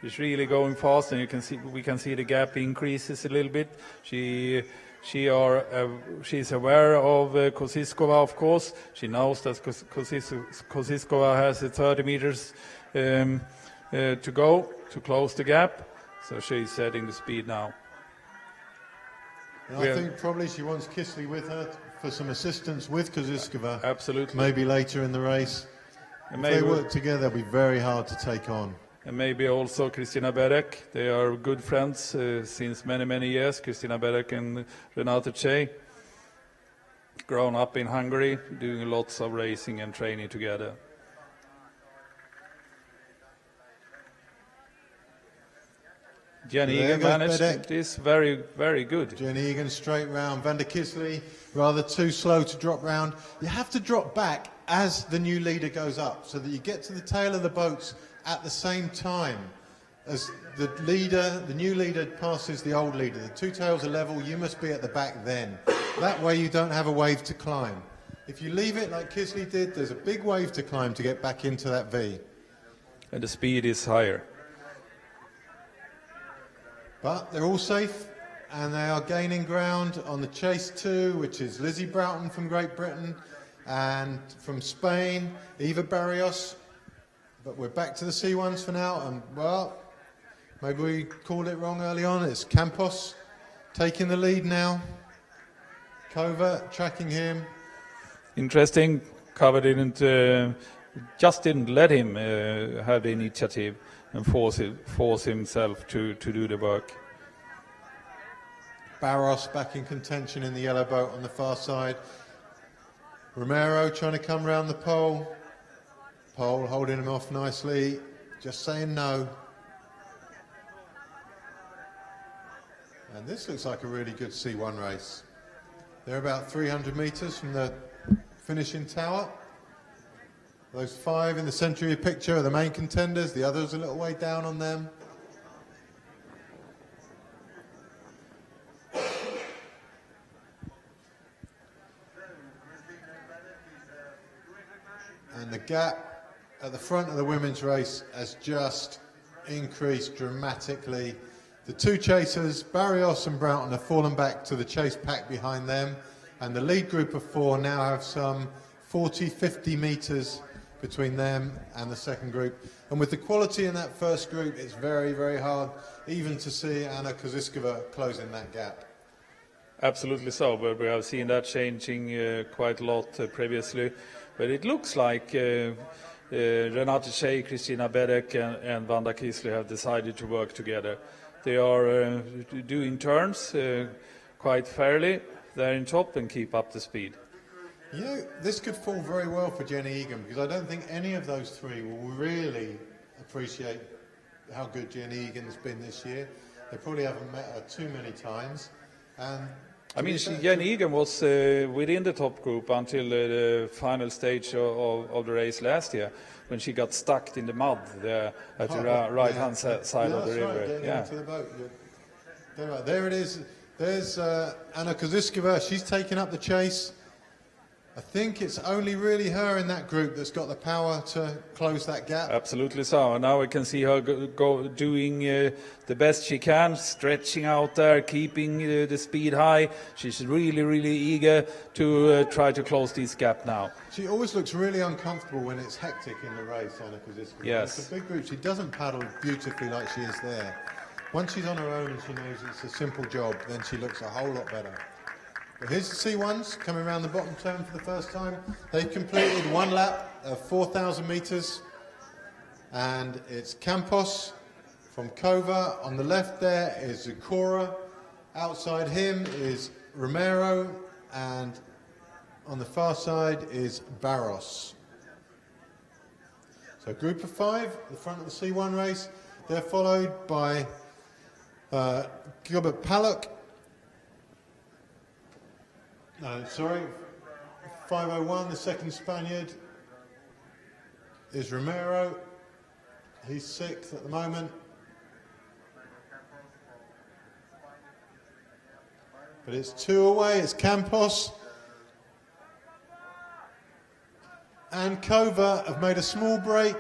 She's really going fast, and we can see the gap increases a little bit. She's aware of Kosiskova, of course. She knows that Kosiskova has 30 meters to go to close the gap, so she's setting the speed now. And I think probably she wants Kisley with her for some assistance with Kosiskova. Absolutely. Maybe later in the race. If they work together, it'll be very hard to take on. And maybe also Kristina Berek. They are good friends since many, many years. Kristina Berek and Renate Zay. Grown up in Hungary, doing lots of racing and training together. Jenny Egan managed this very, very good. Jenny Egan straight round. Van der Kisley rather too slow to drop round. You have to drop back as the new leader goes up so that you get to the tail of the boats at the same time as the new leader passes the old leader. The two tails are level, you must be at the back then. That way you don't have a wave to climb. If you leave it like Kisley did, there's a big wave to climb to get back into that V. And the speed is higher. But they're all safe, and they are gaining ground on the chase 2, which is Lizzie Broughton from Great Britain, and from Spain, Eva Barrios. But we're back to the C1s for now, and well, maybe we called it wrong early on. It's Campos taking the lead now. Kova tracking him. Interesting. Kova just didn't let him have the initiative and force himself to do the work. Barros back in contention in the yellow boat on the far side. Romero trying to come round the pole. Pole holding him off nicely, just saying no. And this looks like a really good C1 race. They're about 300 meters from the finishing tower. Those 5 in the centre of your picture are the main contenders, the others a little way down on them. And the gap at the front of the women's race has just increased dramatically. The two chasers, Barrios and Broughton, have fallen back to the chase pack behind them, and the lead group of 4 now have some 40-50 meters between them and the second group. And with the quality in that first group, it's very, very hard even to see Anna Kosiskova closing that gap. Absolutely so, but we have seen that changing quite a lot previously. But it looks like Renate Zay, Kristina Berek and Van der Kisley have decided to work together. They are doing turns quite fairly. They're in top and keep up the speed. You know, this could fall very well for Jenny Egan, because I don't think any of those 3 will really appreciate how good Jenny Egan's been this year. They probably haven't met her too many times. And I mean, Jenny Egan was within the top group until the final stage of the race last year, when she got stuck in the mud there at the right-hand side of the river. Into the boat. There it is. There's Anna Kosiskova. She's taken up the chase. I think it's only really her in that group that's got the power to close that gap. Absolutely so. And now we can see her doing the best she can, stretching out there, keeping the speed high. She's really, really eager to try to close this gap now. She always looks really uncomfortable when it's hectic in the race, Anna Kosiskova. Yes. It's a big group. She doesn't paddle beautifully like she is there. Once she's on her own and she knows it's a simple job, then she looks a whole lot better. But here's the C1s coming around the bottom turn for the first time. They've completed 1 lap of 4,000 meters. And it's Campos from Kova. On the left there is Zukora. Outside him is Romero. And on the far side is Barros. So group of 5, the front of the C1 race. They're followed by Gilbert Pallock, No, sorry. 5:01, the second Spaniard is Romero. He's 6th at the moment. But it's 2 away, it's Campos. And Kova have made a small break.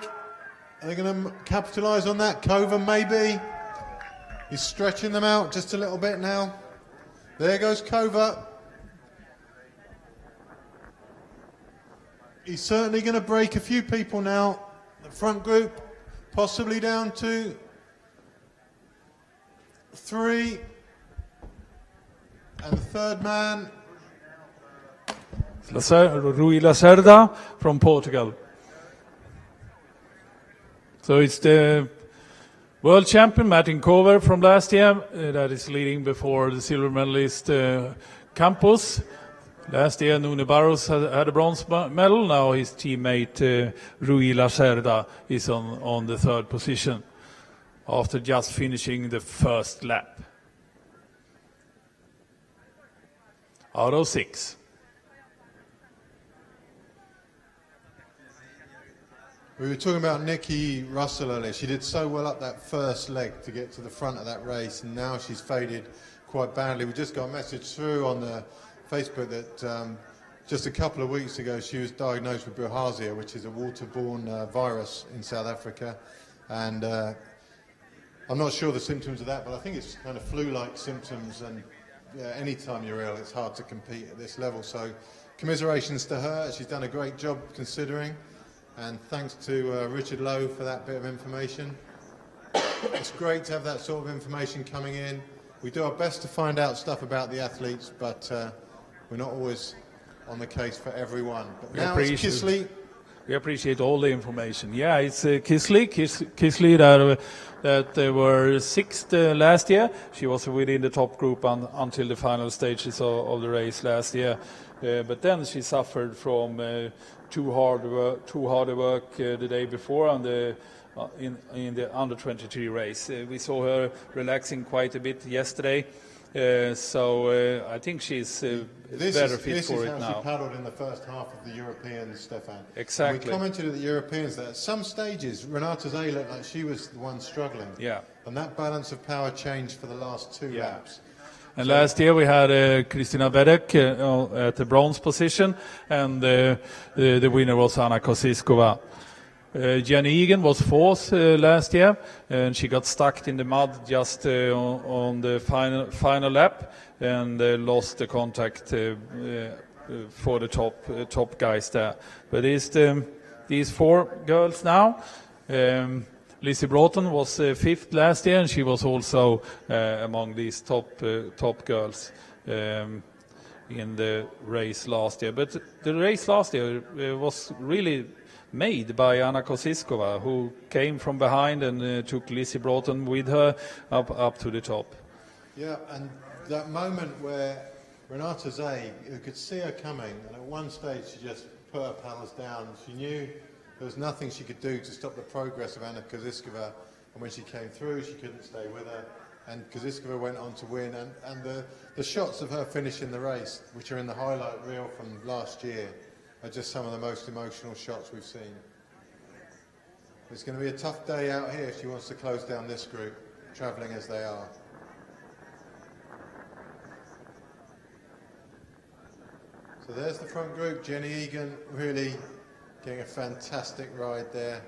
Are they going to capitalise on that? Kova maybe. He's stretching them out just a little bit now. There goes Kova. He's certainly going to break a few people now. The front group, possibly down to 3. And the third man. Rui Lacerda from Portugal. So it's the world champion Martin Kover from last year that is leading before the silver medalist Campos. Last year Nune Barros had a bronze medal. Now his teammate Rui Lacerda is on the 3rd position after just finishing the first lap. Out of 6. We were talking about Nikki Russell earlier. She did so well up that first leg to get to the front of that race, and now she's faded quite badly. We just got a message through on the Facebook that just a couple of weeks ago she was diagnosed with bilharzia, which is a waterborne virus in South Africa, and I'm not sure the symptoms of that, but I think it's kind of flu-like symptoms, and yeah, any time you're ill it's hard to compete at this level. So commiserations to her. She's done a great job considering. And thanks to Richard Lowe for that bit of information. It's great to have that sort of information coming in. We do our best to find out stuff about the athletes, but we're not always on the case for everyone. But now it's Kisley. We appreciate all the information. Yeah, it's Kisley that were 6th last year. She was within the top group until the final stages of the race last year. But then she suffered from too hard work the day before on in the under-23 race. We saw her relaxing quite a bit yesterday, so I think she's better fit for it now. This is how she paddled in the first half of the Europeans, Stefan. Exactly. And we commented at the Europeans that at some stages Renata Zay looked like she was the one struggling. Yeah. And that balance of power changed for the last 2 laps. And last year we had Kristina Vedek at the bronze position, and the winner was Anna Kosiskova. Jenny Egan was 4th last year, and she got stuck in the mud just on the final lap and lost the contact for the top guys there. But it's these 4 girls now. Lizzie Broughton was 5th last year, and she was also among these top girls in the race last year. But the race last year was really made by Anna Kosiskova, who came from behind and took Lizzie Broughton with her up to the top. Yeah, and that moment where Renata Zay, you could see her coming, and at one stage she just put her paddles down. She knew there was nothing she could do to stop the progress of Anna Kosiskova, and when she came through she couldn't stay with her, and Kosiskova went on to win, and the shots of her finishing the race, which are in the highlight reel from last year, are just some of the most emotional shots we've seen. It's going to be a tough day out here if she wants to close down this group, travelling as they are. So there's the front group. Jenny Egan really getting a fantastic ride there.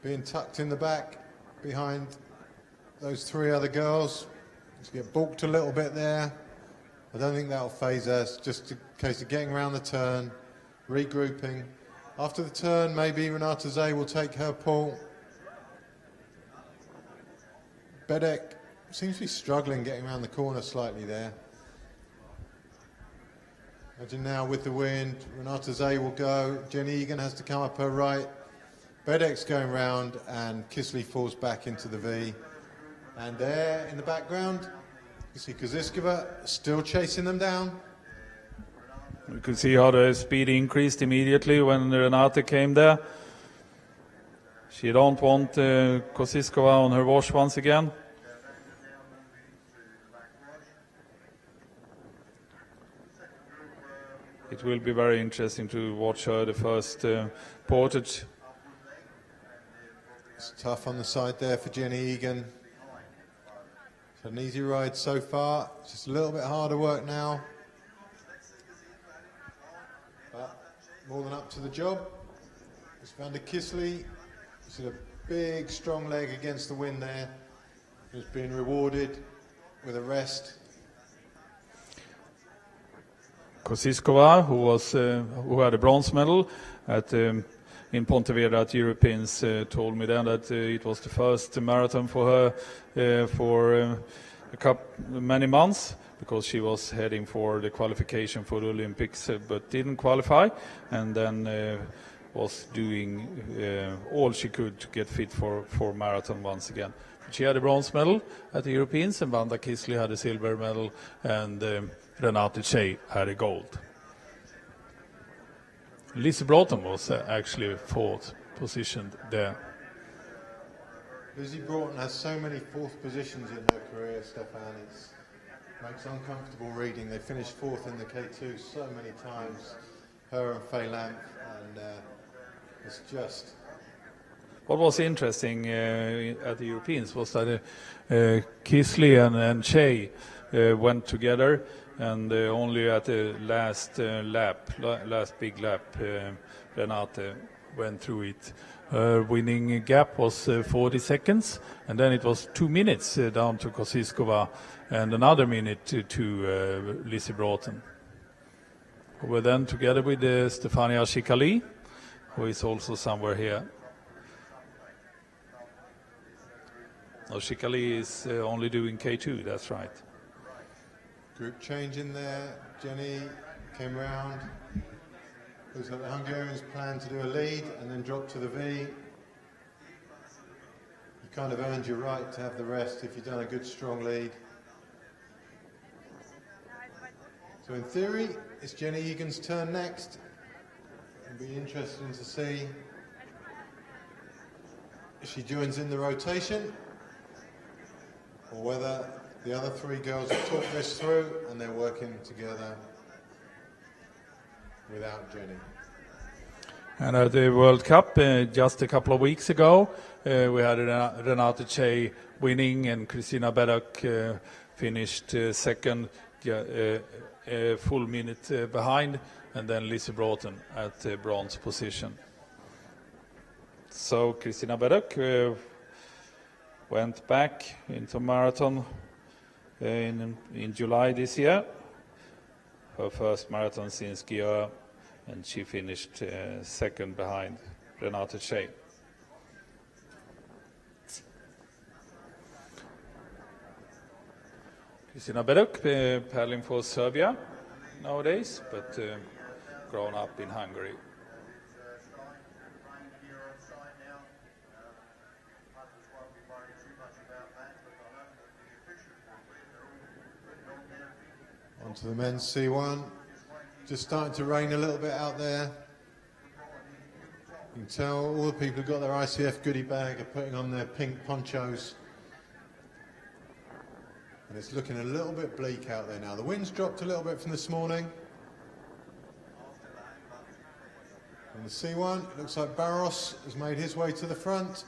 Being tucked in the back behind those 3 other girls. Just get balked a little bit there. I don't think that'll phase us. Just a case of getting around the turn, regrouping. After the turn, maybe Renata Zay will take her pull. Bedek seems to be struggling getting around the corner slightly there. Imagine now with the wind, Renata Zay will go. Jenny Egan has to come up her right. Bedek's going round and Kisley falls back into the V. And there in the background, you see Kosiskova still chasing them down. You could see how the speed increased immediately when Renata came there. She don't want Kosiskova on her wash once again. It will be very interesting to watch her the first Portage. It's tough on the side there for Jenny Egan. She's had an easy ride so far. Just a little bit harder work now. But more than up to the job. It's Vanda Kisley. She's a big, strong leg against the wind there. She's being rewarded with a rest. Kosiskova, who had a bronze medal in Pontevedra at Europeans, told me then that it was the first marathon for her for many months, because she was heading for the qualification for the Olympics but didn't qualify, and then was doing all she could to get fit for marathon once again. She had a bronze medal at the Europeans, and Vanda Kisley had a silver medal, and Renate Shea had a gold. Lizzie Broughton was actually fourth positioned there. Lizzie Broughton has so many fourth positions in her career, Stefan. It makes uncomfortable reading. They finished fourth in the K2 so many times, her and Faye Lamp, and it's just... What was interesting at the Europeans was that Kisley and Shea went together, and only at the last big lap, Renate went through it. Her winning gap was 40 seconds, and then it was 2 minutes down to Kosiskova, and another minute to Lizzie Broughton. We were then together with Stefania Shikali, who is also somewhere here. No, Shikali is only doing K2, that's right. Group change in there. Jenny came round. Looks like the Hungarians planned to do a lead and then drop to the V. You kind of earned your right to have the rest if you've done a good strong lead. So in theory, it's Jenny Egan's turn next. It'll be interesting to see if she joins in the rotation, or whether the other three girls have talked this through and they're working together without Jenny. And at the World Cup just a couple of weeks ago, we had Renate Shea winning, and Christina Beddock finished second, a full minute behind, and then Lizzie Broughton at the bronze position. So Christina Beddock went back into marathon in July this year, her first marathon since Györ, and she finished second behind Renate Shea. Christina Beddock paddling for Serbia nowadays, but grown up in Hungary. On to the men's C1. Just starting to rain a little bit out there. You can tell all the people who got their ICF goodie bag are putting on their pink ponchos. And it's looking a little bit bleak out there now. The wind's dropped a little bit from this morning. On the C1, it looks like Barros has made his way to the front.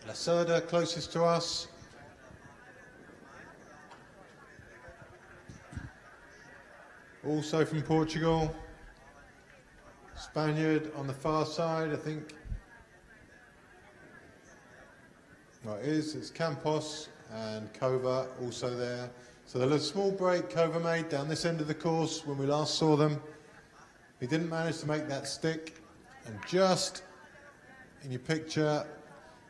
Lacerda closest to us. Also from Portugal, Spaniard on the far side, I think. Well, it's Campos and Kova also there. So there's a small break Kova made down this end of the course when we last saw them. He didn't manage to make that stick. And just in your picture,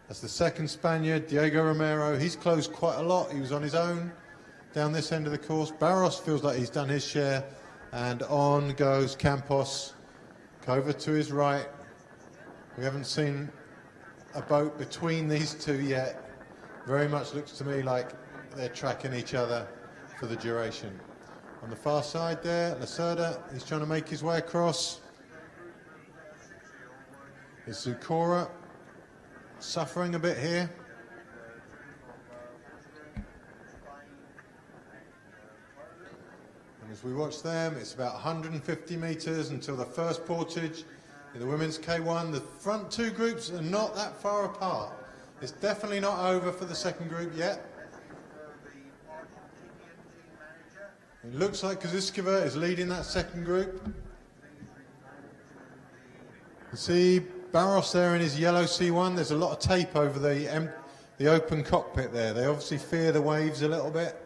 that's the second Spaniard, Diego Romero. He's closed quite a lot. He was on his own down this end of the course. Barros feels like he's done his share. And on goes Campos. Kova to his right. We haven't seen a boat between these two yet. Very much looks to me like they're tracking each other for the duration. On the far side there, Lacerda, he's trying to make his way across. It's Zukora. suffering a bit here. And as we watch them, it's about 150 metres until the first portage in the women's K1. The front two groups are not that far apart. It's definitely not over for the second group yet. It looks like Koziskova is leading that second group. You see Barros there in his yellow C1. There's a lot of tape over the open cockpit there. They obviously fear the waves a little bit.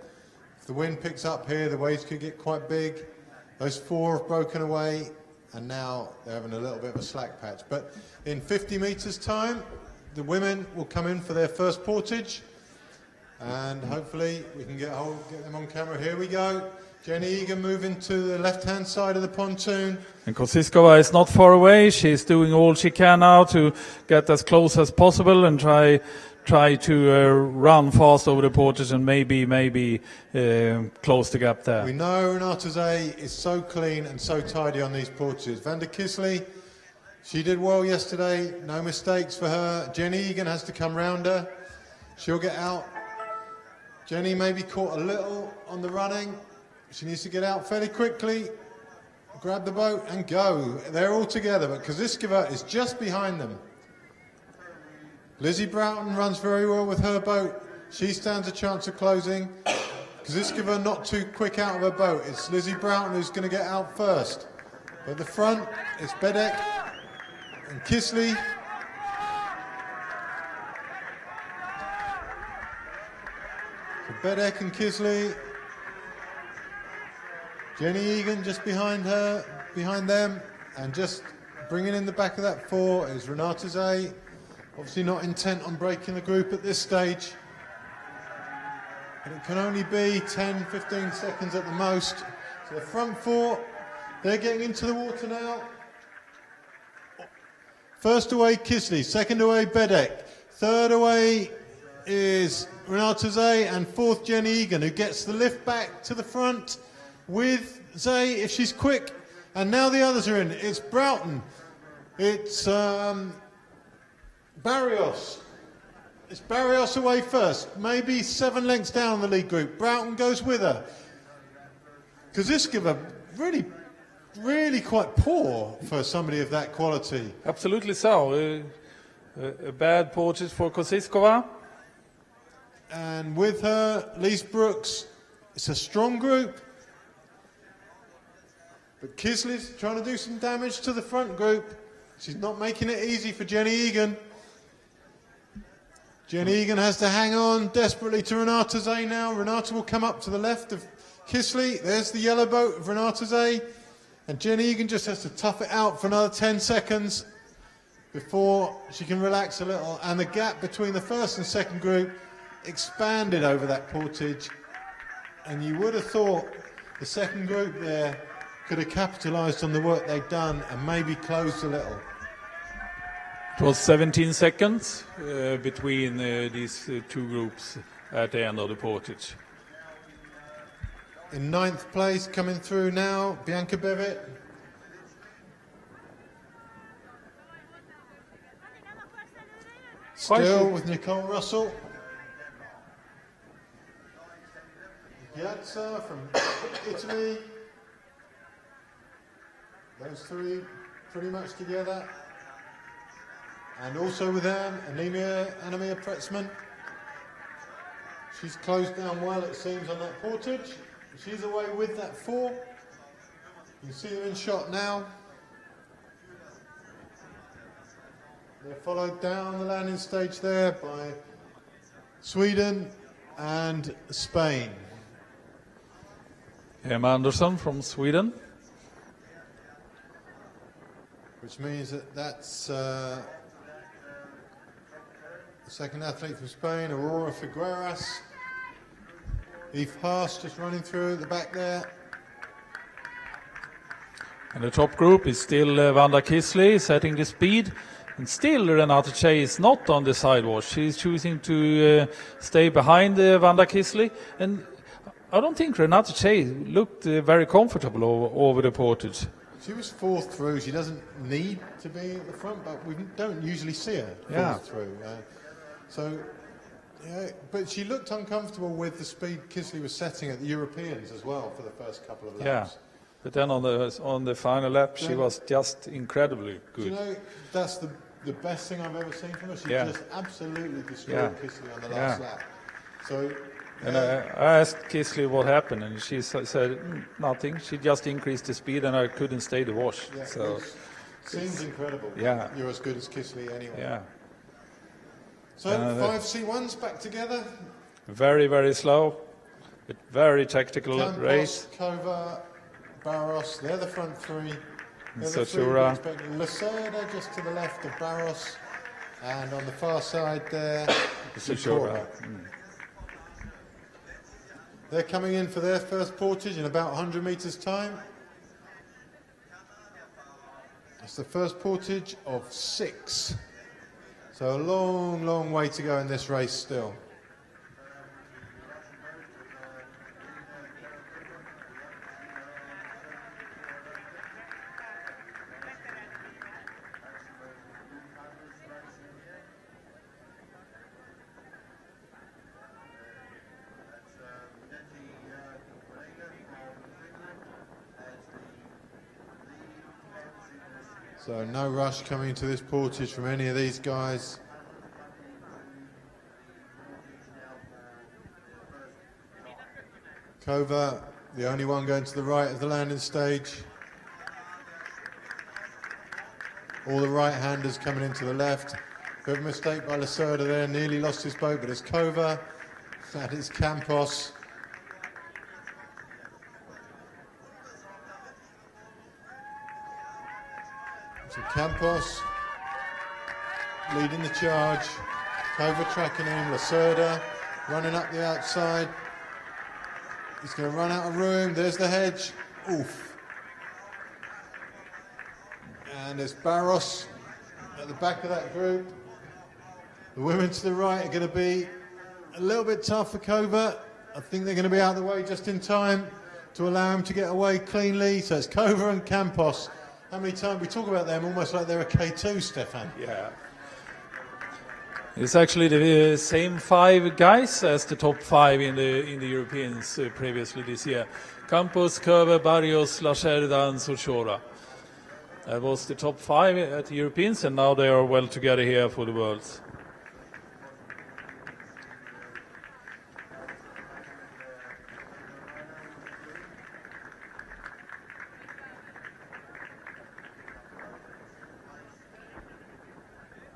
If the wind picks up here, the waves could get quite big. Those four have broken away, and now they're having a little bit of a slack patch. But in 50 metres time, the women will come in for their first portage, and hopefully we can get them on camera. Here we go. Jenny Egan moving to the left-hand side of the pontoon. And Koziskova is not far away. She's doing all she can now to get as close as possible and try to run fast over the portage and maybe close the gap there. We know Renata Zay is so clean and so tidy on these portages. Van der Kisley, she did well yesterday. No mistakes for her. Jenny Egan has to come round her. She'll get out. Jenny maybe caught a little on the running. She needs to get out fairly quickly, grab the boat and go. They're all together, but Koziskova is just behind them. Lizzie Broughton runs very well with her boat. She stands a chance of closing. Koziskova not too quick out of her boat. It's Lizzie Broughton who's going to get out first. But at the front, it's Bedek and Kisley. So Bedek and Kisley. Jenny Egan just behind them, and just bringing in the back of that four is Renata Zay. Obviously not intent on breaking the group at this stage. And it can only be 10, 15 seconds at the most. So the front four, they're getting into the water now. First away Kisley, second away Bedek, third away is Renata Zay, and fourth Jenny Egan, who gets the lift back to the front with Zay if she's quick. And now the others are in. It's Broughton. It's Barrios. It's Barrios away first. Maybe 7 lengths down the lead group. Broughton goes with her. Koziskova really quite poor for somebody of that quality. Absolutely so. A bad portage for Koziskova. And with her, Lise Brooks. It's a strong group. But Kisley's trying to do some damage to the front group. She's not making it easy for Jenny Egan. Jenny Egan has to hang on desperately to Renata Zay now. Renata will come up to the left of Kisley. There's the yellow boat of Renata Zay. And Jenny Egan just has to tough it out for another 10 seconds before she can relax a little. And the gap between the first and second group expanded over that portage. And you would have thought the second group there could have capitalised on the work they've done and maybe closed a little. It was 17 seconds between these two groups at the end of the portage. In 9th place, coming through now, Bianca Bevitt. Still with Nicole Russell. Piazza from Italy. Those three pretty much together. And also with them, Anemia Pretzman. She's closed down well, it seems, on that portage. She's away with that four. You can see them in shot now. They're followed down the landing stage there by Sweden and Spain. Emma Andersson from Sweden. Which means that that's the second athlete from Spain, Aurora Figueras. Eve Haas just running through at the back there. And the top group is still Vanda Kisley setting the speed. And still Renata Zay is not on the sidewalk. She's choosing to stay behind Vanda Kisley. And I don't think Renata Zay looked very comfortable over the portage. She was fourth through. She doesn't need to be at the front, but we don't usually see her fourth through. But she looked uncomfortable with the speed Kisley was setting at the Europeans as well for the first couple of laps. Yeah, but then on the final lap, she was just incredibly good. Do you know, that's the best thing I've ever seen from her. She just absolutely destroyed Kisley on the last lap. So. And I asked Kisley what happened, and she said nothing. She just increased the speed, and I couldn't stay the wash. Yeah, so seems incredible. Yeah, you're as good as Kisley anyway. Yeah. So 5 C1s back together. Very, very slow, but very tactical Campos, race. Kova, Barros, they're the front three. Sochura. Lacerda just to the left of Barros, and on the far side there, Sochura. They're coming in for their first portage in about 100 metres time. That's the first portage of 6. So a long, long way to go in this race still. So no rush coming into this portage from any of these guys. Kova, the only one going to the right of the landing stage. All the right-handers coming into the left. Bit of a mistake by Lacerda there, nearly lost his boat, but it's Kova, that is Campos. So Campos leading the charge, Kova tracking him, Lacerda running up the outside. He's going to run out of room, there's the hedge, oof. And there's Barros at the back of that group. The women to the right are going to be a little bit tough for Kova. I think they're going to be out of the way just in time to allow him to get away cleanly. So it's Kova and Campos. How many times we talk about them almost like they're a K2, Stefan? Yeah. It's actually the same 5 guys as the top 5 in the Europeans previously this year. Campos, Kova, Barrios, Lacerda and Sochora. That was the top 5 at the Europeans, and now they are well together here for the Worlds.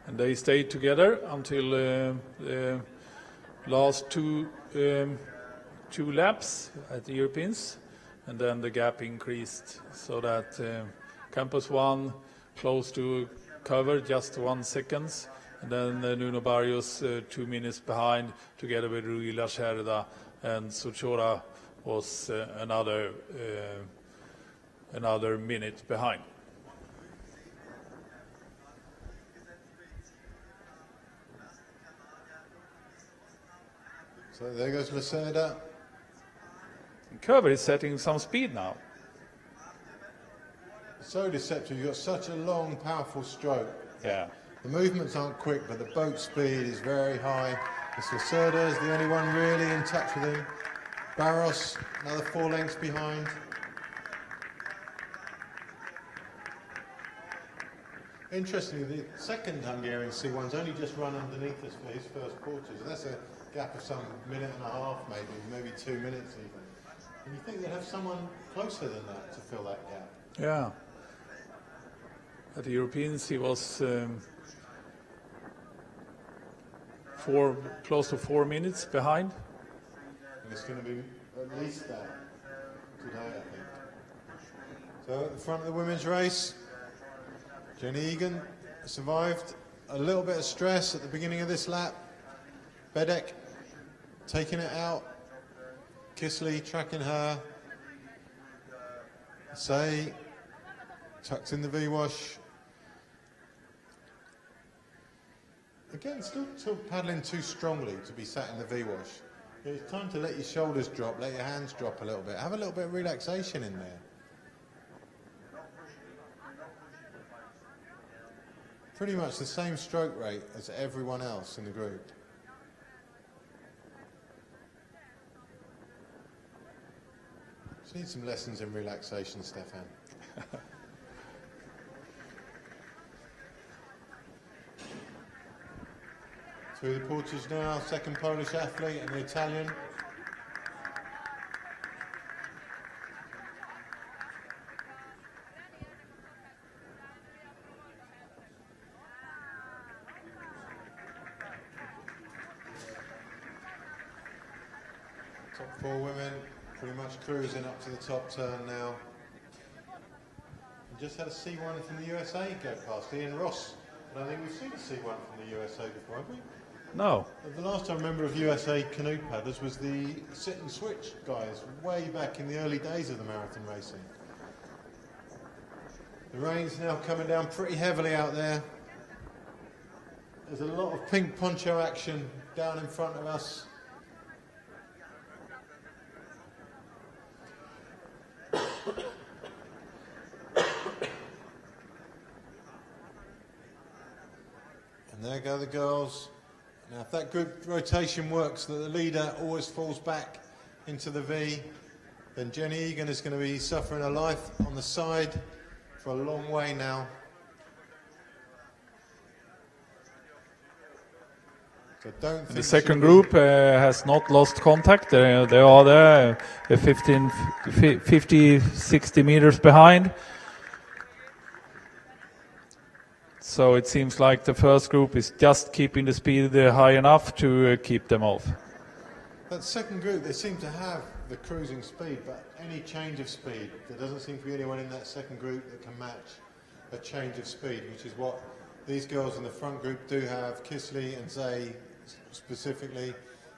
And they stayed together until the last two laps at the Europeans, and then the gap increased so that Campos won close to cover, just 1 second, and then Nuno Barrios 2 minutes behind, together with Rui Lacerda, and Sochora was another minute behind. So there goes Lacerda. Cover is setting some speed now. So deceptive. You've got such a long, powerful stroke. Yeah. The movements aren't quick, but the boat speed is very high. This Lacerda is the only one really in touch with him. Barros, another 4 lengths behind. Interestingly, the second Hungarian C1's only just run underneath us for his first portage. And that's a gap of some minute and a half, maybe 2 minutes even. And you think they'd have someone closer than that to fill that gap? Yeah. At the Europeans, he was close to 4 minutes behind. And it's going to be at least that today, I think. So at the front of the women's race, Jenny Egan survived a little bit of stress at the beginning of this lap. Bedek taking it out. Kisley tracking her. Say tucks in the V-wash. Again, still paddling too strongly to be sat in the V-wash. It's time to let your shoulders drop, let your hands drop a little bit. Have a little bit of relaxation in there. pretty much the same stroke rate as everyone else in the group. Just need some lessons in relaxation, Stefan. Through the Portage now, second Polish athlete and the Italian. Top four women, pretty much cruising up to the top turn now. We just had a C1 from the USA go past, Ian Ross. I don't think we've seen a C1 from the USA before, have we? No. The last I remember of USA canoe paddlers was the sit and switch guys, way back in the early days of the marathon racing. The rain's now coming down pretty heavily out there. There's a lot of pink poncho action down in front of us. And there go the girls. Now if that group rotation works, that the leader always falls back into the V, then Jenny Egan is going to be suffering a life on the side for a long way now. So don't think the second group has not lost contact. They are there, 50, 60 meters behind. So it seems like the first group is just keeping the speed high enough to keep them off. That second group, they seem to have the cruising speed, but any change of speed, there doesn't seem to be anyone in that second group that can match a change of speed, which is what these girls in the front group do have, Kisley and Zay specifically.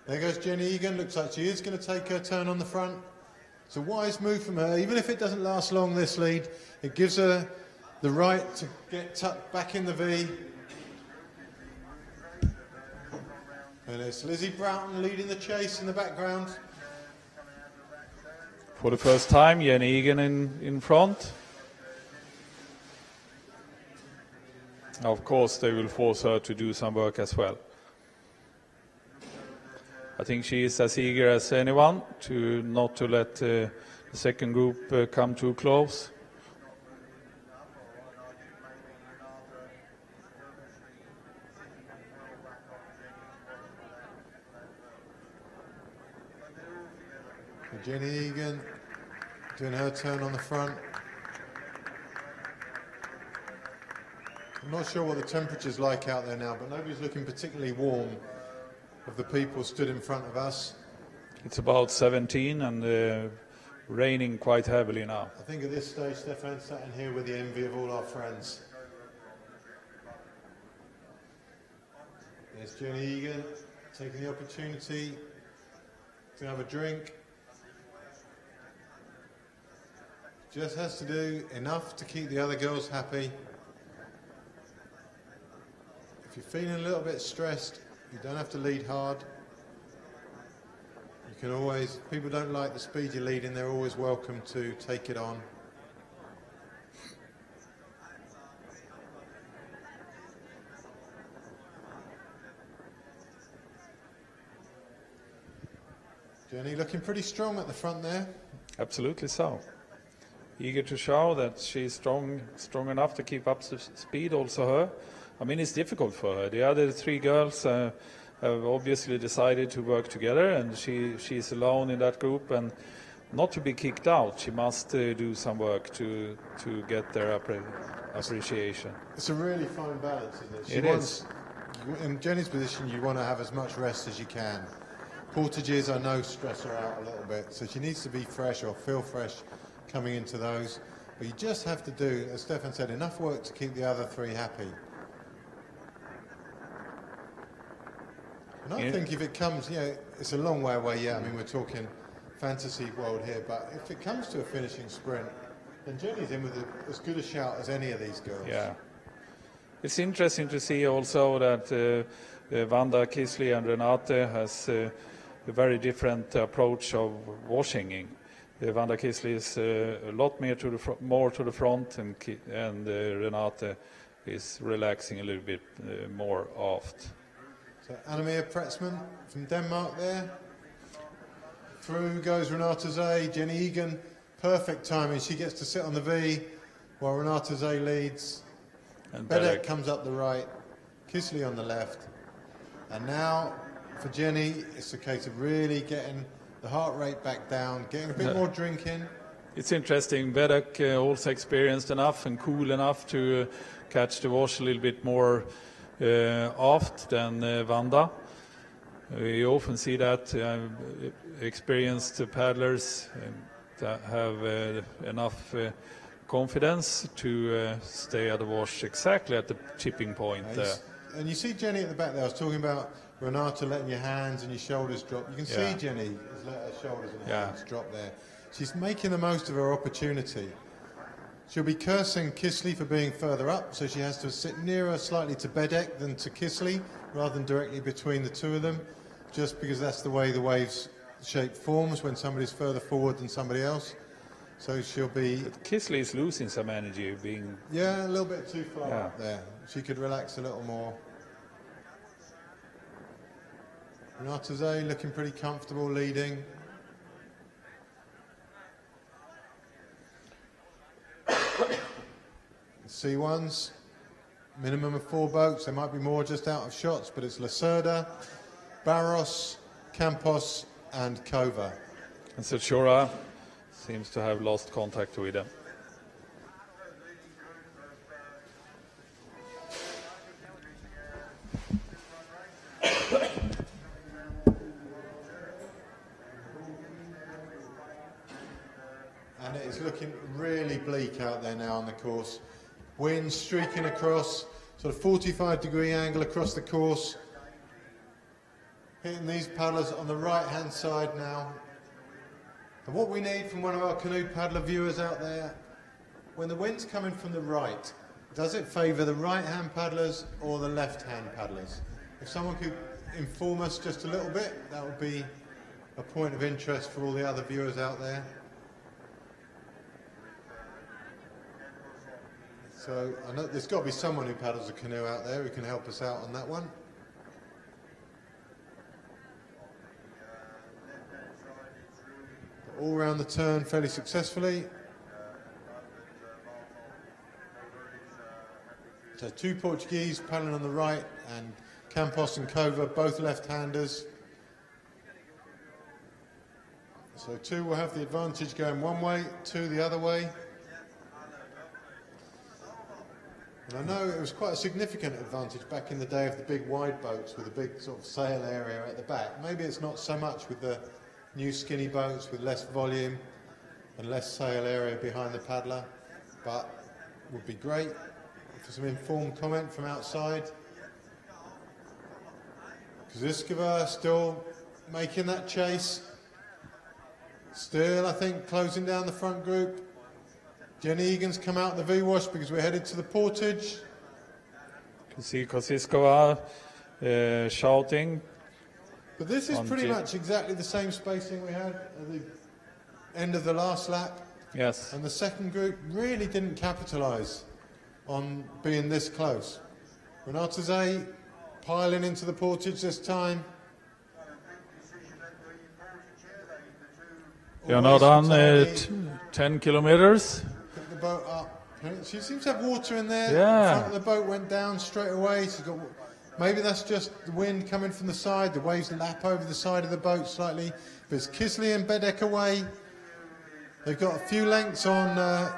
There goes Jenny Egan, looks like she is going to take her turn on the front. It's a wise move from her, even if it doesn't last long, this lead. It gives her the right to get tucked back in the V. And it's Lizzie Broughton leading the chase in the background. For the first time, Jenny Egan in front. Of course, they will force her to do some work as well. I think she is as eager as anyone to not to let the second group come too close. Jenny Egan doing her turn on the front. I'm not sure what the temperature's like out there now, but nobody's looking particularly warm of the people stood in front of us. It's about 17 and raining quite heavily now. I think at this stage, Stefan's sat in here with the envy of all our friends. There's Jenny Egan taking the opportunity to have a drink. Just has to do enough to keep the other girls happy. If you're feeling a little bit stressed, you don't have to lead hard. You can always, if people don't like the speed you're leading, they're always welcome to take it on. Jenny looking pretty strong at the front there. Absolutely so. Eager to show that she's strong enough to keep up the speed, also her. I mean, it's difficult for her. The other three girls have obviously decided to work together, and she's alone in that group, and not to be kicked out. She must do some work to get their appreciation. It's a really fine balance, isn't it? It is. In Jenny's position, you want to have as much rest as you can. Portages, I know, stress her out a little bit, so she needs to be fresh or feel fresh coming into those. But you just have to do, as Stefan said, enough work to keep the other three happy. And I think if it comes, it's a long way away, I mean, we're talking fantasy world here, but if it comes to a finishing sprint, then Jenny's in with as good a shout as any of these girls. Yeah. It's interesting to see also that Wanda Kisley and Renate has a very different approach of washing. Wanda Kisley is a lot more to the front, and Renate is relaxing a little bit more aft. So Annemia Pretzman from Denmark there. Through goes Renata Zay, Jenny Egan, perfect timing. She gets to sit on the V while Renata Zay leads. And Bedek comes up the right, Kisley on the left. And now for Jenny, it's a case of really getting the heart rate back down, getting a bit more drink in. It's interesting. Bedek also experienced enough and cool enough to catch the wash a little bit more aft than Vanda. We often see that experienced paddlers that have enough confidence to stay at the wash exactly at the tipping point. And you see Jenny at the back there. I was talking about Renata letting your hands and your shoulders drop. You can see Jenny has let her shoulders and her hands drop there. She's making the most of her opportunity. She'll be cursing Kisley for being further up, so she has to sit nearer slightly to Bedek than to Kisley, rather than directly between the two of them, just because that's the way the waves shape forms when somebody's further forward than somebody else. So she'll be... But Kisley is losing some energy being... Yeah, a little bit too far up there. She could relax a little more. Renata Zay looking pretty comfortable leading. C1s, minimum of 4 boats. There might be more just out of shots, but it's Lacerda, Barros, Campos and Kova. And Sechora seems to have lost contact with them. And it is looking really bleak out there now on the course. Wind streaking across, sort of 45-degree angle across the course. Hitting these paddlers on the right-hand side now. And what we need from one of our canoe paddler viewers out there, when the wind's coming from the right, does it favour the right-hand paddlers or the left-hand paddlers? If someone could inform us just a little bit, that would be a point of interest for all the other viewers out there. So I know there's got to be someone who paddles a canoe out there who can help us out on that one. All round the turn fairly successfully. So 2 Portuguese paddling on the right and Campos and Kova, both left-handers. So 2 will have the advantage going one way, 2 the other way. And I know it was quite a significant advantage back in the day of the big wide boats with a big sort of sail area at the back. Maybe it's not so much with the new skinny boats with less volume and less sail area behind the paddler, but would be great for some informed comment from outside. Kaziskova still making that chase. Still, I think, closing down the front group. Jenny Egan's come out the V-wash because we're headed to the Portage. You can see Kosiskova shouting. But this is pretty much exactly the same spacing we had at the end of the last lap. Yes. And the second group really didn't capitalise on being this close. Renata Zay piling into the Portage this time. We are now done 10 kilometers. Pick the boat up. She seems to have water in there. Yeah. The front of the boat went down straight away. She's got, maybe that's just the wind coming from the side. The waves lap over the side of the boat slightly. But it's Kisley and Bedek away. They've got a few lengths on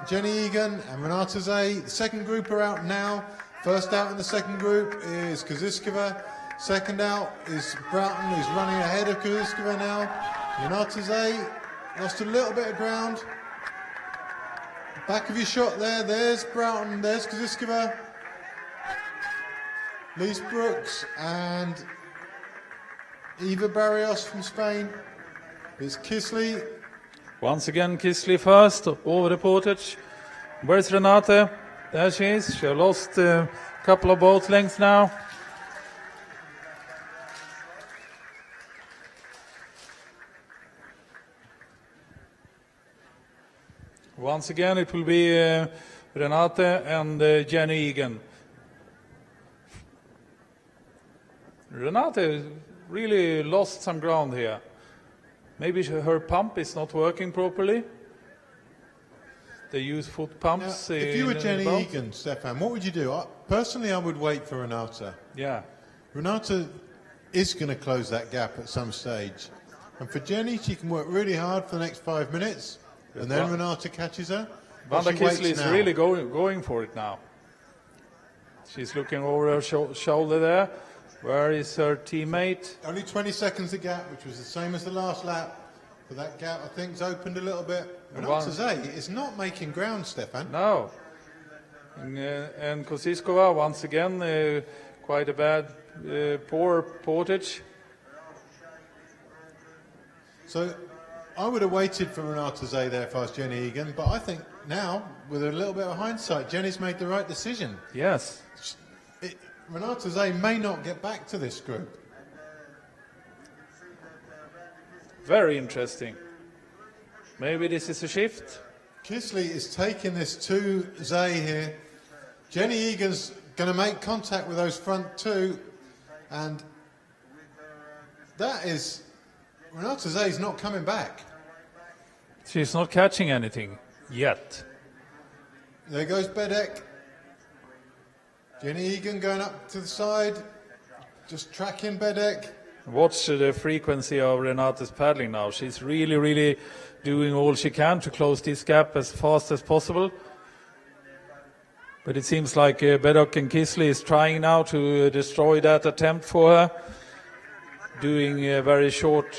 Jenny Egan and Renata Zay. The second group are out now. First out in the second group is Kaziskova. Second out is Broughton, who's running ahead of Kaziskova now. Renata Zay lost a little bit of ground. Back of your shot there. There's Broughton. There's Kaziskova. Lise Brooks and Eva Barrios from Spain. It's Kisley. Once again, Kisley first over the Portage. Where's Renate? There she is. She lost a couple of boat lengths now. Once again, it will be Renate and Jenny Egan Renate really lost some ground here. Maybe her pump is not working properly. They use foot pumps. Now, if you were Jenny Egan, Stefan, what would you do? Personally, I would wait for Renata. Yeah. Renata is going to close that gap at some stage. And for Jenny, she can work really hard for the next 5 minutes, and then Renata catches her. Vanda Kisley is really going for it now. She's looking over her shoulder there. Where is her teammate? Only 20 seconds a gap, which was the same as the last lap. But that gap, I think, has opened a little bit. Renata Zay is not making ground, Stefan. No. And Kosiskova, once again, quite a bad, poor Portage. So I would have waited for Renata Zay there if I was Jenny Egan, but I think now, with a little bit of hindsight, Jenny's made the right decision. Yes. Renata Zay may not get back to this group. Very interesting. Maybe this is a shift. Kisley is taking this to Zay here. Jenny Egan's going to make contact with those front two, and that is... Renata Zay's not coming back. She's not catching anything yet. There goes Bedek. Jenny Egan going up to the side, just tracking Bedek. Watch the frequency of Renata's paddling now. She's really doing all she can to close this gap as fast as possible. But it seems like Bedok and Kisley is trying now to destroy that attempt for her, doing very short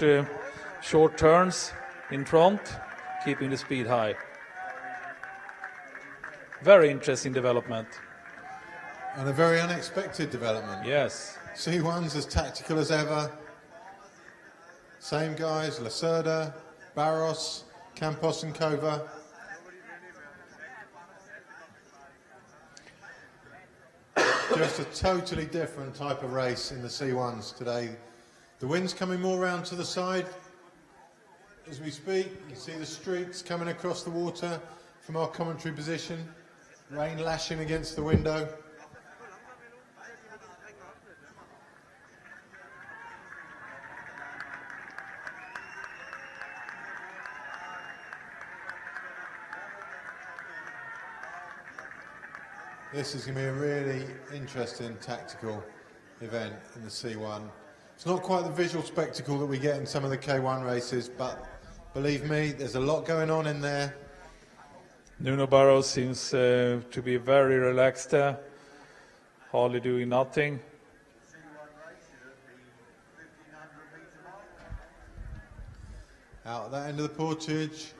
turns in front, keeping the speed high. Very interesting development. And a very unexpected development. Yes. C1's as tactical as ever. Same guys, Lacerda, Barros, Campos and Kova. Just a totally different type of race in the C1s today. The wind's coming more round to the side as we speak. You can see the streaks coming across the water from our commentary position. Rain lashing against the window. This is going to be a really interesting tactical event in the C1. It's not quite the visual spectacle that we get in some of the K1 races, but believe me, there's a lot going on in there. Nuno Barros seems to be very relaxed there, hardly doing nothing. Out at that end of the portage,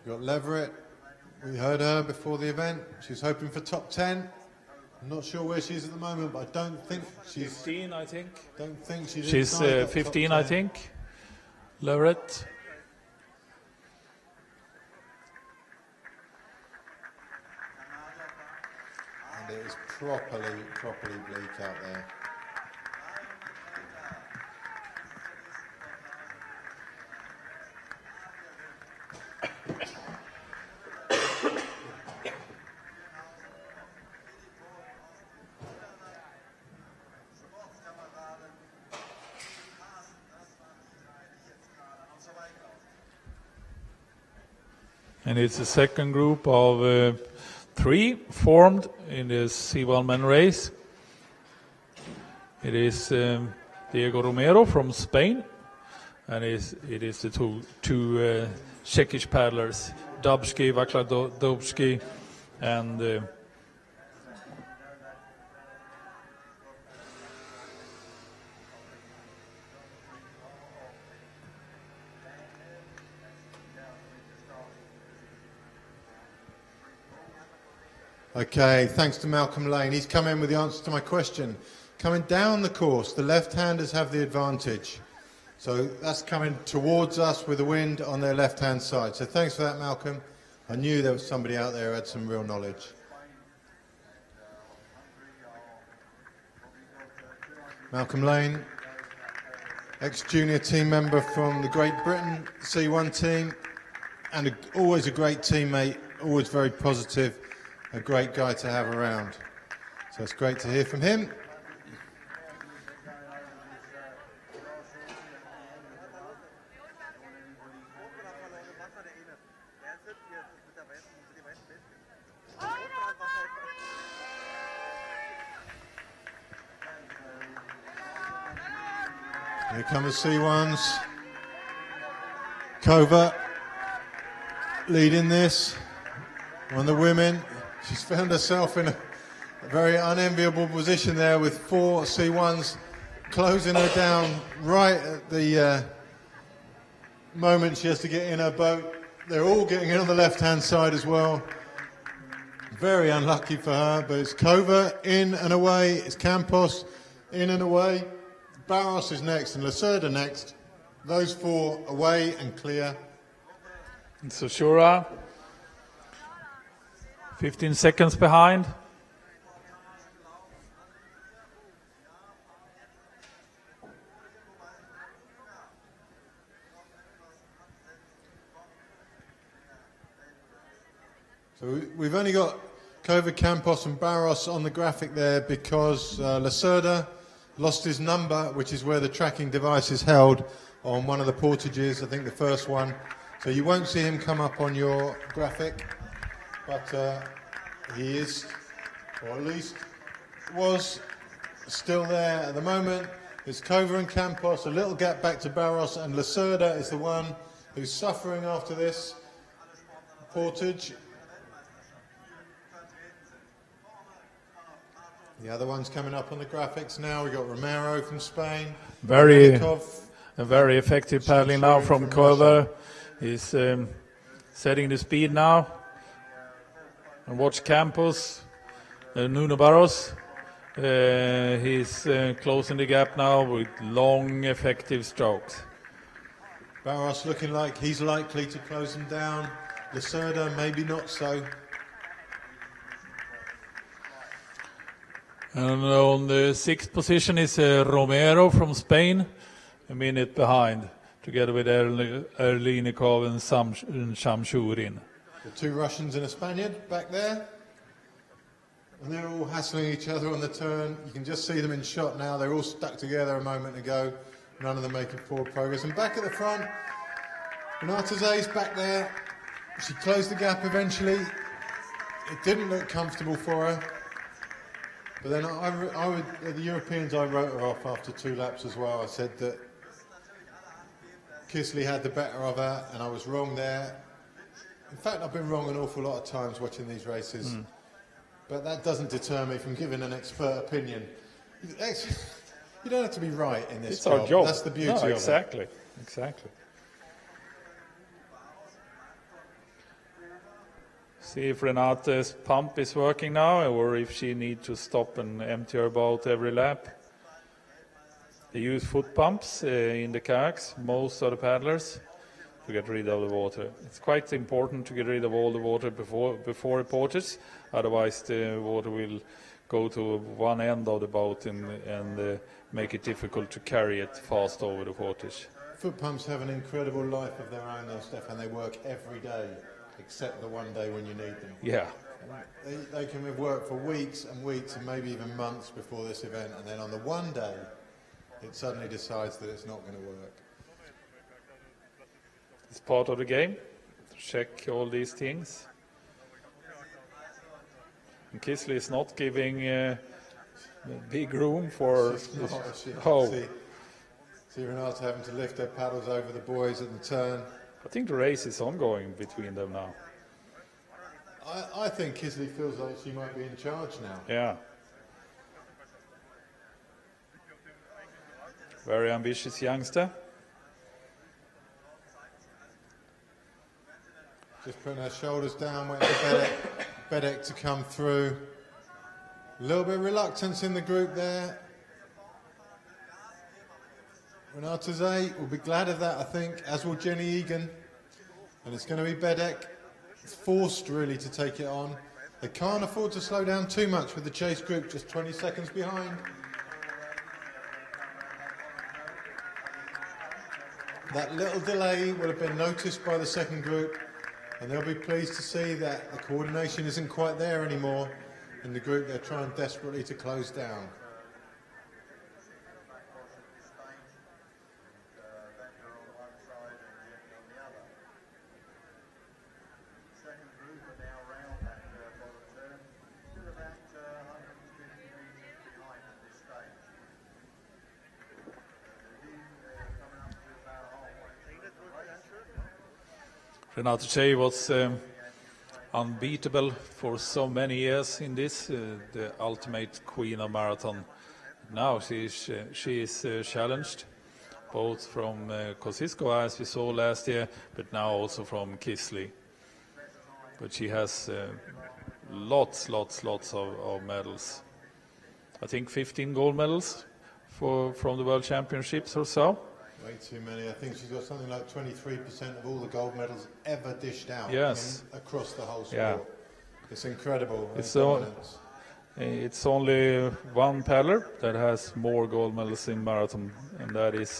you've got Leverett. We heard her before the event. She's hoping for top 10. I'm not sure where she is at the moment, but I don't think she's... 15, I think. Don't think she's... She's 15, I think. Leverett. And it is properly bleak out there. And it's the second group of 3 formed in the C1 men race. It is Diego Romero from Spain, and it is the two Czechish paddlers, Dabski, Václav Dobski, and Okay, thanks to Malcolm Lane. He's come in with the answer to my question. Coming down the course, the left-handers have the advantage. So that's coming towards us with the wind on their left-hand side. So thanks for that, Malcolm. I knew there was somebody out there who had some real knowledge. Malcolm Lane, ex-junior team member from the Great Britain C1 team, and always a great teammate, always very positive. A great guy to have around. So it's great to hear from him. Here come the C1s. Kova leading this. One of the women, she's found herself in a very unenviable position there with 4 C1s closing her down right at the moment she has to get in her boat. They're all getting in on the left-hand side as well. Very unlucky for her, but it's Kova in and away. It's Campos in and away. Barros is next and Lacerda next. Those 4 away and clear. And Sushura, 15 seconds behind. So we've only got Kova, Campos and Barros on the graphic there because Lacerda lost his number, which is where the tracking device is held on one of the portages, I think the first one. So you won't see him come up on your graphic, but he is, or at least was, still there at the moment. It's Kova and Campos, a little gap back to Barros, and Lacerda is the one who's suffering after this portage. The other one's coming up on the graphics now. We've got Romero from Spain. Very effective paddling now from Kova. He's setting the speed now. And watch Campos, Nuno Barros. He's closing the gap now with long, effective strokes. Barros looking like he's likely to close him down. Lacerda, maybe not so. And on the 6th position is Romero from Spain, a minute behind, together with Erlinikov and Shamshurin. The 2 Russians and a Spaniard back there. And they're all hassling each other on the turn. You can just see them in shot now. They're all stuck together a moment ago. None of them making forward progress. And back at the front, Renata's back there. She closed the gap eventually. It didn't look comfortable for her. But then the Europeans, I wrote her off after 2 laps as well. I said that Kisley had the better of her, and I was wrong there. In fact, I've been wrong an awful lot of times watching these races. But that doesn't deter me from giving an expert opinion. You don't have to be right in this It's our job. That's the beauty of it. Exactly. See if Renate's pump is working now, or if she needs to stop and empty her boat every lap. They use foot pumps in the kayaks, most of the paddlers, to get rid of the water. It's quite important to get rid of all the water before it portages, otherwise the water will go to one end of the boat and make it difficult to carry it fast over the portage. Foot pumps have an incredible life of their own though, Stefan. They work every day, except the one day when you need them. Yeah. They can work for weeks and weeks and maybe even months before this event, and then on the one day, it suddenly decides that it's not going to work. It's part of the game, to check all these things. And Kisley is not giving big room for... See Renata having to lift her paddles over the buoys at the turn. I think the race is ongoing between them now. I think Kisley feels like she might be in charge now. Yeah. Very ambitious youngster. Just putting her shoulders down, waiting for Bedek to come through. A little bit of reluctance in the group there. Renata's will be glad of that, I think, as will Jenny Egan. And it's going to be Bedek, forced really to take it on. They can't afford to slow down too much with the chase group just 20 seconds behind. That little delay will have been noticed by the second group, and they'll be pleased to see that the coordination isn't quite there anymore. in the group they're trying desperately to close down. Renate Shea was unbeatable for so many years in this, the ultimate queen of marathon. Now she is challenged, both from Kosciuszko, as we saw last year, but now also from Kisley. But she has lots of medals. I think 15 gold medals from the World Championships or so. Way too many. I think she's got something like 23% of all the gold medals ever dished out across the whole sport. Yeah. It's incredible. It's only one paddler that has more gold medals in marathon, and that is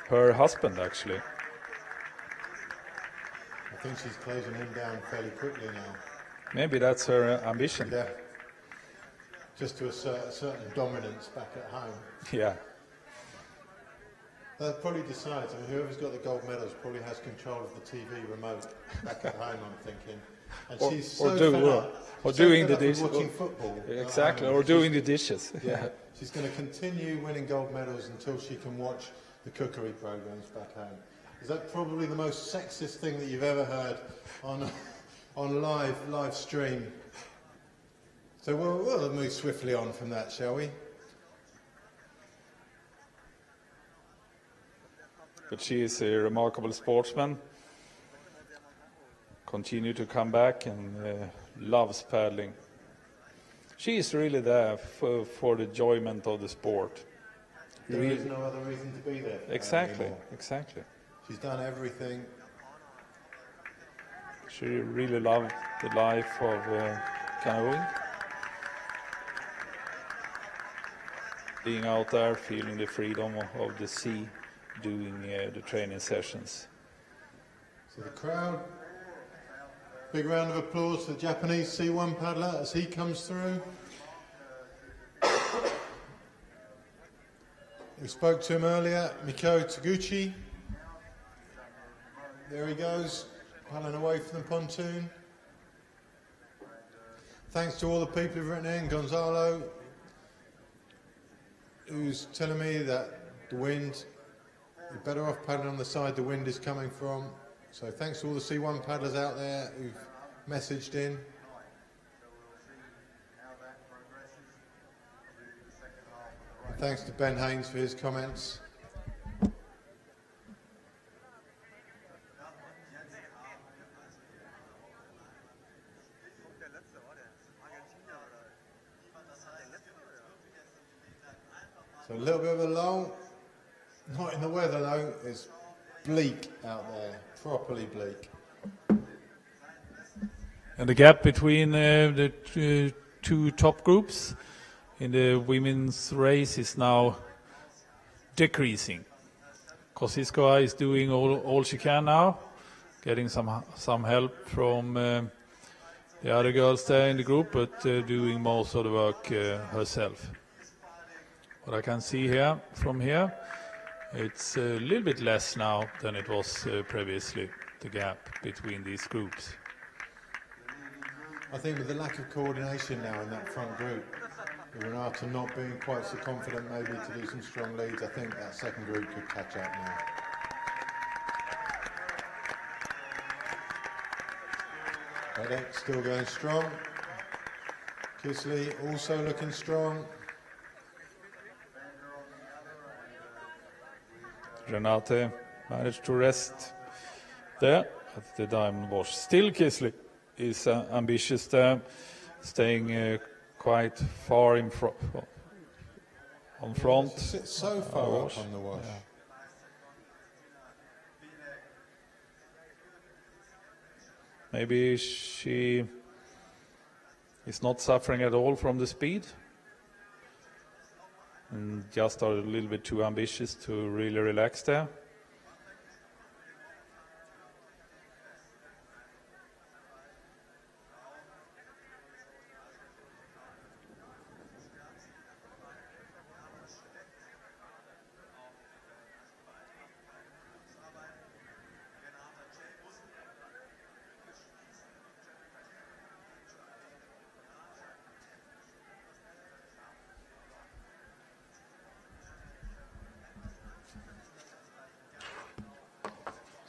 her husband, actually. I think she's closing him down fairly quickly now. Maybe that's her ambition. Yeah. Just to assert a certain dominance back at home. Yeah. That probably decides. I mean, whoever's got the gold medals probably has control of the TV remote back at home, I'm thinking. And she's so doing the dishes. Watching football. Exactly, or doing the dishes. Yeah. She's going to continue winning gold medals until she can watch the cookery programs back home. Is that probably the most sexist thing that you've ever heard on live stream? So we'll move swiftly on from that, shall we? But she is a remarkable sportsman. Continue to come back and loves paddling. She is really there for the enjoyment of the sport. There is no other reason to be there. Exactly. She's done everything. She really loved the life of canoeing. Being out there, feeling the freedom of the sea, doing the training sessions. So the crowd, big round of applause for the Japanese C1 paddler as he comes through. We spoke to him earlier, Mikko Taguchi. There he goes, paddling away from the pontoon. Thanks to all the people who've written in, Gonzalo, who's telling me that the wind, you're better off paddling on the side the wind is coming from. So thanks to all the C1 paddlers out there who've messaged in. And thanks to Ben Haynes for his comments. So a little bit of a lull. Not in the weather though, it's bleak out there, properly bleak. And the gap between the two top groups in the women's race is now decreasing. Kosciuszko is doing all she can now, getting some help from the other girls there in the group, but doing most of the work herself. What I can see here, from here, it's a little bit less now than it was previously, the gap between these groups. I think with the lack of coordination now in that front group, with Renata not being quite so confident maybe to do some strong leads, I think that second group could catch up now. Redek still going strong. Kisley also looking strong. Renate managed to rest there at the Diamond Wash. Still Kisley is ambitious there, staying quite far in on front. She sits so far up on the wash. Yeah. Maybe she is not suffering at all from the speed and just are a little bit too ambitious to really relax there.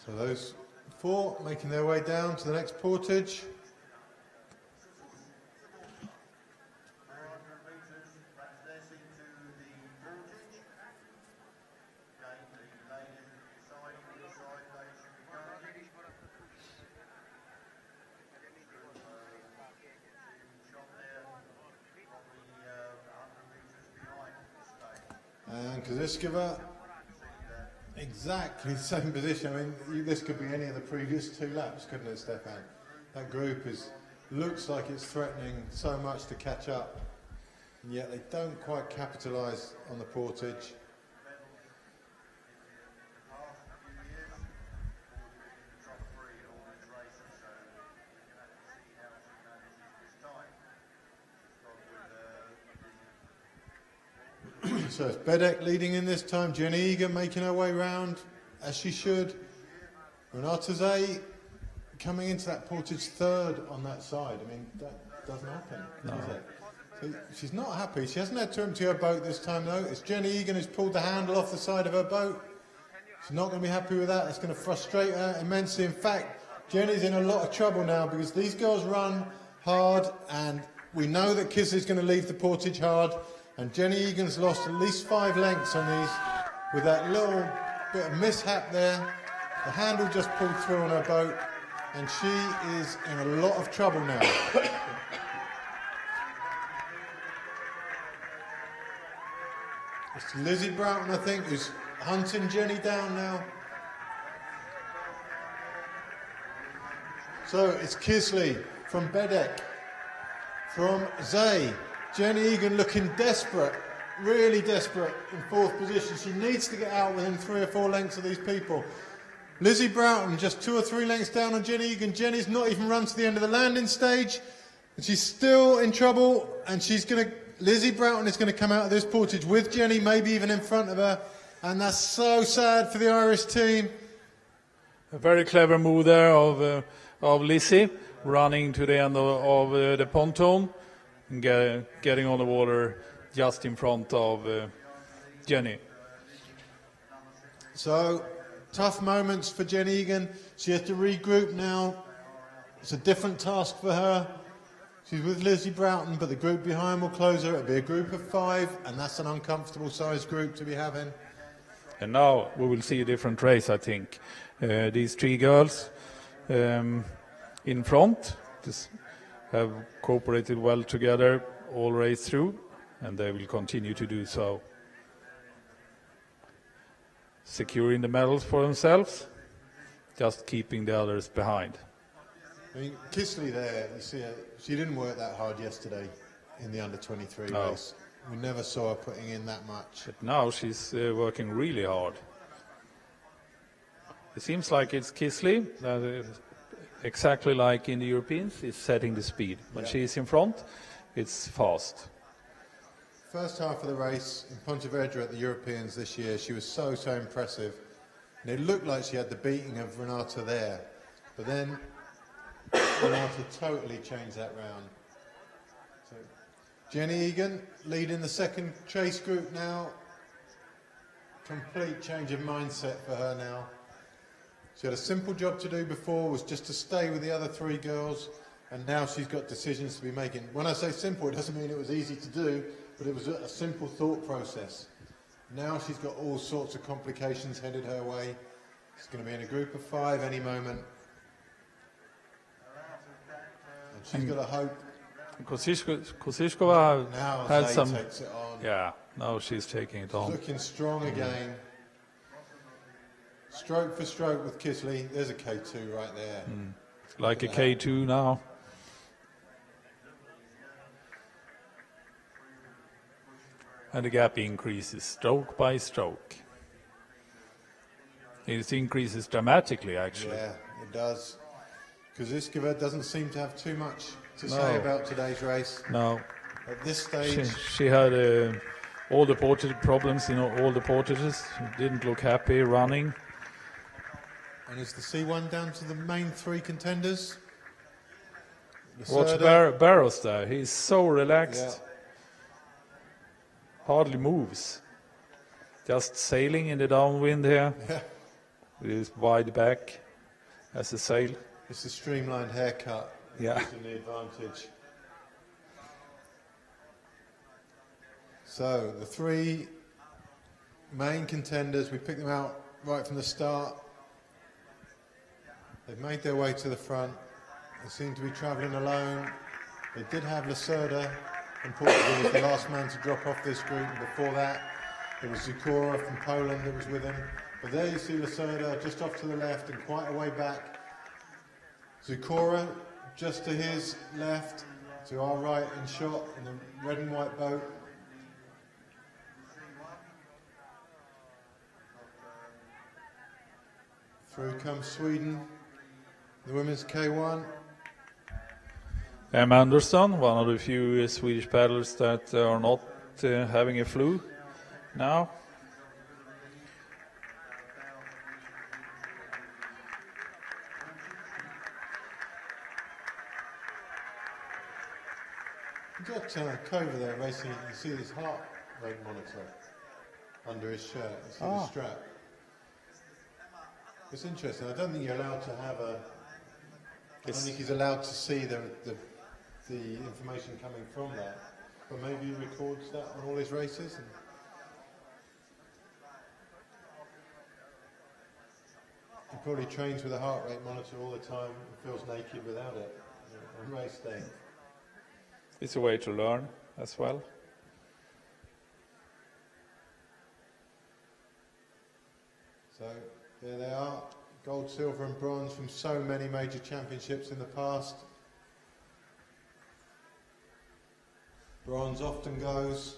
So those four making their way down to the next portage. And Kaziskova, exactly the same position. I mean, this could be any of the previous 2 laps, couldn't it, Stefan? That group looks like it's threatening so much to catch up, and yet they don't quite capitalise on the portage. So it's Bedek leading in this time, Jenny Egan making her way round, as she should. Renata Zay coming into that portage third on that side. I mean, that doesn't happen, does it? So she's not happy. She hasn't had to empty her boat this time, though. It's Jenny Egan who's pulled the handle off the side of her boat. She's not going to be happy with that. It's going to frustrate her immensely. In fact, Jenny's in a lot of trouble now because these girls run hard, and we know that Kisley's going to leave the portage hard. And Jenny Egan's lost at least 5 lengths on these with that little bit of mishap there. The handle just pulled through on her boat, and she is in a lot of trouble now. It's Lizzie Broughton, I think, who's hunting Jenny down now. So it's Kisley from Bedek, from Zay. Jenny Egan looking desperate, really desperate in 4th position. She needs to get out within 3 or 4 lengths of these people. Lizzie Broughton just 2 or 3 lengths down on Jenny Egan. Jenny's not even run to the end of the landing stage, and she's still in trouble, and Lizzie Broughton is going to come out of this portage with Jenny, maybe even in front of her, and that's so sad for the Irish team. A very clever move there of Lizzie, running to the end of the pontoon and getting on the water just in front of Jenny. So, tough moments for Jenny Egan. She has to regroup now. It's a different task for her. She's with Lizzie Broughton, but the group behind will close her. It'll be a group of 5, and that's an uncomfortable sized group to be having. And now we will see a different race, I think. These 3 girls in front have cooperated well together all race through, and they will continue to do so. Securing the medals for themselves, just keeping the others behind. I mean, Kisley there, you see, she didn't work that hard yesterday in the under-23 No. race. We never saw her putting in that much. But now she's working really hard. It seems like it's Kisley, that is exactly like in the Europeans, is setting the speed. When she's in front, it's fast. First half of the race in Pontevedra at the Europeans this year, she was so impressive. And it looked like she had the beating of Renata there. But then Renata totally changed that round. So Jenny Egan leading the second chase group now. Complete change of mindset for her now. She had a simple job to do before, was just to stay with the other 3 girls, and now she's got decisions to be making. When I say simple, it doesn't mean it was easy to do, but it was a simple thought process. Now she's got all sorts of complications headed her way. She's going to be in a group of 5 any moment. And she's got to hope. Kosciuszko had Zay some. takes it on. Yeah, now she's taking it on. Looking strong again. Stroke for stroke with Kisley. There's a K2 right there. Like a K2 now. And the gap increases stroke by stroke. It increases dramatically, actually. Yeah, it does. Kaziskova doesn't seem to have too much to say about today's race. No. At this stage. She had all the portage problems, all the portages. Didn't look happy running. And is the C1 down to the main 3 contenders? Watch Barros there. He's so relaxed. Hardly moves. Just sailing in the downwind here. Yeah. with his wide back as a sail. It's a streamlined haircut. Yeah. Gives him the advantage. So the three main contenders, we picked them out right from the start. They've made their way to the front. They seem to be travelling alone. They did have Lacerda from Portugal was the last man to drop off this group. And before that, it was Zukora from Poland that was with him. But there you see Lacerda just off to the left and quite a way back. Zukora just to his left, to our right in shot in the red and white boat. Through comes Sweden, the women's K1. Emma Andersson, one of the few Swedish paddlers that are not having a flu now. You've got Kova there racing, you see his heart rate monitor under his shirt, you see the strap. It's interesting, I don't think you're allowed to have a... I don't think he's allowed to see the information coming from that, but maybe he records that on all his races. And he probably trains with a heart rate monitor all the time and feels naked without it on race day. It's a way to learn as well. So there they are, gold, silver and bronze from so many major championships in the past. Bronze often goes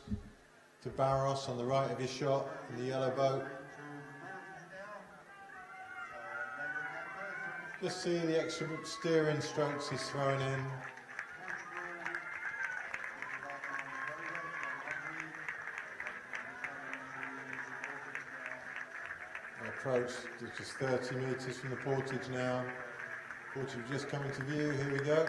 to Barros on the right of his shot in the yellow boat. Just see the extra steering strokes he's throwing in. Approach, just 30 metres from the Portage now. Portage just coming to view, here we go.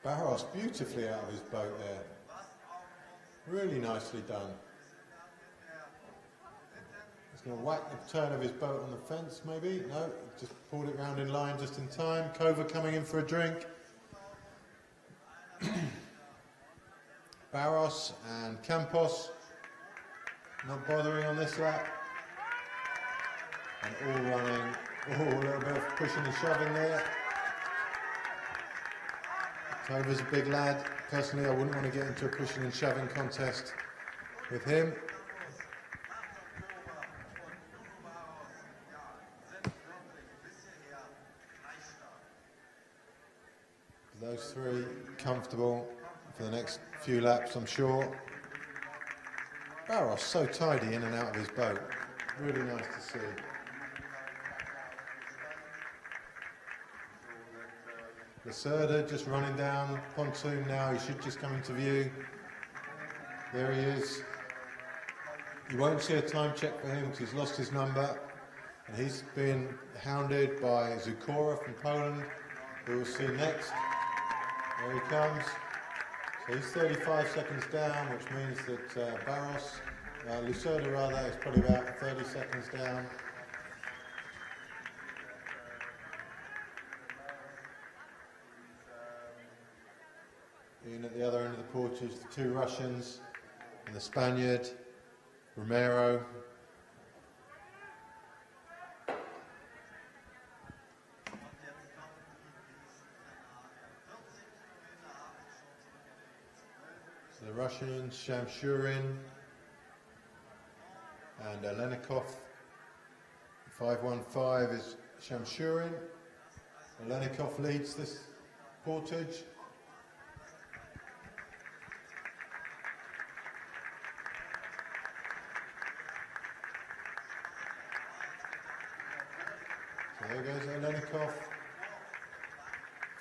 Barros beautifully out of his boat there. Really nicely done. He's going to whack the turn of his boat on the fence maybe. No, just pulled it round in line just in time. Kova coming in for a drink. Barros and Campos not bothering on this lap. And all running, a little bit of pushing and shoving there. Kova's a big lad. Personally, I wouldn't want to get into a pushing and shoving contest with him. Those three comfortable for the next few laps, I'm sure. Barros so tidy in and out of his boat. Really nice to see. Lacerda just running down pontoon now. He should just come into view. There he is. You won't see a time check for him because he's lost his number. And he's been hounded by Zukora from Poland, who we'll see next. There he comes. So he's 35 seconds down, which means that Lacerda rather, is probably about 30 seconds down. In at the other end of the Portage, the two Russians and the Spaniard, Romero. So the Russians, Shamshurin and Olenikov. 515 is Shamshurin. Olenikov leads this Portage. So there goes Olenikov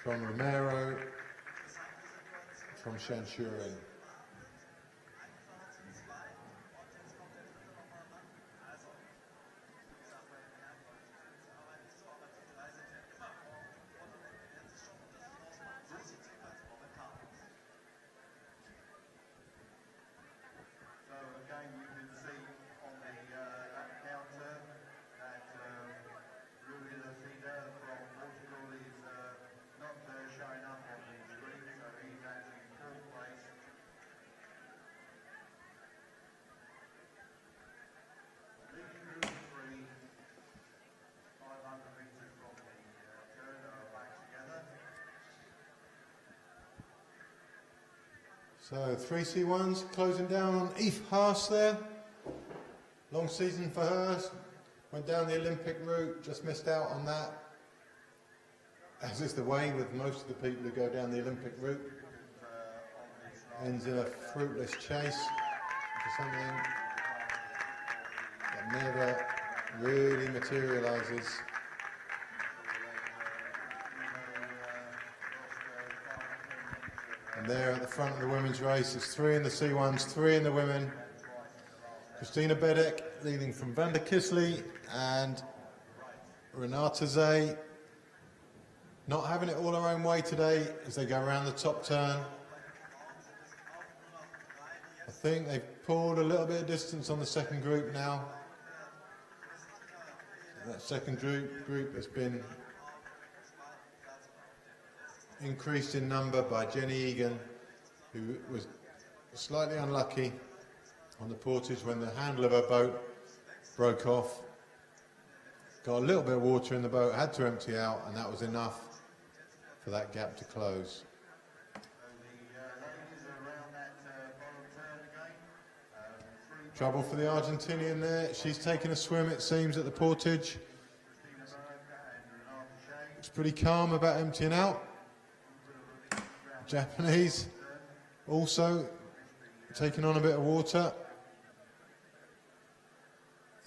from Romero, from Shamshurin. So 3 C1s closing down on Eve Haas there. Long season for her. Went down the Olympic route, just missed out on that. As is the way with most of the people who go down the Olympic route. Ends in a fruitless chase for something that never really materialises. And there at the front of the women's race, it's 3 in the C1s, 3 in the women. Christina Bedek leading from Van der Kisley and Renata Zay not having it all her own way today as they go around the top turn. I think they've pulled a little bit of distance on the second group now. That second group has been increased in number by Jenny Egan, who was slightly unlucky on the Portage when the handle of her boat broke off. Got a little bit of water in the boat, had to empty out, and that was enough for that gap to close. Trouble for the Argentinian there. She's taken a swim, it seems, at the Portage. It's pretty calm about emptying out. Japanese also taking on a bit of water.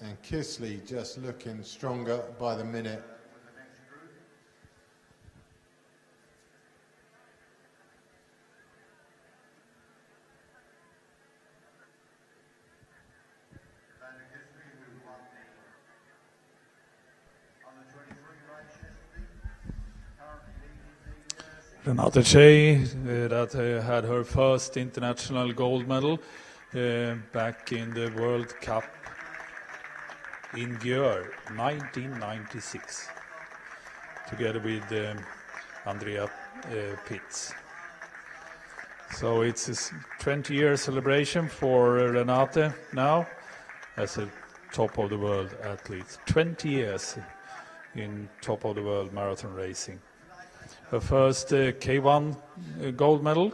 And Kisley just looking stronger by the minute. Renata Shea, that had her first international gold medal back in the World Cup in Györ, 1996, together with Andrea Pitts. So it's a 20-year celebration for Renate now as a top of the world athlete. 20 years in top of the world marathon racing. Her first K1 gold medal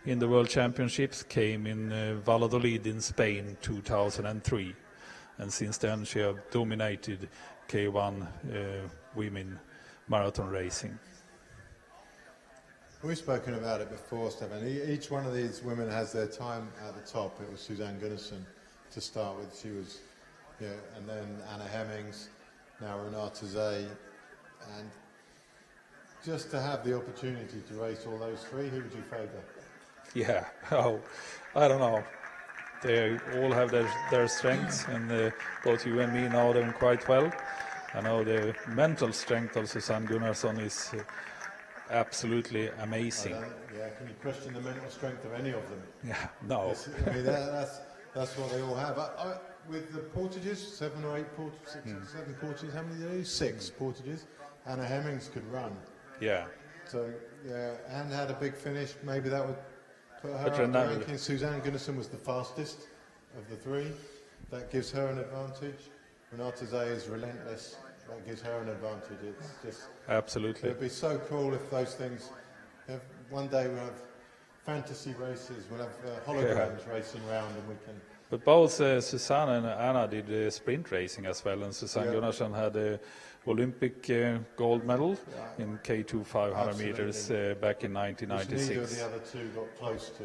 in the World Championships came in Valladolid in Spain 2003. And since then she has dominated K1 women marathon racing. We've spoken about it before, Stefan. Each one of these women has their time at the top. It was Suzanne Gunnarsson to start with. She was, and then Anna Hemmings, now Renata Zay. And just to have the opportunity to race all those three, who would you favour? Yeah, I don't know. They all have their strengths, and both you and me know them quite well. I know the mental strength of Susanne Gunnarsson is absolutely amazing. Can you question the mental strength of any of them? Yeah, no. I mean, that's what they all have. With the Portages, 7 or 8 Portages, 6 or 7 Portages, how many do they do? 6 Portages. Anna Hemmings could run. Yeah. So, Anne had a big finish. Maybe that would put her up the ranking. Suzanne Gunnarsson was the fastest of the 3. That gives her an advantage. Renata Zay is relentless. That gives her an advantage. It's just absolutely. It'd be so cool if those things. One day we'll have fantasy races. We'll have holograms racing around, and we can. But both Susanne and Anna did sprint racing as well, and Susanne Gunnarsson had a Olympic gold medal in K2 500 meters back in 1996. Neither of the other 2 got close to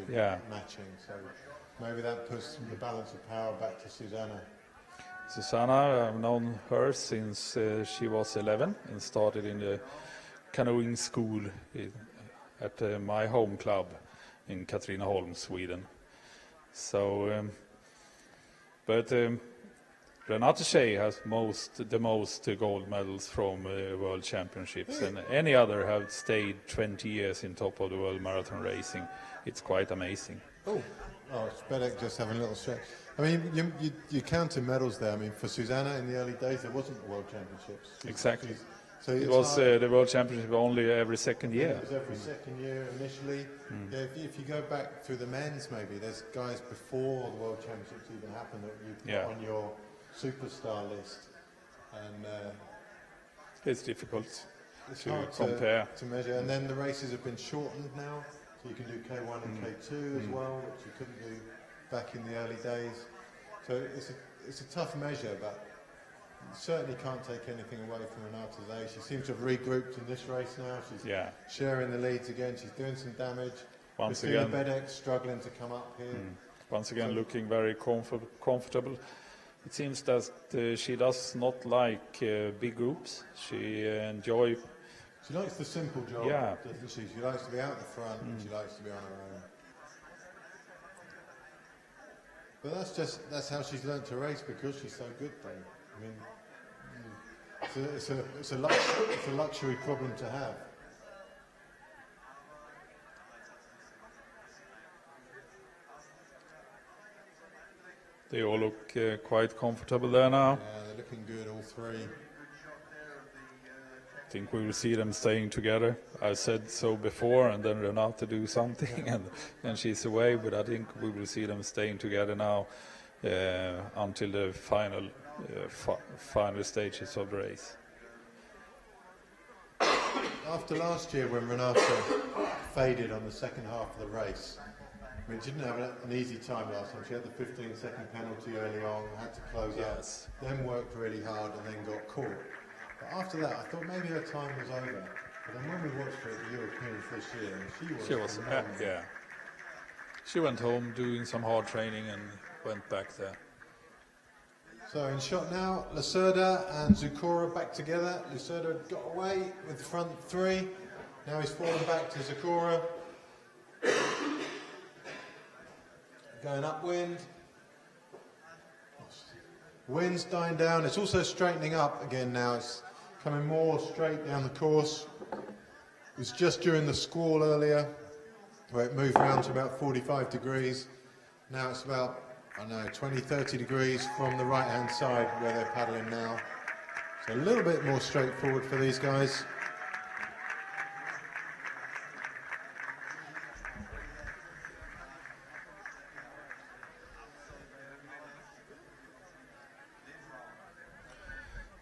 matching, so maybe that puts the balance of power back to Susanna. Susanna, I've known her since she was 11 and started in the canoeing school at my home club in Katrineholm, Sweden. So, but Renata Shea has the most gold medals from World Championships, and any other have stayed 20 years in top of the world marathon racing. It's quite amazing. Oh, it's Bedek just having a little stretch. I mean, you counted medals there. I mean, for Susanna in the early days, there wasn't the World Championships. Exactly. So it was the World Championship only every second year. It was every second year initially. Yeah, if you go back through the men's, maybe there's guys before the World Championships even happened that you put on your superstar list, and it's difficult it's to hard compare to measure. And then the races have been shortened now, So you can do K1 and K2 as well, which you couldn't do back in the early days. So it's a tough measure, but you certainly can't take anything away from Renata Zay. She seems to have regrouped in this race now. She's sharing the leads again. She's doing some damage. Once again, Bedeck struggling to come up here. Once again, looking very comfortable. It seems that she does not like big groups. She She likes the simple job, doesn't she? She likes to be out the front and she likes to be on her own. But that's how she's learnt to race, because she's so good though. I mean, it's a luxury problem to have. They all look quite comfortable there now. Yeah, they're looking good, all three. I think we will see them staying together. I said so before, and then Renata do something, and then she's away. But I think we will see them staying together now until the final stages of the race. After last year, when Renata faded on the second half of the race, I mean, she didn't have an easy time last time. She had the 15-second penalty early on, had to close up, then worked really hard, and then got caught. But after that, I thought maybe her time was over. But then when we watched her at the Europeans this year, she was phenomenal. She went home doing some hard training and went back there. So in shot now, Lacerda and Zukora back together. Lacerda got away with the front three. Now he's fallen back to Zukora. Going upwind. Wind's dying down. It's also straightening up again now. It's coming more straight down the course. It was just during the squall earlier where it moved around to about 45 degrees. Now it's about, 20, 30 degrees from the right-hand side where they're paddling now. So a little bit more straightforward for these guys.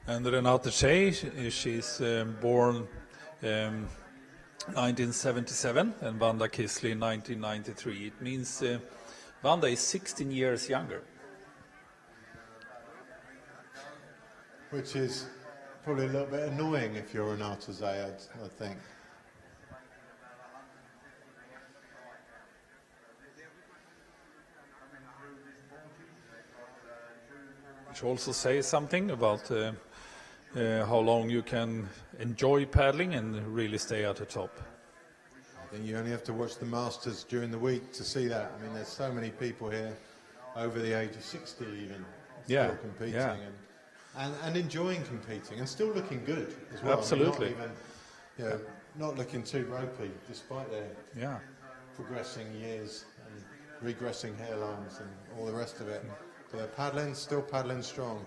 And Renata Zay, she's born 1977 and Wanda Kisley 1993. It means Wanda is 16 years younger. Which is probably a little bit annoying if you're Renata Zay, I think. Which also says something about how long you can enjoy paddling and really stay at the top. I think you only have to watch the Masters during the week to see that. I mean, there's so many people here over the age of 60 even still competing and enjoying competing and still looking good as well. Absolutely. Not even, not looking too ropey despite their progressing years and regressing hairlines and all the rest of it. But they're paddling, still paddling strong.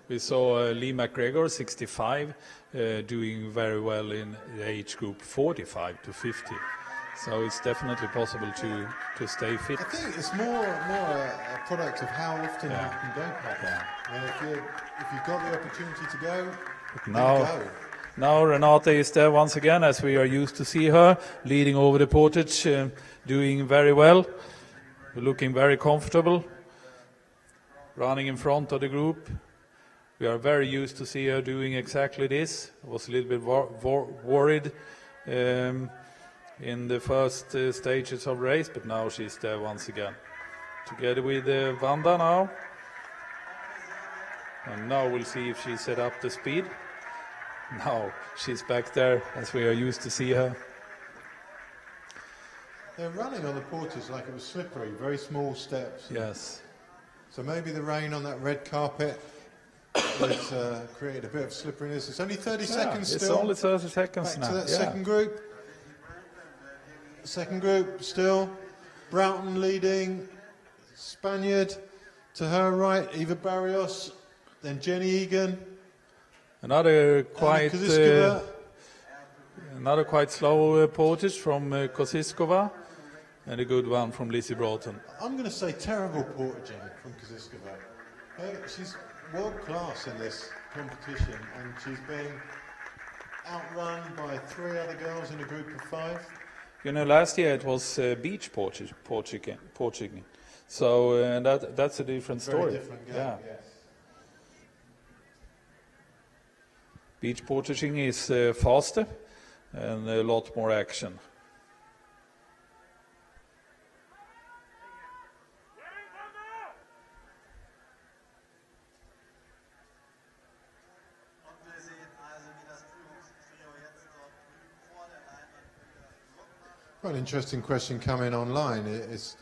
We saw Lee McGregor, 65, doing very well in the age group 45 to 50. So it's definitely possible to stay fit. I think it's more a product of how often you can go paddling. I mean, if you've got the opportunity to go, go. Now Renata is there once again, as we are used to see her, leading over the Portage, doing very well, looking very comfortable, running in front of the group. We are very used to see her doing exactly this. I was a little bit worried in the first stages of race, but now she's there once again. Together with Wanda now. And now we'll see if she set up the speed. Now she's back there as we are used to see her. They're running on the Portage like it was slippery, very small steps. Yes. So maybe the rain on that red carpet has created a bit of slipperiness. It's only 30 seconds still. It's only 30 seconds back now. to that second group. Second group still. Broughton leading. Spaniard to her right, Eva Barrios. Then Jenny Egan. Another quite slow Portage from Kosiskova, and a good one from Lizzie Broughton. I'm going to say terrible portaging from Kosiskova. She's world class in this competition, and she's being outrun by 3 other girls in a group of 5. You know, last year it was beach porching. So that's a different story. Very different game, yeah. yes. Beach portaging is faster and a lot more action. Quite an interesting question coming online. It's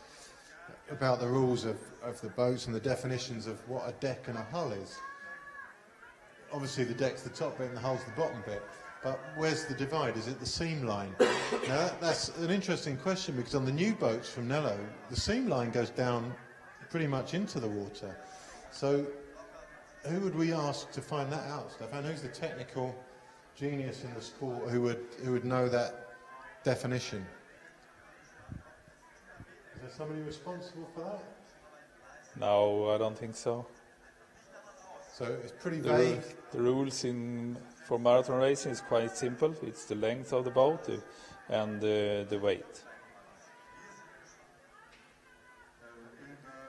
about the rules of the boats and the definitions of what a deck and a hull is. Obviously the deck's the top bit and the hull's the bottom bit, but where's the divide? Is it the seam line? Now that's an interesting question, because on the new boats from Nello, the seam line goes down pretty much into the water. So who would we ask to find that out, Stefan? Who's the technical genius in the sport who would know that definition? Is there somebody responsible for that? No, I don't think so. So it's pretty vague. The rules for marathon racing is quite simple. It's the length of the boat and the weight.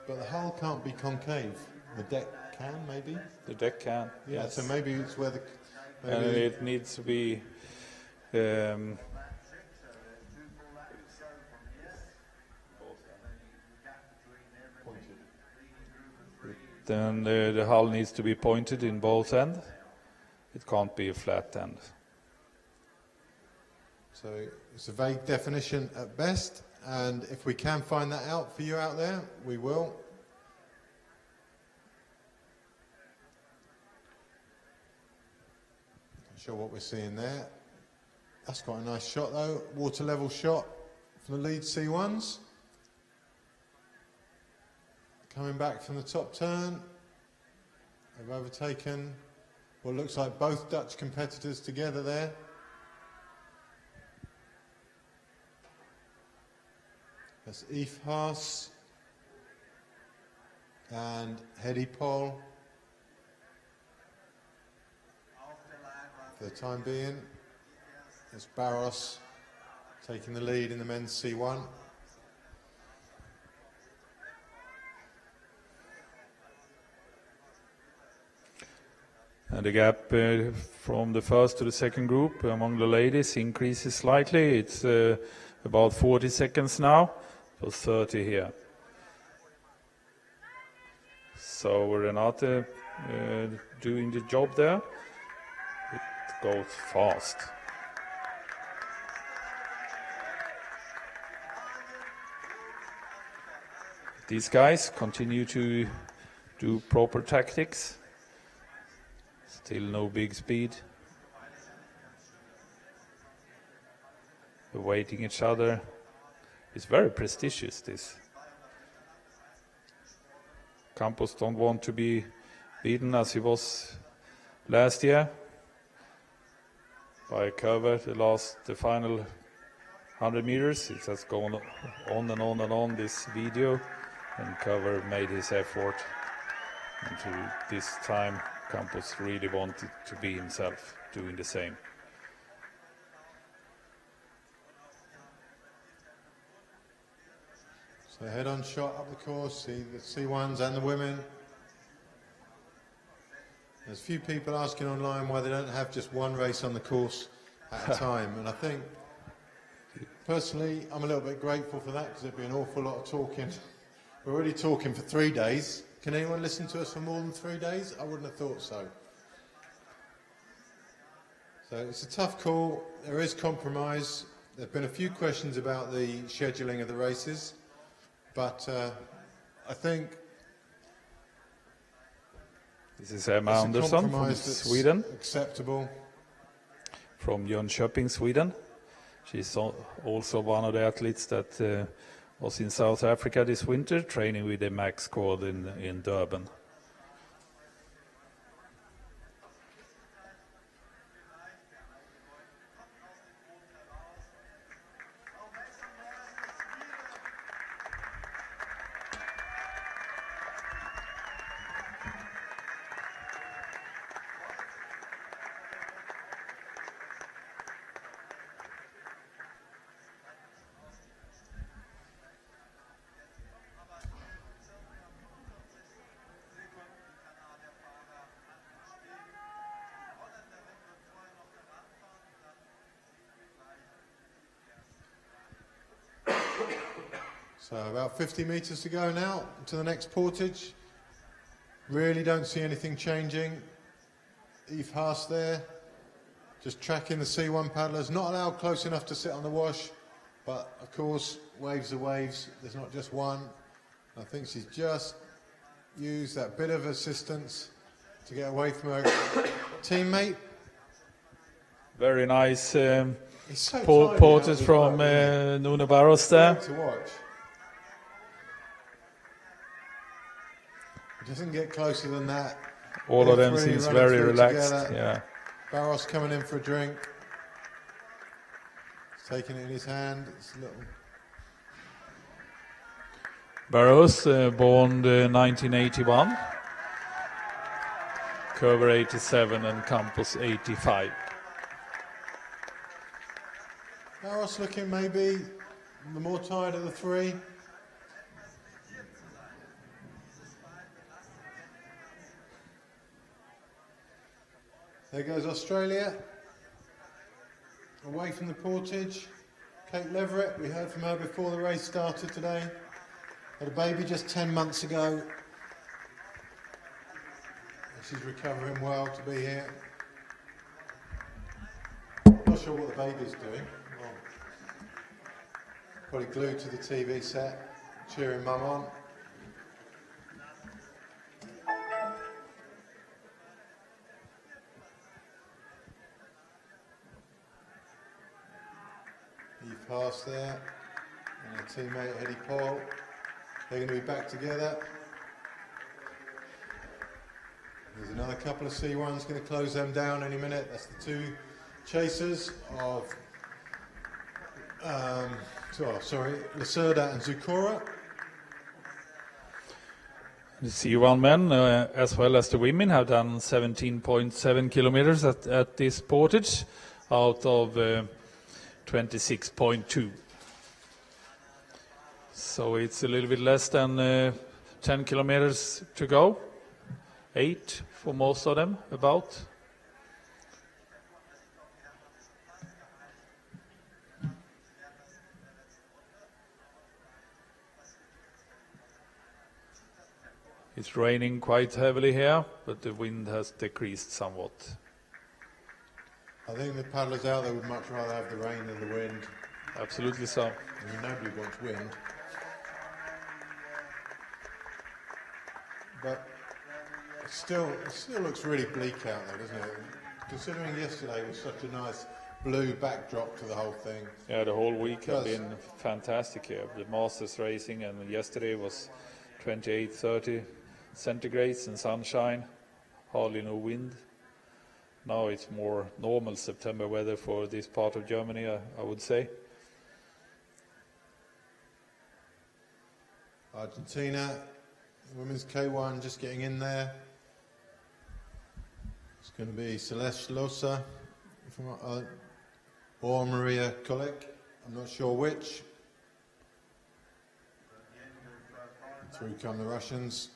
But the hull can't be concave. The deck can, maybe? The deck can, yeah, yes. So maybe it's where and it needs to be then the hull needs to be pointed in both ends. It can't be a flat end. So it's a vague definition at best, and if we can find that out for you out there, we will. Not sure what we're seeing there. That's quite a nice shot though, water level shot from the lead C1s. Coming back from the top turn, they've overtaken what looks like both Dutch competitors together there. That's Yves Haas and Hedy Pol for the time being. It's Barros taking the lead in the men's C1. And the gap from the first to the second group among the ladies increases slightly. It's about 40 seconds now, so 30 here. So Renate doing the job there. It goes fast. These guys continue to do proper tactics. Still no big speed. Awaiting each other. It's very prestigious, this. Campos don't want to be beaten as he was last year by Cover. The final 100 meters. It has gone on and on and on, this video, and Cover made his effort. And to this time Campos really wanted to be himself, doing the same. So head-on shot up the course, see the C1s and the women. There's a few people asking online why they don't have just one race on the course at a time, and I think, personally, I'm a little bit grateful for that, because it'd be an awful lot of talking. We're already talking for 3 days. Can anyone listen to us for more than 3 days? I wouldn't have thought so. So it's a tough call. There is compromise. There have been a few questions about the scheduling of the races, but I think this is Emma Andersson from Sweden. Acceptable. From Jönköping, Sweden. She's also one of the athletes that was in South Africa this winter, training with the Max squad in Durban. So about 50 metres to go now to the next portage. Really don't see anything changing. Eve Haas there, just tracking the C1 paddlers, not allowed close enough to sit on the wash, but of course, waves are waves, there's not just one. I think she's just used that bit of assistance to get away from her teammate. Very nice So portage from Nuno Barros there. To watch. It doesn't get closer than that. All of them seems very relaxed. Together. Yeah. Barros coming in for a drink. He's taking it in his hand. It's a little. Barros, born 1981. Cover 87 and Campus 85. Barros looking maybe the more tired of the three. There goes Australia, away from the portage. Kate Leverett, we heard from her before the race started today. Had a baby just 10 months ago. She's recovering well to be here. Not sure what the baby's doing. Well, probably glued to the TV set, cheering mum on. Eve Haas there, and her teammate Eddie Paul. They're going to be back together. There's another couple of C1s going to close them down any minute. That's the two chasers of, Lacerda and Zukora. The C1 men, as well as the women, have done 17.7 kilometers at this portage out of 26.2. So it's a little bit less than 10 kilometers to go. 8 for most of them, about. It's raining quite heavily here, but the wind has decreased somewhat. I think the paddlers out there would much rather have the rain than the wind. Absolutely so. I mean, nobody wants wind. But it still looks really bleak out there, doesn't it? Considering yesterday was such a nice blue backdrop to the whole thing. Yeah, the whole week has been fantastic here. The Masters racing, and yesterday was 28, 30 centigrades and sunshine, hardly no wind. Now it's more normal September weather for this part of Germany, I would say. Argentina, women's K1 just getting in there. It's going to be Celeste Losa or Maria Kolik. I'm not sure which. Through come the Russians.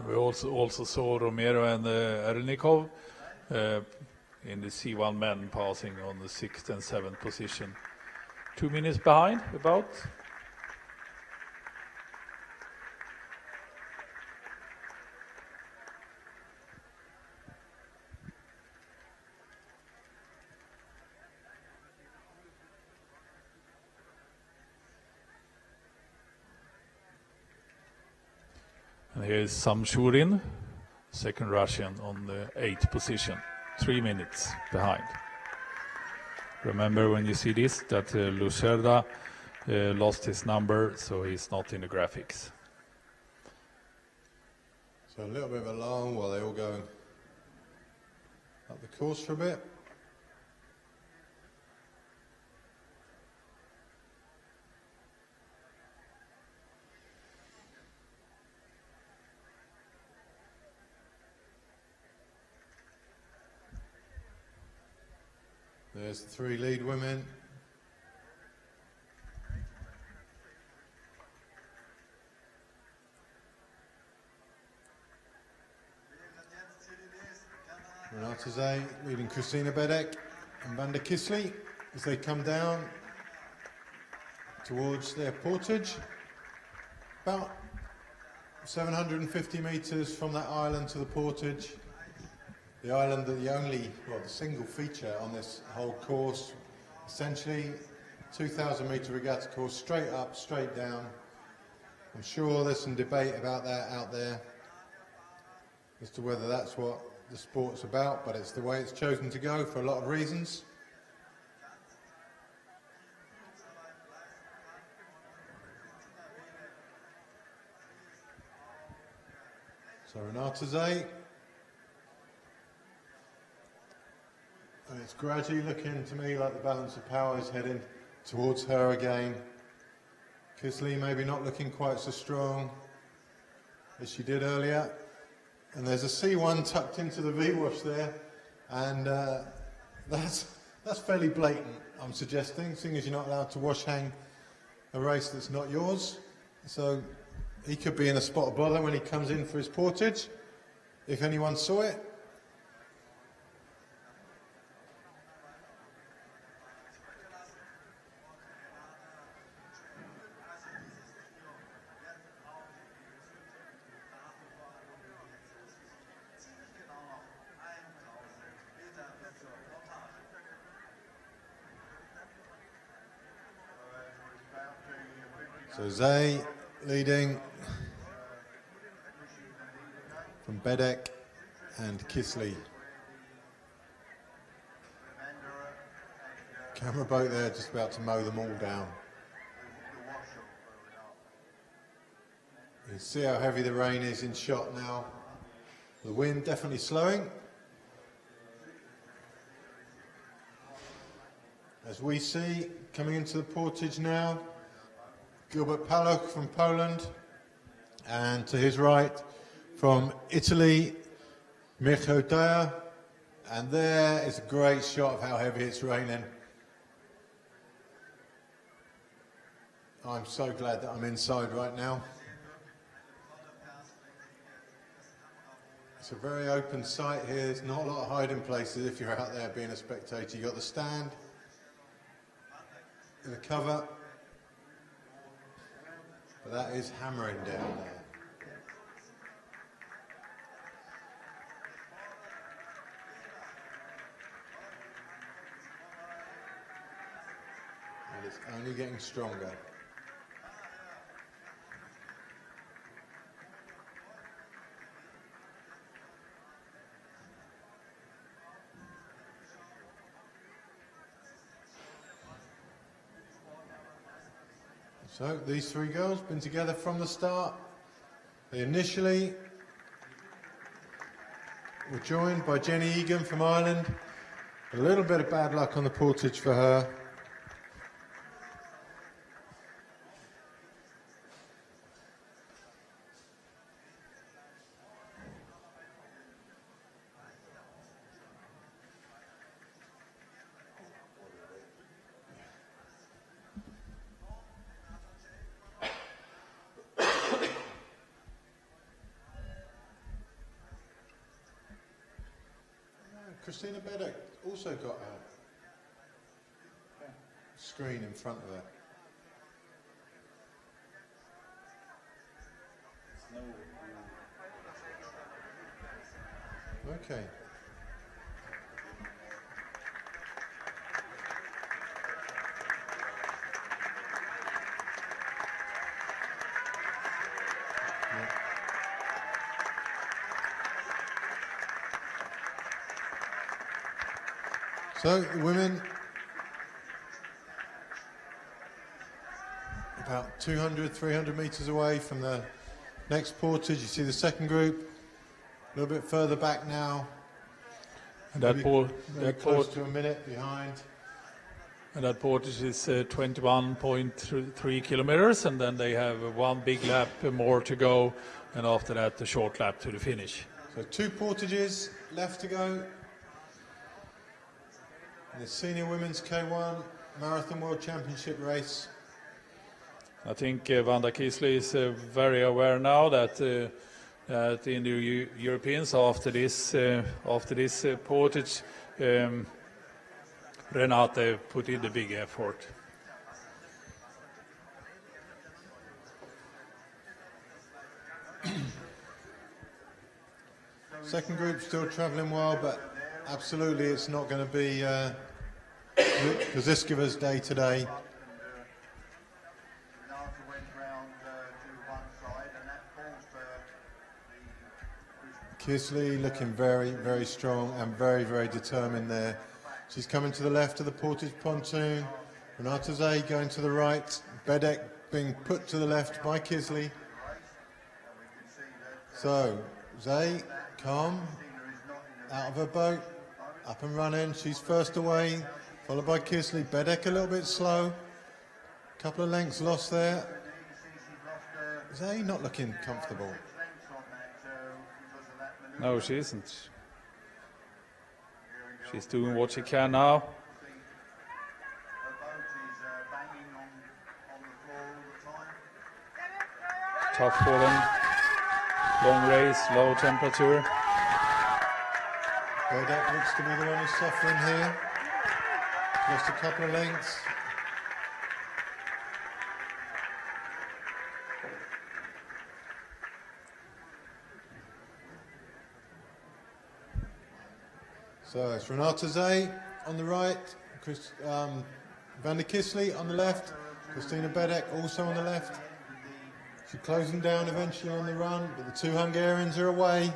We also saw Romero and Ernikov in the C1 men passing on the 6th and 7th position. 2 minutes behind, about. And here's Samshurin, second Russian on the 8th position, 3 minutes behind. Remember when you see this that Lucerda lost his number, so he's not in the graphics. So a little bit of a lull while they all go up the course for a bit. There's the 3 lead women. Artezay leading Christina Bedek and Vanda Kisley as they come down towards their portage. About 750 metres from that island to the portage. The island, the single feature on this whole course, essentially 2,000 metre regatta course, straight up, straight down. I'm sure there's some debate about that out there as to whether that's what the sport's about, but it's the way it's chosen to go for a lot of reasons. So Renate, and it's gradually looking to me like the balance of power is heading towards her again. Kisley maybe not looking quite so strong as she did earlier. And there's a C1 tucked into the V-wash there, and that's fairly blatant, I'm suggesting, seeing as you're not allowed to wash hang a race that's not yours. So he could be in a spot of bother when he comes in for his portage, if anyone saw it. So Zay leading from Bedek and Kisley. Camera boat there just about to mow them all down. You can see how heavy the rain is in shot now. The wind definitely slowing. As we see, coming into the portage now, Gilbert Paluch from Poland, and to his right from Italy, Mirko Dyer, and there is a great shot of how heavy it's raining. I'm so glad that I'm inside right now. It's a very open site here. There's not a lot of hiding places if you're out there being a spectator. You've got the stand, the cover, but that is hammering down there. And it's only getting stronger. So these three girls been together from the start. They initially were joined by Jenny Egan from Ireland. A little bit of bad luck on the portage for her. Christina Bedek also got a screen in front of her. Okay. So the women, about 200, 300 metres away from the next portage. You see the second group, a little bit further back now. And that close to a minute behind. And that portage is 21.3 kilometers, and then they have one big lap more to go, and after that the short lap to the finish. So 2 portages left to go. The Senior Women's K1 Marathon World Championship race. I think Vanda Kisley is very aware now that that in the Europeans after this Portage, Renate put in the big effort. Second group still travelling well, but absolutely it's not going to be Koziskiva's day today. Kisley looking very, very strong and very, very determined there. She's coming to the left of the Portage pontoon. Renate Zay going to the right. Bedek being put to the left by Kisley. So, Zay, calm, out of her boat, up and running. She's first away, followed by Kisley. Bedek a little bit slow. Couple of lengths lost there. Zay not looking comfortable. No, she isn't. She's doing what she can now. Tough falling, long race, low temperature. Bedek looks to be the one who's suffering here. Lost a couple of lengths. So it's Renate Zay on the right, Van der Kisley on the left, Christina Bedek also on the left. She's closing down eventually on the run, but the two Hungarians are away.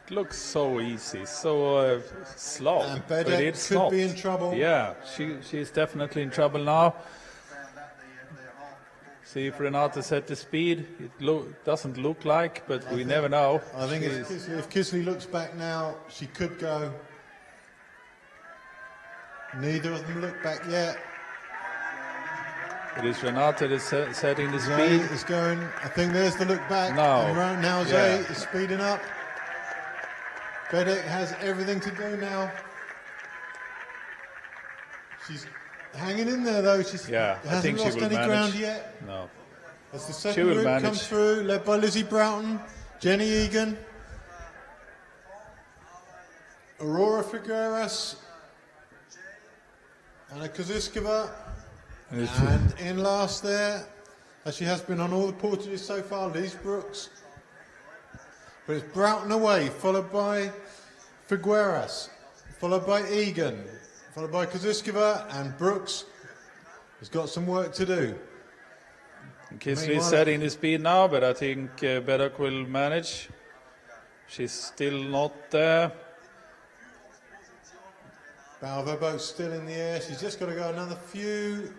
It looks so easy, so slow. And but Bedek it's could not. be in trouble. Yeah, she's definitely in trouble now. See if Renate set the speed. It doesn't look like, but we never know. I think if Kisley looks back now, she could go. Neither of them look back yet. It is Renate that is setting the Zay speed. is going, I think there's the look back. No. And right now Zay is speeding up. Bedek has everything to do now. She's hanging in there though. She's I hasn't think she lost will any manage. ground yet. No. As the She second will group manage. comes through, led by Lizzie Broughton, Jenny Egan, Aurora Figueras, Anna Koziskova, and in last there, as she has been on all the portages so far, Liz Brooks. But it's Broughton away, followed by Figueras, followed by Egan, followed by Koziskova, and Brooks has got some work to do. Kisley is setting the speed now, but I think Bedok will manage. She's still not there. Bow of her boat's still in the air. She's just got to go another few,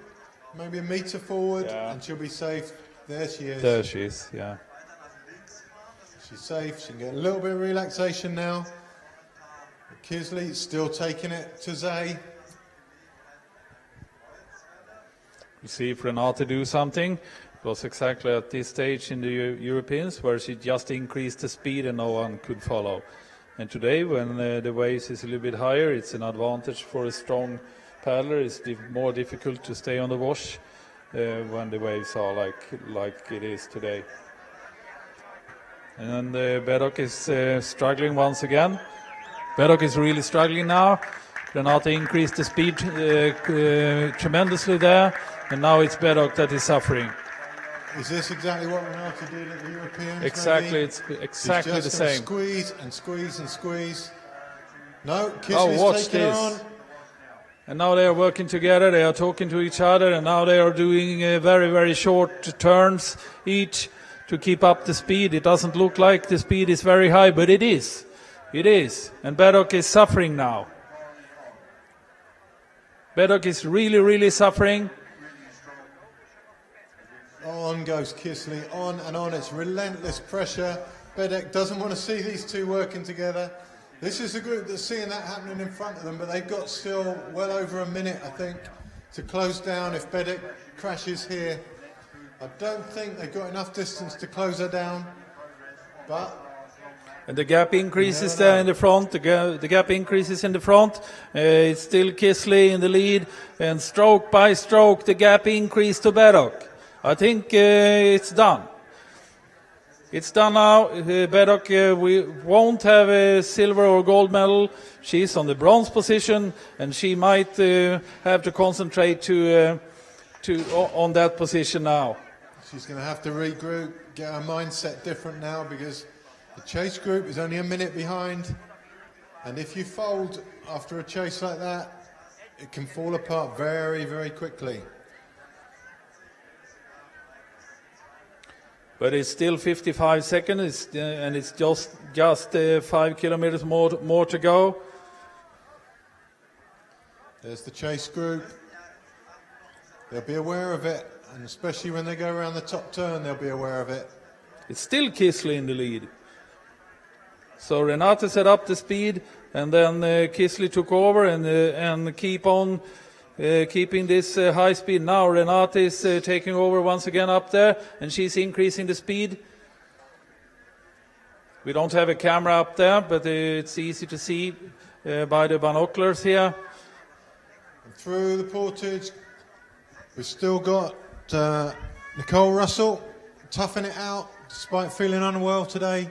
maybe a metre forward, and she'll be safe. There she is. There she is, yeah. She's safe. She can get a little bit of relaxation now. Kisley still taking it to Zay. We'll see if Renate do something. It was exactly at this stage in the Europeans where she just increased the speed and no one could follow. And today, when the waves is a little bit higher, it's an advantage for a strong paddler. It's more difficult to stay on the wash when the waves are like it is today. And Bedok is struggling once again. Bedok is really struggling now. Renate increased the speed tremendously there, and now it's Bedok that is suffering. Is this exactly what Renate did at the Europeans? Exactly, maybe? it's exactly the same. Squeeze and squeeze and squeeze. No, Oh, watch Kisley's taking her this. on. And now they are working together, they are talking to each other, and now they are doing very, very short turns each to keep up the speed. It doesn't look like the speed is very high, but it is. It is. And Bedok is suffering now. Bedok is really, really suffering. On goes Kisley, on and on. It's relentless pressure. Bedek doesn't want to see these two working together. This is a group that's seeing that happening in front of them, but they've got still well over a minute, I think, to close down if Bedek crashes here. I don't think they've got enough distance to close her down, but... And the gap increases there in the front. The gap increases in the front. It's still Kisley in the lead, and stroke by stroke, the gap increased to Bedok. I think it's done. It's done now. Bedok, we won't have a silver or gold medal. She's on the bronze position, and she might have to concentrate on that position now. She's going to have to regroup, get her mindset different now, because the chase group is only a minute behind. And if you fold after a chase like that, it can fall apart very, very quickly. But it's still 55 seconds, and it's just 5 kilometers more to go. There's the chase group. They'll be aware of it, and especially when they go around the top turn, they'll be aware of it. It's still Kisley in the lead. So Renate set up the speed, and then Kisley took over and keep on keeping this high speed. Now Renate is taking over once again up there, and she's increasing the speed. We don't have a camera up there, but it's easy to see by the binoculars here. And through the portage, we've still got Nicole Russell toughing it out despite feeling unwell today.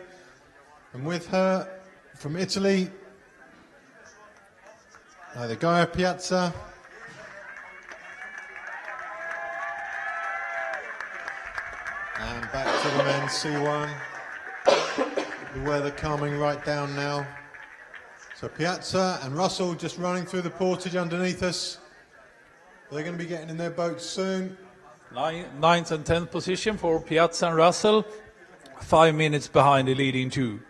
And with her from Italy, the Gaia Piazza. And back to the men's C1. The weather calming right down now. So Piazza and Russell just running through the portage underneath us. They're going to be getting in their boats soon. 9th and 10th position for Piazza and Russell. 5 minutes behind the leading two.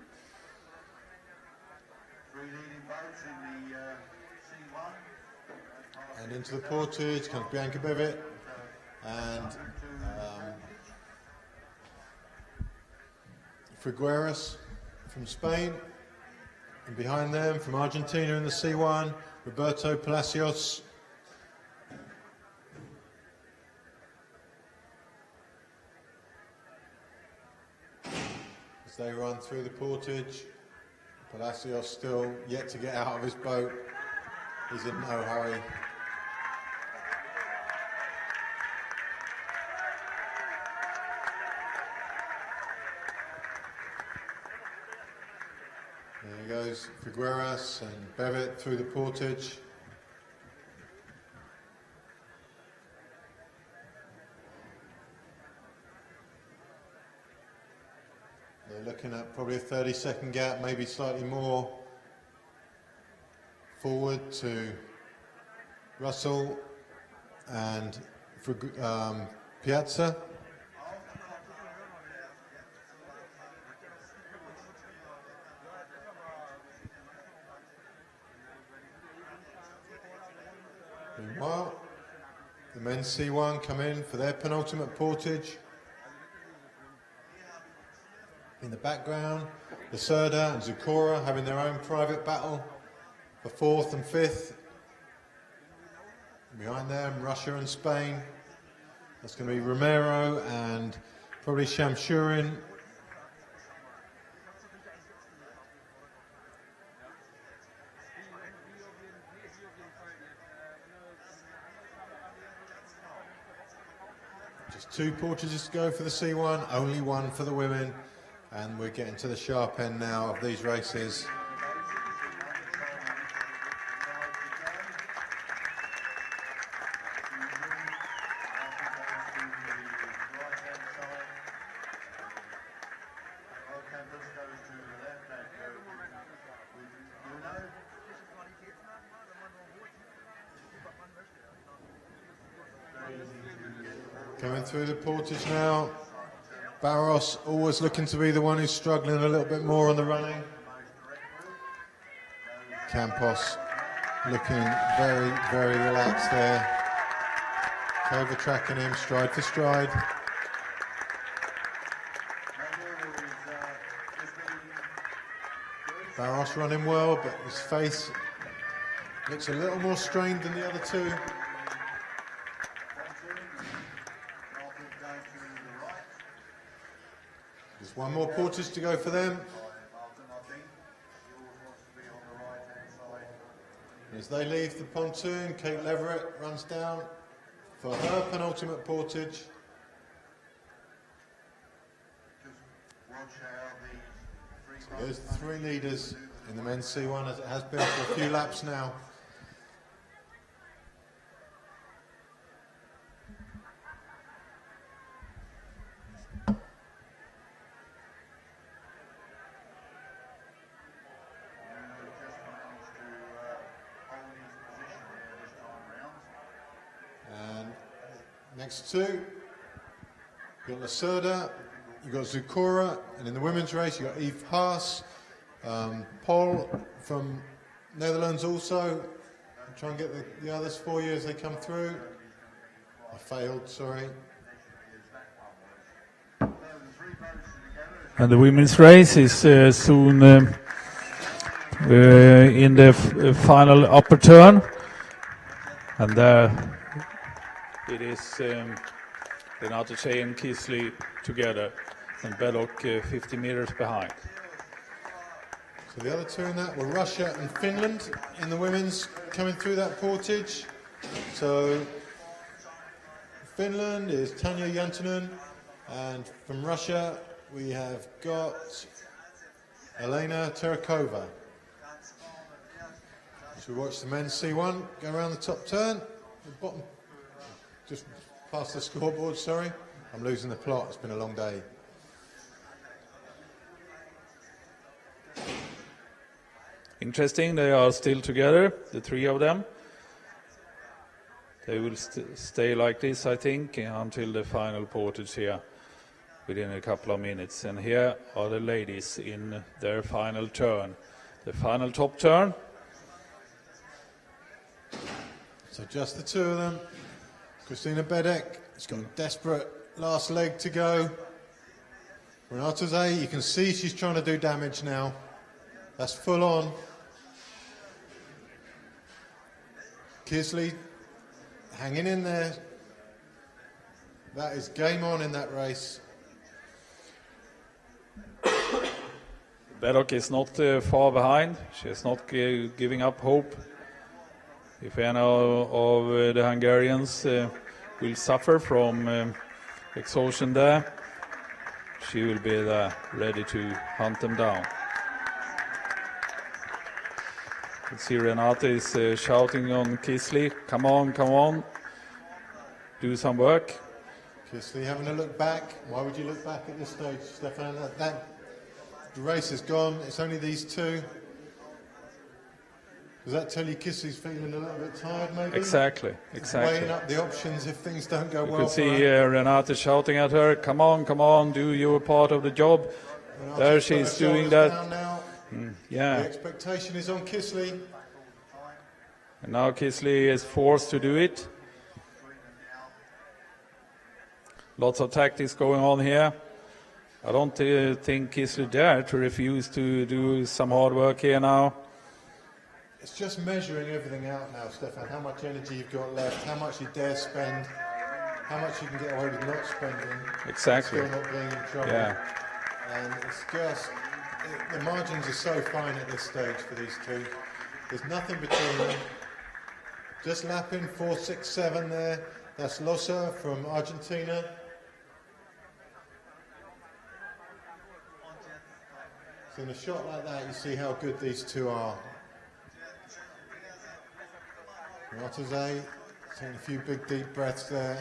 And into the portage comes Bianca Bevitt and Figueras from Spain. And behind them, from Argentina in the C1, Roberto Palacios. As they run through the portage, Palacios still yet to get out of his boat. He's in no hurry. There goes Figueras and Bevitt through the portage. They're looking at probably a 30-second gap, maybe slightly more, forward to Russell and Piazza. Meanwhile, the men's C1 come in for their penultimate portage. In the background, Lacerda and Zucora having their own private battle for 4th and 5th. Behind them, Russia and Spain. That's going to be Romero and probably Shamshurin. Just 2 portages to go for the C1, only 1 for the women. And we're getting to the sharp end now of these races. Coming through the portage now. Barros always looking to be the one who's struggling a little bit more on the running. Campos looking very, very relaxed there. Over tracking him stride for stride. Barros running well, but his face looks a little more strained than the other two. There's 1 more portage to go for them. As they leave the pontoon, Kate Leverett runs down for her penultimate portage. So there's the three leaders in the men's C1 as it has been for a few laps now. And next two, you've got Lacerda, you've got Zukora, and in the women's race you've got Eve Haas, Paul from Netherlands also. I'll try and get the others for you as they come through. I failed, sorry. And the women's race is soon in the final upper turn. And there it is Renate Shea and Kisley together, and Belloc 50 meters behind. So the other two in that were Russia and Finland in the women's coming through that portage. So Finland is Tanya Jantunen, and from Russia we have got Elena Terakova. So we watch the men's C1 go around the top turn, the bottom, just past the scoreboard, sorry. I'm losing the plot, it's been a long day. Interesting, they are still together, the three of them. They will stay like this, I think, until the final portage here within a couple of minutes. And here are the ladies in their final turn, the final top turn. So just the two of them. Christina Bedek has got a desperate last leg to go. Renate Shea, you can see she's trying to do damage now. That's full on. Kisley hanging in there. That is game on in that race. Belloc is not far behind. She is not giving up hope. If any of the Hungarians will suffer from exhaustion there, she will be there ready to hunt them down. You see Renate is shouting on Kisley, come on, do some work. Kisley having a look back. Why would you look back at this stage, Stefan? The race is gone, it's only these two. Does that tell you Kisley's feeling a little bit tired, maybe? Exactly. Weighing up the options if things don't go well. You could see Renate shouting at her, come on, do your part of the job. Renate's there she's doing that. Yeah. The expectation is on Kisley. And now Kisley is forced to do it. Lots of tactics going on here. I don't think Kisley dared to refuse to do some hard work here now. It's just measuring everything out now, Stefan. How much energy you've got left, how much you dare spend, how much you can get away with not spending. Exactly. Still not being in trouble. Yeah. And it's just, the margins are so fine at this stage for these two. There's nothing between them. Just lapping 4, 6, 7 there. That's Losa from Argentina. So in a shot like that, you see how good these two are. Renate Shea taking a few big deep breaths there.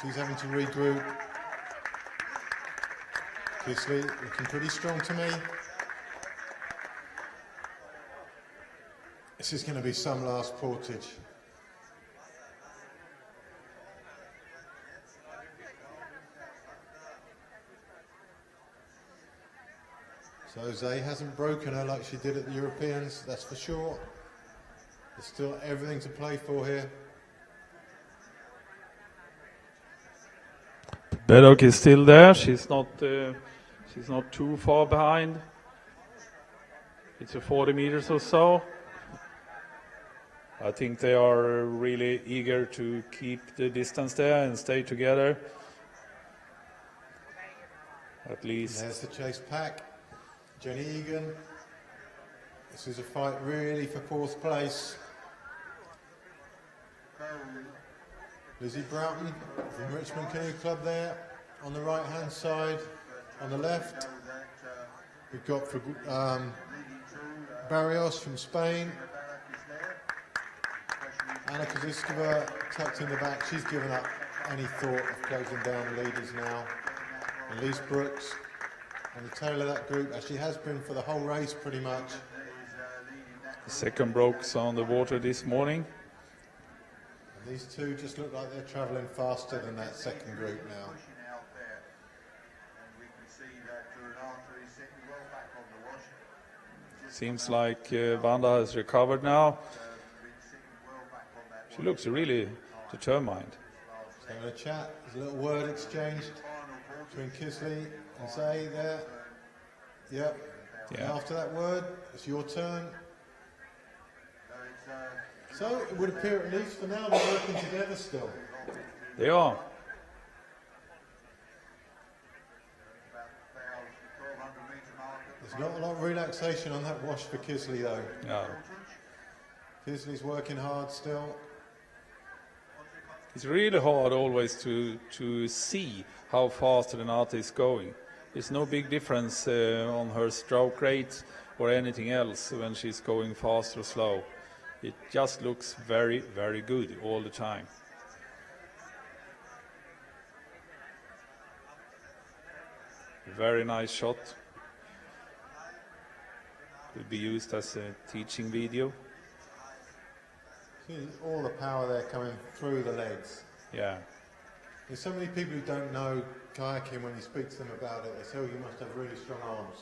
She's having to regroup. Kisley looking pretty strong to me. This is going to be some last portage. So Shea hasn't broken her like she did at the Europeans, that's for sure. There's still everything to play for here. Belloc is still there. She's not too far behind. It's a 40 meters or so. I think they are really eager to keep the distance there and stay together. At least. There's the chase pack. Jenny Egan. This is a fight really for 4th place. Lizzie Broughton from Richmond Canoe Club there on the right hand side. On the left, We've got Barrios from Spain. Anna Koziskova tucked in the back. She's given up any thought of closing down the leaders now. Elise Brooks on the tail of that group, as she has been for the whole race pretty much. The second broke's on the water this morning. And these two just look like they're travelling faster than that second group now. Seems like Wanda has recovered now. She looks really determined. So in a chat, there's a little word exchanged between Kisley and Zay there. Yep. Yeah. And after that word, it's your turn. So it would appear, at least for now, they're working together still. They are. There's not a lot of relaxation on that wash for Kisley, though. No. Kisley's working hard still. It's really hard always to see how fast Renata is going. There's no big difference on her stroke rate or anything else when she's going fast or slow. It just looks very, very good all the time. Very nice shot. Will be used as a teaching video. See all the power there coming through the legs. Yeah. There's so many people who don't know kayaking. When you speak to them about it, they say, oh, you must have really strong arms.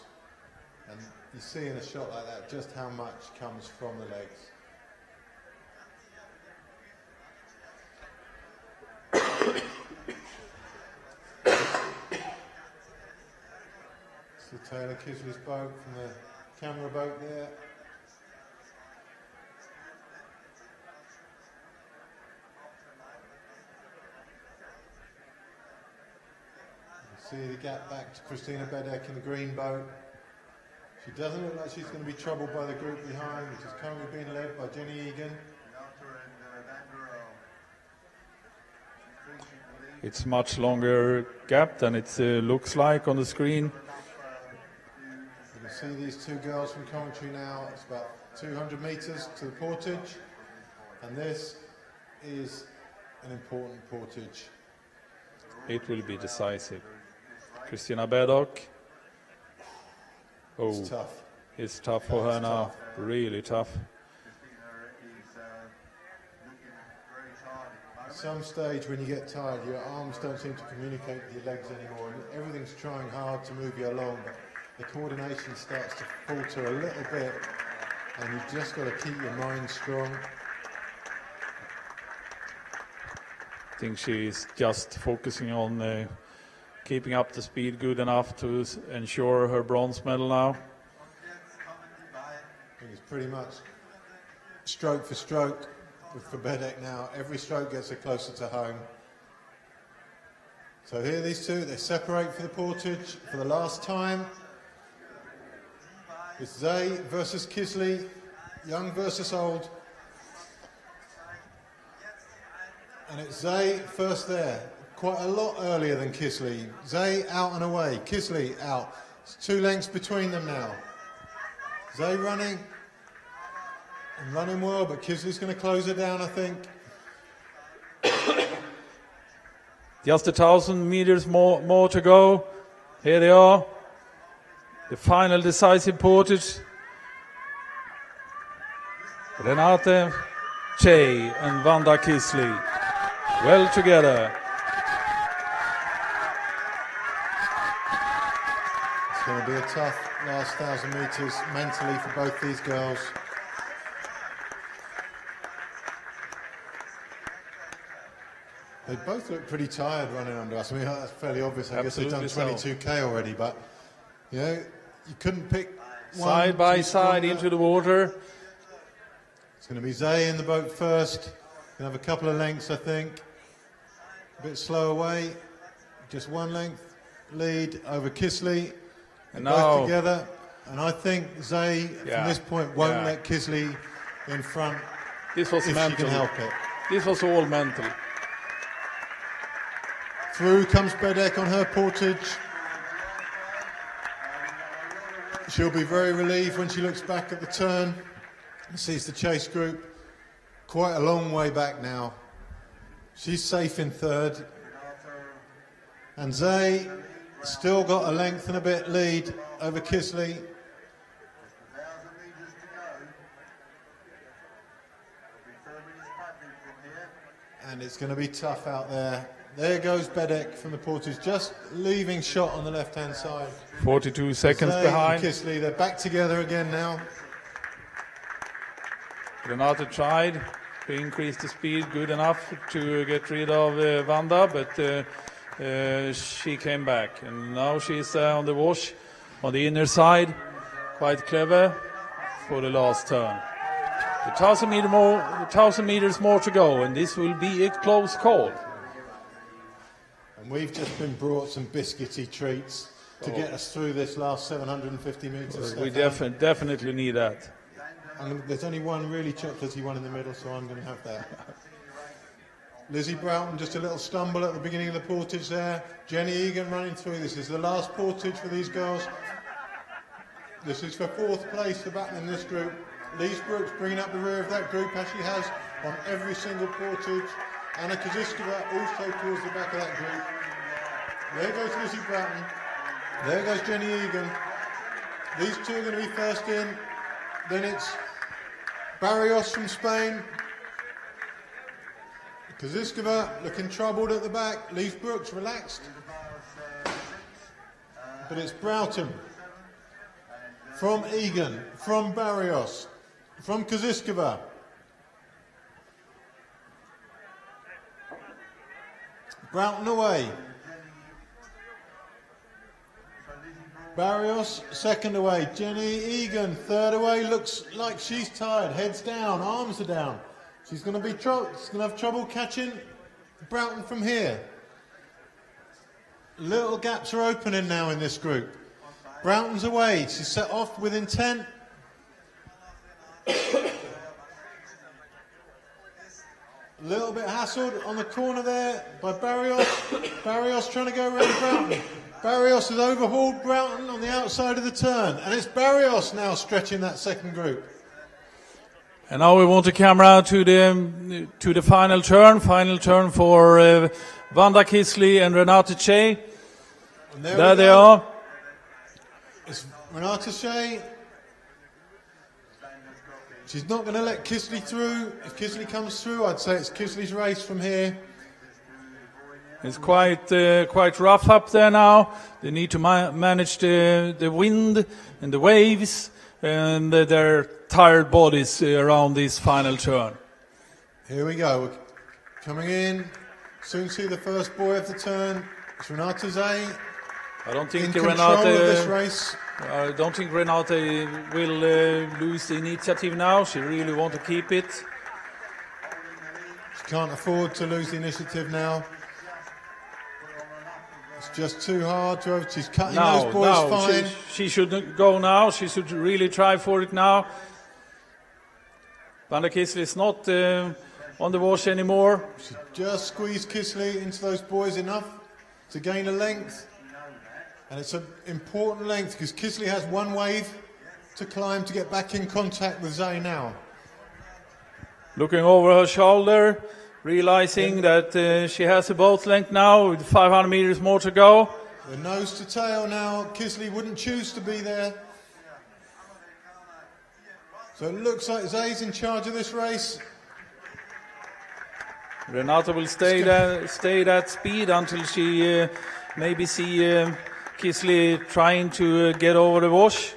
And you see in a shot like that just how much comes from the legs. It's the Taylor Kisley's boat from the camera boat there. You see the gap back to Christina Bedek in the green boat. She doesn't look like she's going to be troubled by the group behind, which is currently being led by Jenny Egan. It's much longer gap than it looks like on the screen. You can see these two girls from commentary now. It's about 200 metres to the portage, and this is an important portage. It will be decisive. Christina Bedok. Oh, It's tough. It's tough for her now. Tough. Really tough. At some stage when you get tired, your arms don't seem to communicate with your legs anymore, and everything's trying hard to move you along, but the coordination starts to falter a little bit, and you've just got to keep your mind strong. I think she's just focusing on keeping up the speed good enough to ensure her bronze medal now. I think it's pretty much stroke for stroke for Bedek now. Every stroke gets her closer to home. So here these two, they separate for the portage for the last time. It's Zay versus Kisley, young versus old. And it's Zay first there, quite a lot earlier than Kisley. Zay out and away, Kisley out. It's 2 lengths between them now. Zay running, and running well, but Kisley's going to close her down, I think. Just 1,000 meters more to go. Here they are. The final decisive portage. Renate Che and Wanda Kisley. Well together. It's going to be a tough last 1,000 metres mentally for both these girls. They both look pretty tired running under us. I mean, that's fairly obvious. I guess they've done Absolutely 22k already, but you know, you couldn't pick one Side by too side stronger. into the water. It's going to be Zay in the boat first. Going to have a couple of lengths, I think. A bit slow away. Just 1 length lead over Kisley. And Both now, together. And I think Zay, Yeah. from this point, won't Yeah. let Kisley in front this was if mental. she can help it. This was all mental. Through comes Bedek on her portage. She'll be very relieved when she looks back at the turn and sees the chase group quite a long way back now. She's safe in third. And Zay still got a length and a bit lead over Kisley. And it's going to be tough out there. There goes Bedek from the Portage, just leaving shot on the left-hand side. 42 seconds Zay behind. and Kisley, they're back together again now. Renata tried to increase the speed good enough to get rid of Wanda, but she came back. And now she's on the wash on the inner side. Quite clever for the last turn. 1,000 meters more to go, and this will be a close call. And we've just been brought some biscuity treats to get us through this last 750 metres. We definitely need that. There's only one really chocolatey one in the middle, so I'm going to have that. Lizzie Broughton, just a little stumble at the beginning of the portage there. Jenny Egan running through. This is the last portage for these girls. This is for fourth place, the battle in this group. Lise Brooks bringing up the rear of that group, as she has on every single portage. Anna Kaziskova also towards the back of that group. There goes Lizzie Broughton. There goes Jenny Egan. These two are going to be first in. Then it's Barrios from Spain. Kaziskova looking troubled at the back. Lise Brooks relaxed. But it's Broughton from Egan, from Barrios, from Kaziskova. Broughton away. Barrios second away. Jenny Egan third away. Looks like she's tired. Heads down, arms are down. She's going to be have trouble catching Broughton from here. Little gaps are opening now in this group. Broughton's away. She's set off with intent. A little bit hassled on the corner there by Barrios. Barrios trying to go around Broughton. Barrios has overhauled Broughton on the outside of the turn. And it's Barrios now stretching that second group. And now we want the camera to the final turn for Wanda Kisley and Renate Shea. And there they are. It's Renate Shea. She's not going to let Kisley through. If Kisley comes through, I'd say it's Kisley's race from here. It's quite rough up there now. They need to manage the wind and the waves and their tired bodies around this final turn. Here we go. We're coming in. Soon see the first boy of the turn. It's Renate Zay. I don't think control of this race. I don't think Renate will lose the initiative now. She really wants to keep it. She can't afford to lose the initiative now. It's just too hard to. She's cutting those boys fine. She shouldn't go now. She should really try for it now. Wanda Kisley is not on the wash anymore. She just squeezed Kisley into those boys enough to gain a length. And it's an important length because Kisley has one wave to climb to get back in contact with Zay now. Looking over her shoulder, realizing that she has a boat length now with 500 meters more to go. The nose to tail now. Kisley wouldn't choose to be there. So it looks like Zay's in charge of this race. Renata will stay that speed until she maybe see Kisley trying to get over the wash.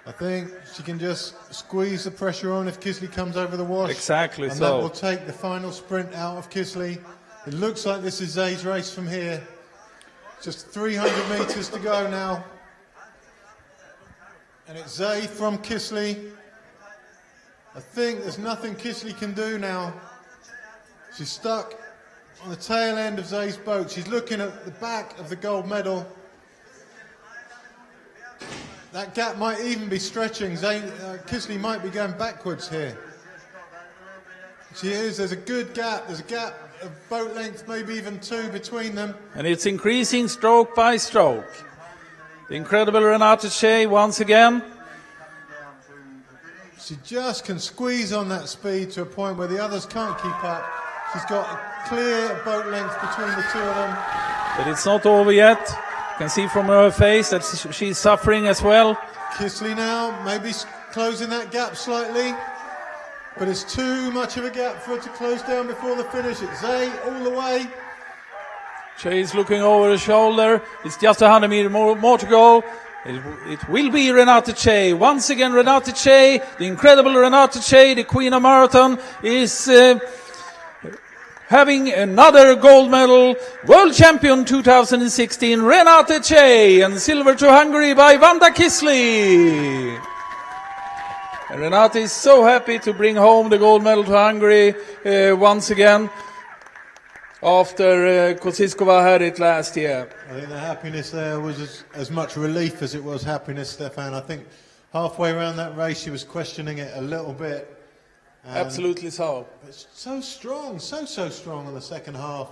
I think she can just squeeze the pressure on if Kisley comes over the wash. Exactly and so. that will take the final sprint out of Kisley. It looks like this is Zay's race from here. Just 300 metres to go now. And it's Zay from Kisley. I think there's nothing Kisley can do now. She's stuck on the tail end of Zay's boat. She's looking at the back of the gold medal. That gap might even be stretching. Kisley might be going backwards here. She is. There's a good gap. There's a gap of boat length, maybe even two between them. And it's increasing stroke by stroke. The incredible Renate Shea once again. She just can squeeze on that speed to a point where the others can't keep up. She's got a clear boat length between the two of them. But it's not over yet. You can see from her face that she's suffering as well. Kisley now, maybe closing that gap slightly. But it's too much of a gap for her to close down before the finish. It's Zay all the way. Shea is looking over her shoulder. It's just 100 meters more to go. It will be Renate Shea. Once again, Renate Shea, the incredible Renate Shea, the Queen of Marathon, is having another gold medal. World champion 2016, Renate Shea, and silver to Hungary by Vanda Kisley. And Renate is so happy to bring home the gold medal to Hungary once again, after Kosciuszko had it last year. I think the happiness there was as much relief as it was happiness, Stefan. I think halfway around that race she was questioning it a little bit. Absolutely so. But so strong, so strong in the second half.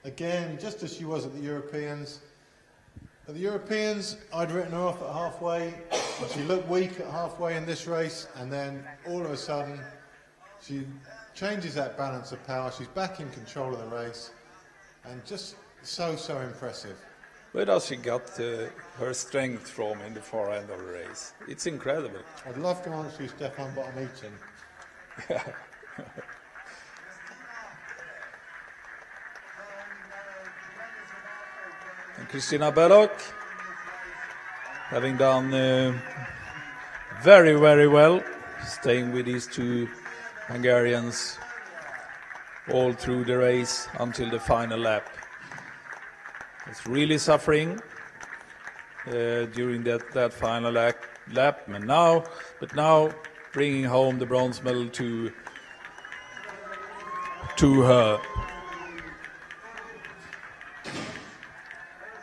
Again, just as she was at the Europeans. At the Europeans, I'd written her off at halfway. She looked weak at halfway in this race, and then all of a sudden she changes that balance of power. She's back in control of the race, and just so impressive. Where does she get her strength from in the far end of the race? It's incredible. I'd love to answer you, Stefan, but I'm eating. And Kristina Belloc, having done very well, staying with these two Hungarians all through the race until the final lap. It's really suffering during that final lap, but now bringing home the bronze medal to her.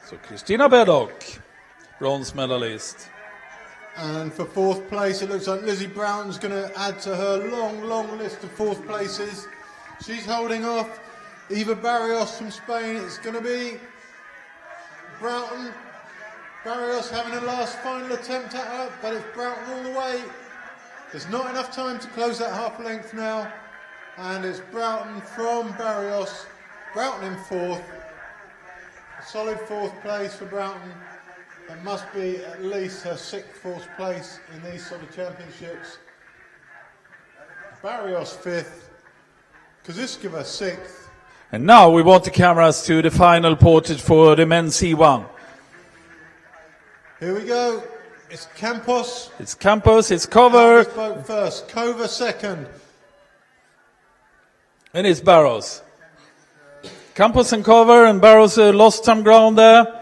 So Kristina Belloc, bronze medalist. And for fourth place, it looks like Lizzie Broughton's going to add to her long list of fourth places. She's holding off Eva Barrios from Spain. It's going to be Broughton. Barrios having a last final attempt at her, but it's Broughton all the way. There's not enough time to close that half length now. And it's Broughton from Barrios. Broughton in fourth. A solid fourth place for Broughton. That must be at least her sixth fourth place in these sort of championships. Barrios fifth. Kosciuszko sixth. And now we want the cameras to the final portage for the men's C1. Here we go. It's Campos. It's Campos, it's Cover. Boat first, Cover second. And it's Barros. Campos and Cover, and Barros lost some ground there.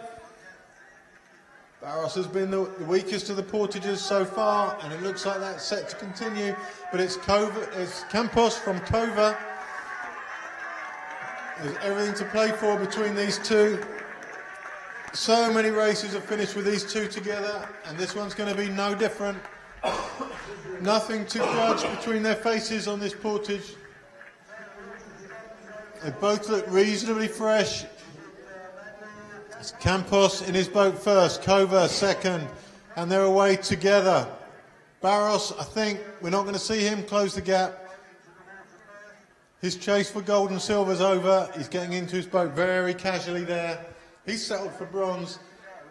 Barros has been the weakest of the portages so far, and it looks like that's set to continue. But it's Campos from Cover. There's everything to play for between these two. So many races have finished with these two together, and this one's going to be no different. Nothing to judge between their faces on this portage. They both look reasonably fresh. It's Campos in his boat first, Cover second, and they're away together. Barros, I think we're not going to see him close the gap. His chase for gold and silver's over. He's getting into his boat very casually there. He's settled for bronze,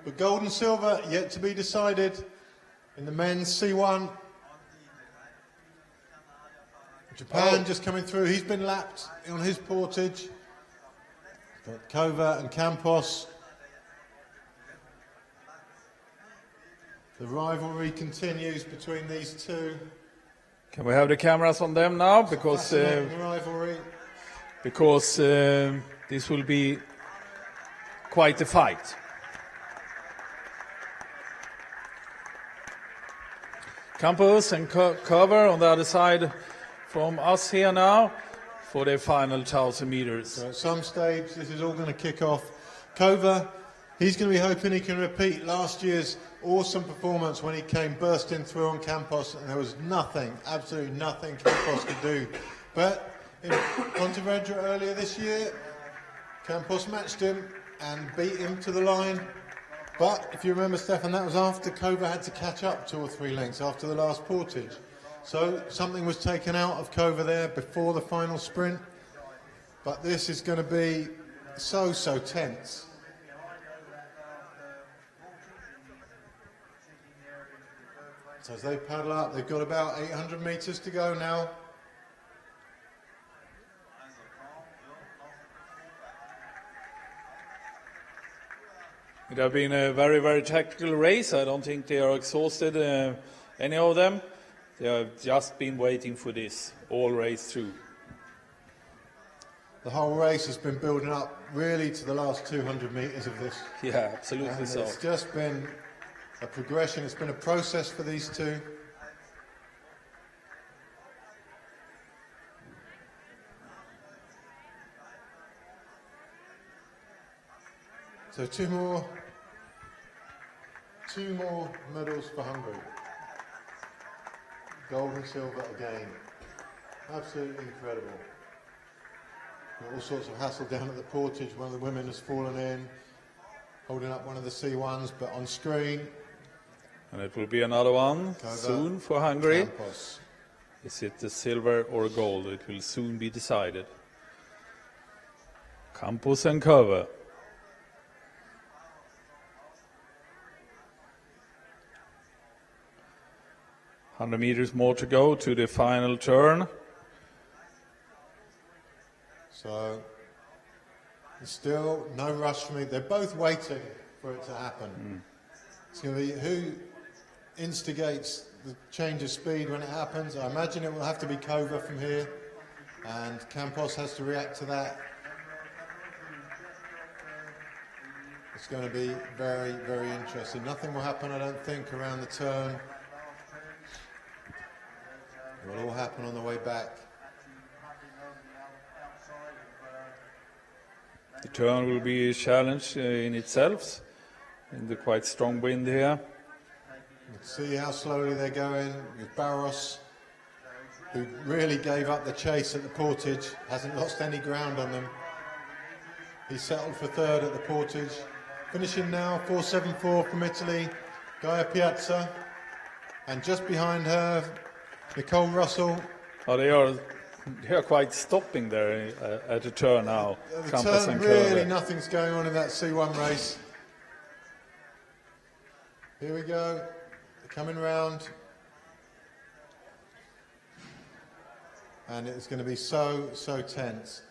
but gold and silver yet to be decided in the men's C1. Japan just coming through. He's been lapped on his portage. But Cover and Campos. The rivalry continues between these two. Can we have the cameras on them now? Because rivalry. Because this will be quite a fight. Campos and Cover on the other side from us here now for their final 1,000 meters. So at some stage, this is all going to kick off. Cover, he's going to be hoping he can repeat last year's awesome performance when he came bursting through on Campos, and there was nothing, absolutely nothing Campos could do. But in Pontevedra earlier this year, Campos matched him and beat him to the line. But if you remember, Stefan, that was after Kova had to catch up 2 or 3 lengths after the last portage. So something was taken out of Kova there before the final sprint. But this is going to be so tense. So as they paddle up, they've got about 800 metres to go now. It has been a very tactical race. I don't think they are exhausted, any of them. They have just been waiting for this all race through. The whole race has been building up really to the last 200 metres of this. Yeah, absolutely and so. It's just been a progression. It's been a process for these two. So two more medals for Hungary. Gold and silver again. Absolutely incredible. All sorts of hassle down at the portage. One of the women has fallen in, holding up one of the C1s, but on screen. And it will be another one soon for Hungary. Campos. Is it the silver or gold? It will soon be decided. Campos and Kova. $100 meters more to go to the final turn. So, still no rush for me. They're both waiting for it to happen. It's going to be who instigates the change of speed when it happens. I imagine it will have to be Kova from here, and Campos has to react to that. It's going to be very interesting. Nothing will happen, I don't think, around the turn. It will all happen on the way back. The turn will be a challenge in itself, in the quite strong wind here. You can see how slowly they're going with Barros, who really gave up the chase at the portage, hasn't lost any ground on them. He settled for third at the portage. Finishing now, 4.74 from Italy, Gaia Piazza. And just behind her, Nicole Russell. Oh, they are quite stopping there at the turn now. The Campos turn, and really Kova. nothing's going on in that C1 race. Here we go, they're coming round. And it's going to be so tense.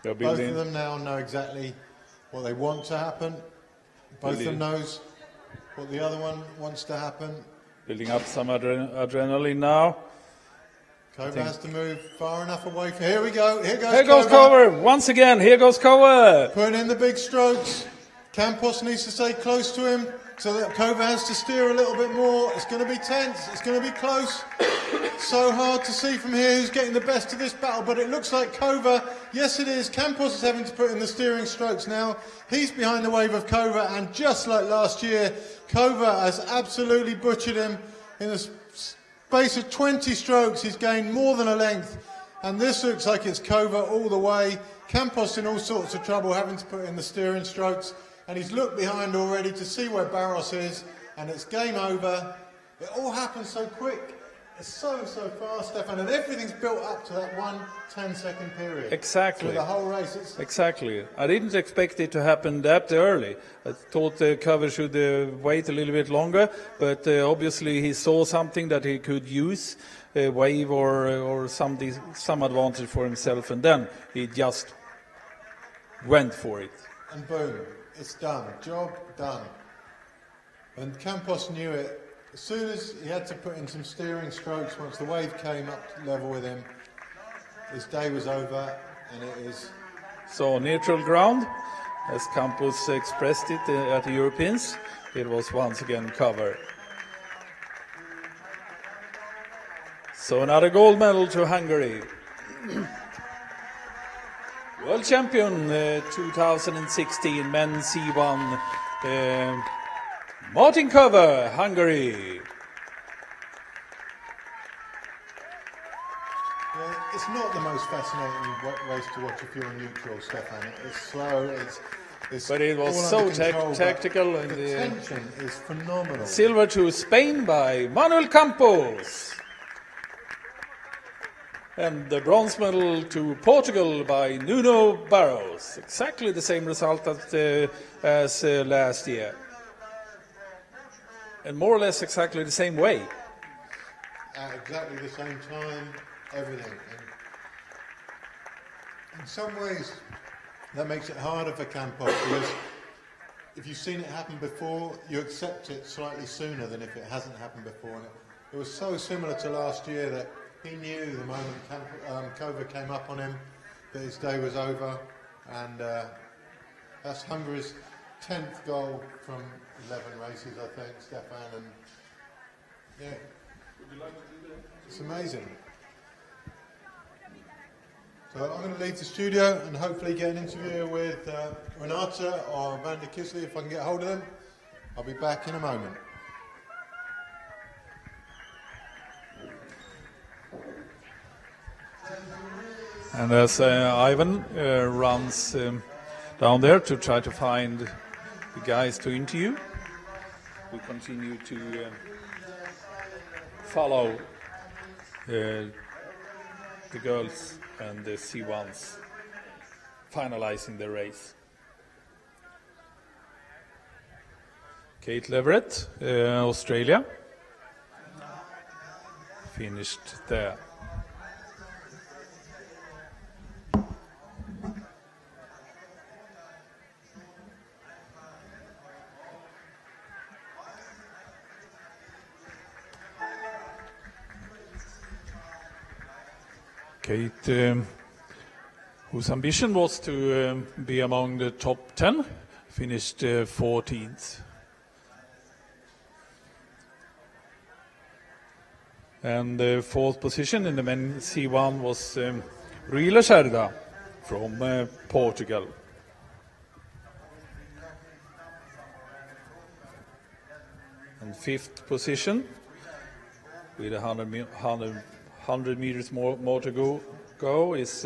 Both of them now know exactly what they want to happen. Both of them knows what the other one wants to happen. Building up some adrenaline now. Kova has to move far enough away. Here we go. Here goes Kova. Once again, here goes Kova. Putting in the big strokes. Campos needs to stay close to him so that Kova has to steer a little bit more. It's going to be tense. It's going to be close. So hard to see from here who's getting the best of this battle, but it looks like Kova. Yes, it is. Campos is having to put in the steering strokes now. He's behind the wave of Kova, and just like last year, Kova has absolutely butchered him. In the space of 20 strokes, he's gained more than a length, and this looks like it's Kova all the way. Campos in all sorts of trouble, having to put in the steering strokes, and he's looked behind already to see where Barros is, and it's game over. It all happens so quick. It's so fast, Stefan, and everything's built up to that 1 10-second period. Exactly. For the whole race. Exactly. I didn't expect it to happen that early. I thought Kova should wait a little bit longer, but obviously he saw something that he could use, a wave or some advantage for himself, and then he just went for it. And boom, it's done. Job done. And Campos knew it. As soon as he had to put in some steering strokes, once the wave came up level with him, his day was over, and it is... So neutral ground, as Campos expressed it at the Europeans, it was once again Kova. So another gold medal to Hungary. World champion 2016 men's C1. Martin Kova, Hungary. Yeah, it's not the most fascinating race to watch if you're neutral, Stefan. It's slow, But it was all so under control, but tactical. And the tension is phenomenal. Silver to Spain by Manuel Campos. And the bronze medal to Portugal by Nuno Barros. Exactly the same result as last year. And more or less exactly the same way. At exactly the same time, everything. And in some ways, that makes it harder for Campos, because if you've seen it happen before, you accept it slightly sooner than if it hasn't happened before. And it was so similar to last year that he knew the moment Kova came up on him that his day was over, and that's Hungary's 10th goal from 11 races, I think, Stefan, and yeah, it's amazing. So I'm going to leave the studio and hopefully get an interview with Renata or Van der Kisley if I can get hold of them. I'll be back in a moment. And as Ivan runs down there to try to find the guys to interview, we continue to follow the girls and the C1s finalizing the race. Kate Leverett, Australia, finished there. Kate, whose ambition was to be among the top 10, finished 14th. And the fourth position in the men's C1 was Rui Lacerda from Portugal. And fifth position, with 100 meters more to go is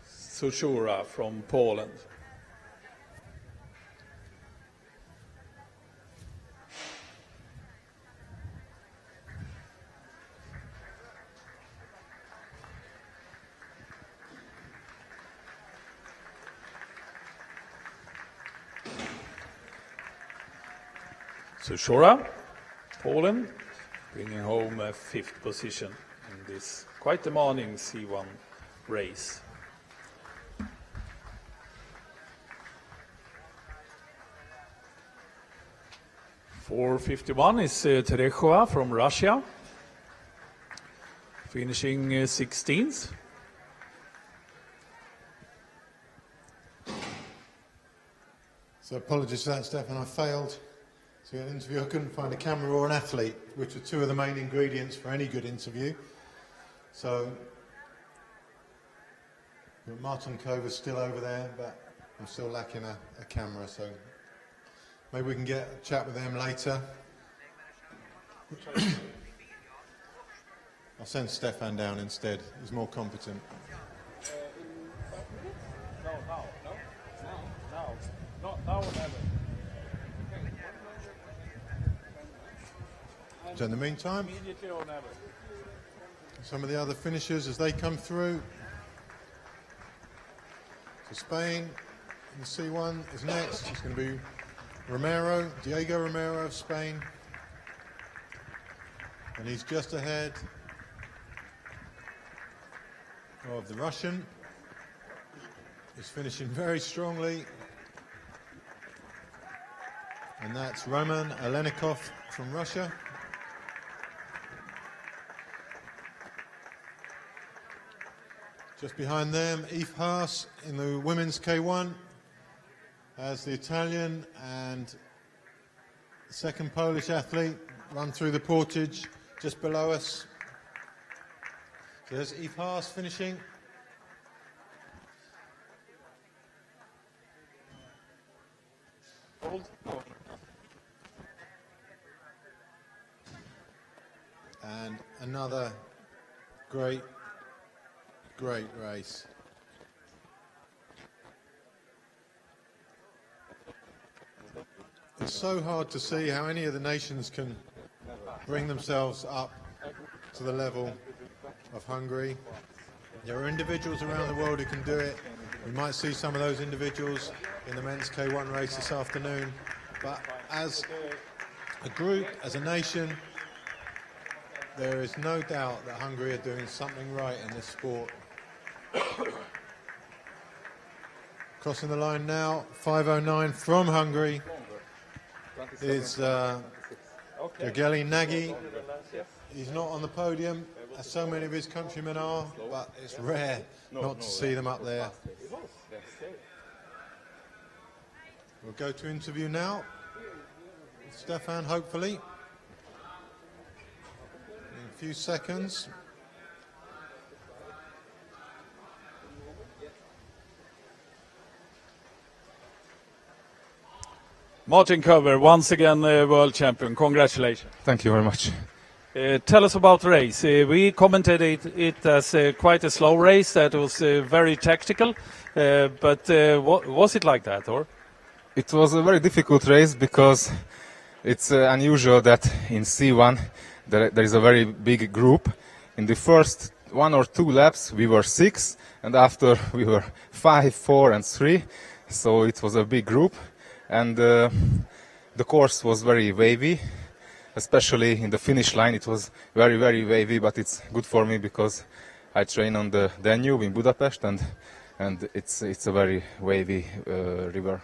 Sushura from Poland. Sushura, Poland, bringing home a fifth position in this quite demanding C1 race. .451 is Tereshova from Russia, finishing 16th. So apologies for that, Stefan. I failed to get an interview. I couldn't find a camera or an athlete, which are two of the main ingredients for any good interview. So Martin Kova's still over there, but I'm still lacking a camera, so maybe we can get a chat with them later. I'll send Stefan down instead. He's more competent. Now or never. So in the meantime, Immediately or never. some of the other finishers as they come through. So Spain in the C1 is next. It's going to be Diego Romero of Spain. And he's just ahead of the Russian. He's finishing very strongly. And that's Roman Alenikov from Russia. Just behind them, Eve Haas in the women's K1 as the Italian and the second Polish athlete run through the Portage just below us. So there's Eve Haas finishing. And another great race. It's so hard to see how any of the nations can bring themselves up to the level of Hungary. There are individuals around the world who can do it. We might see some of those individuals in the men's K1 race this afternoon. But as a group, as a nation, there is no doubt that Hungary are doing something right in this sport. Crossing the line now, 5:09 from Hungary is Gergely Nagy. He's not on the podium, as so many of his countrymen are, but it's rare not to see them up there. We'll go to interview now. Stefan, hopefully. In a few seconds. Martin Kover, once again world champion. Congratulations. Thank you very much. Tell us about the race. We commented it as quite a slow race, that was very tactical. But was it like that, or? It was a very difficult race because it's unusual that in C1 there is a very big group. In the first 1 or 2 laps we were 6, and after we were 5, 4 and 3. So it was a big group, and the course was very wavy. Especially in the finish line, it was very, very wavy, but it's good for me because I train on the Danube in Budapest, and it's a very wavy river.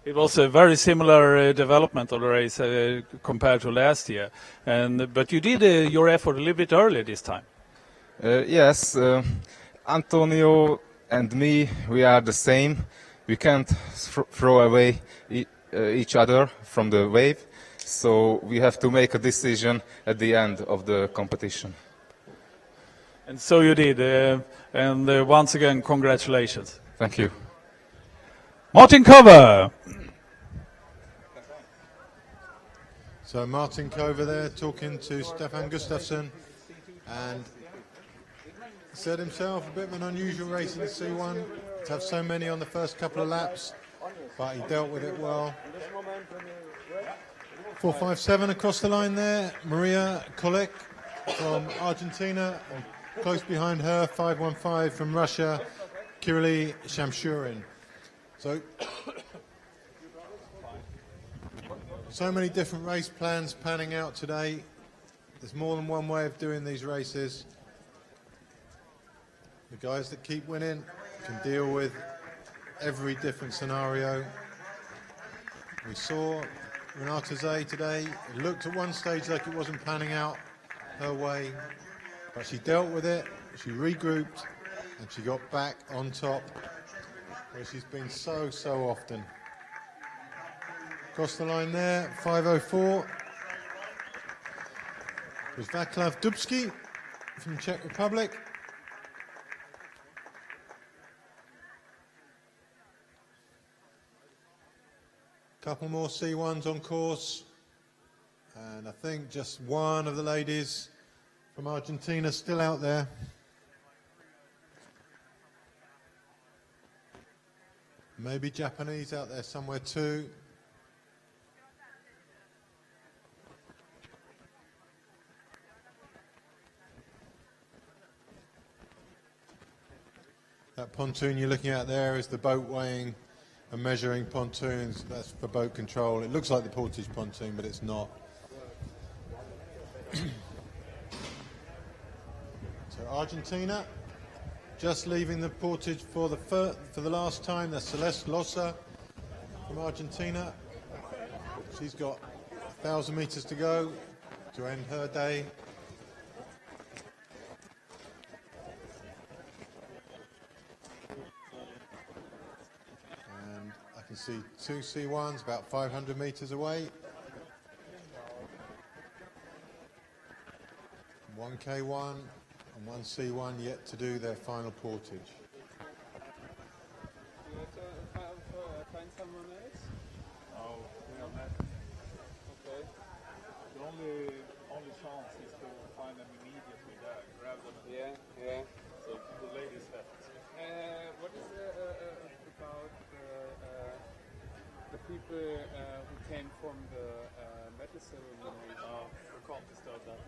It was a very similar development of the race compared to last year, but you did your effort a little bit earlier this time. Yes, Antonio and me, we are the same. We can't throw away each other from the wave. So we have to make a decision at the end of the competition. And so you did, and once again, congratulations. Thank you. Martin Kover. So Martin Kover there talking to Stefan Gustafsson, and said himself a bit of an unusual race in the C1 to have so many on the first couple of laps, but he dealt with it well. 4:57 across the line there. Maria Kolek from Argentina, and close behind her, 5:15 from Russia, Kirili Shamshurin. So many different race plans panning out today. There's more than one way of doing these races. The guys that keep winning can deal with every different scenario. We saw Renata Zay today. It looked at one stage like it wasn't panning out her way, but she dealt with it, she regrouped, and she got back on top, where she's been so often. Across the line there, 5:04. Was Václav Dubsky from Czech Republic. Couple more C1s on course, and I think just one of the ladies from Argentina still out there. Maybe Japanese out there somewhere too. That pontoon you're looking at there is the boat weighing and measuring pontoons. That's for boat control. It looks like the Portage pontoon, but it's not. So Argentina just leaving the Portage for the last time. That's Celeste Losa from Argentina. She's got 1,000 meters to go to end her day. You see 2 C1s about 500 meters away. 1 K1 and 1 C1 yet to do their final portage. Find someone else? No, we are not. Okay. The only chance is to find them immediately there, grab them. Yeah. So the ladies left. What is about the people who came from the medal ceremony. Forgot to start that.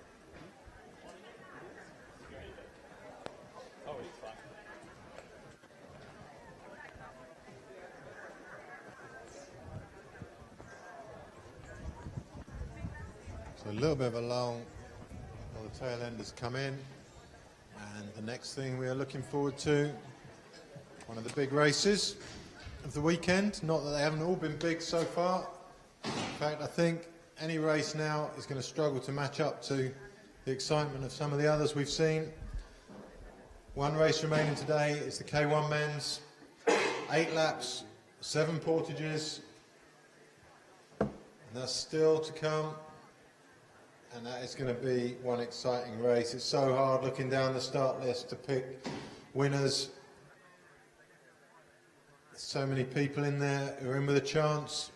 Oh, it's fine. So a little bit of a lull while the tail enders come in. And the next thing we are looking forward to, one of the big races of the weekend. Not that they haven't all been big so far. In fact, I think any race now is going to struggle to match up to the excitement of some of the others we've seen. One race remaining today is the K1 men's. 8 laps, 7 portages. And that's still to come. And that is going to be one exciting race. It's so hard looking down the start list to pick winners. There's so many people in there who are in with a chance.